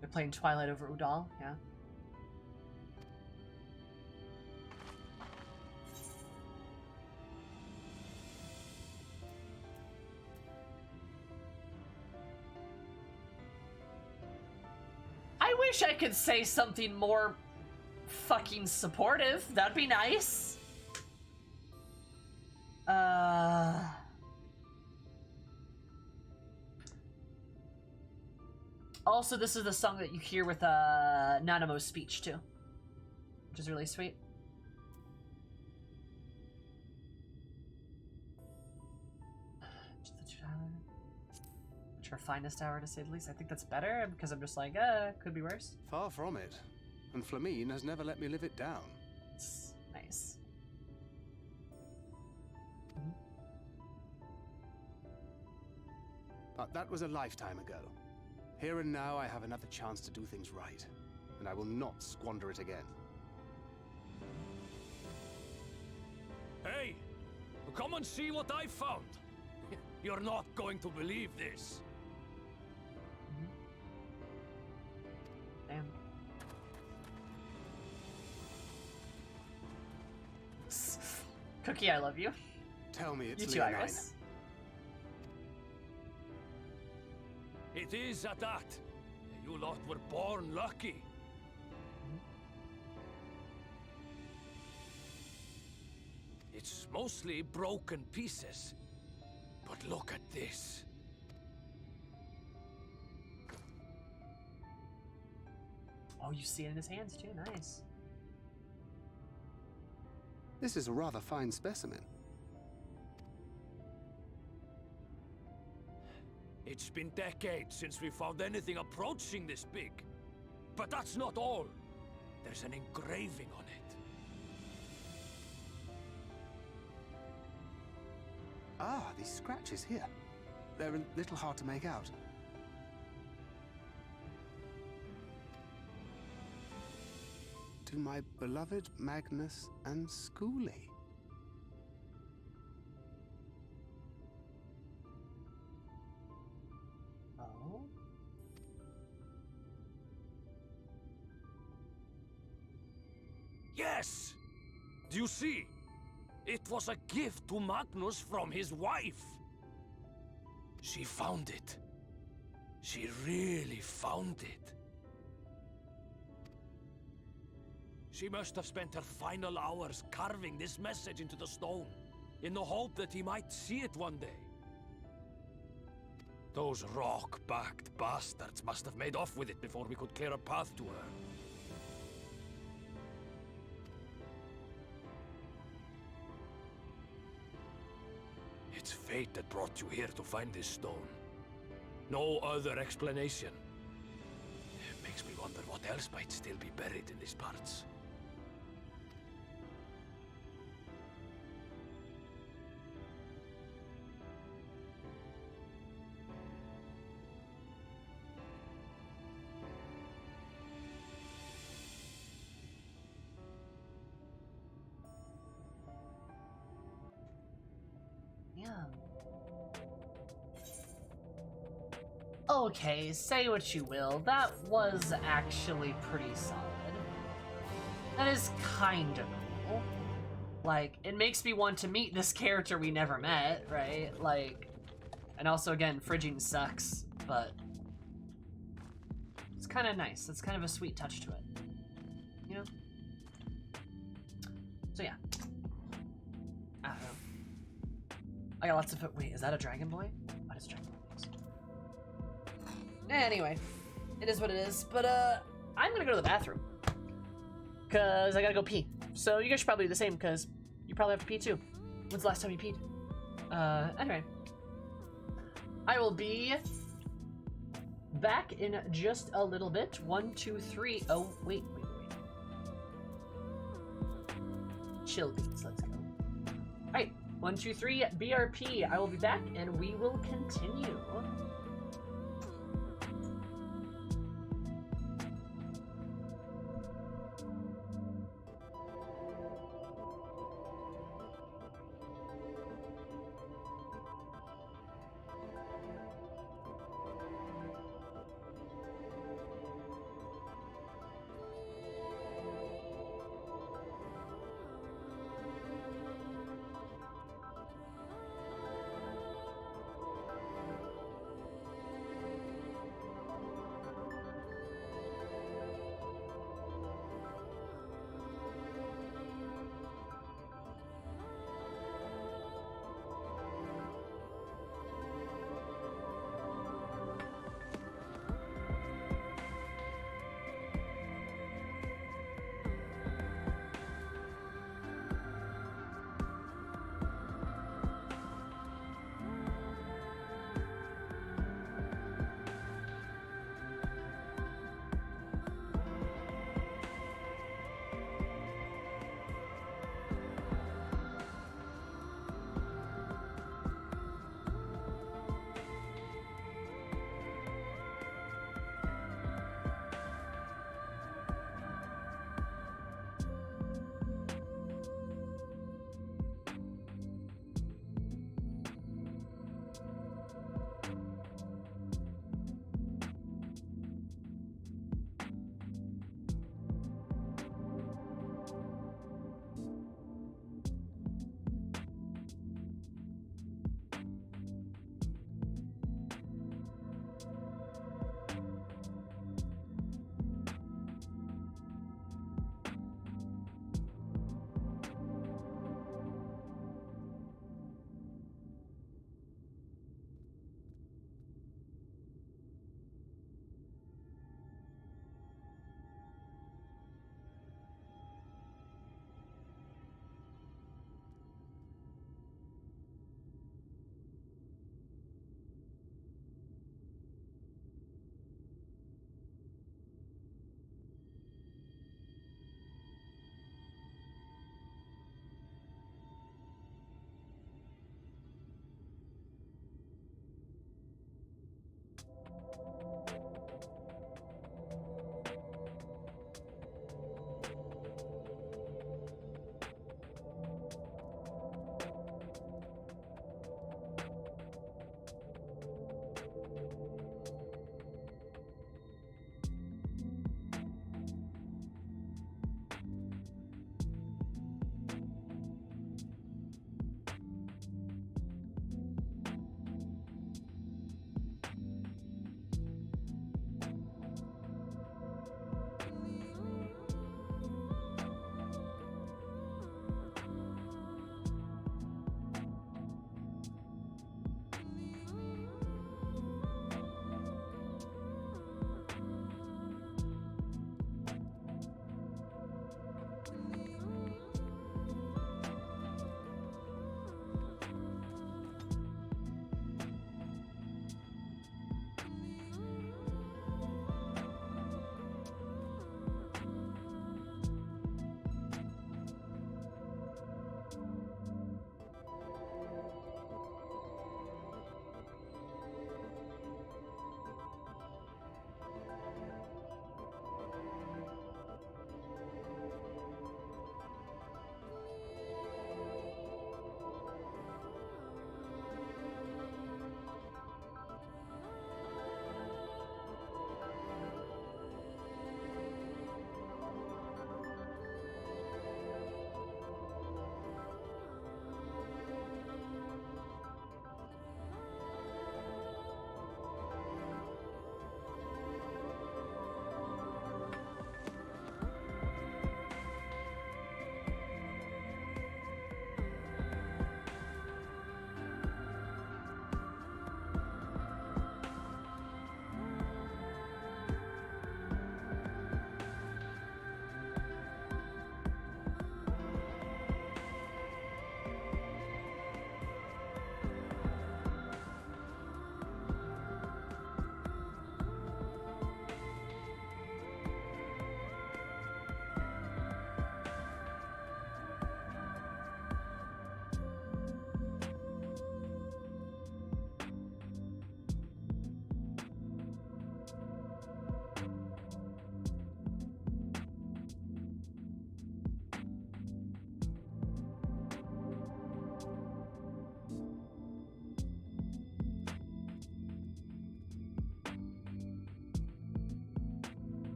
They're playing Twilight over Udal, yeah. I wish I could say something more fucking supportive. That'd be nice. Also, this is the song that you hear with Nanamo's speech too, which is really sweet. It's her finest hour, to say the least. I think that's better because I'm just like, could be worse. Far from it. And Flamine has never let me live it down. It's nice. But that was a lifetime ago. Here and now, I have another chance to do things right, and I will not squander it again. Hey, come and see what I found. You're not going to believe this. Damn. Cookie, I love you. Tell me it's you too, Leonine. Iris. It is at that. You lot were born lucky. It's mostly broken pieces. But look at this. Oh, you see it in his hands too. Nice. This is a rather fine specimen. It's been decades since we found anything approaching this big. But that's not all. There's an engraving on it. Ah, these scratches here. They're a little hard to make out. To my beloved Magnus and Schoolie. Oh. Yes! Do you see? It was a gift to Magnus from his wife. She found it. She really found it. She must have spent her final hours carving this message into the stone, in the hope that he might see it one day. Those rock-backed bastards must have made off with it before we could clear a path to her. It's fate that brought you here to find this stone. No other explanation. It makes me wonder what else might still be buried in these parts. Okay, say what you will. That was actually pretty solid. That is kind of cool. Like, it makes me want to meet this character we never met, right? Like, and also, again, fridging sucks, but it's kind of nice. It's kind of a sweet touch to it, you know? So yeah. I don't know. I got lots of... Wait, is that a Dragon Boy? What is a Dragon Boy? Anyway, it is what it is, but I'm gonna go to the bathroom because I gotta go pee. So you guys should probably do the same because you probably have to pee too. When's the last time you peed? Anyway, I will be back in just a little bit. 1, 2, 3. Oh, wait. Chill beats, let's go. Alright, 1, 2, 3, BRP. I will be back and we will continue.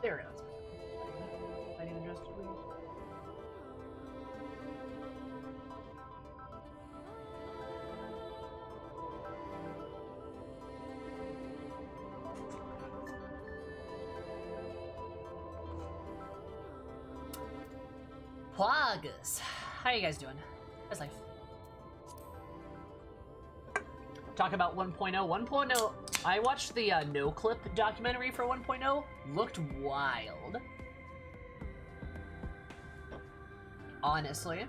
there we go. Fighting the Justice League. Plagas. How you guys doing? How's life? Talk about 1.0. 1.0. I watched the No Clip documentary for 1.0. Looked wild. Honestly.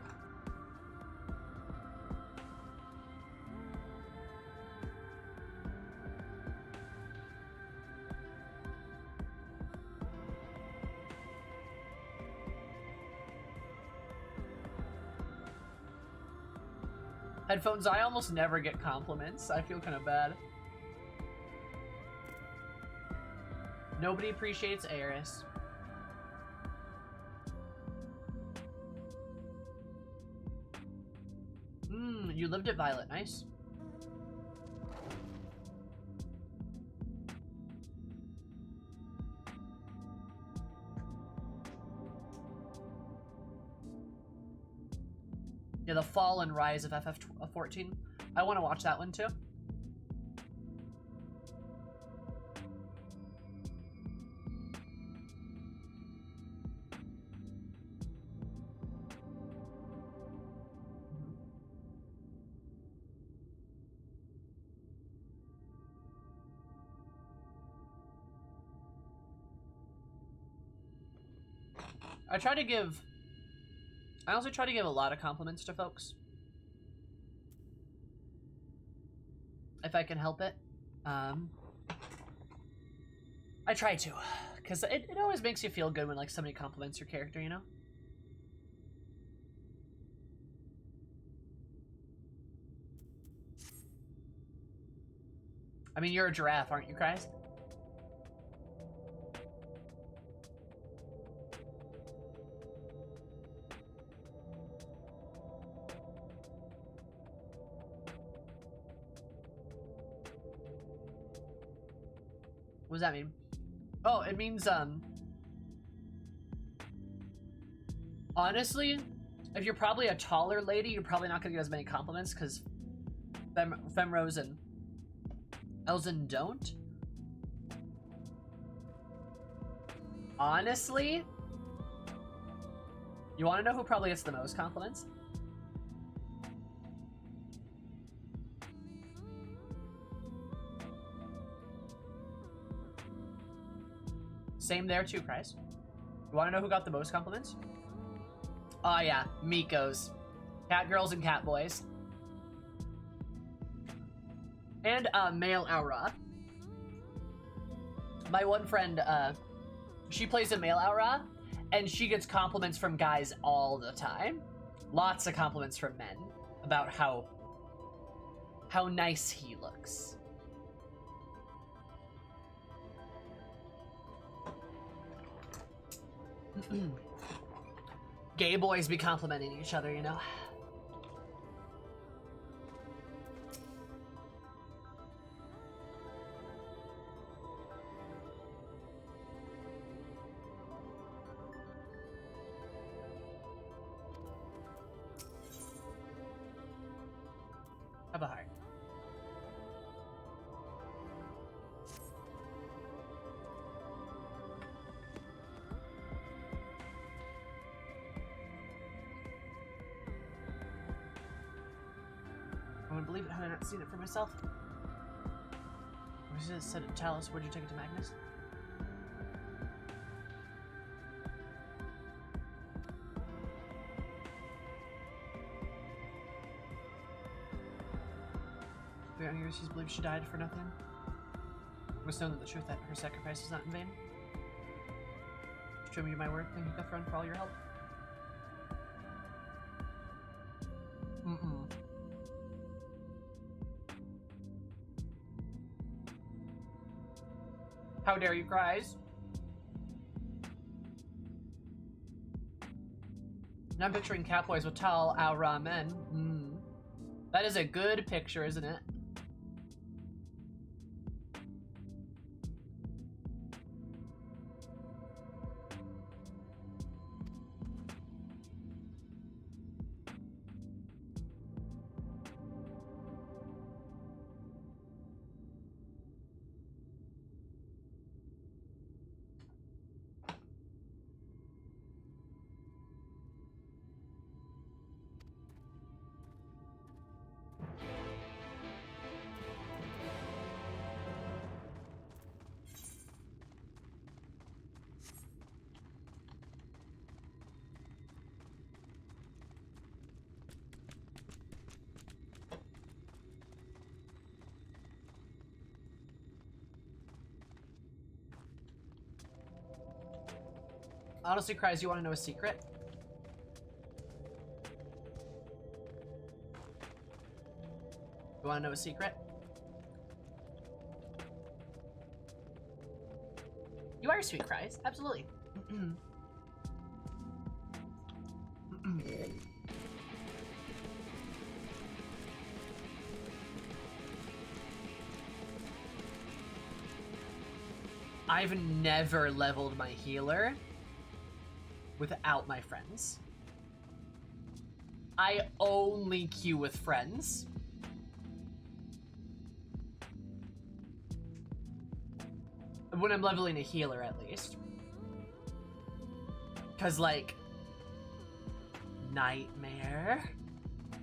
Headphones, I almost never get compliments. I feel kind of bad. Nobody appreciates Eris. You lived at Violet. Nice. Yeah, the fall and rise of FF14. I want to watch that one too. I also try to give a lot of compliments to folks. If I can help it. I try to. Because it always makes you feel good when like somebody compliments your character, you know? I mean, you're a giraffe, aren't you, Christ? What does that mean? Oh, it means, honestly, if you're probably a taller lady, you're probably not gonna get as many compliments, because Femrose and Elzen don't. Honestly, you want to know who probably gets the most compliments? Same there too, Christ. You want to know who got the most compliments? Oh yeah, Miko's. Cat girls and cat boys. And male Aura. My one friend, she plays a male Aura, and she gets compliments from guys all the time. Lots of compliments from men about how nice he looks. Gay boys be complimenting each other, you know? Have a heart. I wouldn't believe it had I not seen it for myself. What is it? Said it, Talus, where'd you take it to Magnus? Throughout years, he's believed she died for nothing. It was known that the truth that her sacrifice was not in vain. Show me my word. Thank you, Guthron, for all your help. How dare you, Cries? And I'm picturing catboys with tall Aura men. That is a good picture, isn't it? Honestly, Cries, you want to know a secret? You want to know a secret? You are sweet, Cries. Absolutely. I've never leveled my healer without my friends. I only queue with friends. When I'm leveling a healer, at least. Cause, like, Nightmare.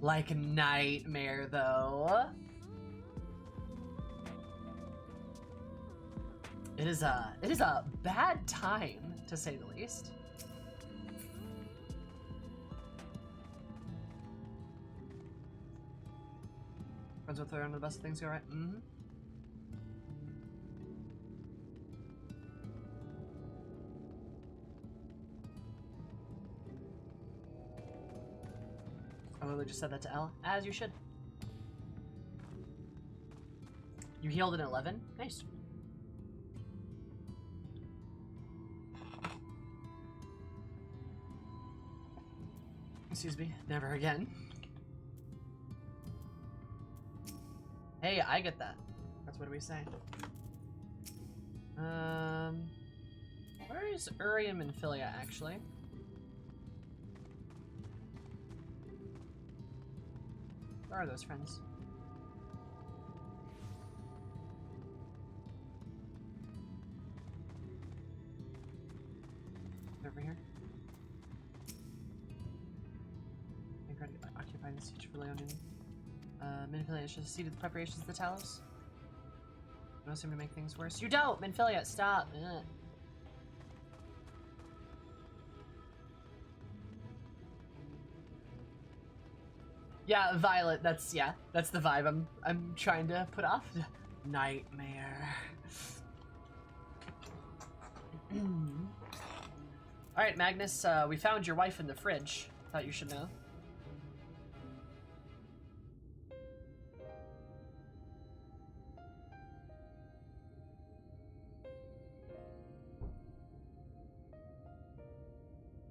Like, Nightmare, though. It is a bad time, to say the least. Friends with her under the best things go right. Mm-hmm. I literally just said that to Elle, as you should. You healed an 11? Nice. Excuse me, never again. Hey, I get that. That's what we say. Where is Urium and Philia, actually? Where are those friends? Over here. Occupying the siege for Leonin. Minfilia proceeded the preparations of the Talos. You don't seem to make things worse. You don't! Minfilia, stop! Ugh. Yeah, Violet, that's the vibe I'm trying to put off. Nightmare. Alright, Magnus, we found your wife in the fridge. Thought you should know.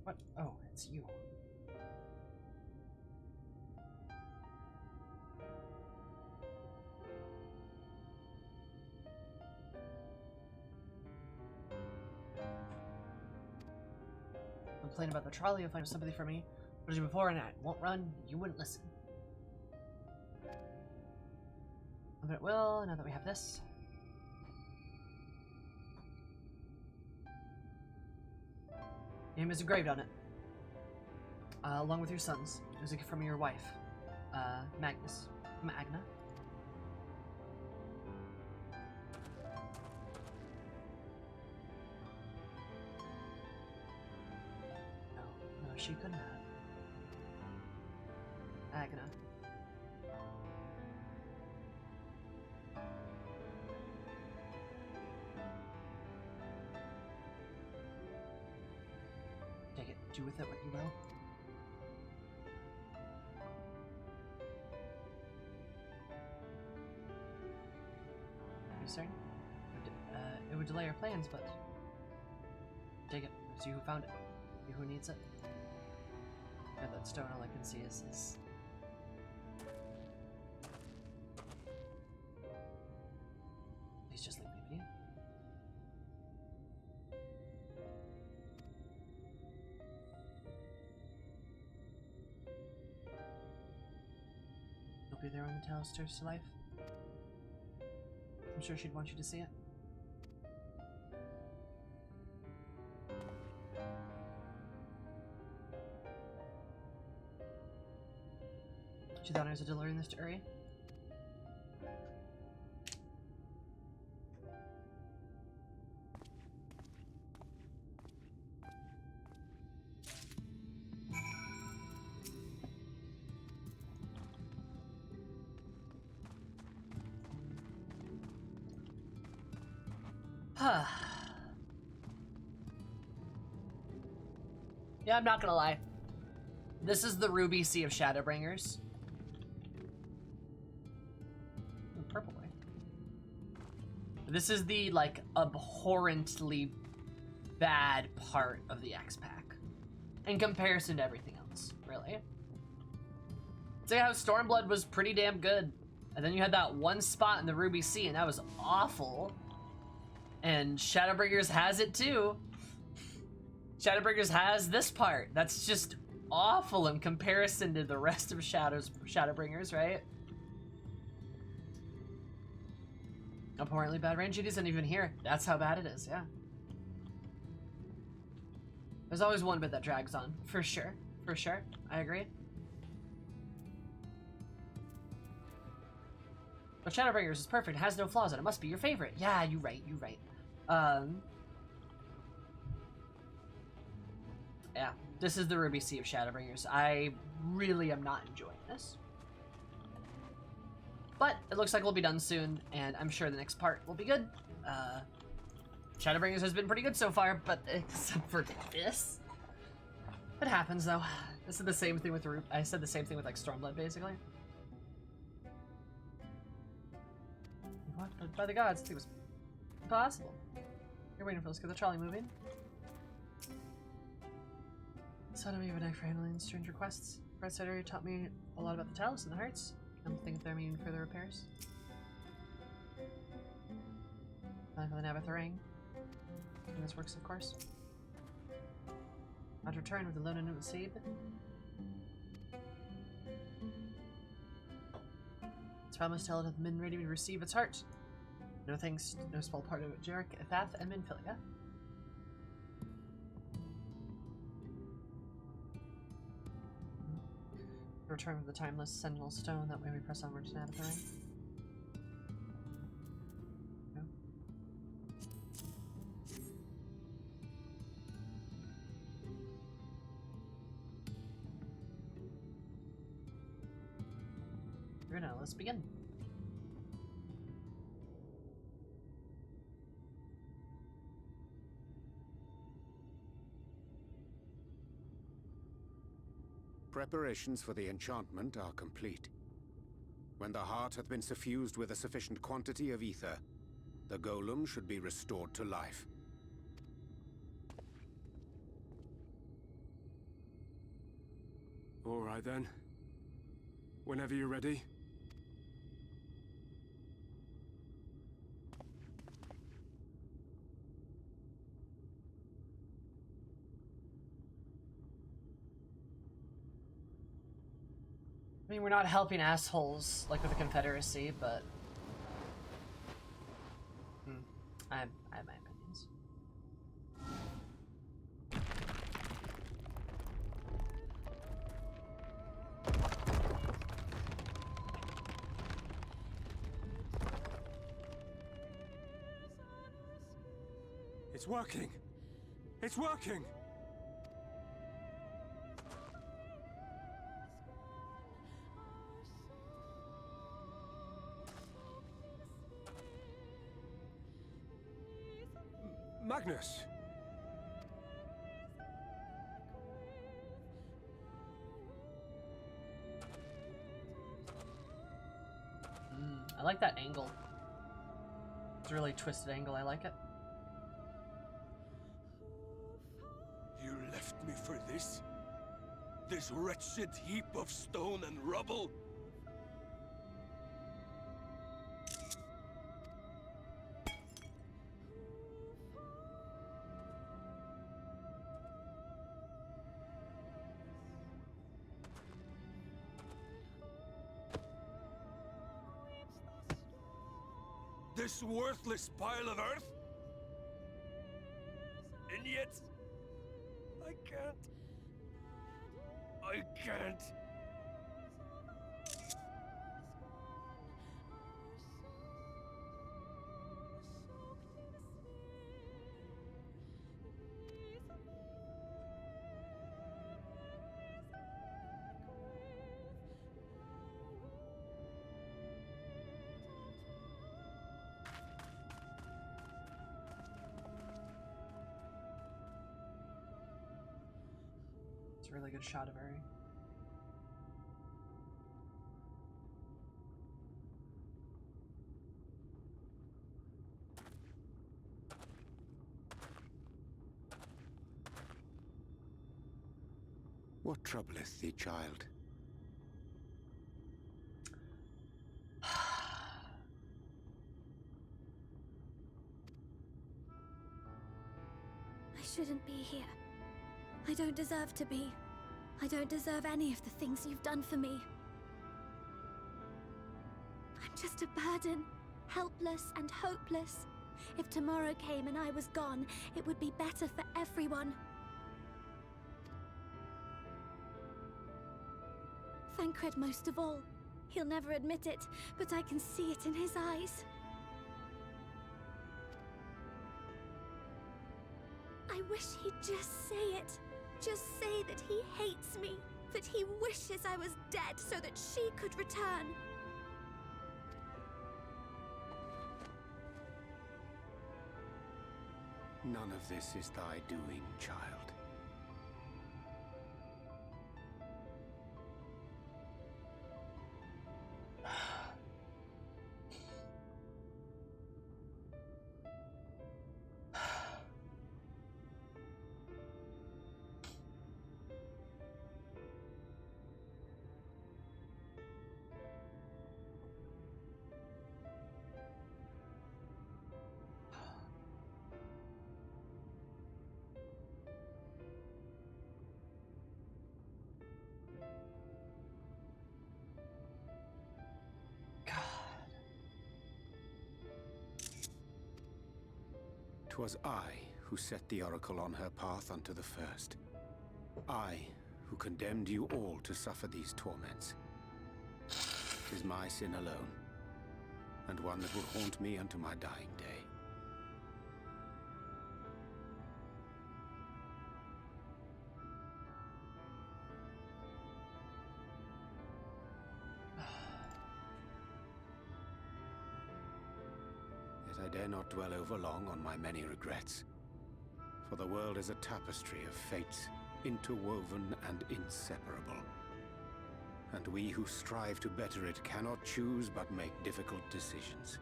What? Oh, it's you. Complain about the trolley, you'll find sympathy for me. What did you before and I won't run, you wouldn't listen. But it will, now that we have this. Your name is engraved on it. Along with your sons. It was a gift from your wife. Magnus. Magna. No, she couldn't have. Agna. Take it. Do with it what you will. Concern? It would delay our plans, but take it. It's you who found it. You who needs it. Yeah, that stone, all I can see is please just leave me be. You'll be there when the tale stirs to life. I'm sure she'd want you to see it. She thought I was delivering this to Uri. Yeah, I'm not gonna lie. This is the Ruby Sea of Shadowbringers. Ooh, purple boy. This is the, like, abhorrently bad part of the X-Pack. In comparison to everything else, really. See how Stormblood was pretty damn good. And then you had that one spot in the Ruby Sea, and that was awful. And Shadowbringers has it too. Shadowbringers has this part. That's just awful in comparison to the rest of Shadowbringers, right? Abhorrently bad range. It isn't even here. That's how bad it is, yeah. There's always one bit that drags on, for sure. For sure. I agree. But Shadowbringers is perfect. It has no flaws, and it must be your favorite. Yeah, you right. Yeah, this is the Ruby Sea of Shadowbringers. I really am not enjoying this. But it looks like we'll be done soon, and I'm sure the next part will be good. Shadowbringers has been pretty good so far, but except for this. It happens, though. This is the same thing with I said the same thing with, like, Stormblood, basically. What? By the gods, it was impossible. You're waiting for us to get the trolley moving. Son of me of a knife for handling strange requests. Brett Sider taught me a lot about the talus and the hearts. I'm thinking they're meaning further repairs. Time for the Nabitha ring. And this works, of course. I'd return with the lone and Seed. Its promise tell it hath been ready to receive its heart. No thanks, no small part of it, Jarek, Ethath, and Minfilia. Return with the timeless sentinel stone, that way we press onward to Nabitha ring. No. Here now, let's begin. Preparations for the enchantment are complete. When the heart hath been suffused with a sufficient quantity of ether, the golem should be restored to life. All right then. Whenever you're ready. I mean, we're not helping assholes like with the Confederacy, but I have my opinions. It's working! It's working! Magnus! I like that angle. It's a really twisted angle, I like it. You left me for this? This wretched heap of stone and rubble? This worthless pile of earth? And yet, I can't. I can't. It's a really good Shadowberry. What troubleth thee, child? I shouldn't be here. I don't deserve to be. I don't deserve any of the things you've done for me. I'm just a burden, helpless and hopeless. If tomorrow came and I was gone, it would be better for everyone. Thancred most of all. He'll never admit it, but I can see it in his eyes. I wish he'd just say it. Just say that he hates me, that he wishes I was dead so that she could return. None of this is thy doing, child. God. 'Twas I who set the oracle on her path unto the first. I who condemned you all to suffer these torments. 'Tis my sin alone, and one that will haunt me unto my dying day. Yet I dare not dwell over long on my many regrets, for the world is a tapestry of fates, interwoven and inseparable. And we who strive to better it cannot choose but make difficult decisions.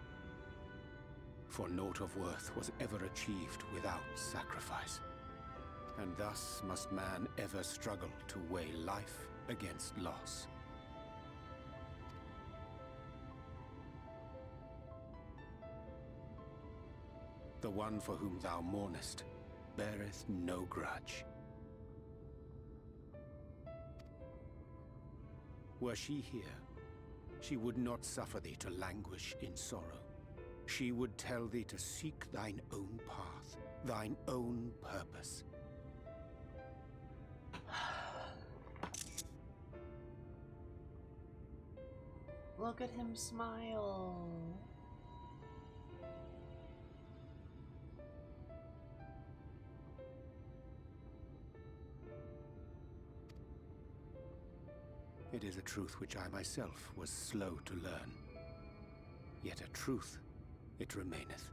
For naught of worth was ever achieved without sacrifice. And thus must man ever struggle to weigh life against loss. The one for whom thou mournest beareth no grudge. Were she here, she would not suffer thee to languish in sorrow. She would tell thee to seek thine own path, thine own purpose. Look at him smile. It is a truth which I myself was slow to learn. Yet a truth it remaineth.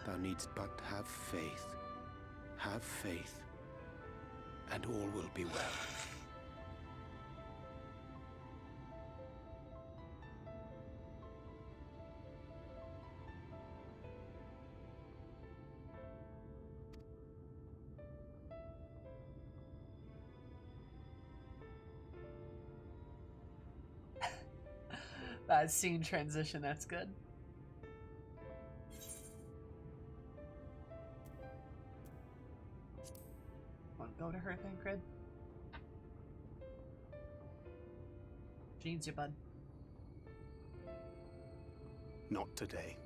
Thou needst but have faith. Have faith, and all will be well. That scene transition, that's good. Go to her, Thancred. She needs you, bud. Not today.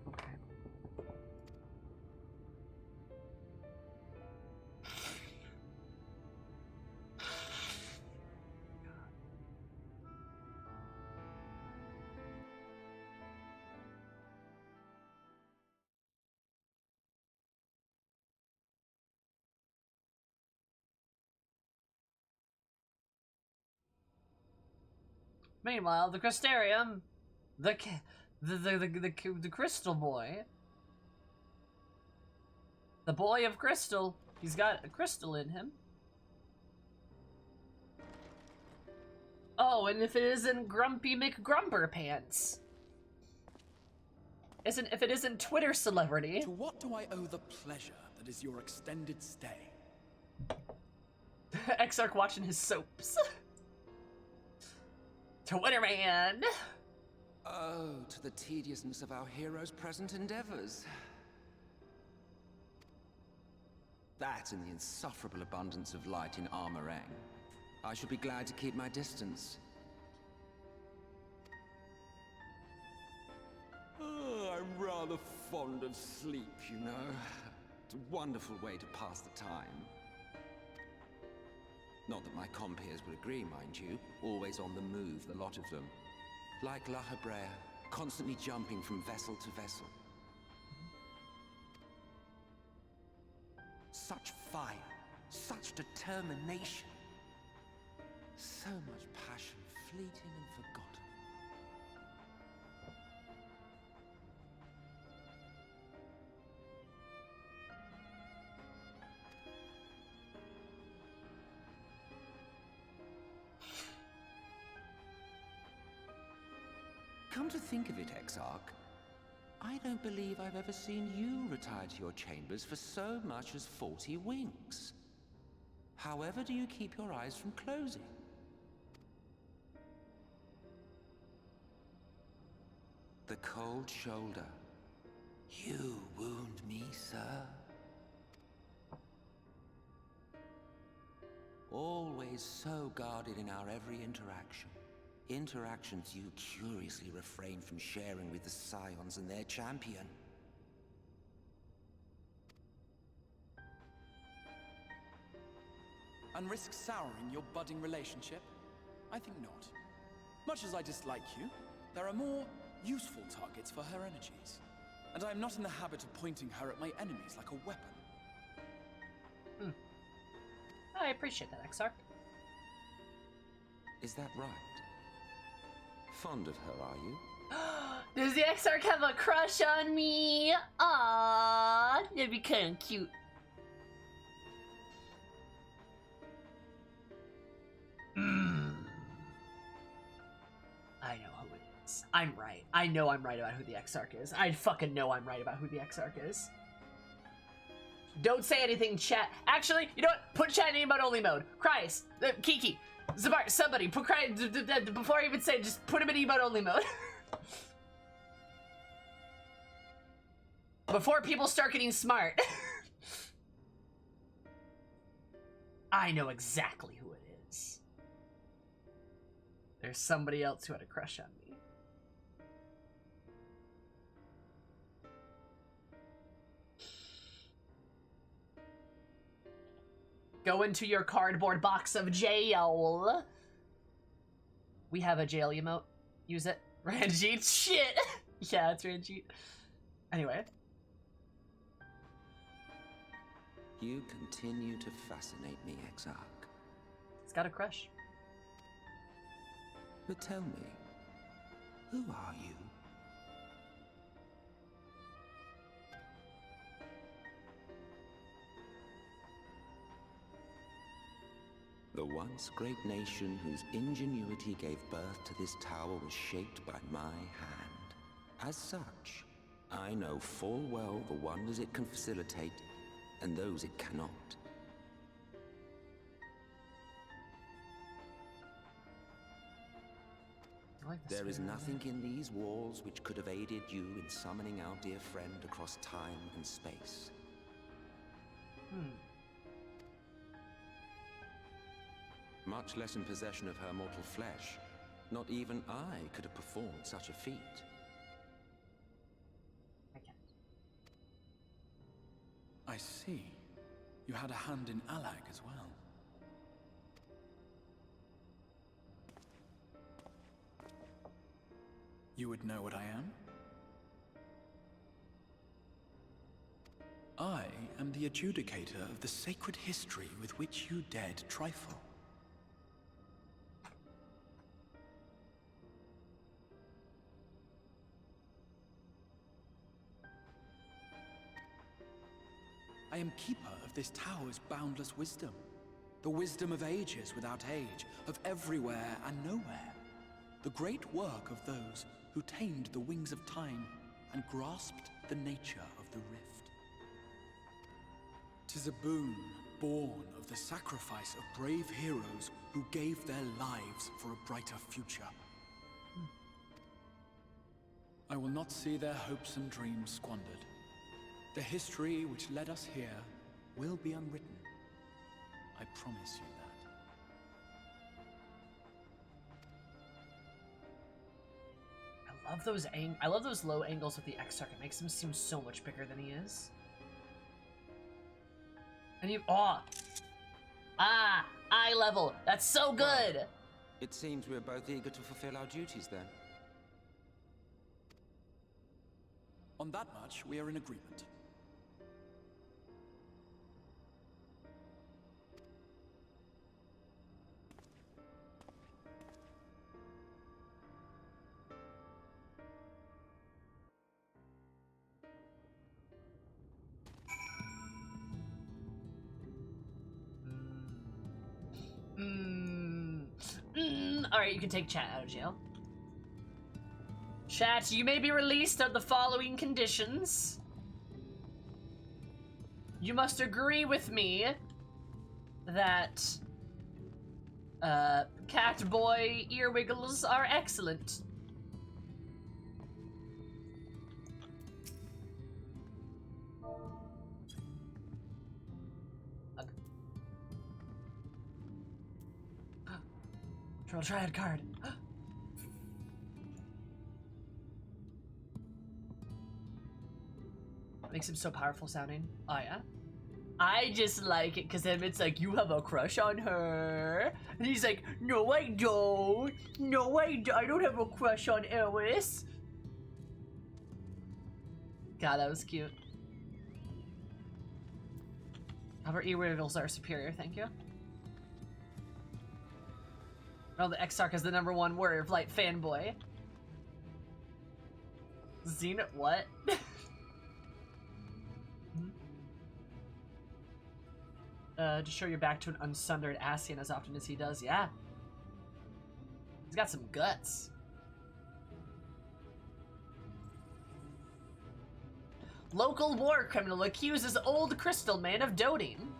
Okay. Meanwhile, the Crystarium, the crystal boy, the boy of crystal, he's got a crystal in him. Oh, and if it isn't Grumpy McGrumper Pants, if it isn't Twitter celebrity. To what do I owe the pleasure that is your extended stay? Exarch watching his soaps. Twitter man. Oh, to the tediousness of our hero's present endeavors. That and the insufferable abundance of light in Armorang. I should be glad to keep my distance. Oh, I'm rather fond of sleep, you know. It's a wonderful way to pass the time. Not that my compeers would agree, mind you. Always on the move, the lot of them. Like La Hebrea, constantly jumping from vessel to vessel. Such fire, such determination. So much passion, fleeting and forgotten. Come to think of it, Exarch, I don't believe I've ever seen you retire to your chambers for so much as 40 winks. However do you keep your eyes from closing? The cold shoulder. You wound me, sir. Always so guarded in our every interaction. Interactions you curiously refrain from sharing with the Scions and their champion. And risk souring your budding relationship? I think not. Much as I dislike you, there are more useful targets for her energies. And I am not in the habit of pointing her at my enemies like a weapon. I appreciate that, Exarch. Is that right? Fond of her, are you? Does the Exarch have a crush on me? Aww, that'd be kind of cute. I know who it is. I'm right. I know I'm right about who the Exarch is. I fucking know I'm right about who the Exarch is. Don't say anything, chat. Actually, you know what? Put chat in emote only mode. Christ. Kiki. Zabar, somebody. Put cry before I even say, just put him in emote only mode. Before people start getting smart. I know exactly who it is. There's somebody else who had a crush on me. Go into your cardboard box of jail. We have a jail emote. Use it. Ranjit. Shit. Yeah, it's Ranjit. Anyway. You continue to fascinate me, Exarch. He's got a crush. But tell me, who are you? The once great nation whose ingenuity gave birth to this tower was shaped by my hand. As such, I know full well the wonders it can facilitate and those it cannot. There is nothing in these walls which could have aided you in summoning our dear friend across time and space. Much less in possession of her mortal flesh, not even I could have performed such a feat. I see. You had a hand in Alag as well. You would know what I am? I am the adjudicator of the sacred history with which you dared trifle. I am keeper of this tower's boundless wisdom. The wisdom of ages without age, of everywhere and nowhere. The great work of those who tamed the wings of time and grasped the nature of the rift. 'Tis a boon born of the sacrifice of brave heroes who gave their lives for a brighter future. I will not see their hopes and dreams squandered. The history which led us here will be unwritten. I promise you that. I love those low angles with the Exarch. It makes him seem so much bigger than he is. And you eye level. That's so good. It seems we're both eager to fulfill our duties then. On that much, we are in agreement. Alright, you can take chat out of jail. Chat, you may be released on the following conditions. You must agree with me that cat boy earwiggles are excellent. Troll Triad card. Makes him so powerful sounding. Oh yeah? I just like it because then it's like, you have a crush on her. And he's like, no I don't. No I don't have a crush on Ivalice. God, that was cute. Our earwiggles are superior, thank you. Oh, the Exarch is the #1 Warrior of Light fanboy. Zenith, what? Just show your back to an unsundered Ascian as often as he does, yeah. He's got some guts. Local war criminal accuses old crystal man of doting.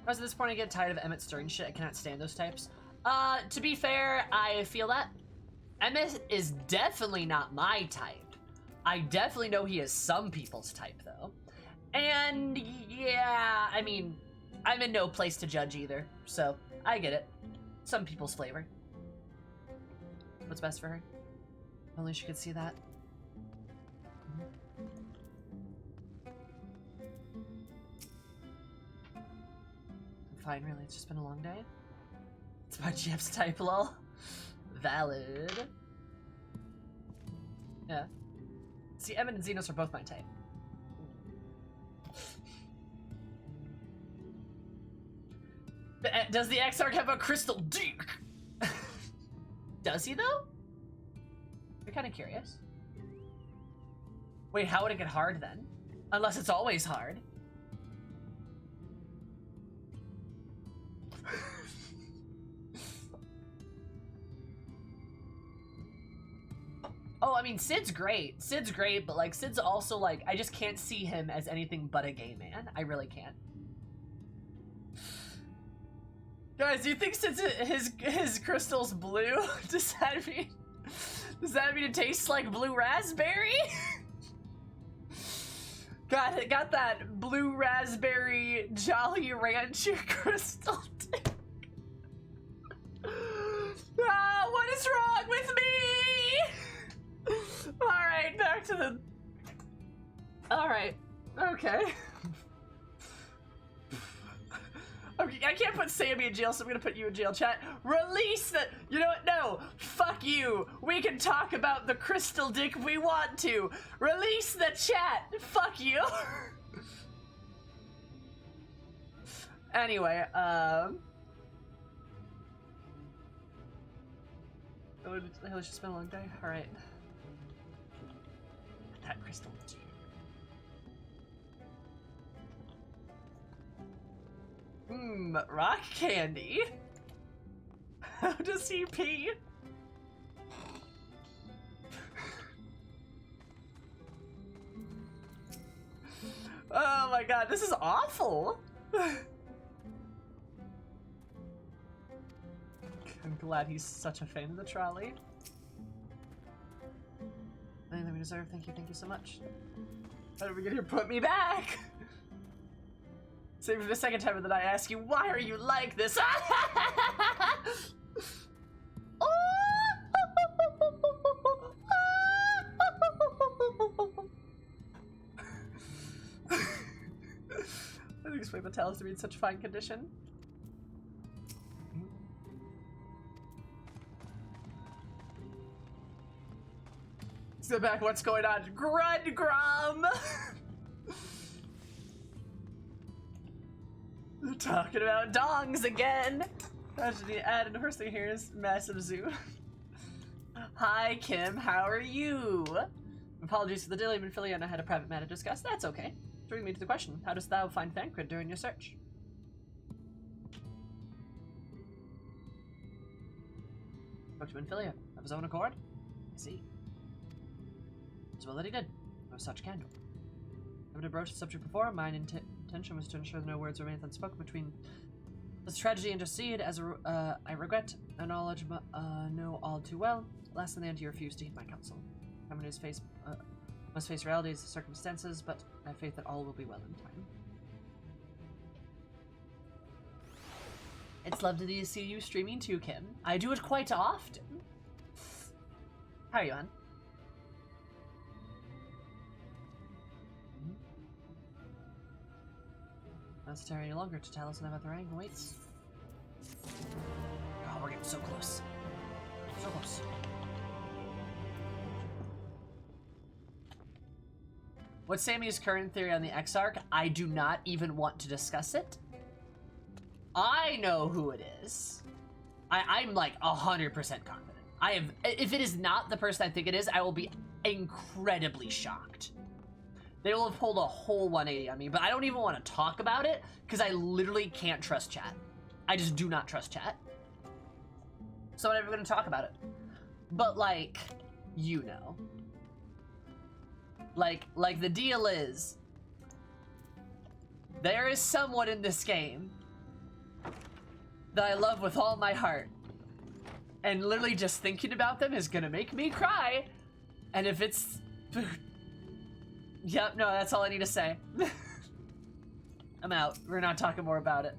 Because at this point I get tired of Emmett stirring shit. I cannot stand those types. To be fair, I feel that. Emmett is definitely not my type. I definitely know he is some people's type, though. And, yeah, I mean, I'm in no place to judge either, so I get it. Some people's flavor. What's best for her? Only she could see that. Fine, really, it's just been a long day. It's my GF's type, lol. Valid. Yeah. See, Emmett and Xenos are both my type. Does the Exarch have a crystal dick? Does he, though? You're kind of curious. Wait, how would it get hard, then? Unless it's always hard. Oh, I mean, Sid's great. Sid's great, but, like, Sid's also, like, I just can't see him as anything but a gay man. I really can't. Guys, do you think since his crystal's blue, does that mean it tastes like blue raspberry? It got that blue raspberry Jolly Rancher crystal. Ah, what is wrong with me? Alright, back to the... Alright, okay. Okay, I can't put Sammy in jail, so I'm gonna put you in jail, chat. Release the... You know what? No. Fuck you. We can talk about the crystal dick if we want to. Release the chat. Fuck you. Anyway, oh, it's just been a long day. Alright. That crystal dick. Rock candy? How does he pee? Oh my god, this is awful! I'm glad he's such a fan of the trolley. Anything we deserve, thank you so much. How did we get here? Put me back! Save for the second time of the night, I ask you, why are you like this? I think explain the towels to be in such fine condition. Sit back, what's going on? Grudgrum! They're talking about dongs again! Imagine the ad and the first thing here is massive zoo. Hi Kim, how are you? Apologies for the delay, Ophelia and I had a private matter to discuss. That's okay. Bring me to the question. How dost thou find Thancred during your search? Spoke to Ophelia of his own accord? I see. As well that he did. No such candle. I would have broached the subject before. My intention was to ensure that no words remained unspoken between this tragedy and intercede, as I regret and knowledge know all too well. Last in the end, you refused to heed my counsel. Someone who's must face realities and circumstances, but I have faith that all will be well in time. It's lovely to see you streaming too, Kim. I do it quite often. How are you, Anne? Not to tarry any longer to tell us another Rang waits. Oh, we're getting so close. So close. What's Sammy's current theory on the Exarch? I do not even want to discuss it. I know who it is. I'm like 100% confident. If it is not the person I think it is, I will be incredibly shocked. They will have pulled a whole 180 on me, but I don't even want to talk about it because I literally can't trust chat. I just do not trust chat. So I'm never going to talk about it. But like, you know. Like the deal is, there is someone in this game that I love with all my heart. And literally just thinking about them is gonna make me cry. And if it's... Yep, no, that's all I need to say. I'm out. We're not talking more about it.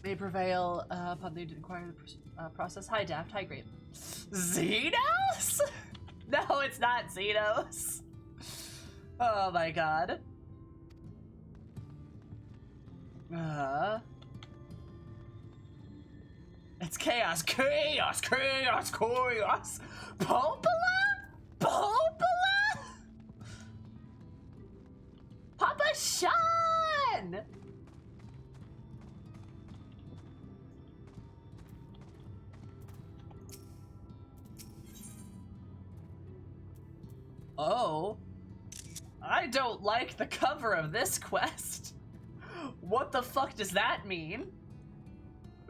May prevail upon the inquiry process. Hi, Daft. Hi, Grape. Xenos? No, it's not Xenos. Oh my god. It's chaos, chaos, chaos, chaos. Popola? Popola? Papa Sean! Oh. I don't like the cover of this quest. What the fuck does that mean?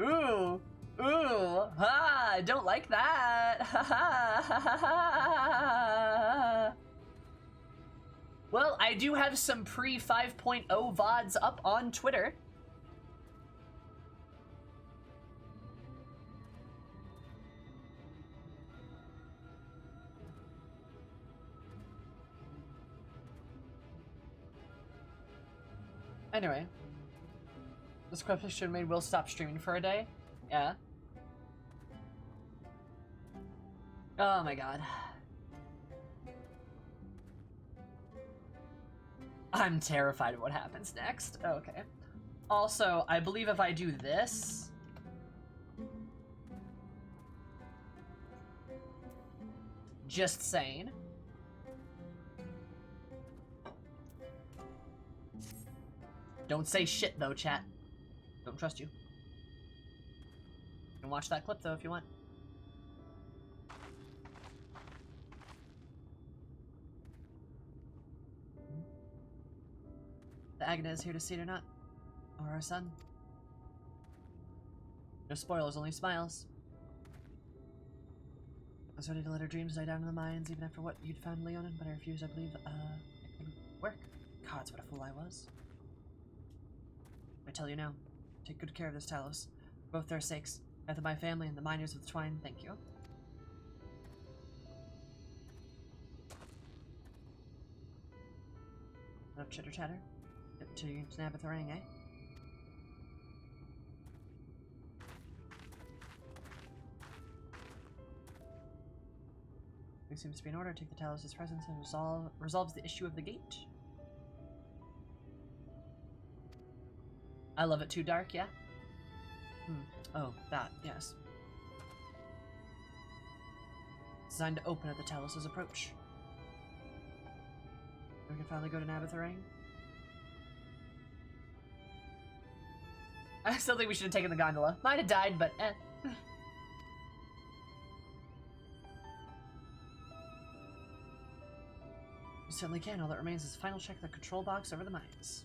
Ooh. Ooh. Ha, I don't like that. Ha ha ha ha ha. Well, I do have some pre-5.0 VODs up on Twitter. Anyway, This question made Will stop streaming for a day. Yeah. Oh my god. I'm terrified of what happens next. Okay. Also, I believe if I do this... Just saying. Don't say shit though, chat. Don't trust you. You can watch that clip though if you want. The Agnes is here to see it or not. Or our son. No spoilers, only smiles. I was ready to let her dreams die down in the mines even after what you'd found Leonin, but I refused. I believe it could work. Gods, what a fool I was. I tell you now, take good care of this Talos. For both their sakes. Both of my family and the miners of the Twine, thank you. Enough chitter chatter. Get to Nabitharang, eh? It seems to be in order. Take the Talos' presence and resolves the issue of the gate. I love it too dark, yeah? Oh, that, yes. Designed to open at the Talos' approach. We can finally go to Nabitharang. I still think we should have taken the gondola. Might have died, but eh. We certainly can. All that remains is final check the control box over the mines.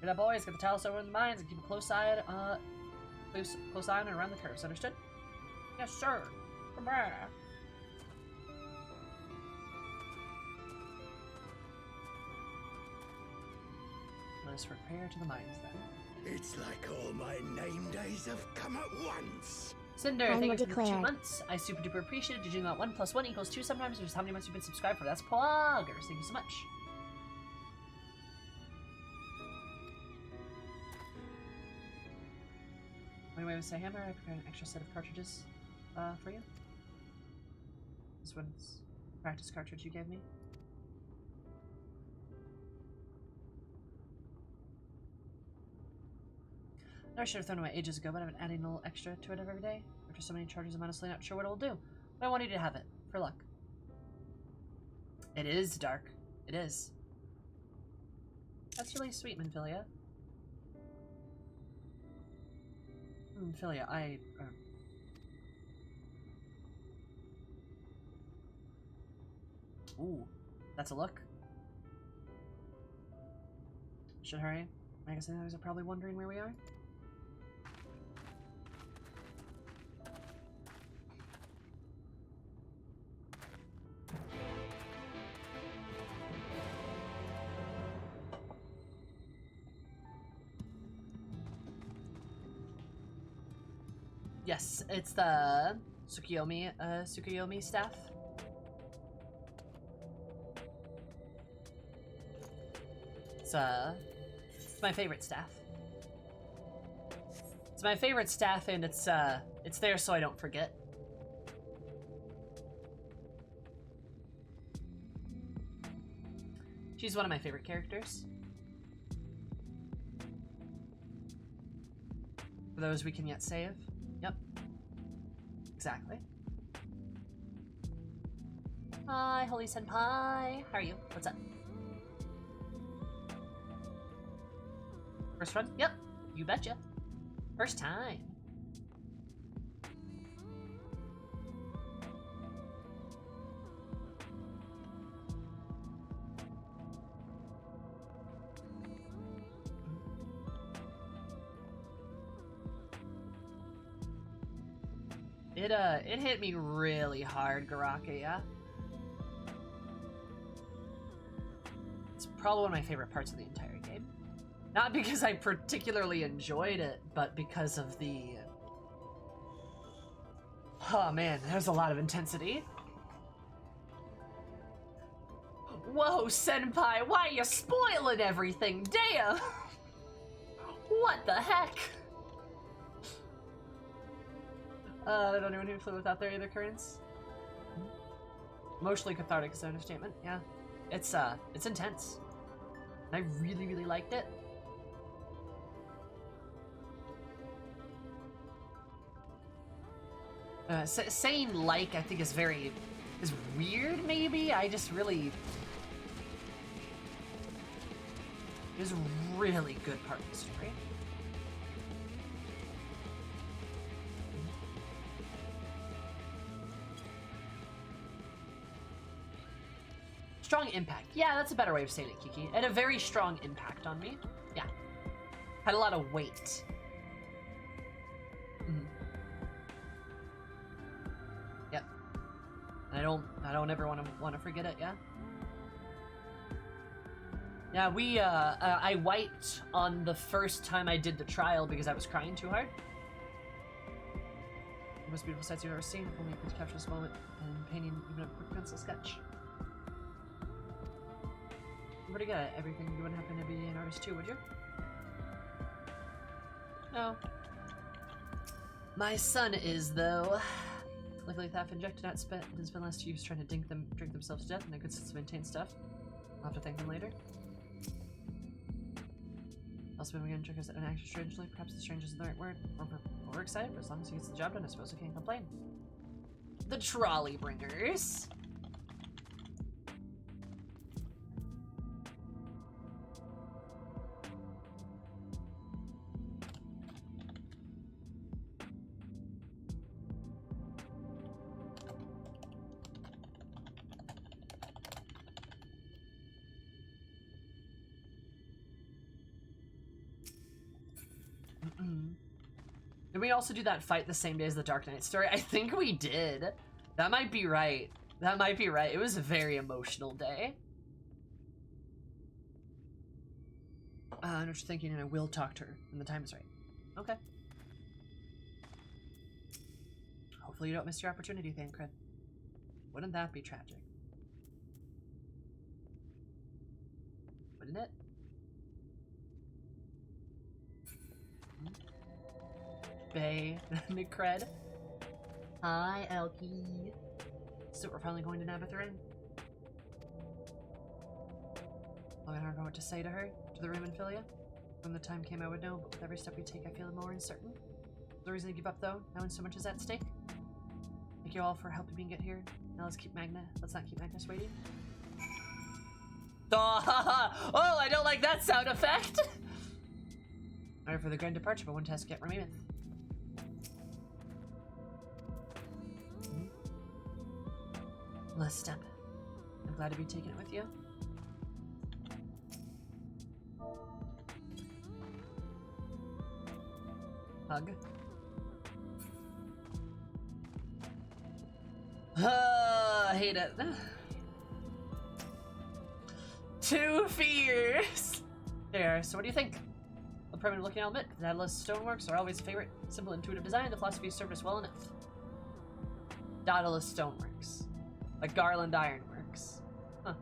Get up, boys. Get the Talos over the mines and keep a close eye on and around the curves. Understood? Yes, sir. Come back. Let us repair to the mines then. It's like all my name days have come at once. Cinder, thank you for the 2 months. I super duper appreciate it. Did you know that 1 + 1 = 2 sometimes? Just how many months you've been subscribed for? That's poggers. Thank you so much. Anyway, with say hammer, I prepared an extra set of cartridges for you. This one's practice cartridge you gave me. I should have thrown away ages ago, but I've been adding a little extra to it every day. After so many charges, I'm honestly not sure what it'll do. But I want you to have it, for luck. It is dark. It is. That's really sweet, Minfilia. Minfilia, Ooh, that's a look. Should hurry. I guess the others are probably wondering where we are. Yes, it's the Tsukuyomi staff. It's my favorite staff. It's my favorite staff, and it's there so I don't forget. She's one of my favorite characters. For those we can yet save. Yep. Exactly. Hi, Holy Senpai. How are you? What's up? First run? Yep. You betcha. First time. It hit me really hard, Garaka, yeah? It's probably one of my favorite parts of the entire game. Not because I particularly enjoyed it, but because of the... Oh man, there's a lot of intensity. Whoa, Senpai, why are you spoiling everything? Damn! What the heck? I don't know anyone who flew without their either currents. Emotionally cathartic is an understatement. Yeah, it's intense. I really, really liked it. Saying like, I think is weird, maybe? I just really... It was a really good part of the story. Strong impact. Yeah, that's a better way of saying it, Kiki. It had a very strong impact on me. Yeah. Had a lot of weight. Yep. I don't ever want to forget it, yeah? Yeah, I wiped on the first time I did the trial because I was crying too hard. The most beautiful sights you've ever seen. If only you could capture this moment and painting even a quick pencil sketch. Pretty good at everything. You wouldn't happen to be an artist too, would you? No. My son is, though. Luckily, Thaf and Jack didn't spend last 2 years trying to drink themselves to death in a good sense of maintained stuff. I'll have to thank them later. Also been beginning to trick us an actor strangely. Perhaps the strange isn't the right word. We're excited, but as long as he gets the job done, I suppose I can't complain. The Trolley Bringers. Did we also do that fight the same day as the Dark Knight story? I think we did. That might be right. That might be right. It was a very emotional day. I know what you're thinking, and I will talk to her when the time is right. Okay. Hopefully you don't miss your opportunity, Thancred. Wouldn't that be tragic? Wouldn't it? Bay, Nicred. Hi, Elkie. So we're finally going to Nabatharan. I don't know what to say to her, to the Raymond Philia. When the time came, I would know, but with every step we take, I feel more uncertain. The reason to give up, though, knowing so much is at stake. Thank you all for helping me get here. Now let's not keep Magnus waiting. Oh, I don't like that sound effect. Ready for the grand departure, but one task yet remaineth. Last step. I'm glad to be taking it with you. Hug. I hate it. 2 fears. There. So what do you think? A primitive looking element, the Daedalus stoneworks are always a favorite. Simple, intuitive design. The philosophy served us well enough. Daedalus stoneworks. Like Garland Ironworks. Huh.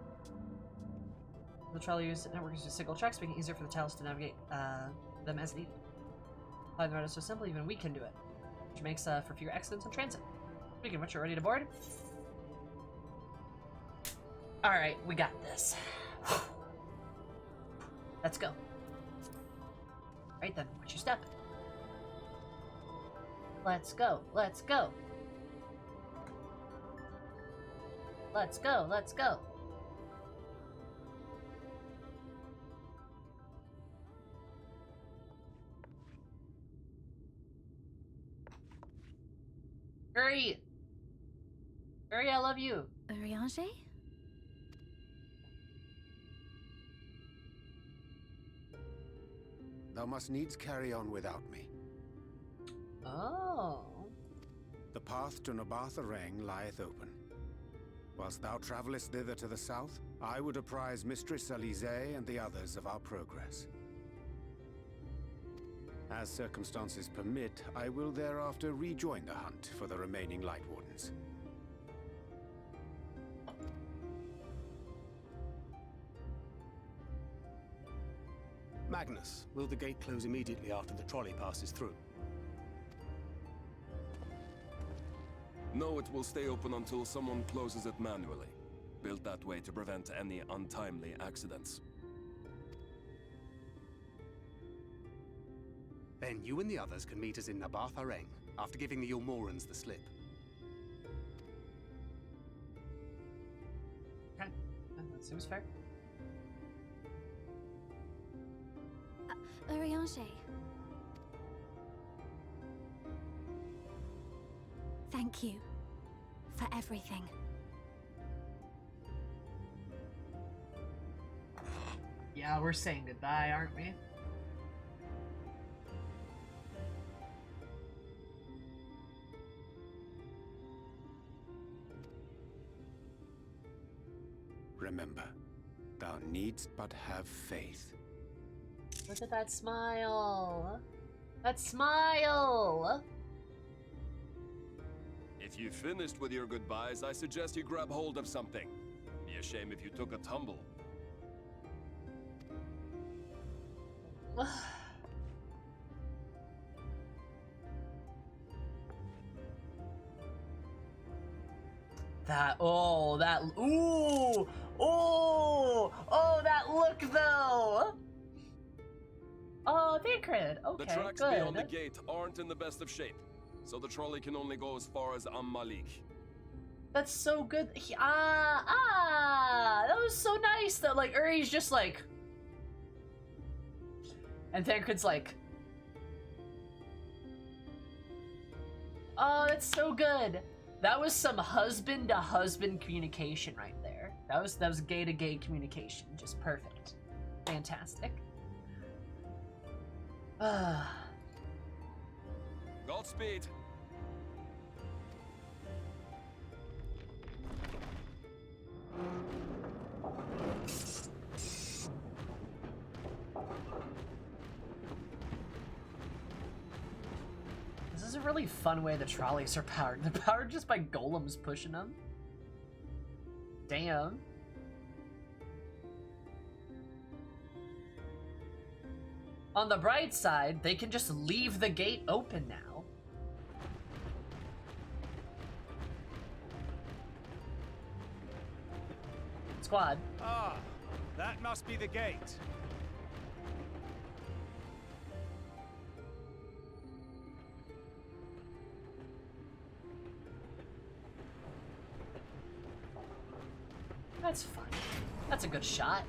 The trolley used networks use single tracks, making it easier for the Talus to navigate them as needed. Applying the route is so simple, even we can do it. Which makes for fewer accidents in transit. Speaking of which, you're ready to board? Alright, we got this. Let's go. Right then, watch your step. Let's go, let's go. Let's go, let's go. Hurry! Hurry, I love you. Urianger? Thou must needs carry on without me. Oh. The path to Nabatha-Reng lieth open. Whilst thou travellest thither to the south, I would apprise Mistress Alize and the others of our progress. As circumstances permit, I will thereafter rejoin the hunt for the remaining Light Wardens. Magnus, will the gate close immediately after the trolley passes through? No, it will stay open until someone closes it manually. Built that way to prevent any untimely accidents. Then you and the others can meet us in Nabarth Areng, after giving the Yulmorans the slip. Okay, that seems fair. Urianger. Thank you for everything. Yeah, we're saying goodbye, aren't we? Remember, thou needst but have faith. Look at that smile. That smile. If you finished with your goodbyes, I suggest you grab hold of something. Be a shame if you took a tumble. That look though. Oh, Thancred. Okay, the tracks good. beyond the gate aren't in the best of shape, so the trolley can only go as far as Malik. That's so good. That was so nice that like Uri's just like, and Thancred's like, oh, that's so good. That was some husband to husband communication right there. That was gay to gay communication. Just perfect. Fantastic. Godspeed. This is a really fun way the trolleys are powered. They're powered just by golems pushing them. Damn. On the bright side, they can just leave the gate open now. Squad. Ah, that must be the gate. That's fun. That's a good shot.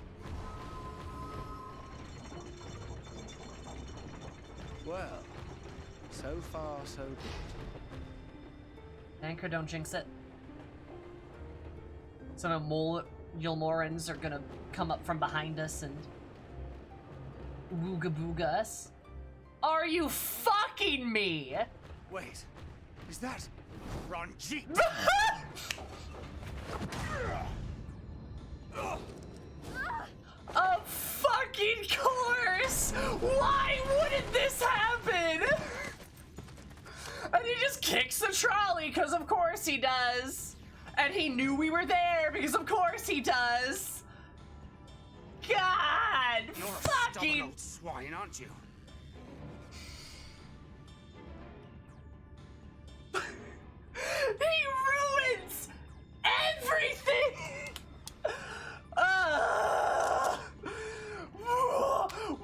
Well, so far so good. Anchor, don't jinx it. Some Yulmorans are gonna come up from behind us and wooga booga us. Are you fucking me? Wait, is that Ranjit? Of fucking course! Why wouldn't this happen? And he just kicks the trolley, because of course he does. And he knew we were there, because of course he does. God! You're fucking... a stubborn old swine, aren't you? He ruins everything!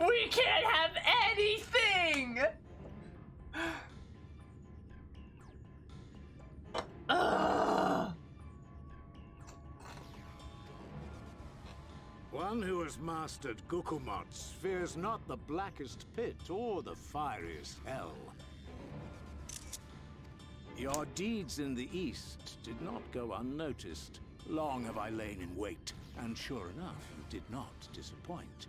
We can't have anything! One who has mastered Gukumots fears not the blackest pit or the fieriest hell. Your deeds in the east did not go unnoticed. Long have I lain in wait, and sure enough, you did not disappoint.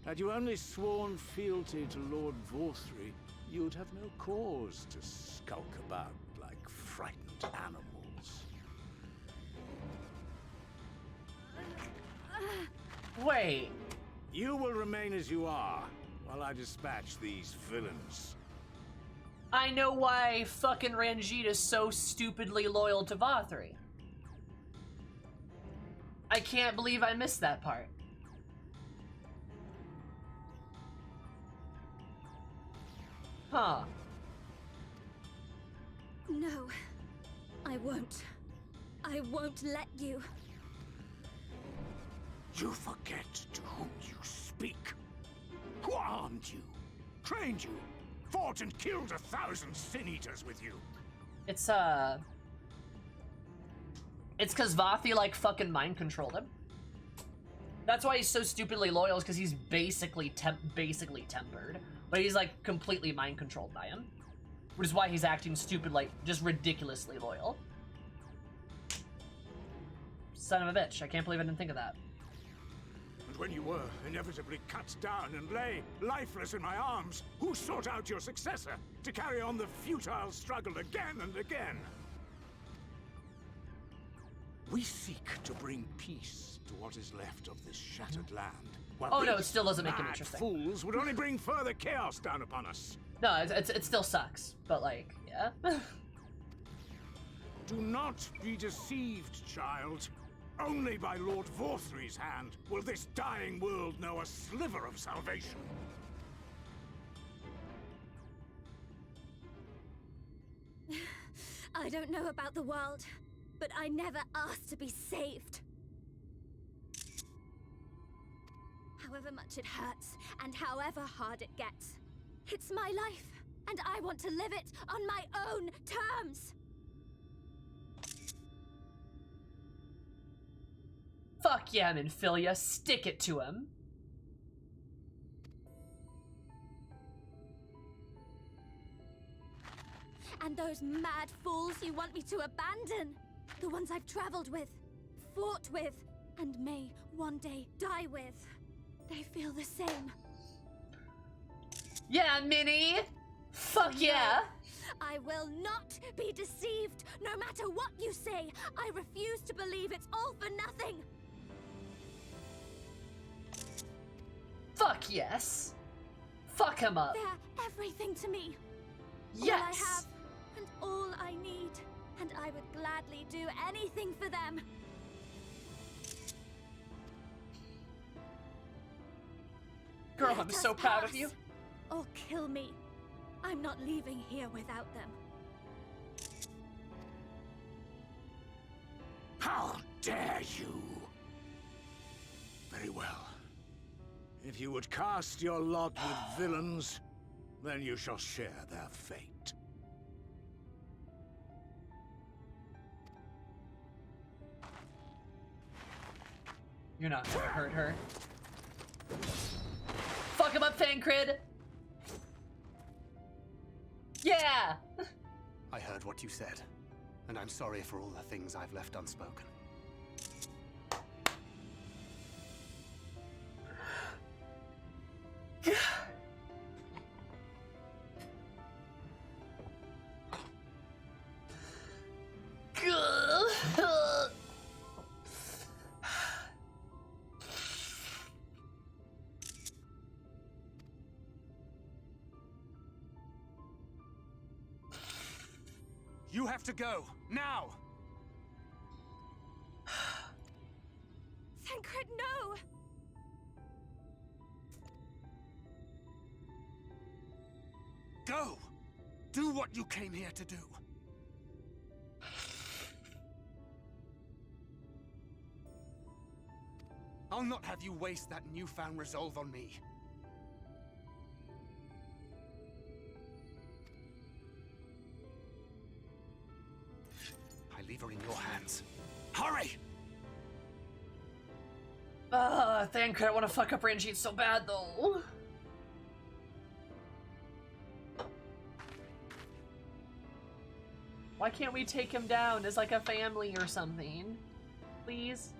Had you only sworn fealty to Lord Vorthry, you'd have no cause to skulk about like frightened animals. I know why fucking Ranjit is so stupidly loyal to Vothri. I can't believe I missed that part. Huh. No, I won't. I won't let you. You forget to whom you speak. Who armed you? Trained you? Fought and killed 1,000 sin-eaters with you? It's cause Vathi like fucking mind controlled him. That's why he's so stupidly loyal, is cause he's basically tempered. But he's like completely mind controlled by him. Which is why he's acting stupid, like just ridiculously loyal. Son of a bitch, I can't believe I didn't think of that. And when you were inevitably cut down and lay lifeless in my arms, who sought out your successor to carry on the futile struggle again and again? We seek to bring peace to what is left of this shattered land. Oh no, it still doesn't make it interesting. Fools would only bring further chaos down upon us. No, it still sucks, but like, yeah. Do not be deceived, child. Only by Lord Vothri's hand will this dying world know a sliver of salvation. I don't know about the world, but I never asked to be saved. However much it hurts, and however hard it gets, it's my life, and I want to live it on my own terms. Fuck yeah, Minfilia, stick it to him. And those mad fools you want me to abandon, the ones I've traveled with, fought with, and may one day die with, they feel the same. Yeah, Minnie! Fuck yeah! I will not be deceived, no matter what you say. I refuse to believe it's all for nothing. Fuck yes! Fuck him up! They're everything to me. Yes! All I have, and all I need, and I would gladly do anything for them. Girl, I'm so proud of you. Or kill me. I'm not leaving here without them. How dare you! Very well. If you would cast your lot with villains, then you shall share their fate. You're not gonna hurt her. Fuck him up, Fancred! Yeah! I heard what you said, and I'm sorry for all the things I've left unspoken. You have to go, now! Thancred, no! Go! Do what you came here to do. I'll not have you waste that newfound resolve on me. I leave her in your hands. Hurry! Thancred, I want to fuck up Ranjit so bad, though. Why can't we take him down as like a family or something? Please?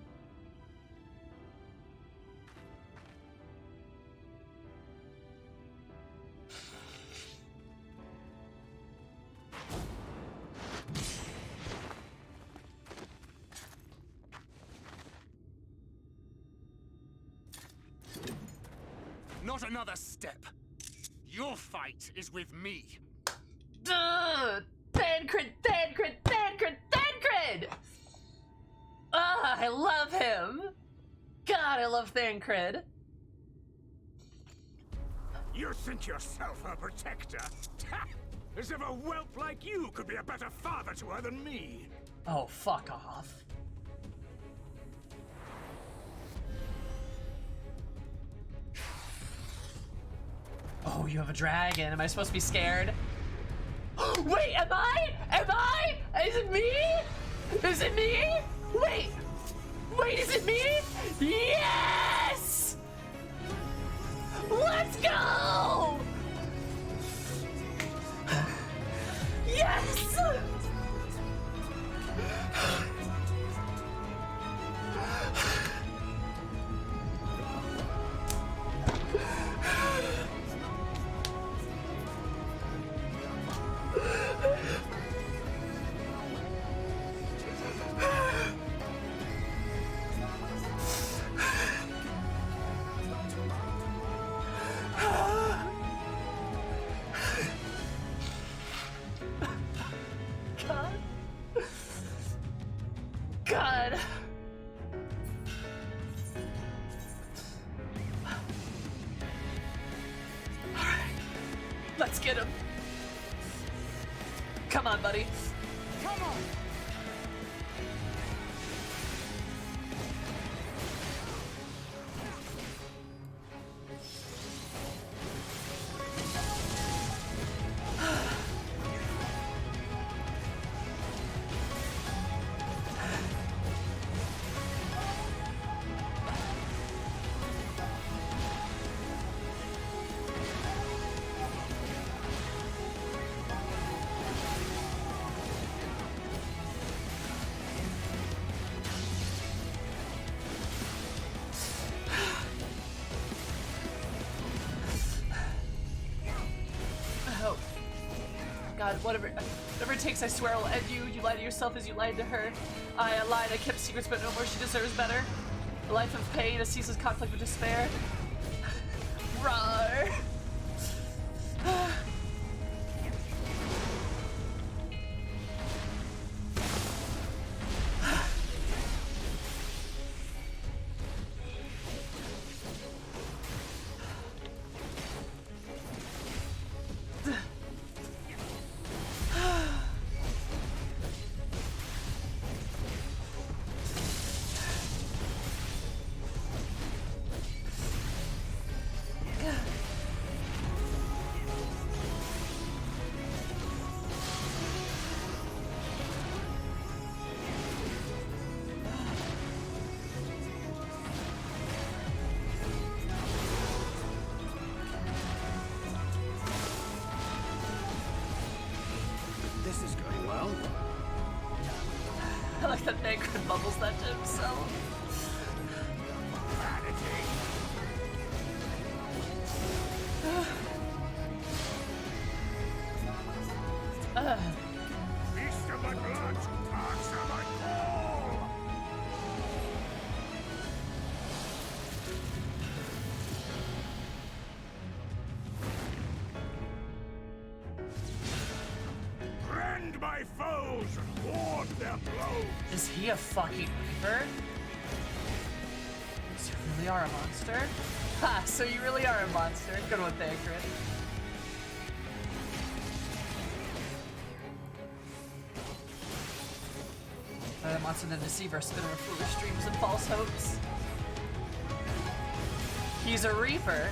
Not another step. Your fight is with me. Thancred! Ah, I love him! God, I love Thancred. You think yourself her protector? As if a whelp like you could be a better father to her than me. Oh, fuck off. Oh, you have a dragon. Am I supposed to be scared? Wait, am I? Is it me? Is it me? Wait, is it me? Yes! Let's go! Yes! God. All right, let's get him. Come on, buddy. Come on. God, whatever it takes, I swear I'll end you. You lied to yourself as you lied to her. I lied, I kept secrets, but no more. She deserves better. A life of pain, a ceaseless conflict with despair. Roar. This is going well. I like that Thancred bubbles that to himself. Feast of my blood, answer my call! Rend my foes and ward their blows! Is he a fucking reaper? So you really are a monster? Ha! So you really are a monster. Good one, Thancred. A monster and a deceiver, spinner of foolish dreams and false hopes. He's a reaper.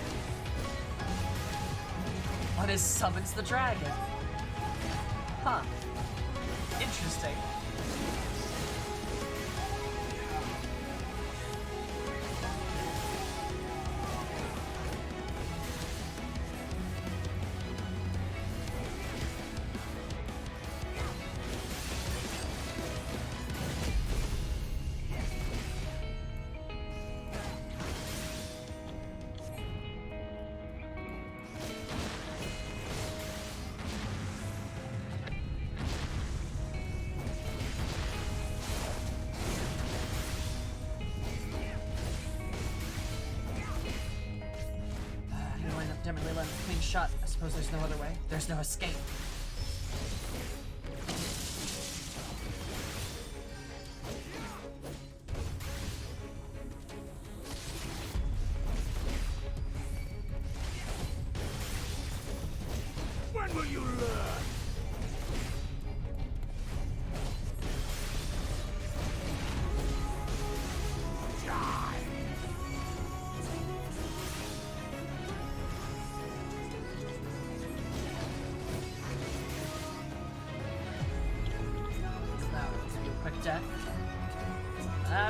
On his summons the dragon. Huh. Interesting. Definitely land a clean shot. I suppose there's no other way. There's no escape.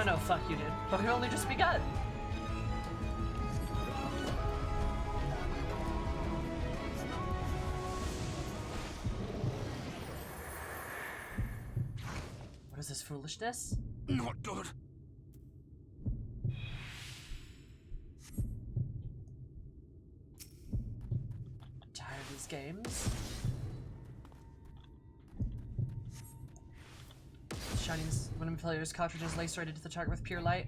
no, fuck you, dude. But we've only just begun. What is this foolishness? Not good. I'm tired of these games. Shining one of Familiar's cartridges laced right into the target with pure light.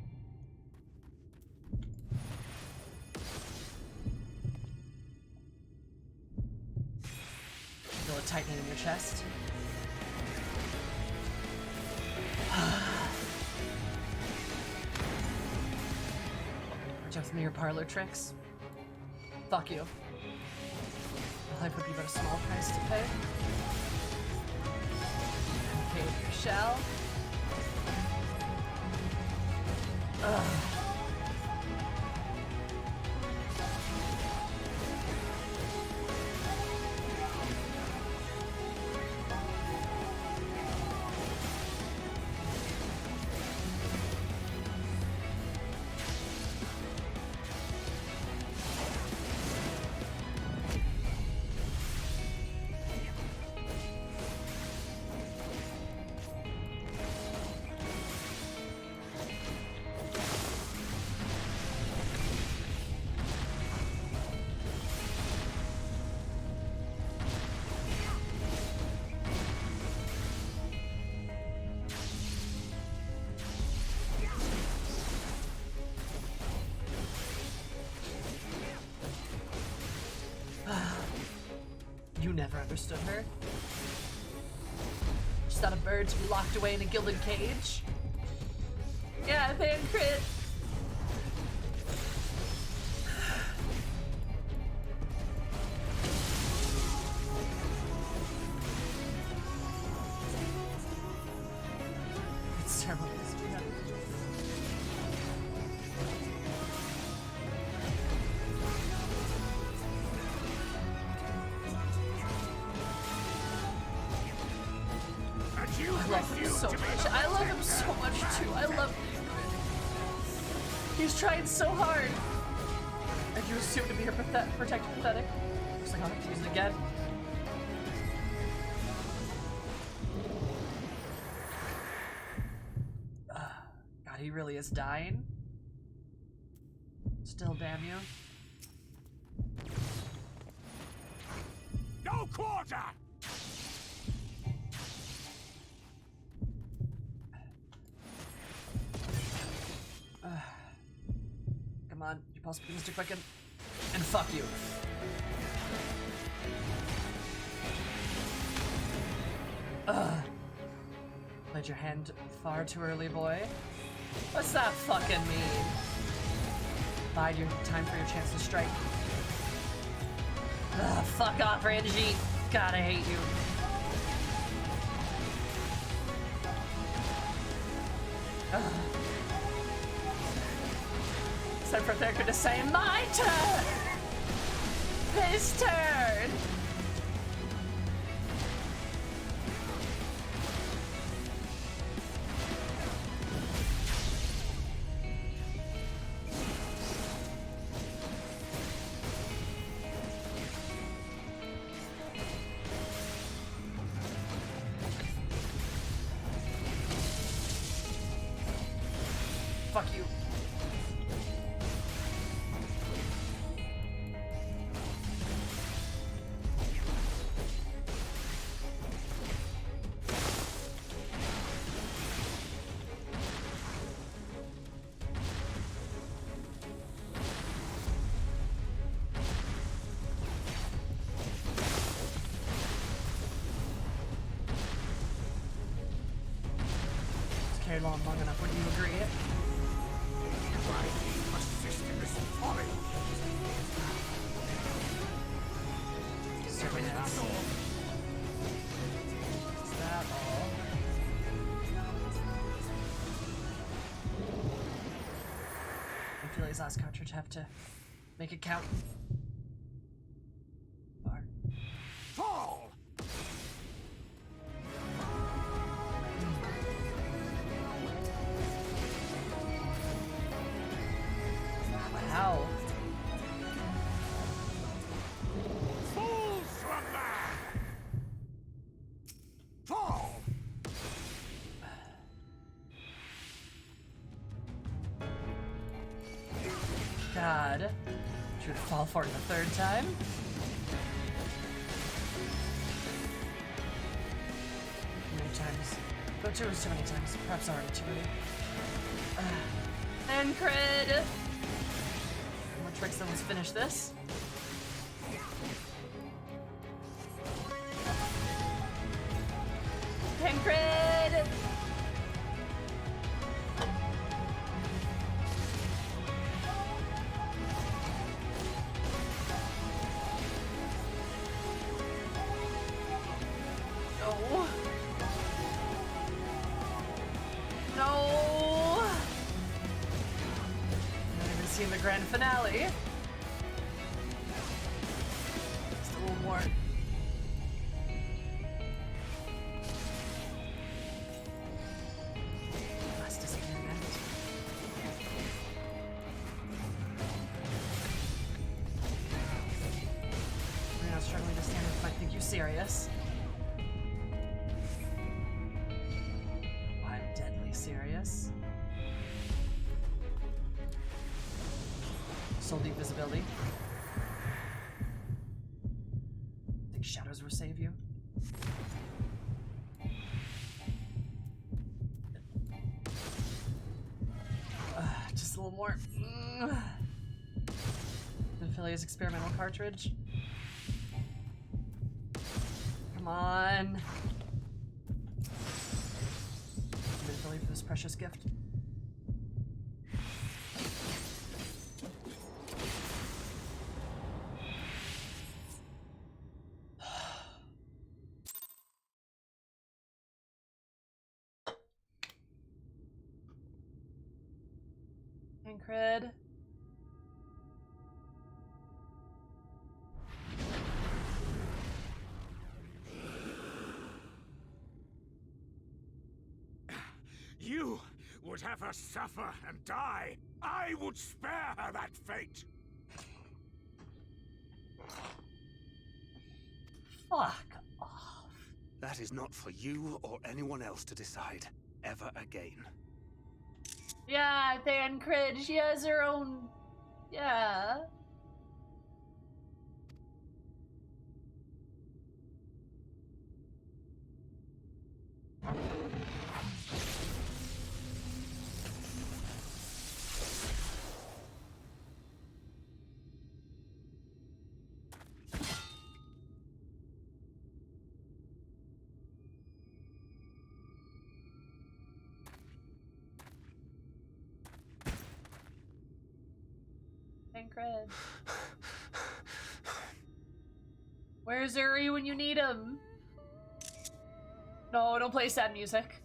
Feel a tightening in your chest. Reject me your parlor tricks. Fuck you. Life would be but a small price to pay. Okay, you shall. Ugh. You never understood her. She's not a bird to be locked away in a gilded cage. Yeah, fan crit. It's terrible. I love him so much. I love him so much too. I love him. He's trying so hard. And you assume to be her protective pathetic. Looks like I'll have to use it again. God, he really is dying. Still, damn you. No quarter! Come on, you pulse begins to quicken. And fuck you. Played your hand far too early, boy. What's that fucking mean? Bide your time for your chance to strike. Fuck off, Ranji. God, I hate you. It's time for Thurker to say, my turn! His turn! Fuck you. It's carried on long enough, wouldn't you agree? Assist in this folly. Certainly is. Is that all? I feel his last cartridge have to make it count. Bar. Fall! God. Should fall for it the third time? Too many times. Go two is too many times. Perhaps already too many. And crit! More tricks, then let's finish this. And crit! No! Not even seen the grand finale. Just a little more. Last disappointment. We're now struggling to stand if I think you serious. Serious. Soul deep visibility. Think shadows will save you. Just a little more. Aphelia's experimental cartridge. Come on. For this precious gift. And cred. You would have her suffer and die. I would spare her that fate. Fuck off. That is not for you or anyone else to decide ever again. Yeah, Thancred, she has her own. Yeah. Cred. Where's Uri when you need him? No, don't play sad music.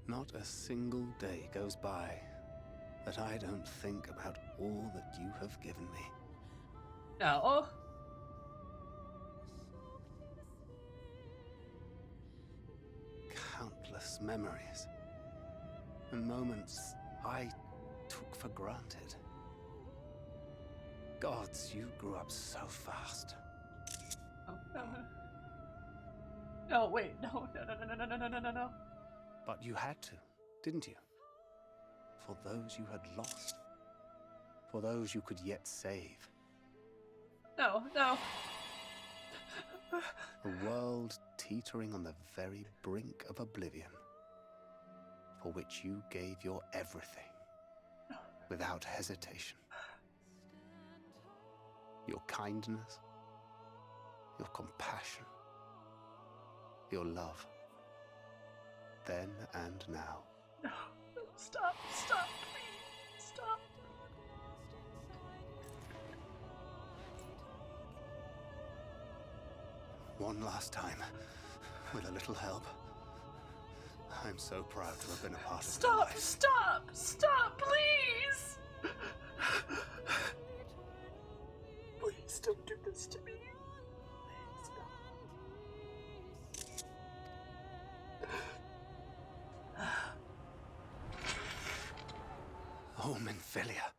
Not a single day goes by that I don't think about all that you have given me. No. Countless memories and moments I took for granted. Gods, you grew up so fast. Oh, no. No, wait, no. No. But you had to, didn't you? For those you had lost. For those you could yet save. No. A world teetering on the very brink of oblivion, for which you gave your everything, without hesitation. Your kindness, your compassion, your love, then and now. No, stop, please, stop. One last time, with a little help. I'm so proud to have been a part of your life. Stop, please! Please don't do this to me. Please don't. Oh, Minfilia.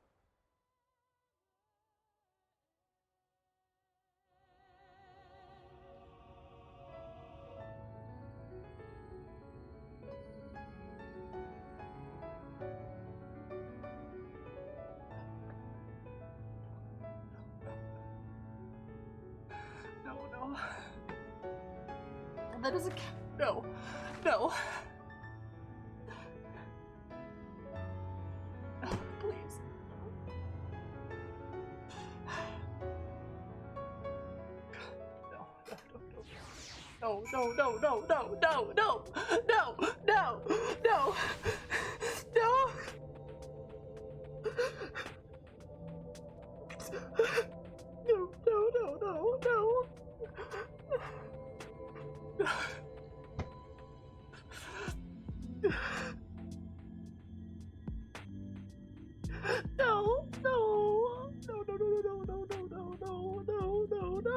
That doesn't count. No. No. No, please. No, no, no, no, no, no, no, no, no, no, no. No, no, no, no, no. No, no, no, no, no, no, no, no, no, no, no, no.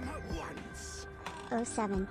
Come at once. 07.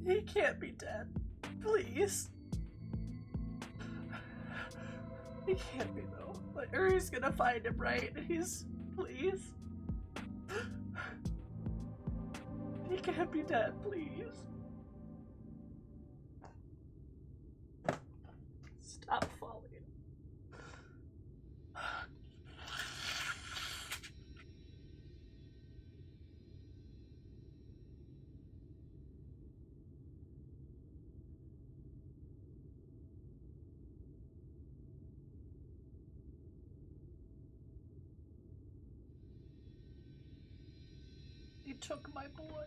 He can't be dead. Please. He can't be though. Like, Uri's gonna find him, right? He's... Please. He can't be dead, please. Stop falling. He took my boy.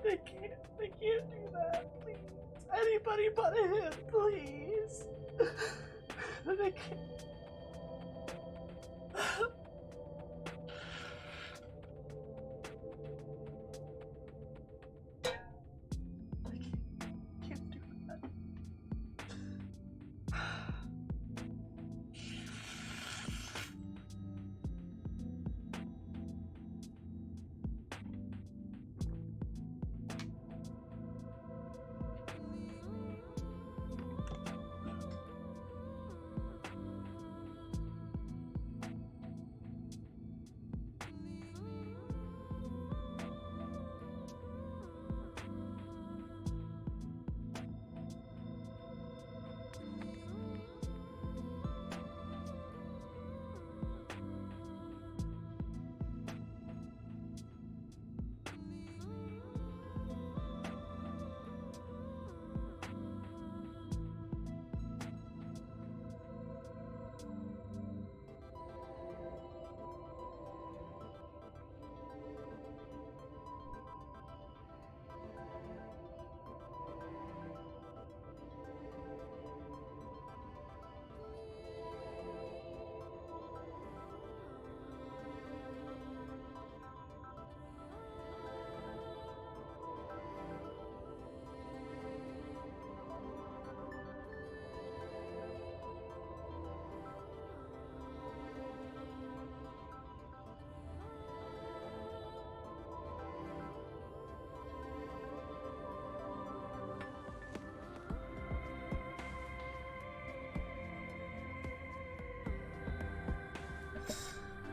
They can't do that, please. Anybody but him, please. They can't. Can't do that.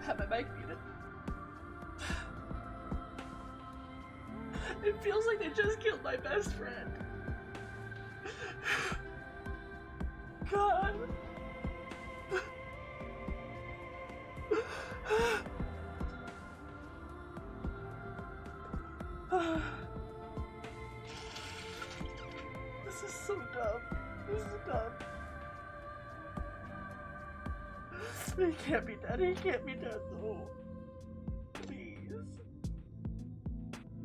Have my mic muted. It feels like they just killed my best friend. God. This is so dumb. This is dumb. He can't be dead. He can't be dead though. Please.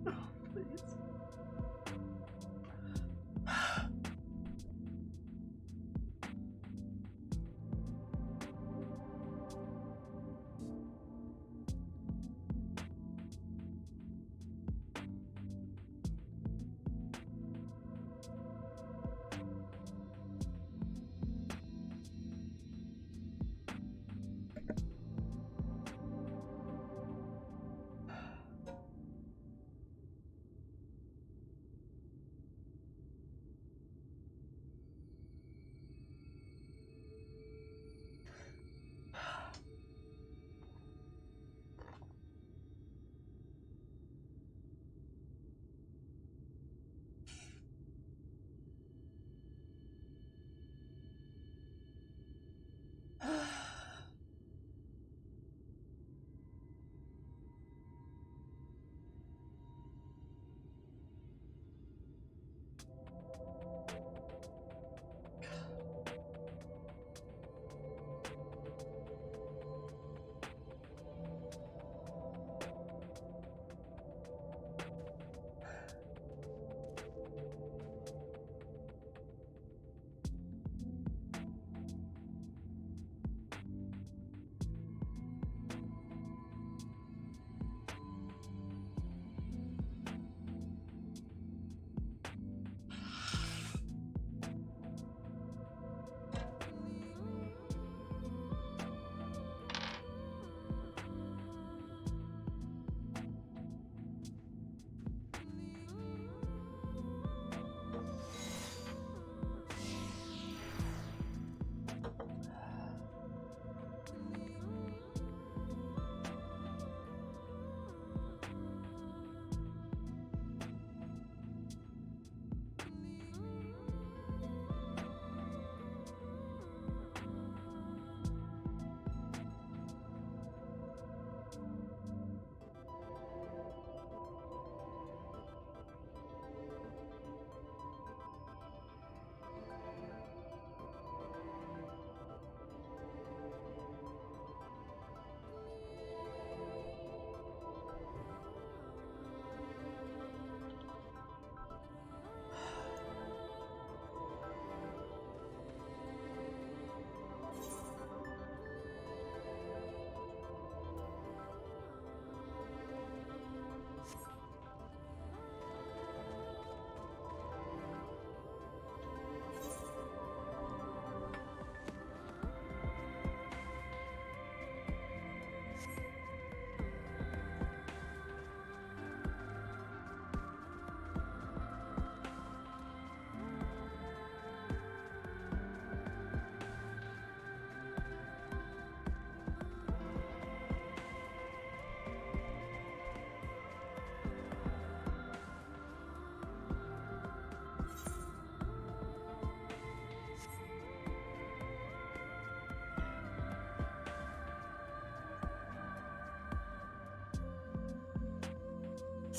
Oh, please.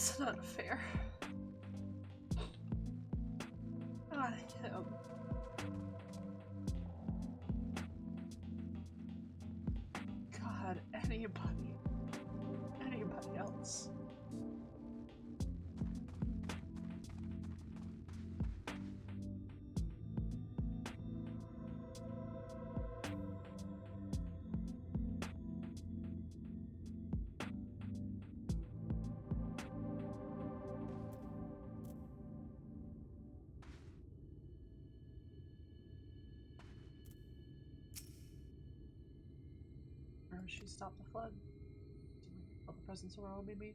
It's not fair. God, him. God, anybody else. She stopped the flood. Felt the presence overwhelming me.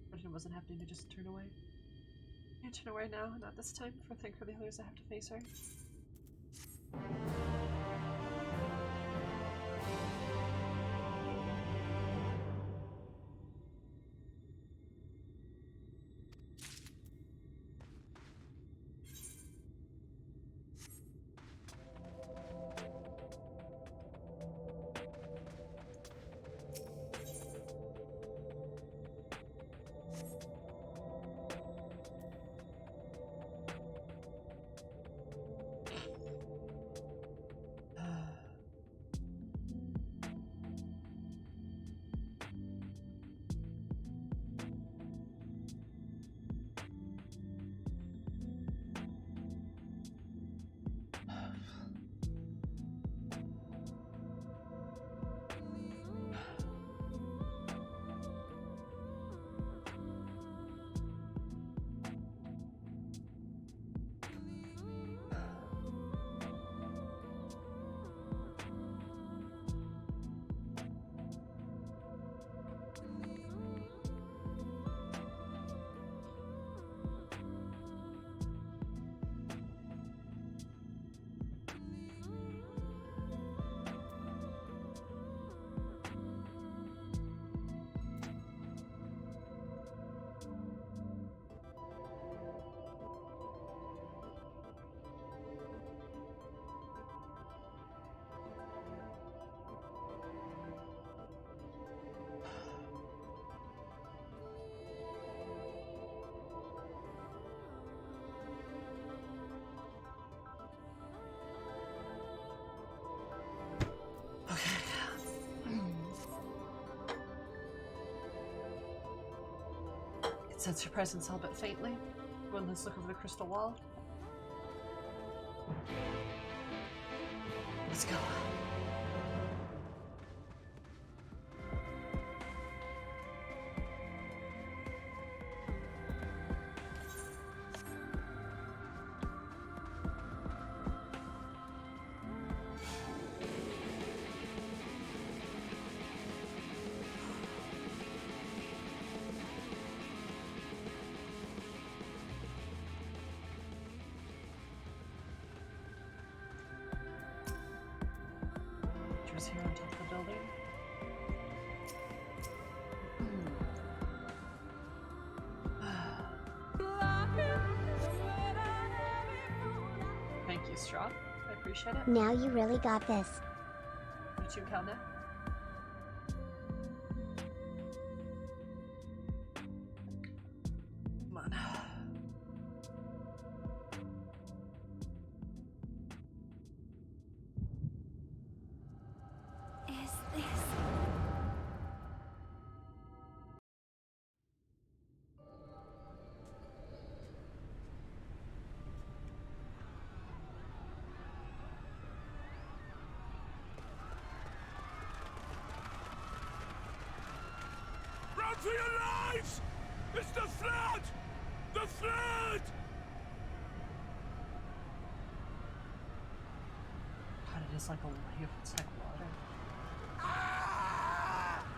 But it wasn't happening to just turn away. I can't turn away now, not this time, for think for the others I have to face her. I can sense your presence, albeit faintly. One last look over the crystal wall. Let's go. Here on top of the building. Thank you, Straw. I appreciate it. Now you really got this. You too, Kelna. Come on. Run for your lives! It's the flood! The flood! God, it is like a wave. It's like water.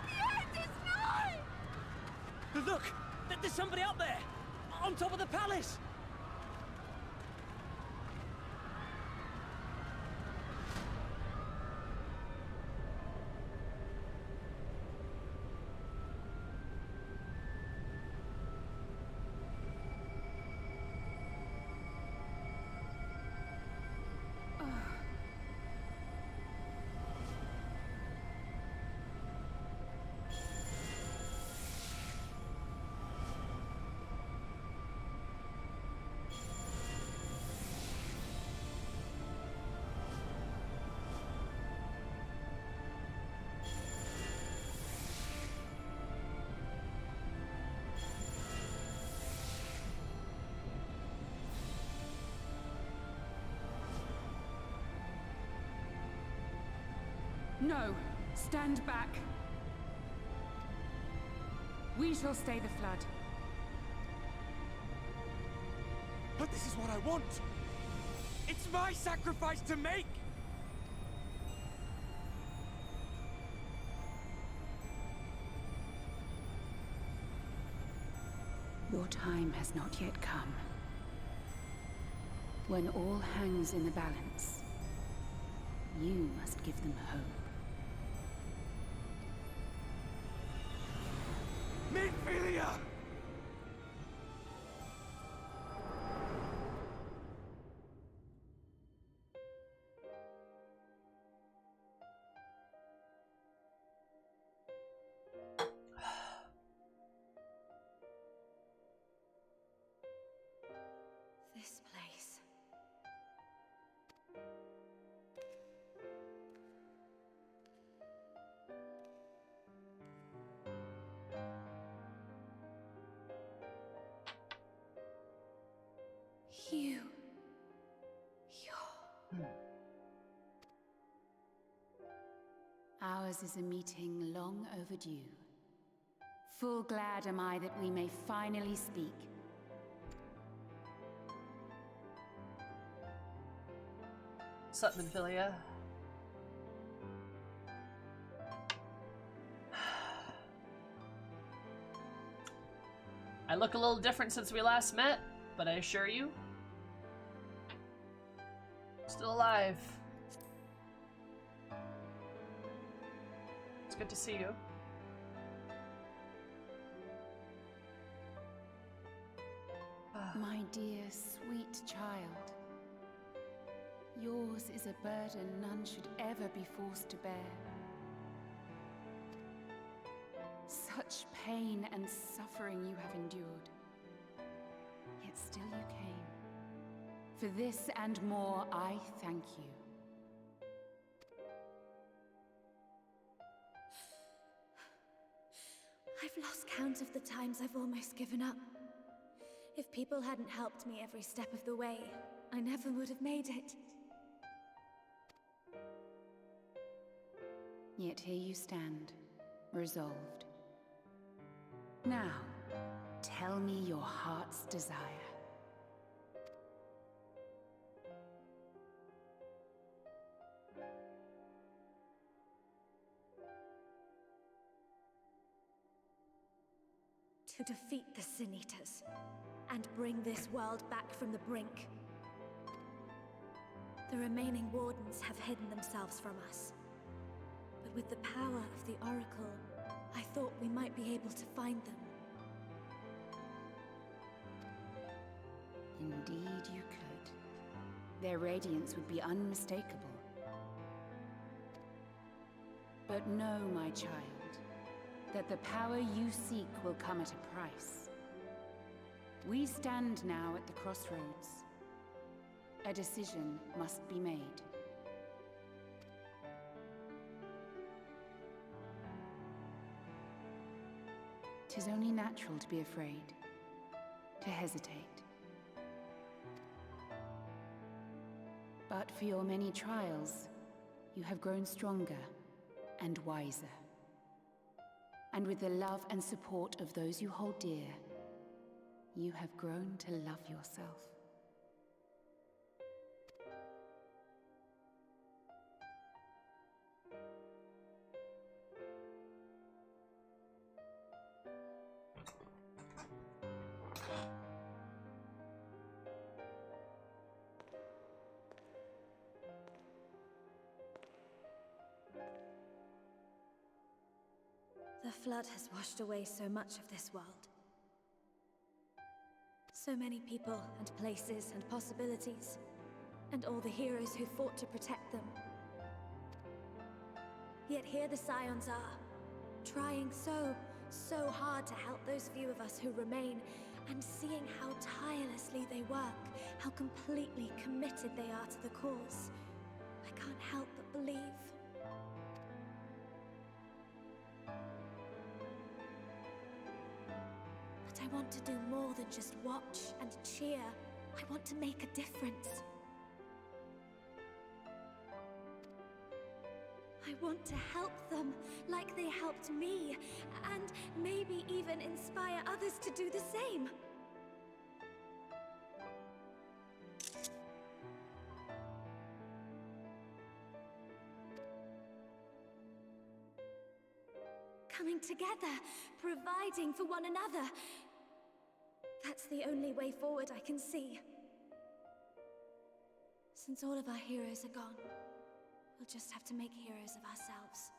The end is nigh! Look! There's somebody up there! On top of the palace! No, stand back. We shall stay the flood. But this is what I want! It's my sacrifice to make! Your time has not yet come. When all hangs in the balance, you must give them hope. Midfilia! This place. You. Ours is a meeting long overdue. Full glad am I that we may finally speak. Sup, Minfilia? I look a little different since we last met, but I assure you, still alive. It's good to see you. My dear, sweet child. Yours is a burden none should ever be forced to bear. Such pain and suffering you have endured. Yet still you came. For this and more, I thank you. I've lost count of the times I've almost given up. If people hadn't helped me every step of the way, I never would have made it. Yet here you stand, resolved. Now, tell me your heart's desire. To defeat the Sin Eaters, and bring this world back from the brink. The remaining Wardens have hidden themselves from us. But with the power of the Oracle, I thought we might be able to find them. Indeed you could. Their radiance would be unmistakable. But know, my child, that the power you seek will come at a price. We stand now at the crossroads. A decision must be made. 'Tis only natural to be afraid, to hesitate. But for your many trials, you have grown stronger and wiser. And with the love and support of those you hold dear, you have grown to love yourself. The flood has washed away so much of this world. So many people and places and possibilities, and all the heroes who fought to protect them. Yet here the Scions are, trying so hard to help those few of us who remain, and seeing how tirelessly they work, how completely committed they are to the cause. I can't help but believe. But I want to do more than just watch and cheer. I want to make a difference. I want to help them, like they helped me, and maybe even inspire others to do the same. Coming together, providing for one another. That's the only way forward I can see. Since all of our heroes are gone, we'll just have to make heroes of ourselves.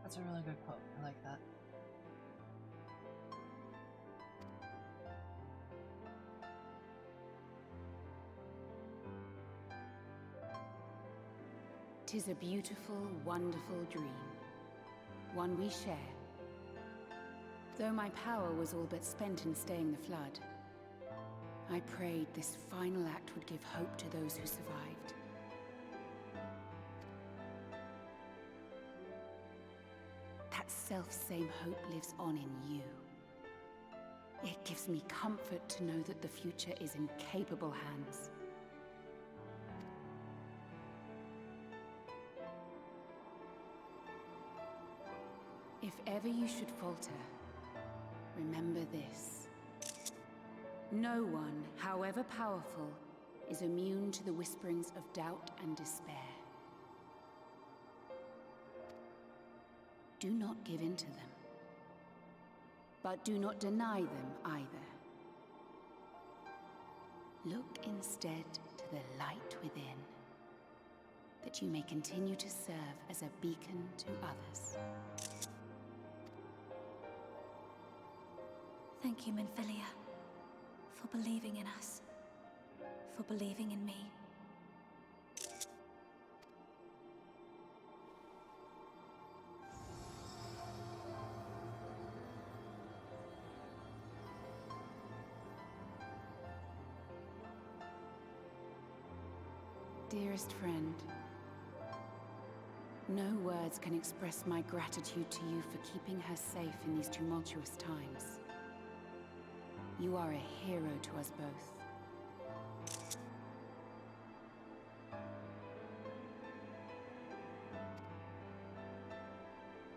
That's a really good quote. I like that. "'Tis a beautiful, wonderful dream, one we share. Though my power was all but spent in staying the flood, I prayed this final act would give hope to those who survived. That self-same hope lives on in you. It gives me comfort to know that the future is in capable hands. If ever you should falter, remember this. No one, however powerful, is immune to the whisperings of doubt and despair. Do not give in to them, but do not deny them either. Look instead to the light within, that you may continue to serve as a beacon to others. Thank you, Minfilia, for believing in us, for believing in me. Dearest friend, no words can express my gratitude to you for keeping her safe in these tumultuous times. You are a hero to us both.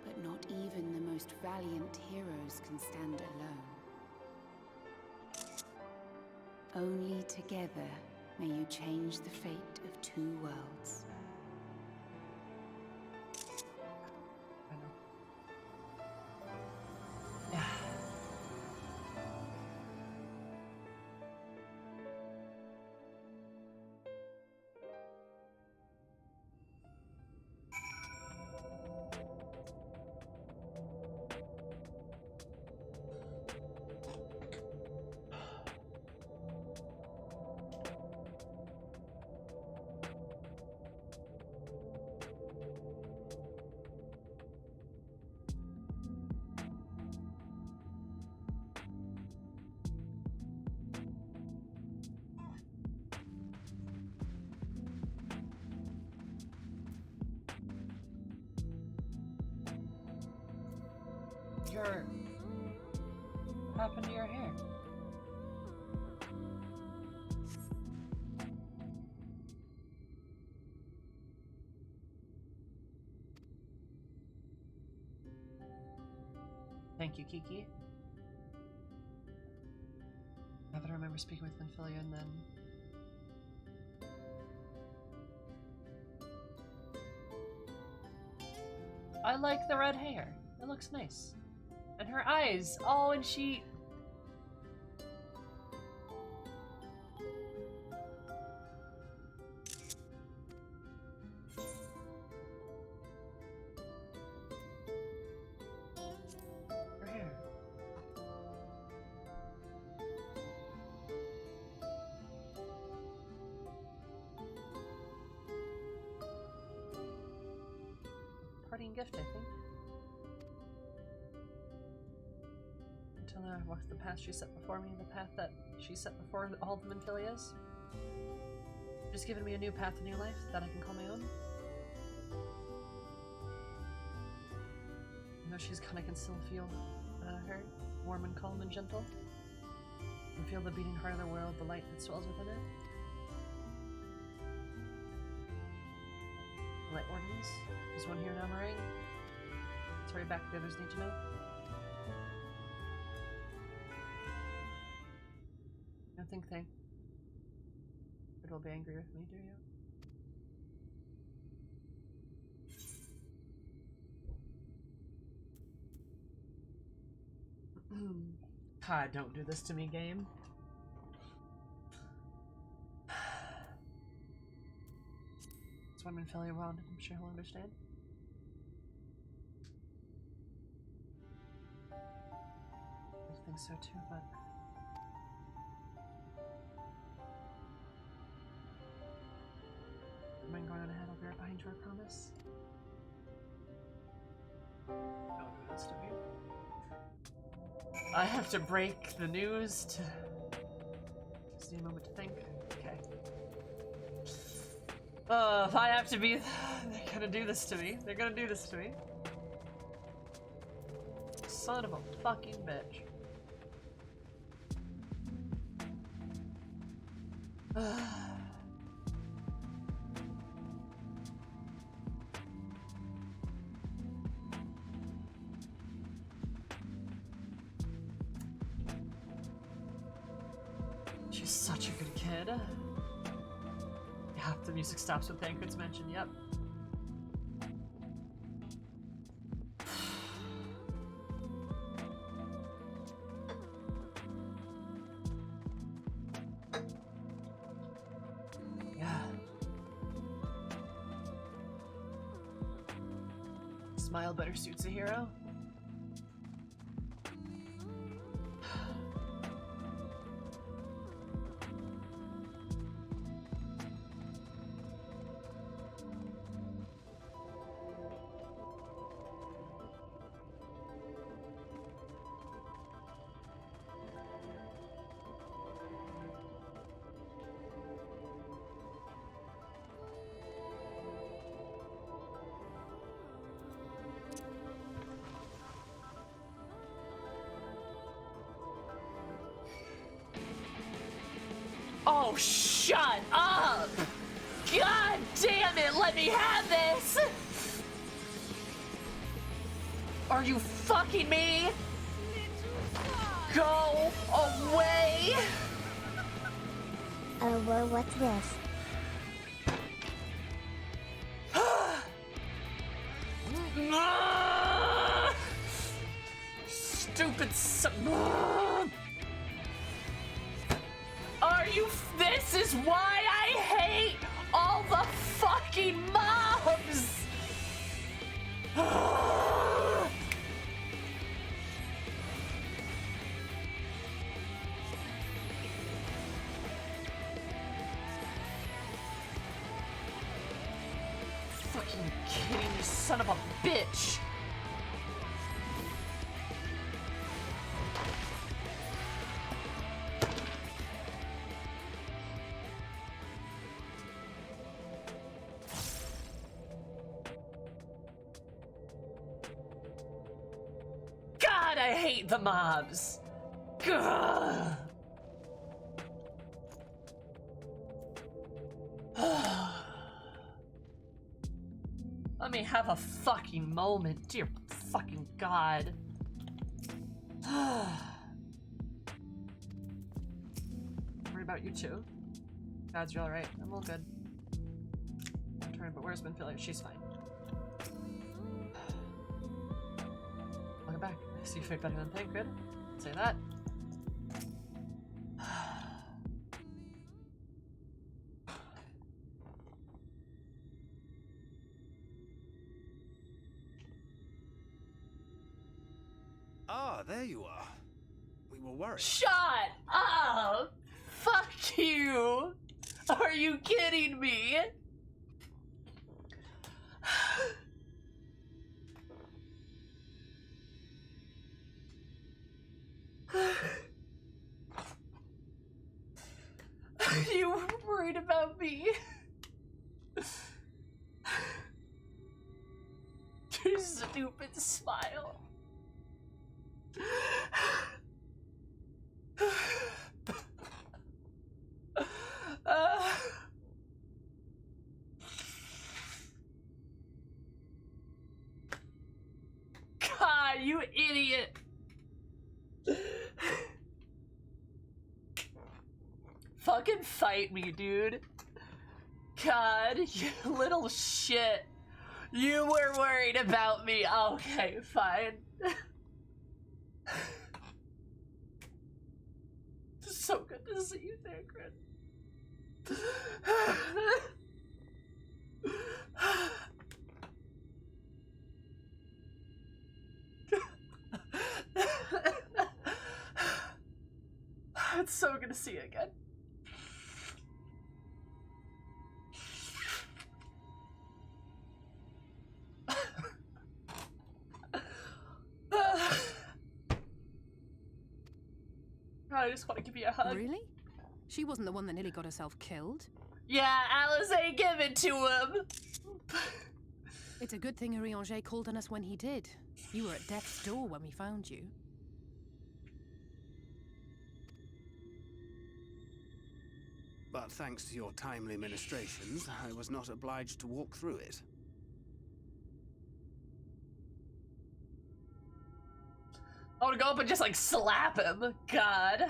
But not even the most valiant heroes can stand alone. Only together may you change the fate of two worlds. What happened to your hair? Thank you, Kiki. I haven't remember speaking with Minfilia and then... I like the red hair. It looks nice. And her eyes. Oh, and she... Her hair. Parting gift, I think. until I walk the path she set before me, the path that she set before all the Manfilias. Just given me a new path, a new life that I can call my own. You know she's gone, I can still feel her, warm and calm and gentle. And feel the beating heart of the world, the light that swells within it. Light wardens. There's one here now, Meringue. Sorry, back the others need to know. Don't think they will be angry with me, do you? God, don't do this to me, game. It's one Manfilia world, I'm sure he'll understand. I think so too, but am I going on ahead? I'll be right behind you, I promise. Don't do this to me. I have to break the news to just need a moment to think. Okay. If I have to be, they're gonna do this to me. They're gonna do this to me. Son of a fucking bitch. She's such a good kid. Yeah, the music stops with Thancred's mention, yep. Yeah. Smile better suits a hero. Oh, shut up! God damn it, let me have this! Are you fucking me? Go away! Oh, well, what's this? Stupid Are you? This is why I hate all the fucking mobs! Fucking kidding me, son of a bitch! God, I hate the mobs! Gah! Let me have a fucking moment, dear fucking God. Worry about you too. God's, you're alright. I'm all good. I'm turning, but where's Manfilia? She's fine. Welcome back. I see you fight better than Thancred. Say that. Ah, there you are. We were worried. Shut up! Fuck you! Are you kidding me? You were worried about me. Your stupid smile. God, you idiot. Fucking fight me, dude. God, you little shit. You were worried about me. Okay, fine. So good to see you there, Grin. It's so good to see you again. I just want to give you a hug. Really? She wasn't the one that nearly got herself killed. Yeah, Alice ain't give it to him. It's a good thing Urianger called on us when he did. You were at death's door when we found you. But thanks to your timely ministrations, I was not obliged to walk through it. I want to go up and just like slap him. God.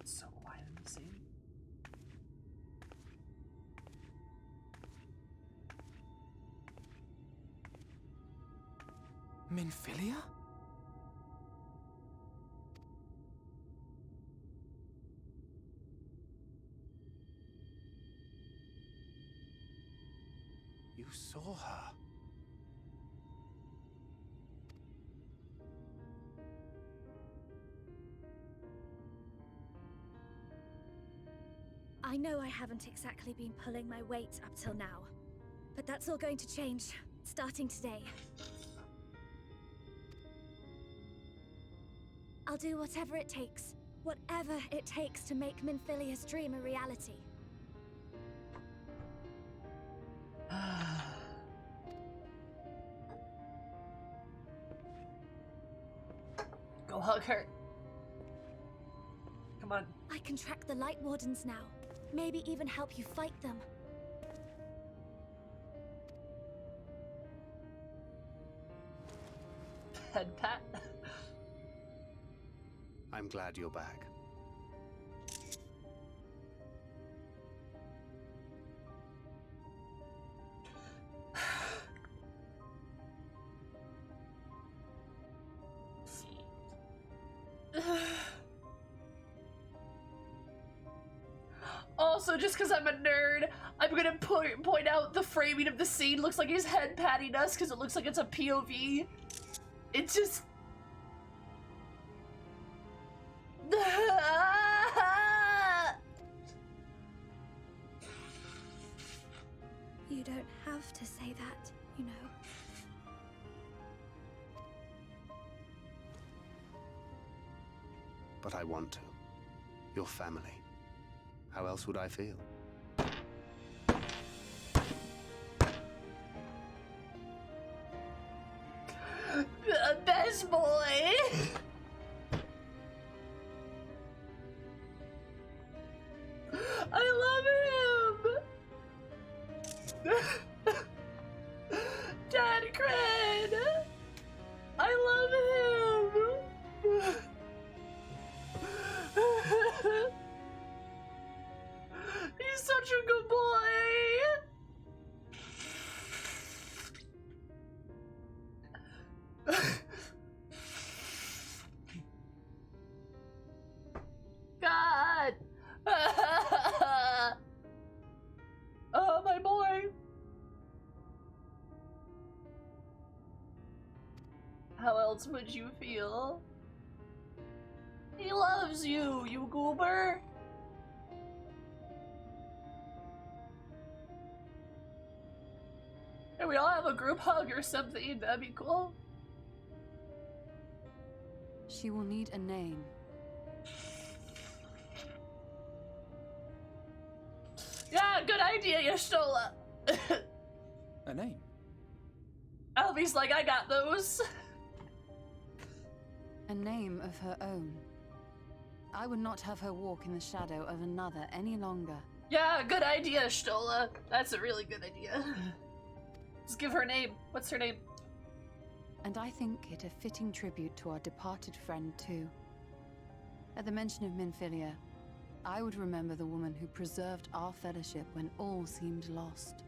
So quiet in the scene. Minfilia? You saw her. I know I haven't exactly been pulling my weight up till now, but that's all going to change, starting today. I'll do whatever it takes to make Minfilia's dream a reality. Go hug her. Come on. I can track the Light Wardens now. Maybe even help you fight them. Head pat. I'm glad you're back. Also, just because I'm a nerd, I'm gonna point out the framing of the scene looks like he's head patting us because it looks like it's a POV. It's just... You don't have to say that, you know. But I want to. Your family. How else would I feel? Best boy! I love him! Dad Cred! I love him! He's such a good boy! God! Oh, my boy! else would you feel? He loves you, you goober. And we all have a group hug or something, that'd be cool. She will need a name. Yeah, good idea, Y'shtola. A name? Alvy's like, I got those. A name of her own. I would not have her walk in the shadow of another any longer. Yeah, good idea, Y'shtola. That's a really good idea. Just give her a name. What's her name? And I think it a fitting tribute to our departed friend, too. At the mention of Minfilia, I would remember the woman who preserved our fellowship when all seemed lost.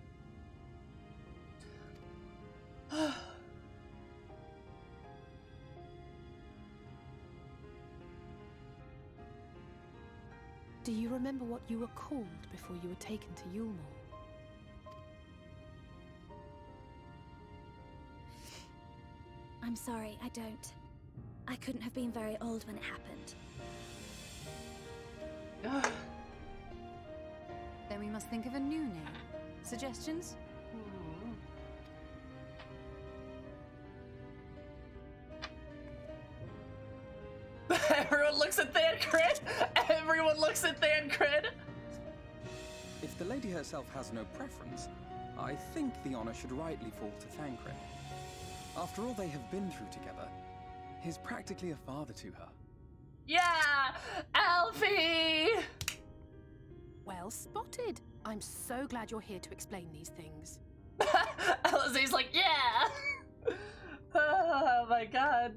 Do you remember what you were called before you were taken to Yulmore? I'm sorry, I don't. I couldn't have been very old when it happened. Then we must think of a new name. Suggestions? Everyone looks at Thancred. Everyone looks at Thancred. If the lady herself has no preference, I think the honor should rightly fall to Thancred. After all they have been through together, he's practically a father to her. Yeah, Alfie! Well spotted. I'm so glad you're here to explain these things. Alizé's like, yeah! Oh my god.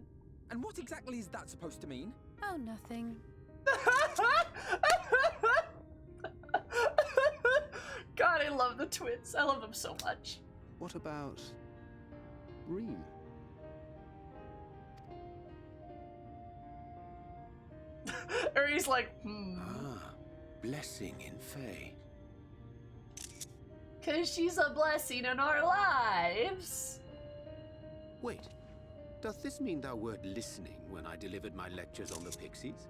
And what exactly is that supposed to mean? Oh, nothing. God, I love the twins. I love them so much. What about Reem? Or he's like, Ah, blessing in Fae. 'Cause she's a blessing in our lives. Wait, does this mean thou wert listening when I delivered my lectures on the pixies?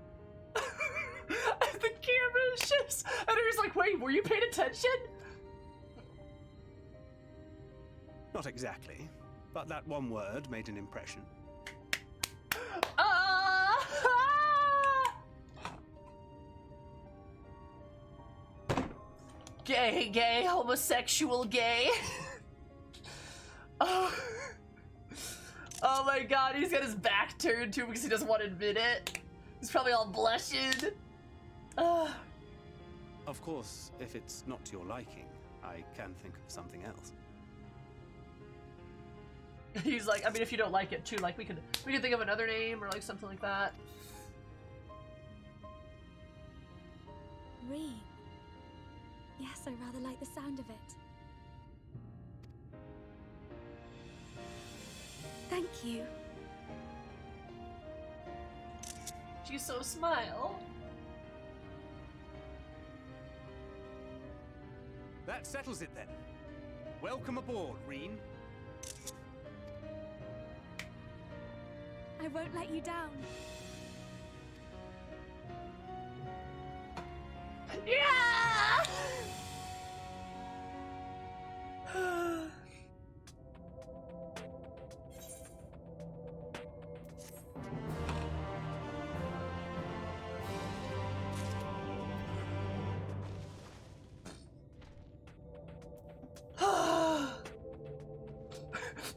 The camera shifts, and he's like, wait, were you paying attention? Not exactly, but that one word made an impression. Gay, gay, homosexual, gay. Oh. Oh my god, he's got his back turned to him because he doesn't want to admit it. He's probably all blushing. Of course, if it's not to your liking, I can think of something else. He's like, I mean, if you don't like it too, like we could think of another name or like something like that. Reem. Yes, I rather like the sound of it. Thank you. She's so smile. That settles it then. Welcome aboard, Reem. I won't let you down. Yeah!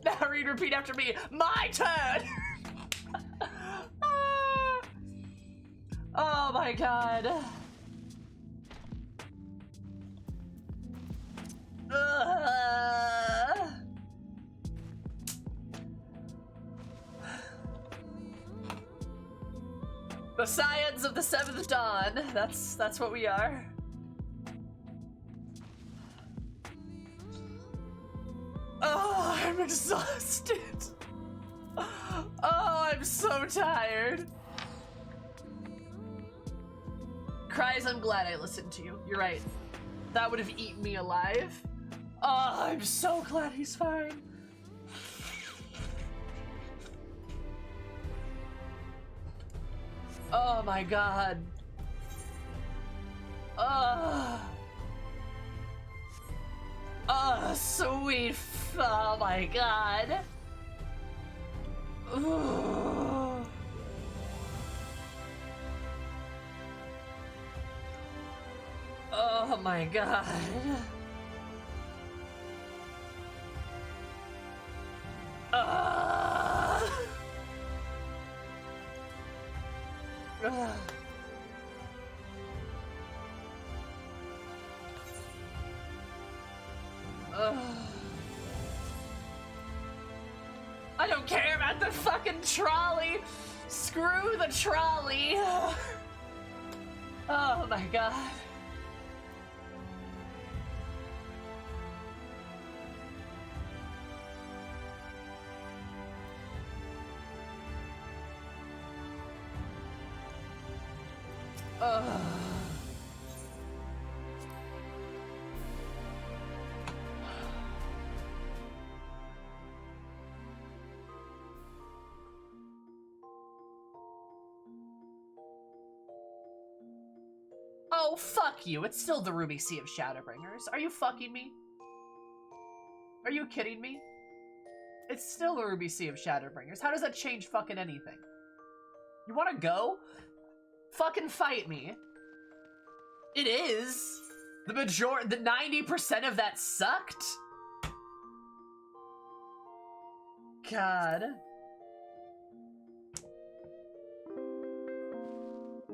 Now read, repeat after me. My turn! Oh my god. The Scions of the Seventh Dawn. That's what we are. Oh, I'm exhausted. Oh, I'm so tired. Cries, I'm glad I listened to you. You're right. That would have eaten me alive. Oh, I'm so glad he's fine. Oh my god. Oh, sweet. Oh my god. Ooh. Oh my god. I don't care about the fucking trolley. Screw the trolley. Oh my god. Oh, fuck you. It's still the Ruby Sea of Shadowbringers. Are you fucking me? Are you kidding me? It's still the Ruby Sea of Shadowbringers. How does that change fucking anything? You wanna go? Fucking fight me. It is. The 90% of that sucked? God.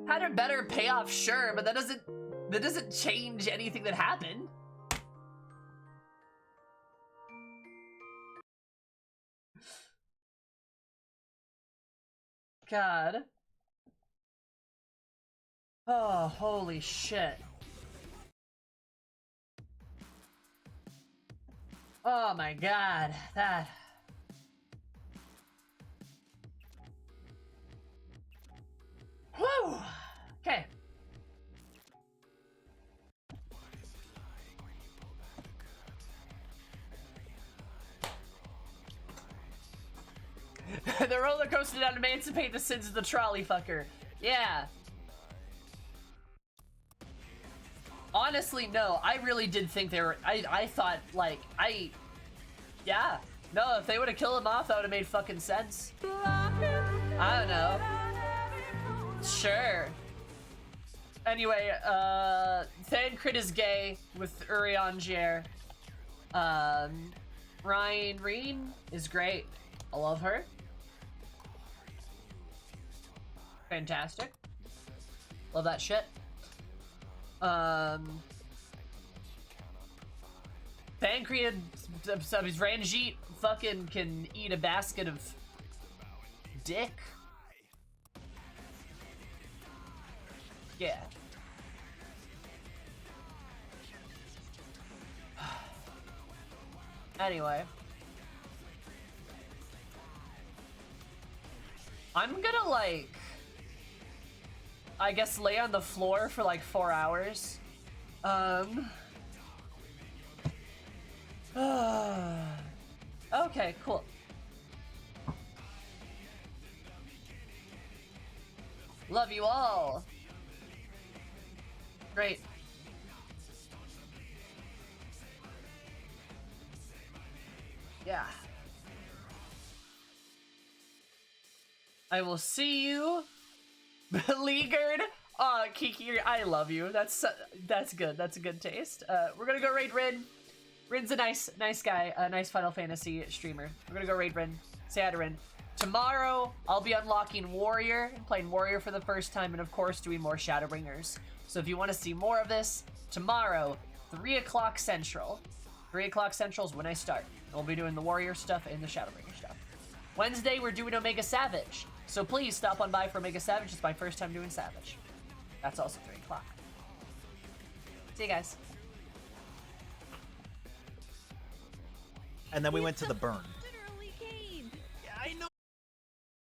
Had a better payoff, sure, but that doesn't change anything that happened. God. Oh, holy shit. Oh my god, that... Whew! Okay. The roller coaster to emancipate the sins of the trolley fucker. Yeah. Honestly, no. I really did think they were... I thought, like, yeah. No, if they would have killed him off, that would have made fucking sense. I don't know. Sure. Anyway, Thancred is gay with Urianger. Ryan Reen is great. I love her. Fantastic. Love that shit. Thancred, Ranjit fucking can eat a basket of dick. Yeah. Anyway. I'm gonna, like, I guess lay on the floor for like 4 hours. Okay, cool. Love you all. Great. Yeah. I will see you, beleaguered. Oh, Kiki, I love you. That's good. That's a good taste. We're gonna go raid Rin. Rin's a nice guy, a nice Final Fantasy streamer. We're gonna go raid Rin. Say hi to Rin. Tomorrow, I'll be unlocking Warrior, playing Warrior for the first time, and of course, doing more Shadowbringers. So if you want to see more of this, tomorrow, 3 o'clock Central. 3 o'clock Central is when I start. We'll be doing the Warrior stuff and the Shadowbringer stuff. Wednesday, we're doing Omega Savage. So please stop on by for Omega Savage. It's my first time doing Savage. That's also 3 o'clock. See you guys. And then we went to the burn.